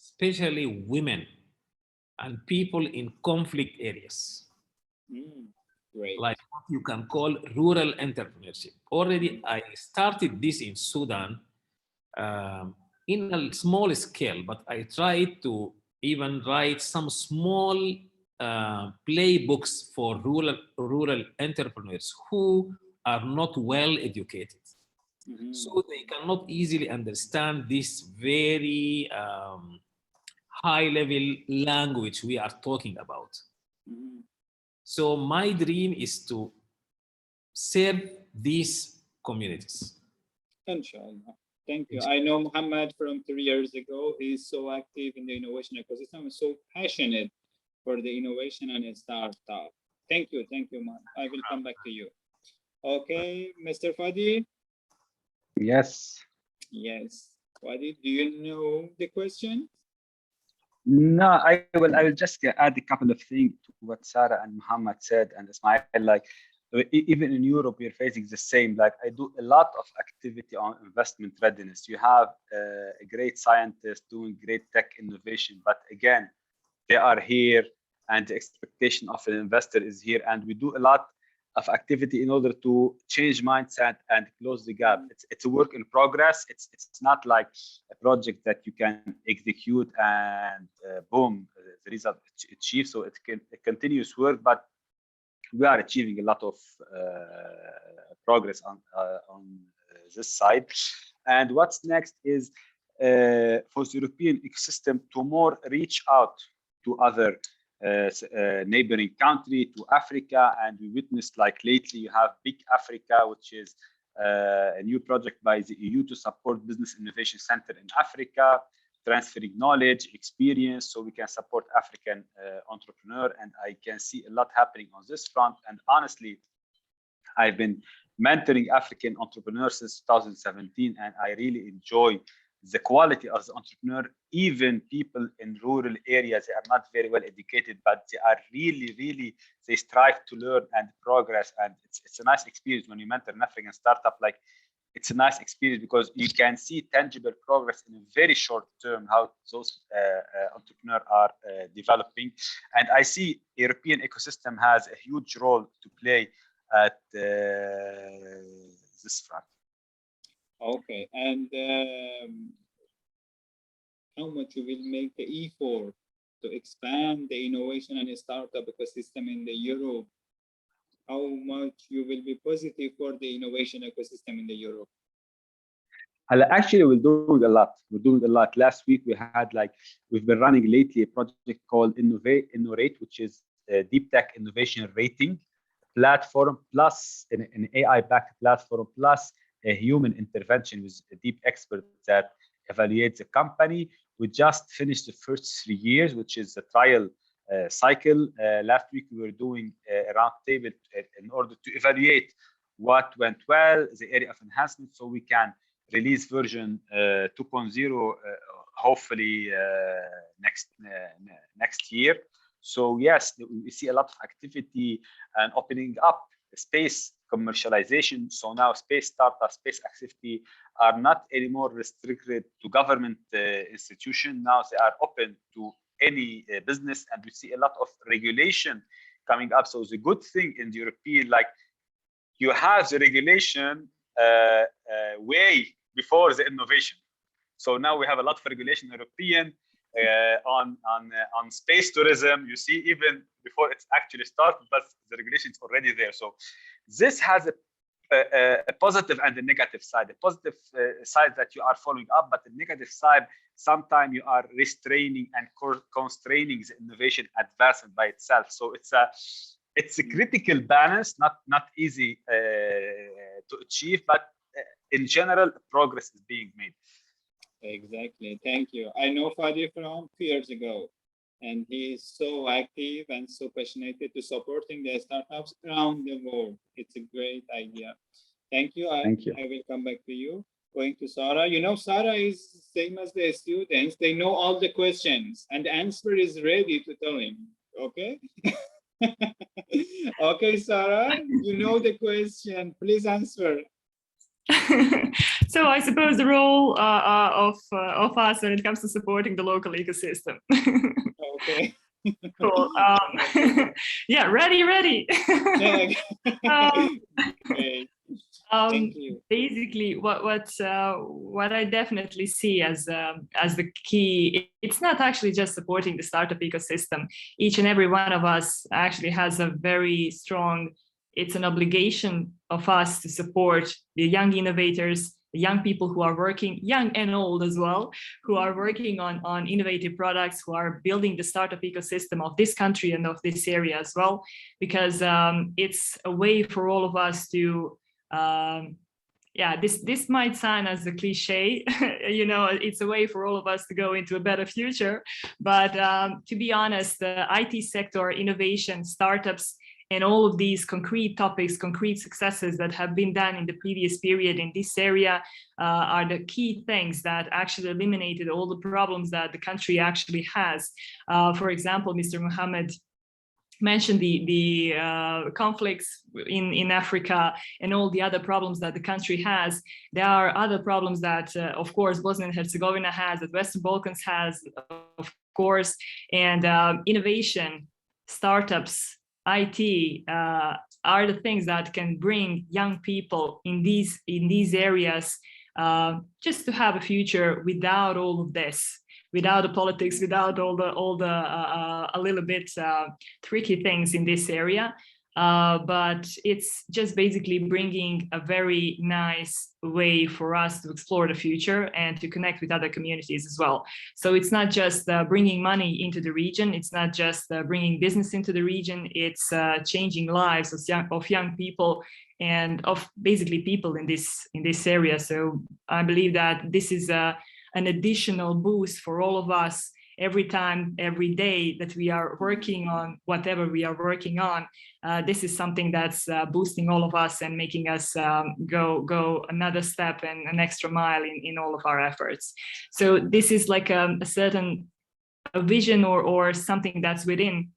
especially women and people in conflict areas. Great. Like what you can call rural entrepreneurship. Already I started this in Sudan in a small scale, but I tried to even write some small playbooks for rural entrepreneurs who are not well educated. So they cannot easily understand this very high level language we are talking about. So my dream is to serve these communities. Inshallah. Thank you. I know Muhammad from 3 years ago. He's so active in the innovation ecosystem, so passionate for the innovation and a startup. Thank you, man. I will come back to you. Okay, Mr. Fadi. Yes. Yes, Fadi, do you know the question? No, I will just add a couple of things to what Sarah and Muhammad said, and Ismail. Like even in Europe, we're facing the same. Like I do a lot of activity on investment readiness. You have a great scientist doing great tech innovation, but again, they are here, and the expectation of an investor is here, and we do a lot of activity in order to change mindset and close the gap. It's a work in progress. It's not like a project that you can execute and boom, the result achieved. So it's a continuous work, but we are achieving a lot of progress on this side. And what's next is for the European ecosystem to more reach out to other neighboring country, to Africa. And we witnessed, like lately, you have Big Africa, which is a new project by the EU to support Business Innovation Center in Africa, transferring knowledge, experience, so we can support African entrepreneur. And I can see a lot happening on this front. And honestly, I've been mentoring African entrepreneurs since 2017, and I really enjoy the quality of the entrepreneur. Even people in rural areas, they are not very well educated, but they are really, they strive to learn and progress. And it's a nice experience when you mentor an African startup. Like, it's a nice experience because you can see tangible progress in a very short term, how those entrepreneurs are developing. And I see European ecosystem has a huge role to play at this front. Okay, and how much you will make the effort to expand the innovation and startup ecosystem in the Europe? How much you will be positive for the innovation ecosystem in the Europe? Actually, we're doing a lot. We're doing a lot. Last week we had we've been running lately a project called Innovate, which is a deep tech innovation rating platform, plus an AI-backed platform, plus a human intervention with a deep expert that evaluates the company. We just finished the first 3 years, which is the trial cycle. Last week we were doing a roundtable in order to evaluate what went well, the area of enhancement, so we can release version 2.0 hopefully next year. So yes, we see a lot of activity and opening up space commercialization. So now space startup, space activity are not anymore restricted to government institution. Now they are open to any business, and we see a lot of regulation coming up. So the good thing in the European, you have the regulation way before the innovation. So now we have a lot of regulation European on space tourism. You see, even before it's actually started, but the regulation is already there. So this has a positive and a negative side. The positive side that you are following up, but the negative side, sometimes you are restraining and constraining the innovation advancement by itself. So it's a critical balance, not easy to achieve, but in general, progress is being made. Exactly. Thank you. I know Fadi from 2 years ago, and he is so active and so passionate to supporting the startups around the world. It's a great idea. Thank you. Thank you. I will come back to you. Going to Sarah. You know, Sarah is same as the students. They know all the questions, and the answer is ready to tell him. Okay. Okay, Sarah, you know the question. Please answer. So I suppose the role of us when it comes to supporting the local ecosystem. Okay. Cool. Yeah, ready. Okay. Thank you. Basically, what I definitely see as the key, it's not actually just supporting the startup ecosystem. Each and every one of us actually has a very strong. It's an obligation of us to support the young innovators, the young people who are working, young and old as well, who are working on innovative products, who are building the startup ecosystem of this country and of this area as well, because it's a way for all of us to, this might sound as a cliche, it's a way for all of us to go into a better future. But to be honest, the IT sector, innovation, startups, and all of these concrete topics, concrete successes that have been done in the previous period in this area are the key things that actually eliminated all the problems that the country actually has. For example, Mr. Mohammed mentioned the conflicts in Africa and all the other problems that the country has. There are other problems that, of course, Bosnia and Herzegovina has, that Western Balkans has, of course, and innovation, startups, IT are the things that can bring young people in these areas just to have a future without all of this, without the politics, without all the a little bit tricky things in this area. but it's just basically bringing a very nice way for us to explore the future and to connect with other communities as well. So it's not just bringing money into the region, it's not just bringing business into the region, it's changing lives of young people and of basically people in this area. So I believe that this is an additional boost for all of us every time, every day that we are working on whatever we are working on. This is something that's boosting all of us and making us go another step and an extra mile in all of our efforts. So this is like a certain vision or something that's within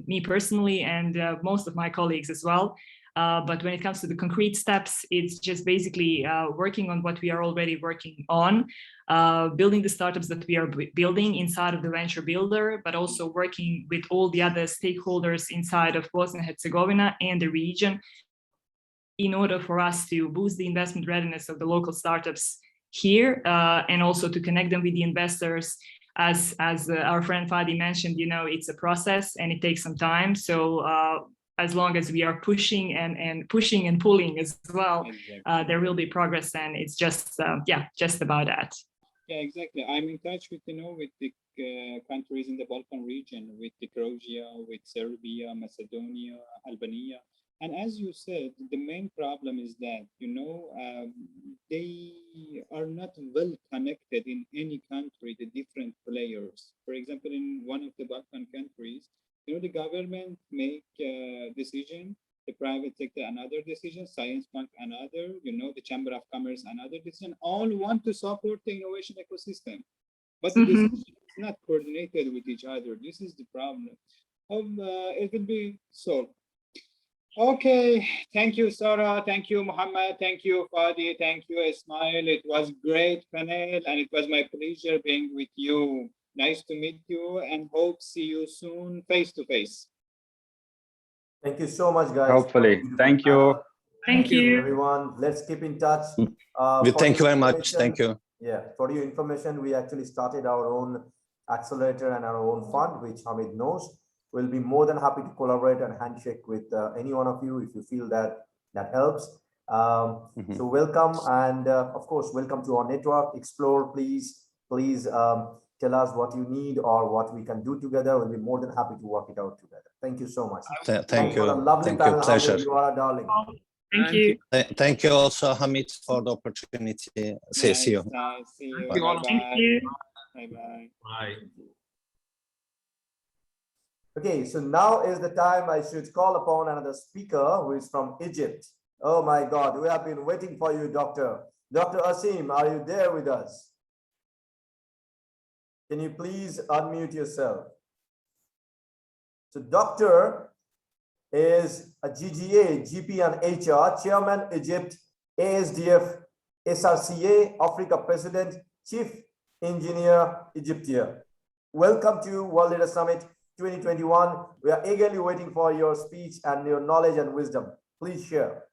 me personally and most of my colleagues as well. But when it comes to the concrete steps, it's just basically working on what we are already working on, building the startups that we are building inside of the Venture Builder, but also working with all the other stakeholders inside of Bosnia and Herzegovina and the region in order for us to boost the investment readiness of the local startups here and also to connect them with the investors. As our friend Fadi mentioned, it's a process and it takes some time. So as long as we are pushing and pushing and pulling as well, there will be progress, and it's just about that. Yeah, exactly. I'm in touch with with the countries in the Balkan region, with the Croatia, with Serbia, Macedonia, Albania, and as you said, the main problem is that they are not well connected in any country. The different players, for example, in one of the Balkan countries, the government make a decision, the private sector another decision, Science Bank another, the Chamber of Commerce another decision, all want to support the innovation ecosystem. But the decision is not coordinated with each other. This is the problem. It will be solved. Okay, thank you, Sarah. Thank you, Muhammad. Thank you, Fadi. Thank you, Ismail. It was great panel, and it was my pleasure being with you. Nice to meet you, and hope see you soon face to face. Thank you so much, guys. Hopefully. Thank you. Thank you, everyone. Let's keep in touch. Thank you very much. Thank you. Yeah, for your information, we actually started our own accelerator and our own fund, which Hamid knows. We'll be more than happy to collaborate and handshake with any one of you if you feel that helps. So welcome, and of course, welcome to our network. Explore, please tell us what you need or what we can do together. We'll be more than happy to work it out together. Thank you so much. Thank you. For a lovely Thank panel. you. Pleasure. Hamid, you are a darling. Thank you. Thank you also, Hamid, for the opportunity. See you. See you. Bye. Bye-bye. Thank you. Bye-bye. Bye. Okay, so now is the time I should call upon another speaker who is from Egypt. Oh my God, we have been waiting for you, Doctor. Dr. Asim, are you there with us? Can you please unmute yourself? So Doctor is a GGA, GP and HR, Chairman, Egypt, ASDF, SRCA, Africa President, Chief Engineer, Egyptia. Welcome to World Leader Summit 2021. We are eagerly waiting for your speech and your knowledge and wisdom. Please share.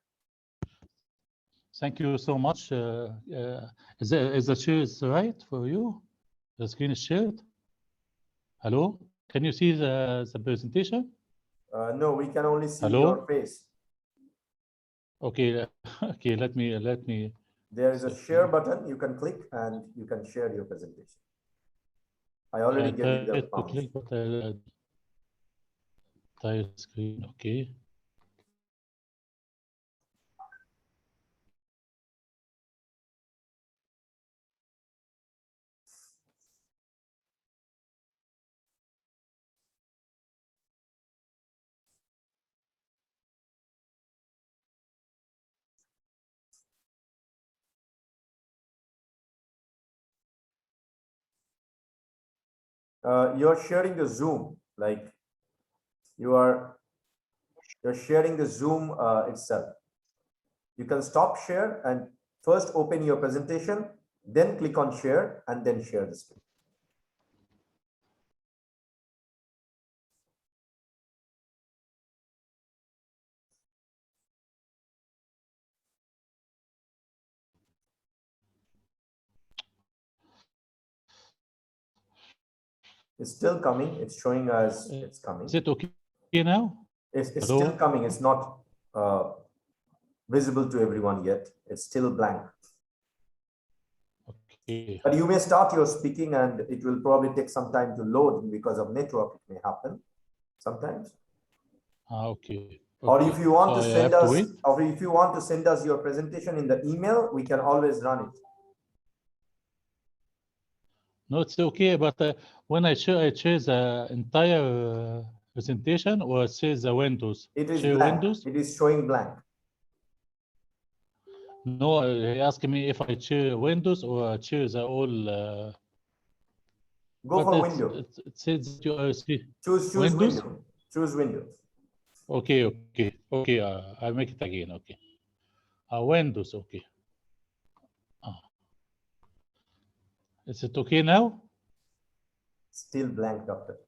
Thank you so much. Is the share right for you? The screen is shared. Hello, can you see the presentation? No, we can only see your face. Okay, okay. Let me. There is a share button. You can click and you can share your presentation. I already gave you the click, but entire screen. Okay. You're sharing the Zoom, like you're sharing the Zoom itself. You can stop share and first open your presentation, then click on share and then share the screen. It's still coming. It's showing us it's coming. Is it okay now? It's still coming. It's not visible to everyone yet. It's still blank. Okay. But you may start your speaking and it will probably take some time to load because of network. It may happen sometimes. Okay. Or if you want to send us, wait? or if you want to send us your presentation in the email, we can always run it. No, it's okay. But when I choose the entire presentation, or choose the windows? It is share blank. windows? It is showing blank. No, he asked me if I choose Windows or choose the all. Go for window. It says that you are Choose Windows. window. Choose Windows. Okay. I'll make it again. Okay. Windows. Okay. Is it okay now? Still blank, doctor.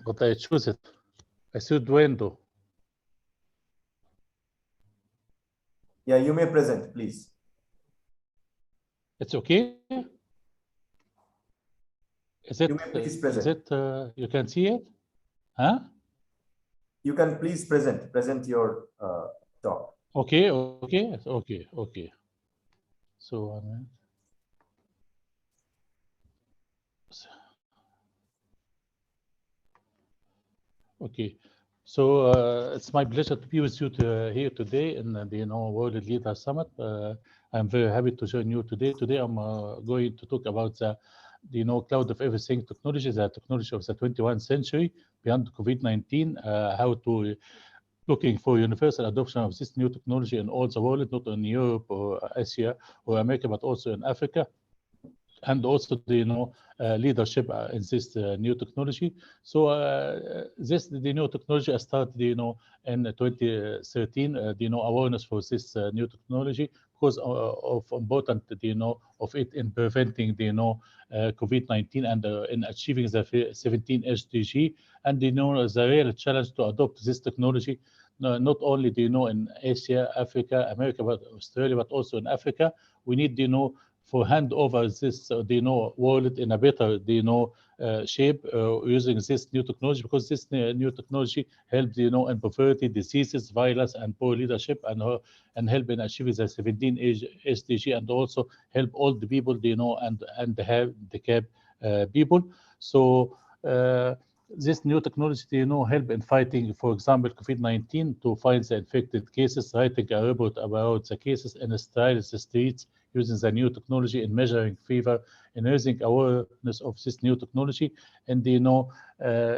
But I choose it. I said window. Yeah, you may present, please. It's okay. Is it? You may please present. Is it? You can see it? Huh? You can please present your talk. Okay. So, okay. So it's my pleasure to be with you here today in the World Leader Summit. I'm very happy to join you today. Today I'm going to talk about the cloud of everything technology, the technology of the 21st century beyond COVID-19, how to looking for universal adoption of this new technology in all the world, not in Europe or Asia or America, but also in Africa. And also the leadership in this new technology. So the new technology started in 2013. Awareness for this new technology because of important of it in preventing COVID-19 and in achieving the 17 SDG. And the real challenge to adopt this technology not only in Asia, Africa, America, but Australia, but also in Africa. We need for hand over this world in a better shape using this new technology, because this new technology helps in poverty, diseases, violence, and poor leadership, and help in achieving the 17 SDG, and also help all the people and the handicapped people. So this new technology help in fighting, for example, COVID-19, to find the infected cases, writing a report about the cases, and styling the streets using the new technology in measuring fever, and raising awareness of this new technology, and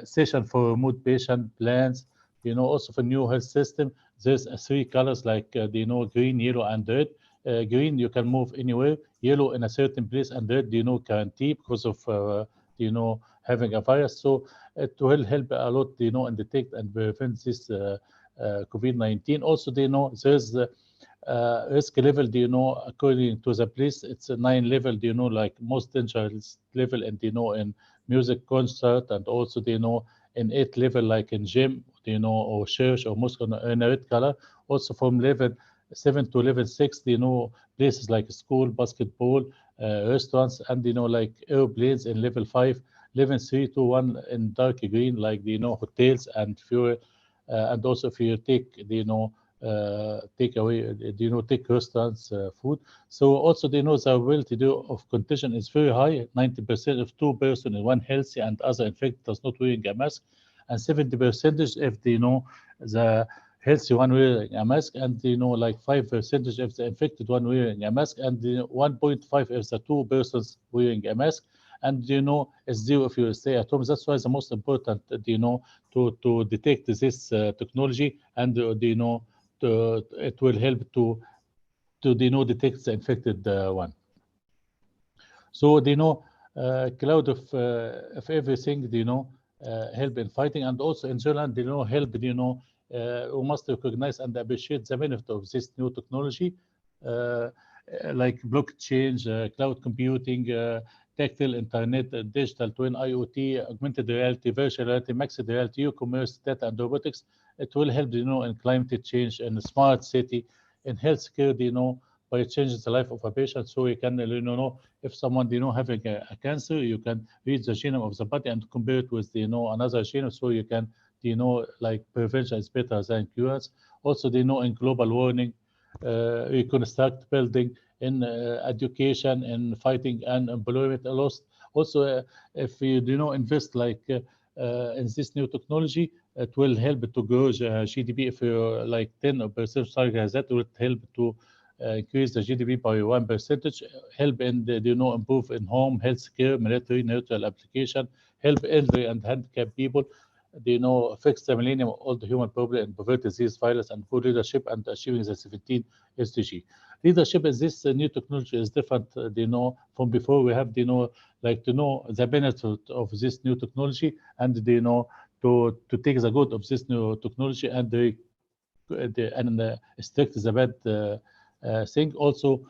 session for remote patient plans. Also for new health system, there's three colors like green, yellow, and red. Green, you can move anywhere. Yellow, in a certain place, and red, quarantine because of having a virus. So it will help a lot, and detect and prevent this COVID-19. Also, there's risk level, according to the place, it's a 9 level, like most dangerous level, and in music concert, and also in 8 level, like in gym, or church or mosque, in a red color. Also from level 7 to level 6, places like school, basketball, restaurants, and like airplanes in level 5. Level 3 to 1 in dark green, like hotels and fuel, and also if you take take away, take restaurants food. So also the ability of contagion is very high. 90% of 2 persons in one healthy and other infected does not wearing a mask, and 70% if the healthy one wearing a mask, and like 5% if the infected one wearing a mask, and 1.5 if the 2 persons wearing a mask. And it's 0 if you stay at home. That's why the most important to detect this technology, and it will help to detect the infected one. So cloud of everything help in fighting, and also in general help we must recognize and appreciate the benefit of this new technology, like blockchain, cloud computing, tactile internet, digital twin, IoT, augmented reality, virtual reality, mixed reality, e-commerce, data, and robotics. It will help in climate change, in smart city, in healthcare, by changing the life of a patient. So you can, if someone, having a cancer, you can read the genome of the body and compare it with, another genome. So you can, like prevention is better than cures. Also, in global warming, reconstruct building, in education, in fighting unemployment loss. Also, if you invest like in this new technology, it will help to grow GDP. If you're like 10% target, that will help to increase the GDP by 1%, help in the, improve in home health care, military neutral application, help elderly and handicapped people, fix the millennium all the human problem and prevent disease, violence, and poor leadership, and achieving the 17 SDG. Leadership in this new technology is different, from before. We have, like to know the benefit of this new technology, and to take the good of this new technology and strict the bad thing. Also,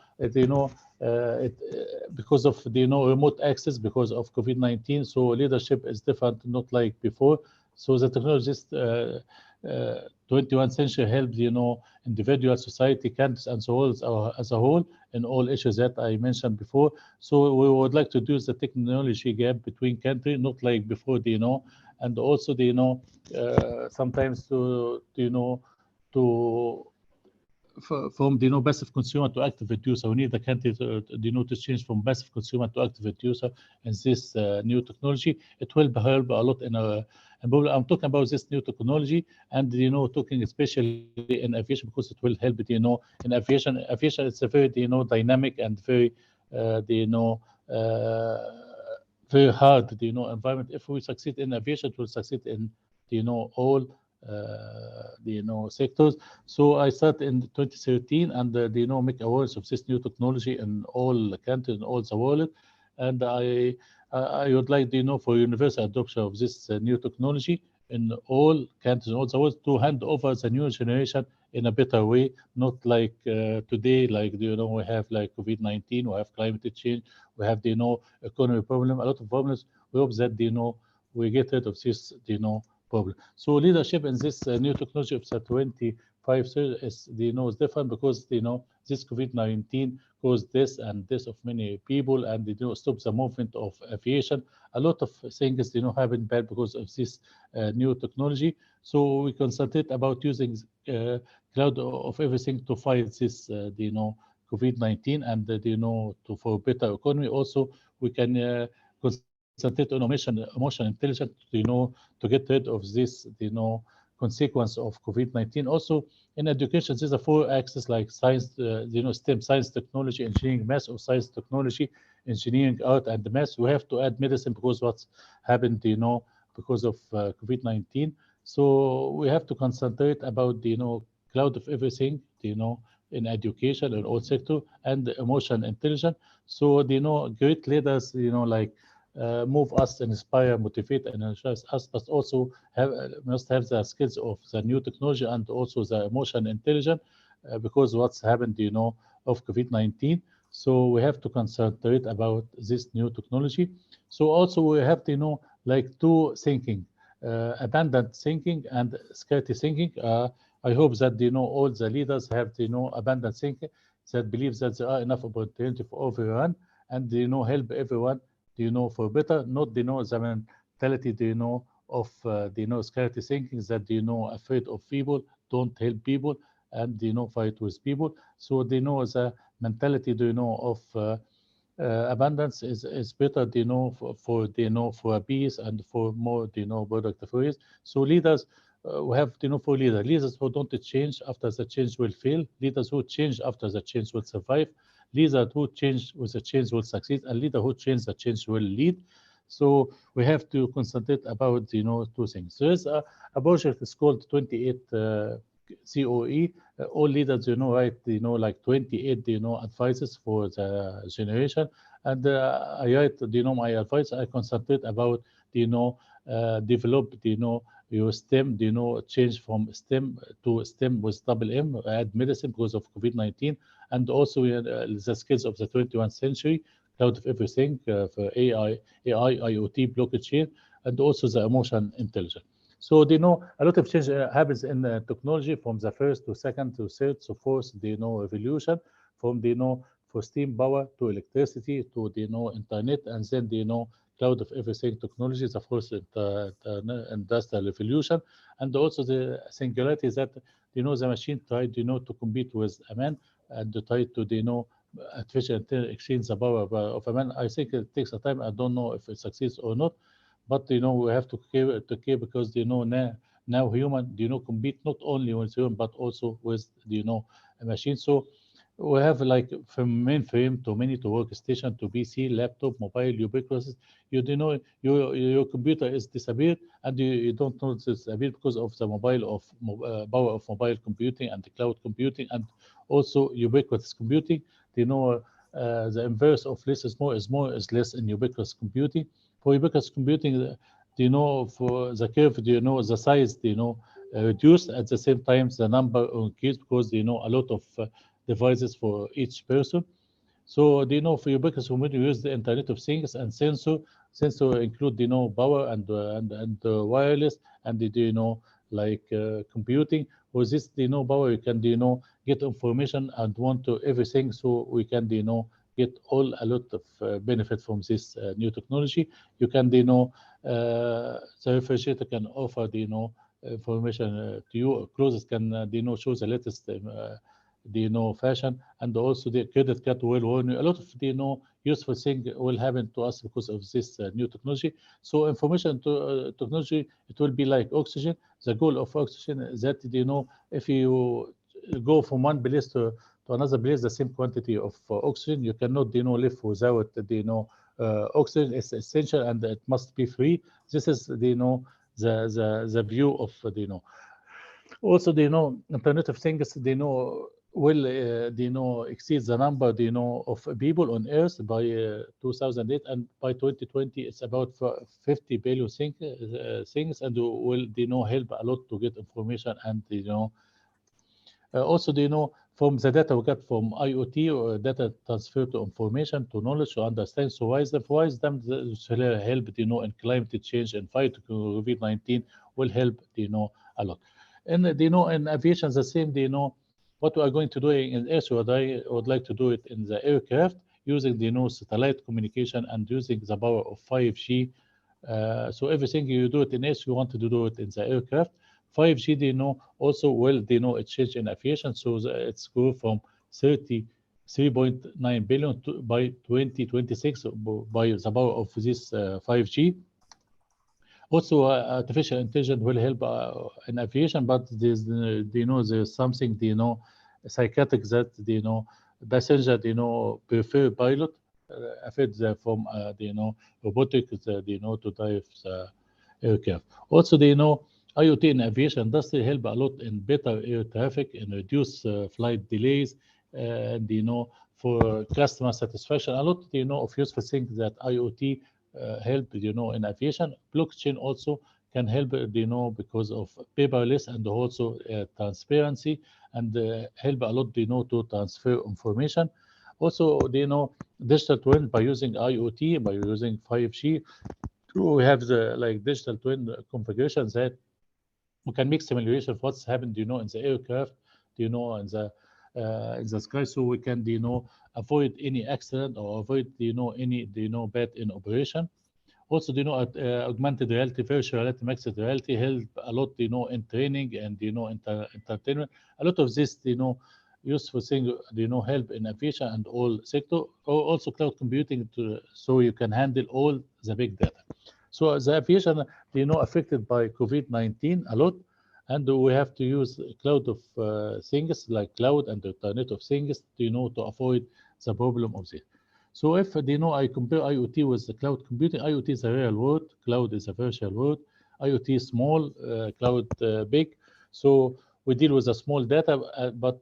because of the remote access because of COVID-19, so leadership is different, not like before. So the technologies 21st century help individual, society, countries, and so on as a whole in all issues that I mentioned before. So we would like to reduce the technology gap between countries, not like before, and also sometimes to from passive consumer to active user. We need the country to change from passive consumer to active user in this new technology. It will help a lot in our. I'm talking about this new technology, and talking especially in aviation, because it will help in aviation. Aviation is a very dynamic and very very hard environment. If we succeed in aviation, it will succeed in all sectors. So I started in 2013, and make awareness of this new technology in all countries in all the world. And I would like for universal adoption of this new technology in all countries in all the world, to hand over the new generation in a better way, not like today, like we have like COVID-19, we have climate change, we have economy problem, a lot of problems. We hope that we get rid of this problem. So leadership in this new technology of the 25 is is different, because this COVID-19 caused death and death of many people, and stop the movement of aviation. A lot of things happen bad because of this new technology. So we concentrate about using cloud of everything to fight this COVID-19, and to for better economy. Also, we can concentrate on emotional intelligence, to get rid of this consequence of COVID-19. Also, in education, there's a 4 axes like science, STEM, science, technology, engineering, math, or science, technology, engineering, art, and math. We have to add medicine because what's happened, because of COVID-19. So we have to concentrate about cloud of everything, in education in all sector, and emotional intelligence. So great leaders, like move us, inspire, motivate, and energize us, but also must have the skills of the new technology and also the emotional intelligence, because what's happened, of COVID-19. So we have to concentrate about this new technology. So also we have to like 2 thinking, abundant thinking and scarcity thinking. I hope that all the leaders have abundant thinking, that believe that there are enough opportunity for everyone, and help everyone for better, not the mentality of scarcity thinking, that afraid of people, don't help people, and fight with people. So the mentality of abundance is better for peace and for more productive ways. So leaders, we have for leaders who don't change after the change will fail, leaders who change after the change will survive, leader who change with the change will succeed, and leader who change the change will lead. So we have to concentrate about 2 things. There is a project, it's called 28 COE. All leaders write like 28 advices for the generation, and I write my advice. I concentrate about develop your STEM, change from STEM to STEM with double M, add medicine because of COVID-19, and also the skills of the 21st century, cloud of everything, for AI, IoT, blockchain, and also the emotional intelligence. So a lot of change happens in technology from the first to second to third to fourth revolution. from for steam power to electricity to internet, and then cloud of everything technologies, of course, the industrial revolution, and also the singularity that the machine tried to compete with a man and try to artificial intelligence exchange the power of a man. I think it takes a time. I don't know if it succeeds or not, but we have to care because now human compete not only with human but also with a machine. So we have like from mainframe to many to workstation to PC, laptop, mobile, ubiquitous. Your computer is disappeared, and you don't know it's disappeared because of the power of mobile computing and the cloud computing, and also ubiquitous computing. The inverse of less is more is less in ubiquitous computing. For ubiquitous computing, for the curve, the size, reduced at the same time the number increased because a lot of devices for each person. So for ubiquitous computing, you use the Internet of Things and sensor. Sensor include power and wireless, and like computing. With this power, you can get information and want to everything. So we can get a lot of benefit from this new technology. You can the refrigerator can offer information to you. Clothes can show the latest fashion, and also the credit card will warn you. A lot of useful thing will happen to us because of this new technology. So information technology, it will be like oxygen. The goal of oxygen is that if you go from one place to another place, the same quantity of oxygen, you cannot live without oxygen. Is essential and it must be free. This is the view of also Internet of Things will exceed the number of people on Earth by 2008, and by 2020 it's about 50 billion things, and will help a lot to get information. And also from the data we got from IoT or data transfer to information to knowledge to understand. So why is them help in climate change and fight COVID-19 will help a lot. And in aviation the same. What we are going to do in air, so I would like to do it in the aircraft using satellite communication and using the power of 5G. So everything you do it in air, you want to do it in the aircraft. 5G also will change in aviation, so it's go from 33.9 billion by 2026 by the power of this 5G. Also, artificial intelligence will help in aviation, but there's there's something psychotic that passenger prefer pilot affect from robotic to drive the aircraft. Also IoT in aviation industry help a lot in better air traffic and reduce flight delays, and for customer satisfaction. A lot of useful things that IoT help in aviation. Blockchain also can help because of paperless and also transparency, and help a lot to transfer information. Also digital twin by using IoT, by using 5G. We have the like digital twin configurations that we can make simulation of what's happened in the aircraft in the sky, so we can avoid any accident or avoid any bad in operation. Also augmented reality, virtual reality, mixed reality help a lot in training and entertainment. A lot of this useful thing help in aviation and all sector. Also cloud computing so you can handle all the big data. So the aviation affected by COVID-19 a lot, and we have to use cloud of things like cloud and the Internet of Things to avoid the problem of this. So if I compare IoT with the cloud computing, IoT is a real world, cloud is a virtual world. IoT is small, cloud big. So we deal with a small data, but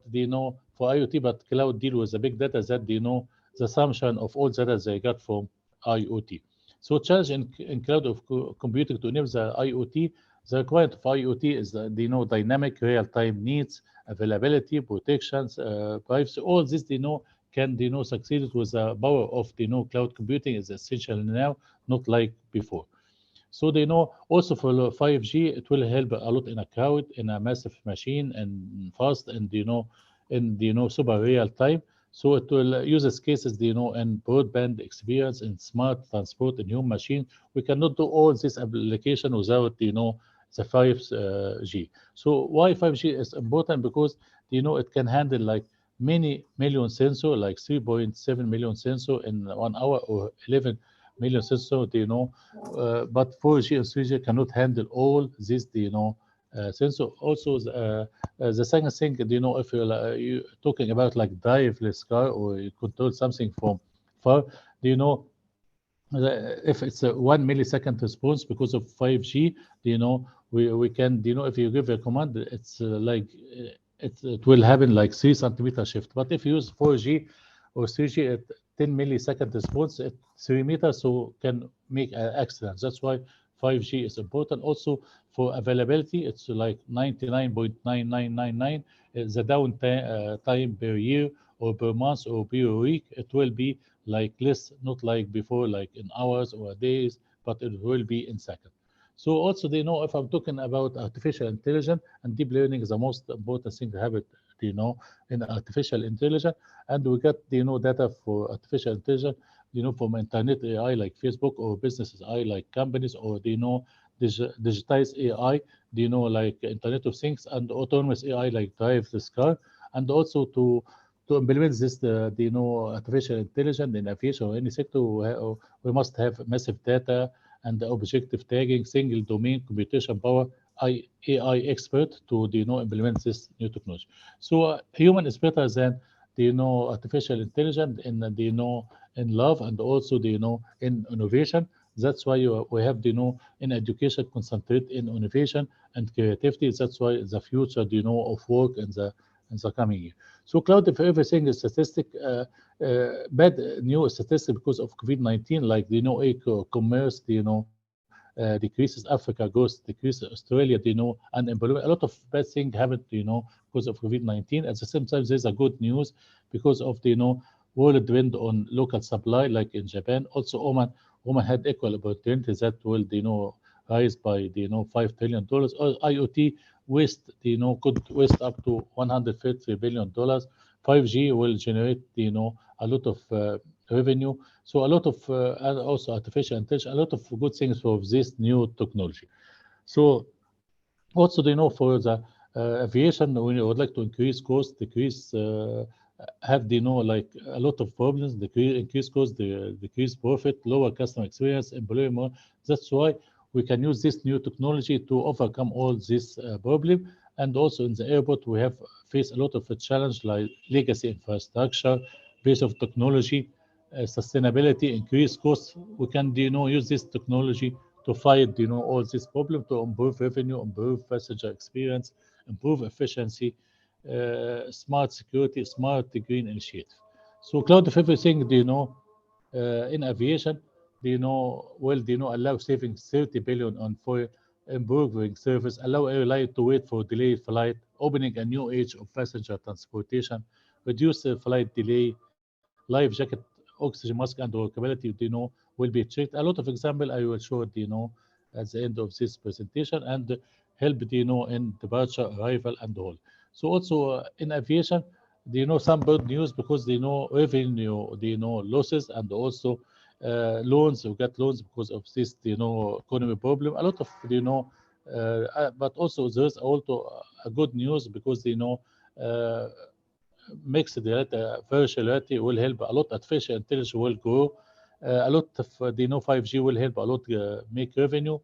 for IoT, but cloud deal with the big data that the assumption of all data they got from IoT. So challenge in cloud of computing to enable the IoT. The requirement of IoT is the dynamic real-time needs, availability, protections, privacy. All this can succeed with the power of cloud computing is essential now, not like before. So also for 5G, it will help a lot in a crowd, in a massive machine, and fast, and in super real time. So it will use cases, in broadband experience, in smart transport, in human machine. We cannot do all this application without, the 5G. So why 5G is important? Because, it can handle like many million sensor, like 3.7 million sensor in 1 hour, or 11 million sensor, but 4G and 3G cannot handle all this, sensor. Also, the second thing, if you're talking about like driverless car, or you control something from far, if it's a 1 millisecond response because of 5G, we can, if you give a command, it's it will happen like 3 centimeter shift. But if you use 4G or 3G at 10 millisecond response at 3 meters, so can make an accident. That's why 5G is important. Also for availability, it's like 99.9999. The downtime time per year or per month or per week, it will be like less, not like before, like in hours or days, but it will be in seconds. So also, if I'm talking about artificial intelligence, and deep learning is the most important thing to have it, in artificial intelligence. And we got, data for artificial intelligence, from internet AI like Facebook, or businesses AI like companies, or, digitized AI, like Internet of Things, and autonomous AI like drive this car. And also to implement this, artificial intelligence in aviation or any sector, we must have massive data and objective tagging, single domain computation power, AI expert to, implement this new technology. So human is better than, artificial intelligence in, in love, and also, in innovation. That's why we have, in education, concentrate in innovation and creativity. That's why the future, of work in the coming year. So cloud for everything is statistic, bad new statistic because of COVID-19, like, e-commerce, decreases Africa growth, decreases Australia, unemployment. A lot of bad things happened, because of COVID-19. At the same time, there's a good news because of the, world depend on local supply, like in Japan. Also, Oman had equal opportunities that will, rise by the, $5 trillion. Or IoT waste, could waste up to $150 billion. 5G will generate, a lot of revenue. So a lot of, and also artificial intelligence, a lot of good things for this new technology. So also, for the aviation, we would like to increase cost, decrease, have, like a lot of problems, increase cost, decrease profit, lower customer experience, employee more. That's why we can use this new technology to overcome all this problem. And also in the airport, we have faced a lot of a challenge like legacy infrastructure, base of technology, sustainability, increase costs. We can, use this technology to fight, all this problem, to improve revenue, improve passenger experience, improve efficiency, smart security, smart green initiative. So cloud of everything, in aviation, will, allow saving 30 billion on fuel, improving service, allow airline to wait for delayed flight, opening a new age of passenger transportation, reduce the flight delay, life jacket, oxygen mask, and workability, will be checked. A lot of example I will show, at the end of this presentation, and help, in departure, arrival, and all. So also in aviation, some bad news because, revenue, losses, and also loans. We get loans because of this, economy problem. A lot of, but also there's also a good news because, mixed reality, virtual reality will help a lot. Artificial intelligence will grow. A lot of, 5G will help a lot, make revenue.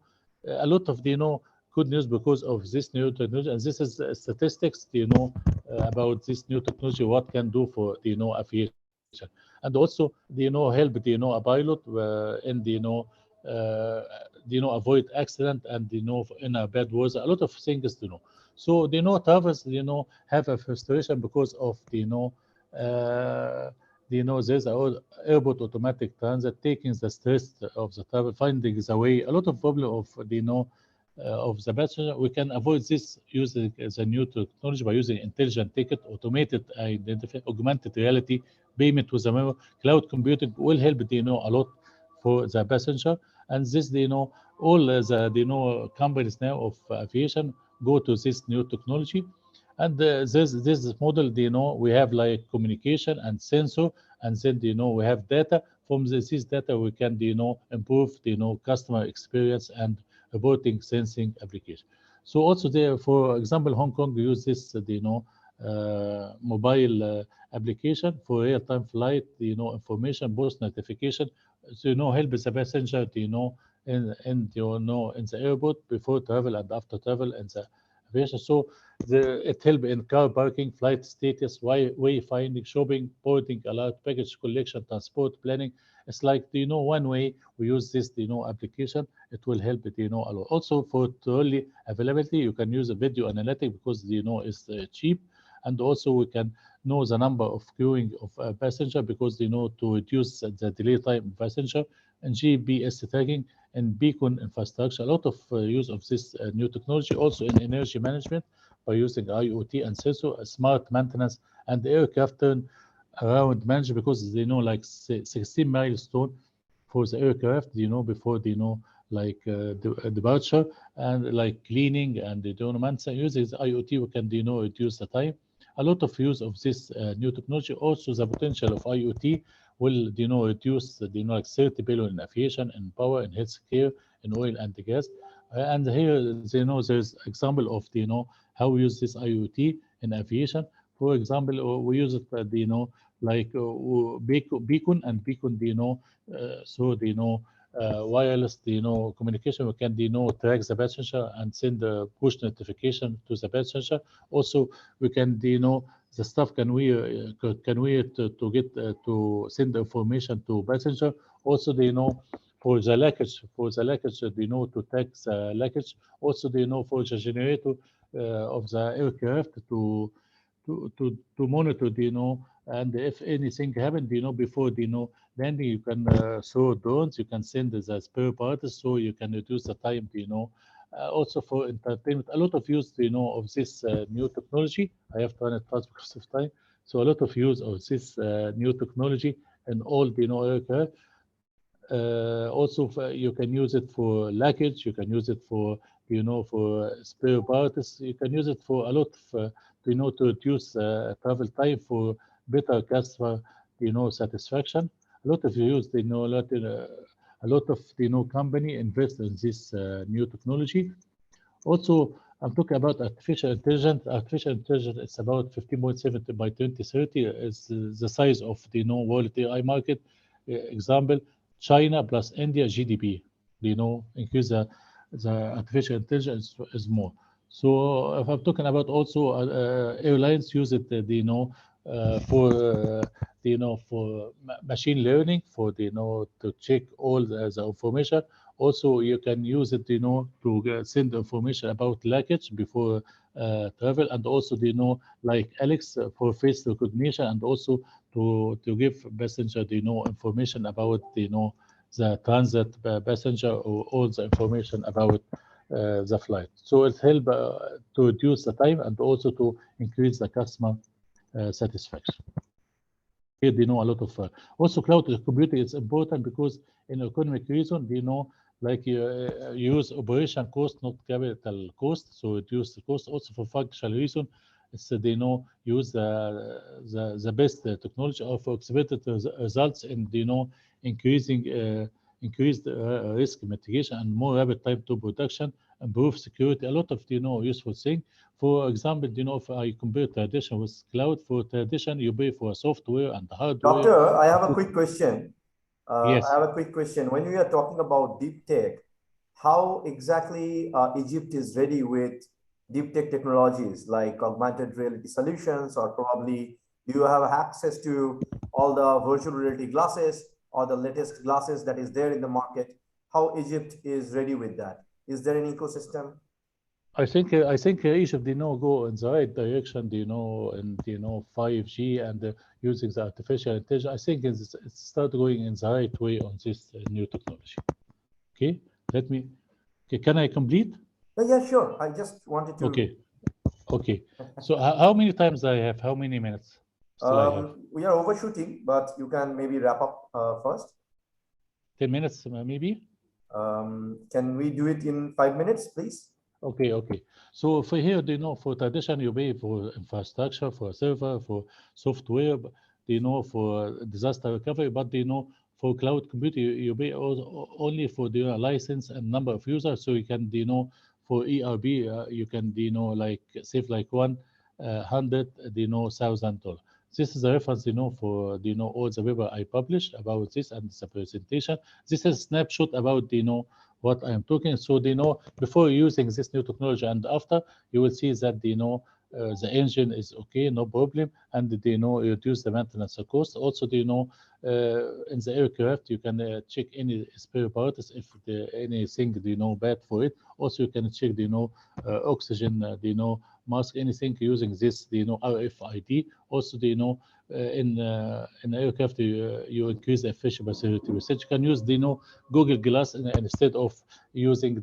A lot of, good news because of this new technology. And this is statistics, about this new technology, what can do for, aviation. And also, help, a pilot, in, avoid accident, and, in a bad weather. A lot of things, So, travelers, have a frustration because of, there's a airport automatic transit, taking the stress of the travel, finding the way. A lot of problem of, of the passenger. We can avoid this using the new technology by using intelligent ticket, automated identify, augmented reality, payment with a mirror. Cloud computing will help, a lot for the passenger. And this, all the, companies now of aviation go to this new technology. And this model, we have like communication and sensor, and then we have data. From this data, we can improve customer experience and reporting sensing application. So also there, for example, Hong Kong use this mobile application for real-time flight information, post notification, so help the passenger in the airport before travel and after travel and the aviation. So it help in car parking, flight status, wayfinding, shopping, boarding alert, package collection, transport planning. It's like one way we use this application. It will help it a lot. Also for trolley availability, you can use a video analytic because it's cheap, and also we can know the number of queuing of passenger because to reduce the delay time of passenger, and GPS tracking and beacon infrastructure. A lot of use of this new technology. Also in energy management by using IoT and sensor, smart maintenance, and aircraft turn around management, because like 16 milestone for the aircraft before like departure, and like cleaning and maintenance. Using IoT, we can reduce the time. A lot of use of this new technology. Also the potential of IoT will reduce like 30 billion in aviation, in power, in healthcare, in oil and gas. And here there's example of how we use this IoT in aviation. For example, we use it like beacon and beacon so wireless communication. We can track the passenger and send a push notification to the passenger. Also we can the staff can we to get to send information to passenger. Also for the luggage to track the luggage. Also for the generator of the aircraft to monitor and if anything happened before landing, you can throw drones, you can send the spare parts, so you can reduce the time also for entertainment. A lot of use of this new technology. I have to run it fast because of time. So a lot of use of this new technology and all aircraft. Also you can use it for luggage, you can use it for for spare parts, you can use it for a lot of to reduce travel time, for better customer satisfaction. A lot of use a lot of company invest in this new technology. Also I'm talking about artificial intelligence. Artificial intelligence is about 15.7 by 2030 is the size of the world AI market. Example, China plus India GDP, increase the artificial intelligence is more. So if I'm talking about also airlines use it, for for machine learning, for to check all the information. Also you can use it to send information about luggage before travel, and also like Alex for face recognition, and also to give passenger information about the transit passenger, or all the information about the flight. So it helps to reduce the time and also to increase the customer satisfaction. Here a lot of also cloud computing is important because in economic reason like use operation cost, not capital cost, so reduce the cost. Also for functional reason, it's use the best technology of expected results in increasing increased risk mitigation and more rapid time to production, improve security. A lot of useful thing. For example, if I compare tradition with cloud, for tradition you pay for software and hardware. Doctor, I have a quick question. Yes. I have a quick question. When we are talking about deep tech, how exactly Egypt is ready with deep tech technologies like augmented reality solutions, or probably do you have access to all the virtual reality glasses or the latest glasses that is there in the market? How Egypt is ready with that? Is there an ecosystem? I think Egypt go in the right direction, and 5G and using the artificial intelligence. I think it's start going in the right way on this new technology. Okay, let me. Okay, can I complete? Yeah, sure. I just wanted to. Okay. So how many times I have? How many minutes? We are overshooting, but you can maybe wrap up first. 10 minutes, maybe. Can we do it in 5 minutes, please? Okay, okay. So for here, for tradition, you pay for infrastructure, for server, for software, for disaster recovery, but for cloud computing, you pay only for the license and number of users. So you can, for ERB, you can, like save like $100,000. This is a reference, for all the paper I published about this and the presentation. This is a snapshot about what I am talking. So before using this new technology and after, you will see that the engine is okay, no problem, and reduce the maintenance cost. Also, in the aircraft you can check any spare parts if anything bad for it. Also, you can check oxygen, mask, anything using this RFID. Also, in aircraft you increase the efficiency. You can use Google Glass instead of using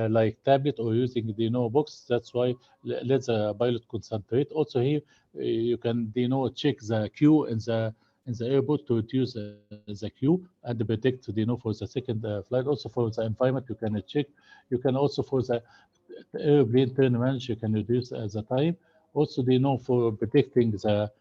like tablet or using box. That's why let the pilot concentrate. Also here you can check the queue in the airport to reduce the queue and predict for the second flight. Also for the environment you can check. You can also for the airplane turn range you can reduce the time. Also for predicting the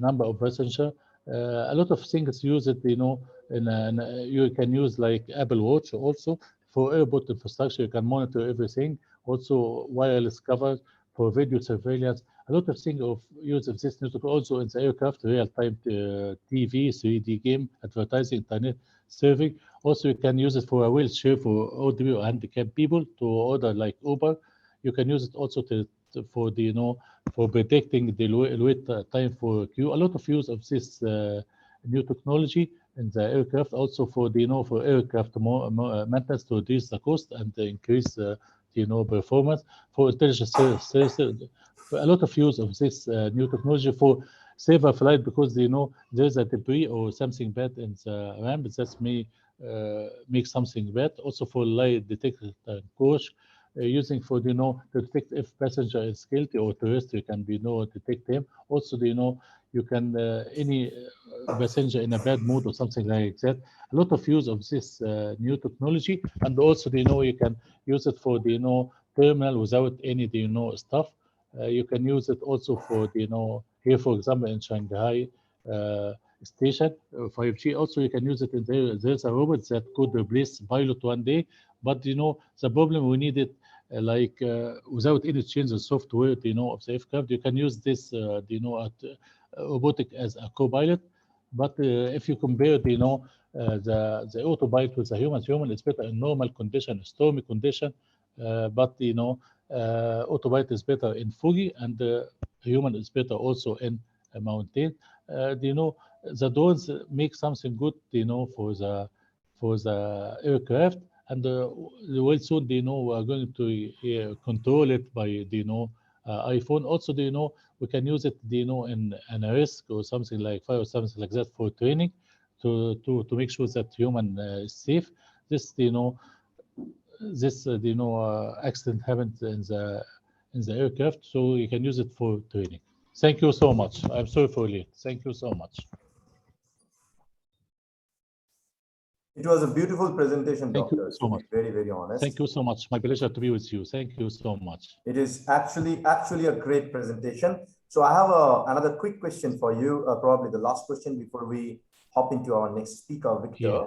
number of passengers. A lot of things use it, you can use like Apple Watch also for airport infrastructure. You can monitor everything. Also wireless cover for video surveillance. A lot of things of use of this network. Also in the aircraft, real-time TV, 3D game, advertising, internet serving. Also, you can use it for a wheelchair for elderly or handicapped people to order like Uber. You can use it also for the for predicting the wait time for queue. A lot of use of this new technology in the aircraft. Also for the for aircraft maintenance to reduce the cost and increase performance. For intelligence services, a lot of use of this new technology for safer flight, because there's a debris or something bad in the ramp that may make something bad. Also for lie detector coach, using for to detect if passenger is guilty or terrorist, you can detect him. Also you can any passenger in a bad mood or something like that. A lot of use of this new technology. And also you can use it for terminal without any stuff. You can use it also for here, for example, in Shanghai station 5G. Also you can use it in there. There's a robot that could replace pilot one day, but the problem, we need it without any change in software of the aircraft. You can use this robotic as a co-pilot. But if you compare the autopilot with the human is better in normal condition, stormy condition. But autopilot is better in foggy, and human is better also in a mountain. The drones make something good for the aircraft, and well soon we are going to control it by iPhone. Also we can use it in a risk or something like fire or something like that for training to make sure that human is safe. This accident happened in the aircraft, so you can use it for training. Thank you so much. I'm sorry for late. Thank you so much. It was a beautiful presentation, Thank Doctor. you so much. Very, very honest. Thank you so much. My pleasure to be with you. Thank you so much. It is actually a great presentation. So I have another quick question for you, probably the last question before we hop into our next speaker, Victor. Yeah.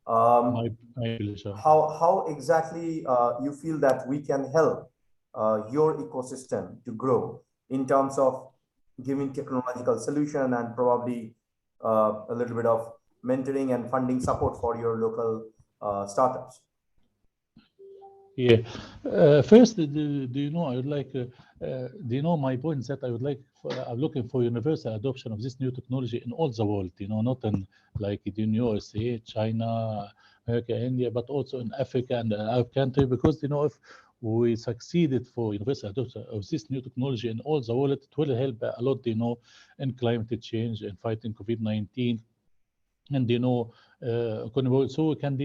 My pleasure. How exactly you feel that we can help your ecosystem to grow in terms of giving technological solution and probably a little bit of mentoring and funding support for your local startups? Yeah. First, do you know, I would like, my point is that I would like, I'm looking for universal adoption of this new technology in all the world, not in like in USA, China, America, India, but also in Africa and our country, because, if we succeeded for universal adoption of this new technology in all the world, it will help a lot, in climate change and fighting COVID-19. And, so we can,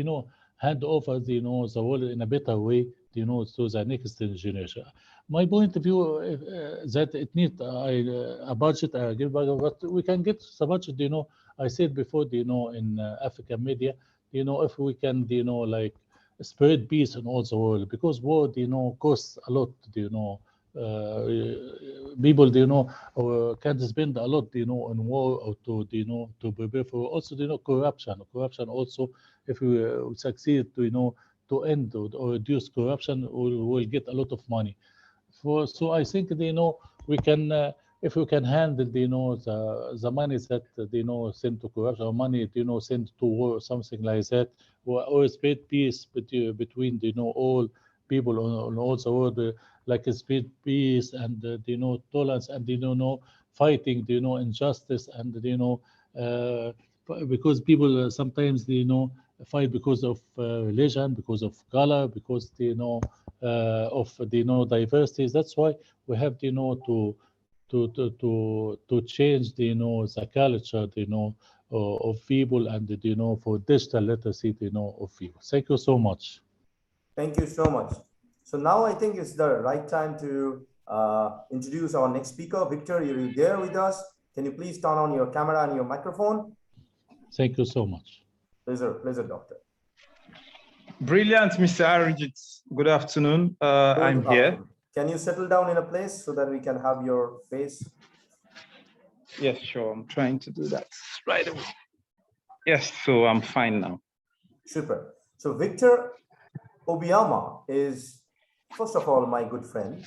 hand over the world in a better way, to the next generation. My point of view that it needs a budget, but we can get the budget. I said before, in African media, if we can, like spread peace in all the world, because war, costs a lot, people, can spend a lot, on war, or to prepare for also, corruption. Corruption also, if we succeed to, to end or reduce corruption, we'll get a lot of money. So I think, we can, if we can handle, the money that, sent to corruption, or money, sent to war, something like that, or spread peace between, all people on all the world, like spread peace and, tolerance, and, fighting, injustice, and, because people, sometimes, fight because of, religion, because of color, because, of the, diversity. That's why we have, to change the, the culture, of people, and, for digital literacy, of people. Thank you so much. Thank you so much. So now I think it's the right time to introduce our next speaker. Victor, are you there with us? Can you please turn on your camera and your microphone? Thank you so much. Pleasure, doctor. Brilliant, Mr. Arijit. Good afternoon. I'm here. Can you settle down in a place so that we can have your face? Yes, sure. I'm trying to do that right away. Yes, so I'm fine now. Super. So Victor Obiama is, first of all, my good friend.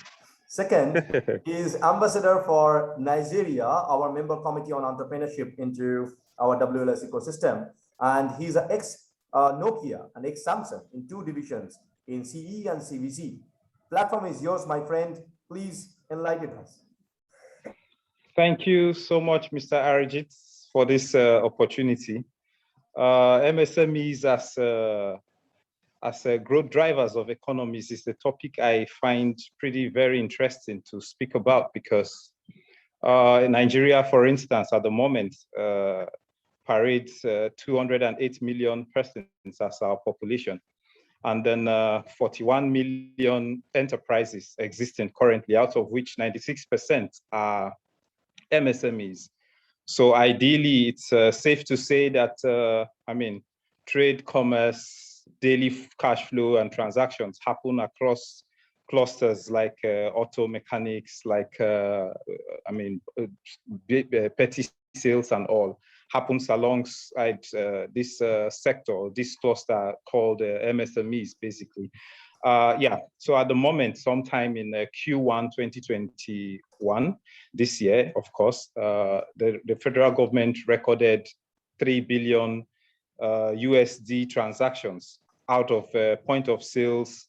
Second, he is ambassador for Nigeria, our member committee on entrepreneurship into our WLS ecosystem. And he's an ex-Nokia and ex-Samsung in 2 divisions in CE and CVC. Platform is yours, my friend. Please enlighten us. Thank you so much, Mr. Arijit, for this opportunity. MSMEs as growth drivers of economies is the topic I find very interesting to speak about, because in Nigeria, for instance, at the moment, parades 208 million persons as our population, and then 41 million enterprises existing currently, out of which 96% are MSMEs. So ideally, it's safe to say that, trade, commerce, daily cash flow and transactions happen across clusters like auto mechanics, like, petty sales and all, happens alongside this sector, this cluster called MSMEs, basically. So at the moment, sometime in Q1 2021, this year, of course, the federal government recorded 3 billion USD transactions out of point of sales,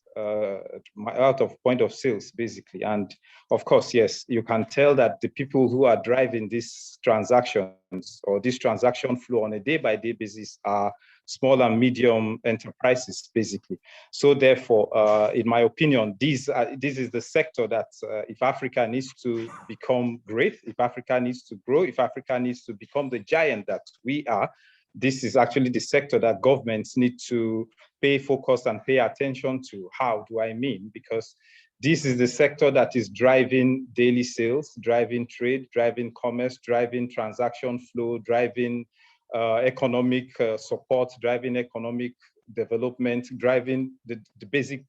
basically. And of course, yes, you can tell that the people who are driving these transactions or this transaction flow on a day-by-day basis are small and medium enterprises, basically. So therefore, in my opinion, this is the sector that if Africa needs to become great, if Africa needs to grow, if Africa needs to become the giant that we are, this is actually the sector that governments need to pay focus and pay attention to. How do I mean? Because this is the sector that is driving daily sales, driving trade, driving commerce, driving transaction flow, driving economic support, driving economic development, driving the basic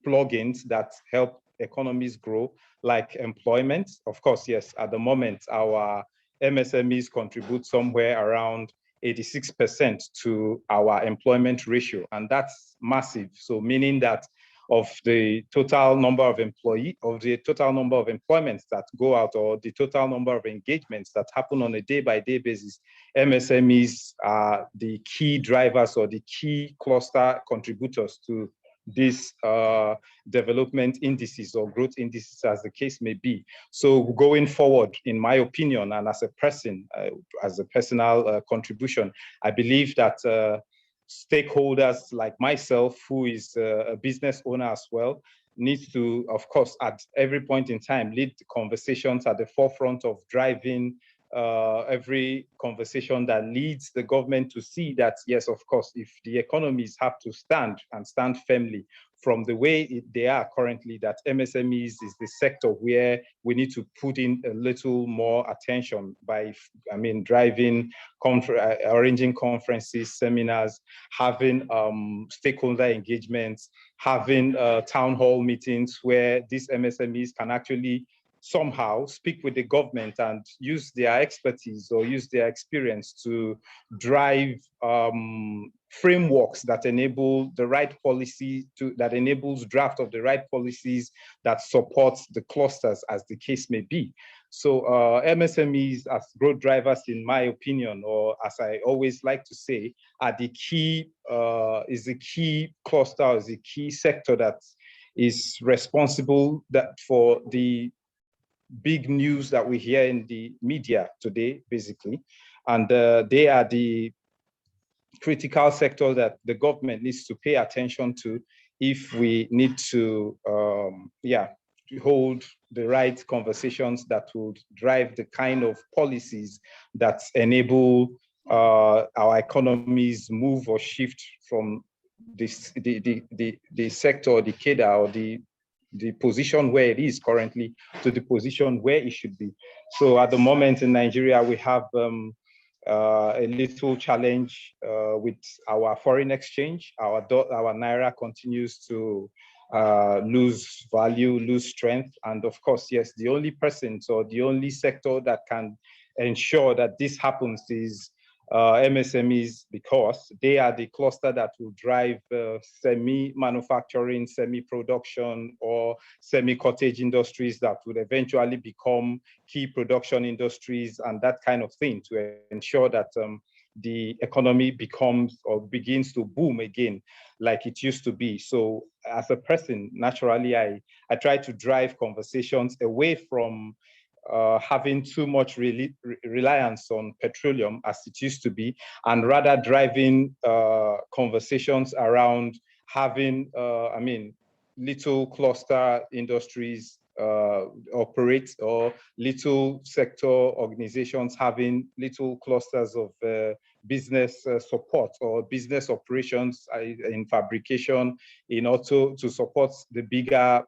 plugins that help economies grow, like employment. Of course, yes, at the moment, our MSMEs contribute somewhere around 86% to our employment ratio, and that's massive. So meaning that of the total number of employments that go out, or the total number of engagements that happen on a day-by-day basis, MSMEs are the key drivers or the key cluster contributors to these development indices or growth indices, as the case may be. So going forward, in my opinion, and as a person, as a personal contribution, I believe that stakeholders like myself, who is a business owner as well, needs to, of course, at every point in time, lead the conversations at the forefront of driving every conversation that leads the government to see that, yes, of course, if the economies have to stand and stand firmly from the way they are currently, that MSMEs is the sector where we need to put in a little more attention by, driving, arranging conferences, seminars, having stakeholder engagements, having town hall meetings where these MSMEs can actually somehow speak with the government and use their expertise or use their experience to drive frameworks that enable the right policy, that enables draft of the right policies that supports the clusters as the case may be. So MSMEs as growth drivers, in my opinion, or as I always like to say, are the key, is the key cluster, is the key sector that is responsible for the big news that we hear in the media today, basically. And they are the critical sector that the government needs to pay attention to if we need to, hold the right conversations that would drive the kind of policies that enable our economies move or shift from this, the sector, the cadre, or the position where it is currently to the position where it should be. So at the moment in Nigeria, we have a little challenge with our foreign exchange. Our naira continues to lose value, lose strength. And of course, yes, the only person or the only sector that can ensure that this happens is MSMEs, because they are the cluster that will drive semi-manufacturing, semi-production, or semi-cottage industries that would eventually become key production industries and that kind of thing, to ensure that the economy becomes or begins to boom again like it used to be. So as a person, naturally, I try to drive conversations away from having too much reliance on petroleum as it used to be, and rather driving conversations around having, little cluster industries operate, or little sector organizations having little clusters of business support or business operations in fabrication, in order to support the bigger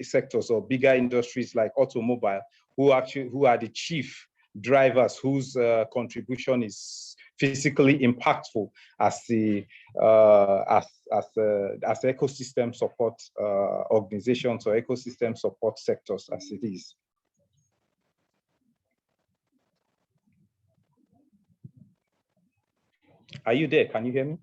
sectors or bigger industries like automobile, who are the chief drivers whose contribution is physically impactful as the as ecosystem support organizations or ecosystem support sectors as it is. Are you there? Can you hear me?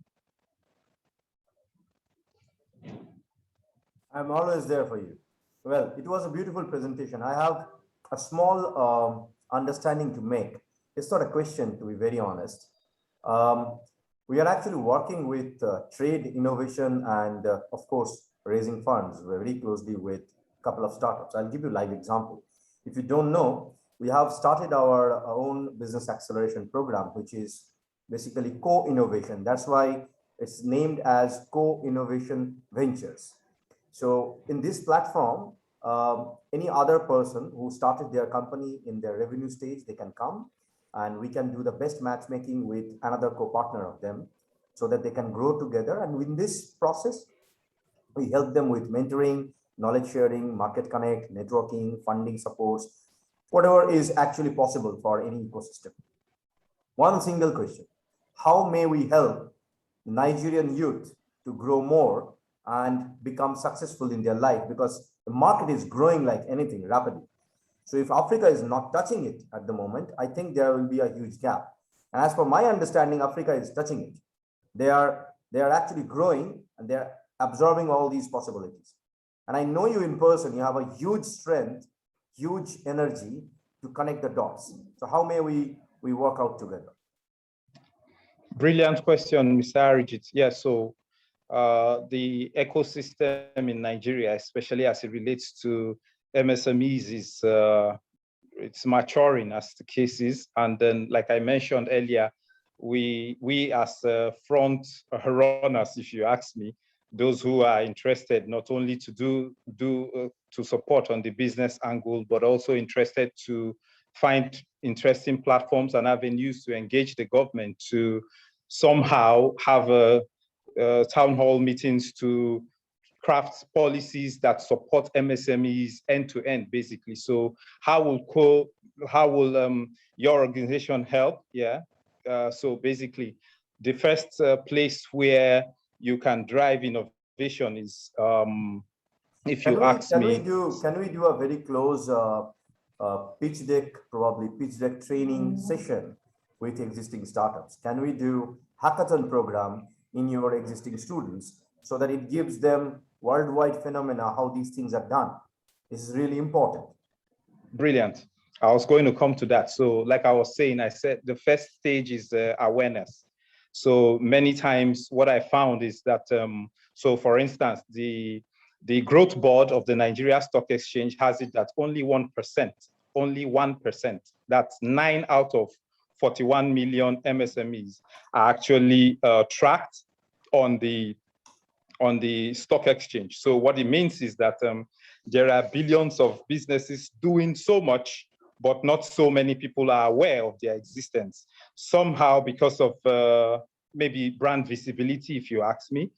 I'm always there for you. Well, it was a beautiful presentation. I have a small understanding to make. It's not a question, to be very honest. We are actually working with trade, innovation, and of course, raising funds very closely with a couple of startups. I'll give you a live example. If you don't know, we have started our own business acceleration program, which is basically co-innovation. That's why it's named as Co-Innovation Ventures. So in this platform, any other person who started their company in their revenue stage, they can come and we can do the best matchmaking with another co-partner of them so that they can grow together. And in this process, we help them with mentoring, knowledge sharing, market connect, networking, funding supports, whatever is actually possible for any ecosystem. One single question: how may we help Nigerian youth to grow more and become successful in their life? Because the market is growing like anything rapidly. So if Africa is not touching it at the moment, I think there will be a huge gap. And as per my understanding, Africa is touching it. They are actually growing and they're absorbing all these possibilities. And I know you in person, you have a huge strength, huge energy to connect the dots. So how may we work out together? Brilliant question, Mr. Arijit. Yeah, so the ecosystem in Nigeria, especially as it relates to MSMEs, is it's maturing as the case is. And then, like I mentioned earlier, we as front runners, if you ask me, those who are interested not only to to support on the business angle, but also interested to find interesting platforms and avenues to engage the government to somehow have town hall meetings to craft policies that support MSMEs end to end, basically. So how will your organization help? Yeah. So basically, the first place where you can drive innovation is, if you ask me, can we do a very close pitch deck, probably pitch deck training session with existing startups? Can we do hackathon program in your existing students so that it gives them worldwide phenomena how these things are done? This is really important. Brilliant. I was going to come to that. So like I was saying, I said the first stage is awareness. So many times what I found is that, so for instance, the growth board of the Nigeria Stock Exchange has it that only 1%, that's 9 out of 41 million MSMEs are actually tracked on the stock exchange. So what it means is that there are billions of businesses doing so much, but not so many people are aware of their existence. Somehow, because of maybe brand visibility, if you ask me,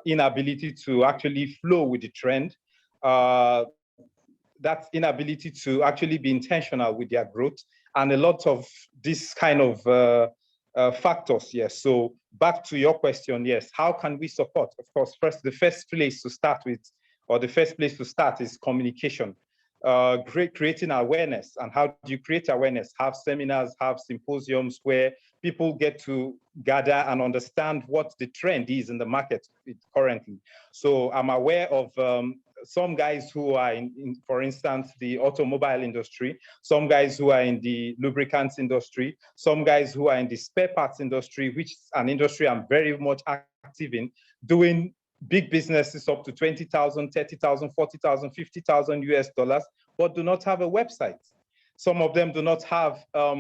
inability to actually flow with the trend, that inability to actually be intentional with their growth, and a lot of this kind of factors. Yes. So back to your question. Yes. How can we support? Of course, the first place to start is communication, creating awareness. And how do you create awareness? Have seminars, have symposiums where people get to gather and understand what the trend is in the market currently. So I'm aware of some guys who are in, for instance, the automobile industry, some guys who are in the lubricants industry, some guys who are in the spare parts industry, which is an industry I'm very much active in, doing big businesses up to 20,000, 30,000, 40,000, 50,000 US dollars, but do not have a website. Some of them do not have a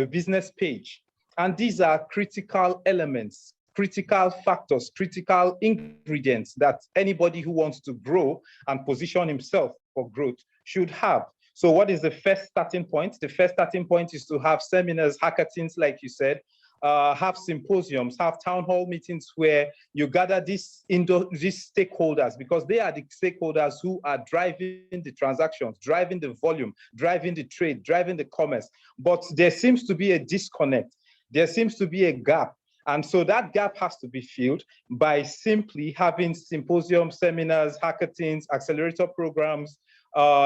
business page. And these are critical elements, critical factors, critical ingredients that anybody who wants to grow and position himself for growth should have. So what is the first starting point? The first starting point is to have seminars, hackathons, like you said, have symposiums, have town hall meetings where you gather these stakeholders, because they are the stakeholders who are driving the transactions, driving the volume, driving the trade, driving the commerce. But there seems to be a disconnect. There seems to be a gap. And so that gap has to be filled by simply having symposiums, seminars, hackathons, accelerator programs,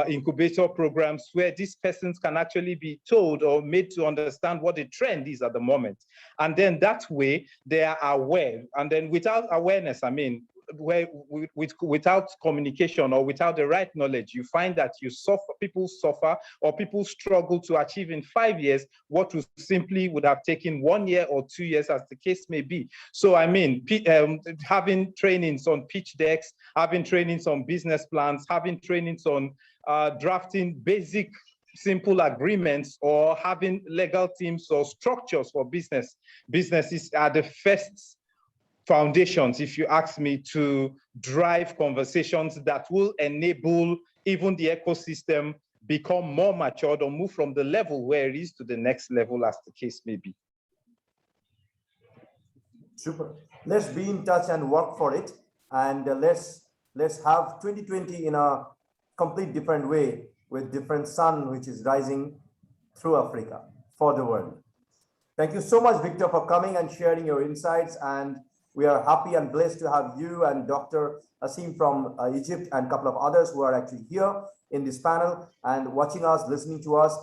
incubator programs, where these persons can actually be told or made to understand what the trend is at the moment. And then that way they are aware. And then without awareness, I mean, without communication or without the right knowledge, you find that people suffer or people struggle to achieve in 5 years what would have taken 1 year or 2 years, as the case may be. So I mean, having trainings on pitch decks, having trainings on business plans, having trainings on drafting basic simple agreements, or having legal teams or structures for businesses are the first foundations, if you ask me, to drive conversations that will enable even the ecosystem become more matured or move from the level where it is to the next level, as the case may be. Super. Let's be in touch and work for it. And let's have 2020 in a complete different way, with different sun which is rising through Africa for the world. Thank you so much, Victor, for coming and sharing your insights. And we are happy and blessed to have you and Dr. Asim from Egypt and a couple of others who are actually here in this panel and watching us, listening to us.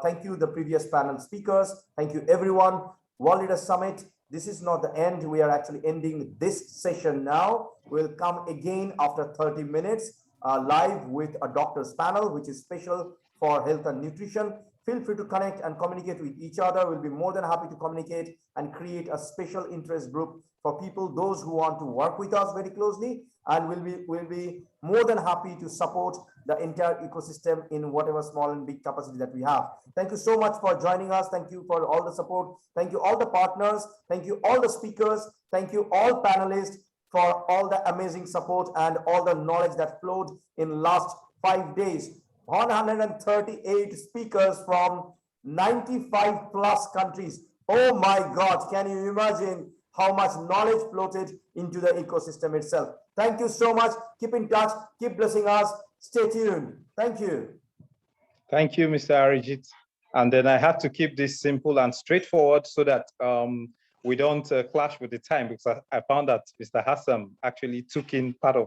Thank you, the previous panel speakers. Thank you, everyone. World Leader Summit. This is not the end. We are actually ending this session now. We'll come again after 30 minutes live with a doctor's panel, which is special for health and nutrition. Feel free to connect and communicate with each other. We'll be more than happy to communicate and create a special interest group for people, those who want to work with us very closely, and we'll be more than happy to support the entire ecosystem in whatever small and big capacity that we have. Thank you so much for joining us. Thank you for all the support. Thank you all the partners. Thank you all the speakers. Thank you all panelists for all the amazing support and all the knowledge that flowed in last 5 days. 138 speakers from 95 plus countries. Oh my God, can you imagine how much knowledge floated into the ecosystem itself? Thank you so much. Keep in touch, keep blessing us. Stay tuned. Thank you. Thank you, Mr. Arijit. And then I have to keep this simple and straightforward so that we don't clash with the time, because I found that Mr. Hassan actually took in part of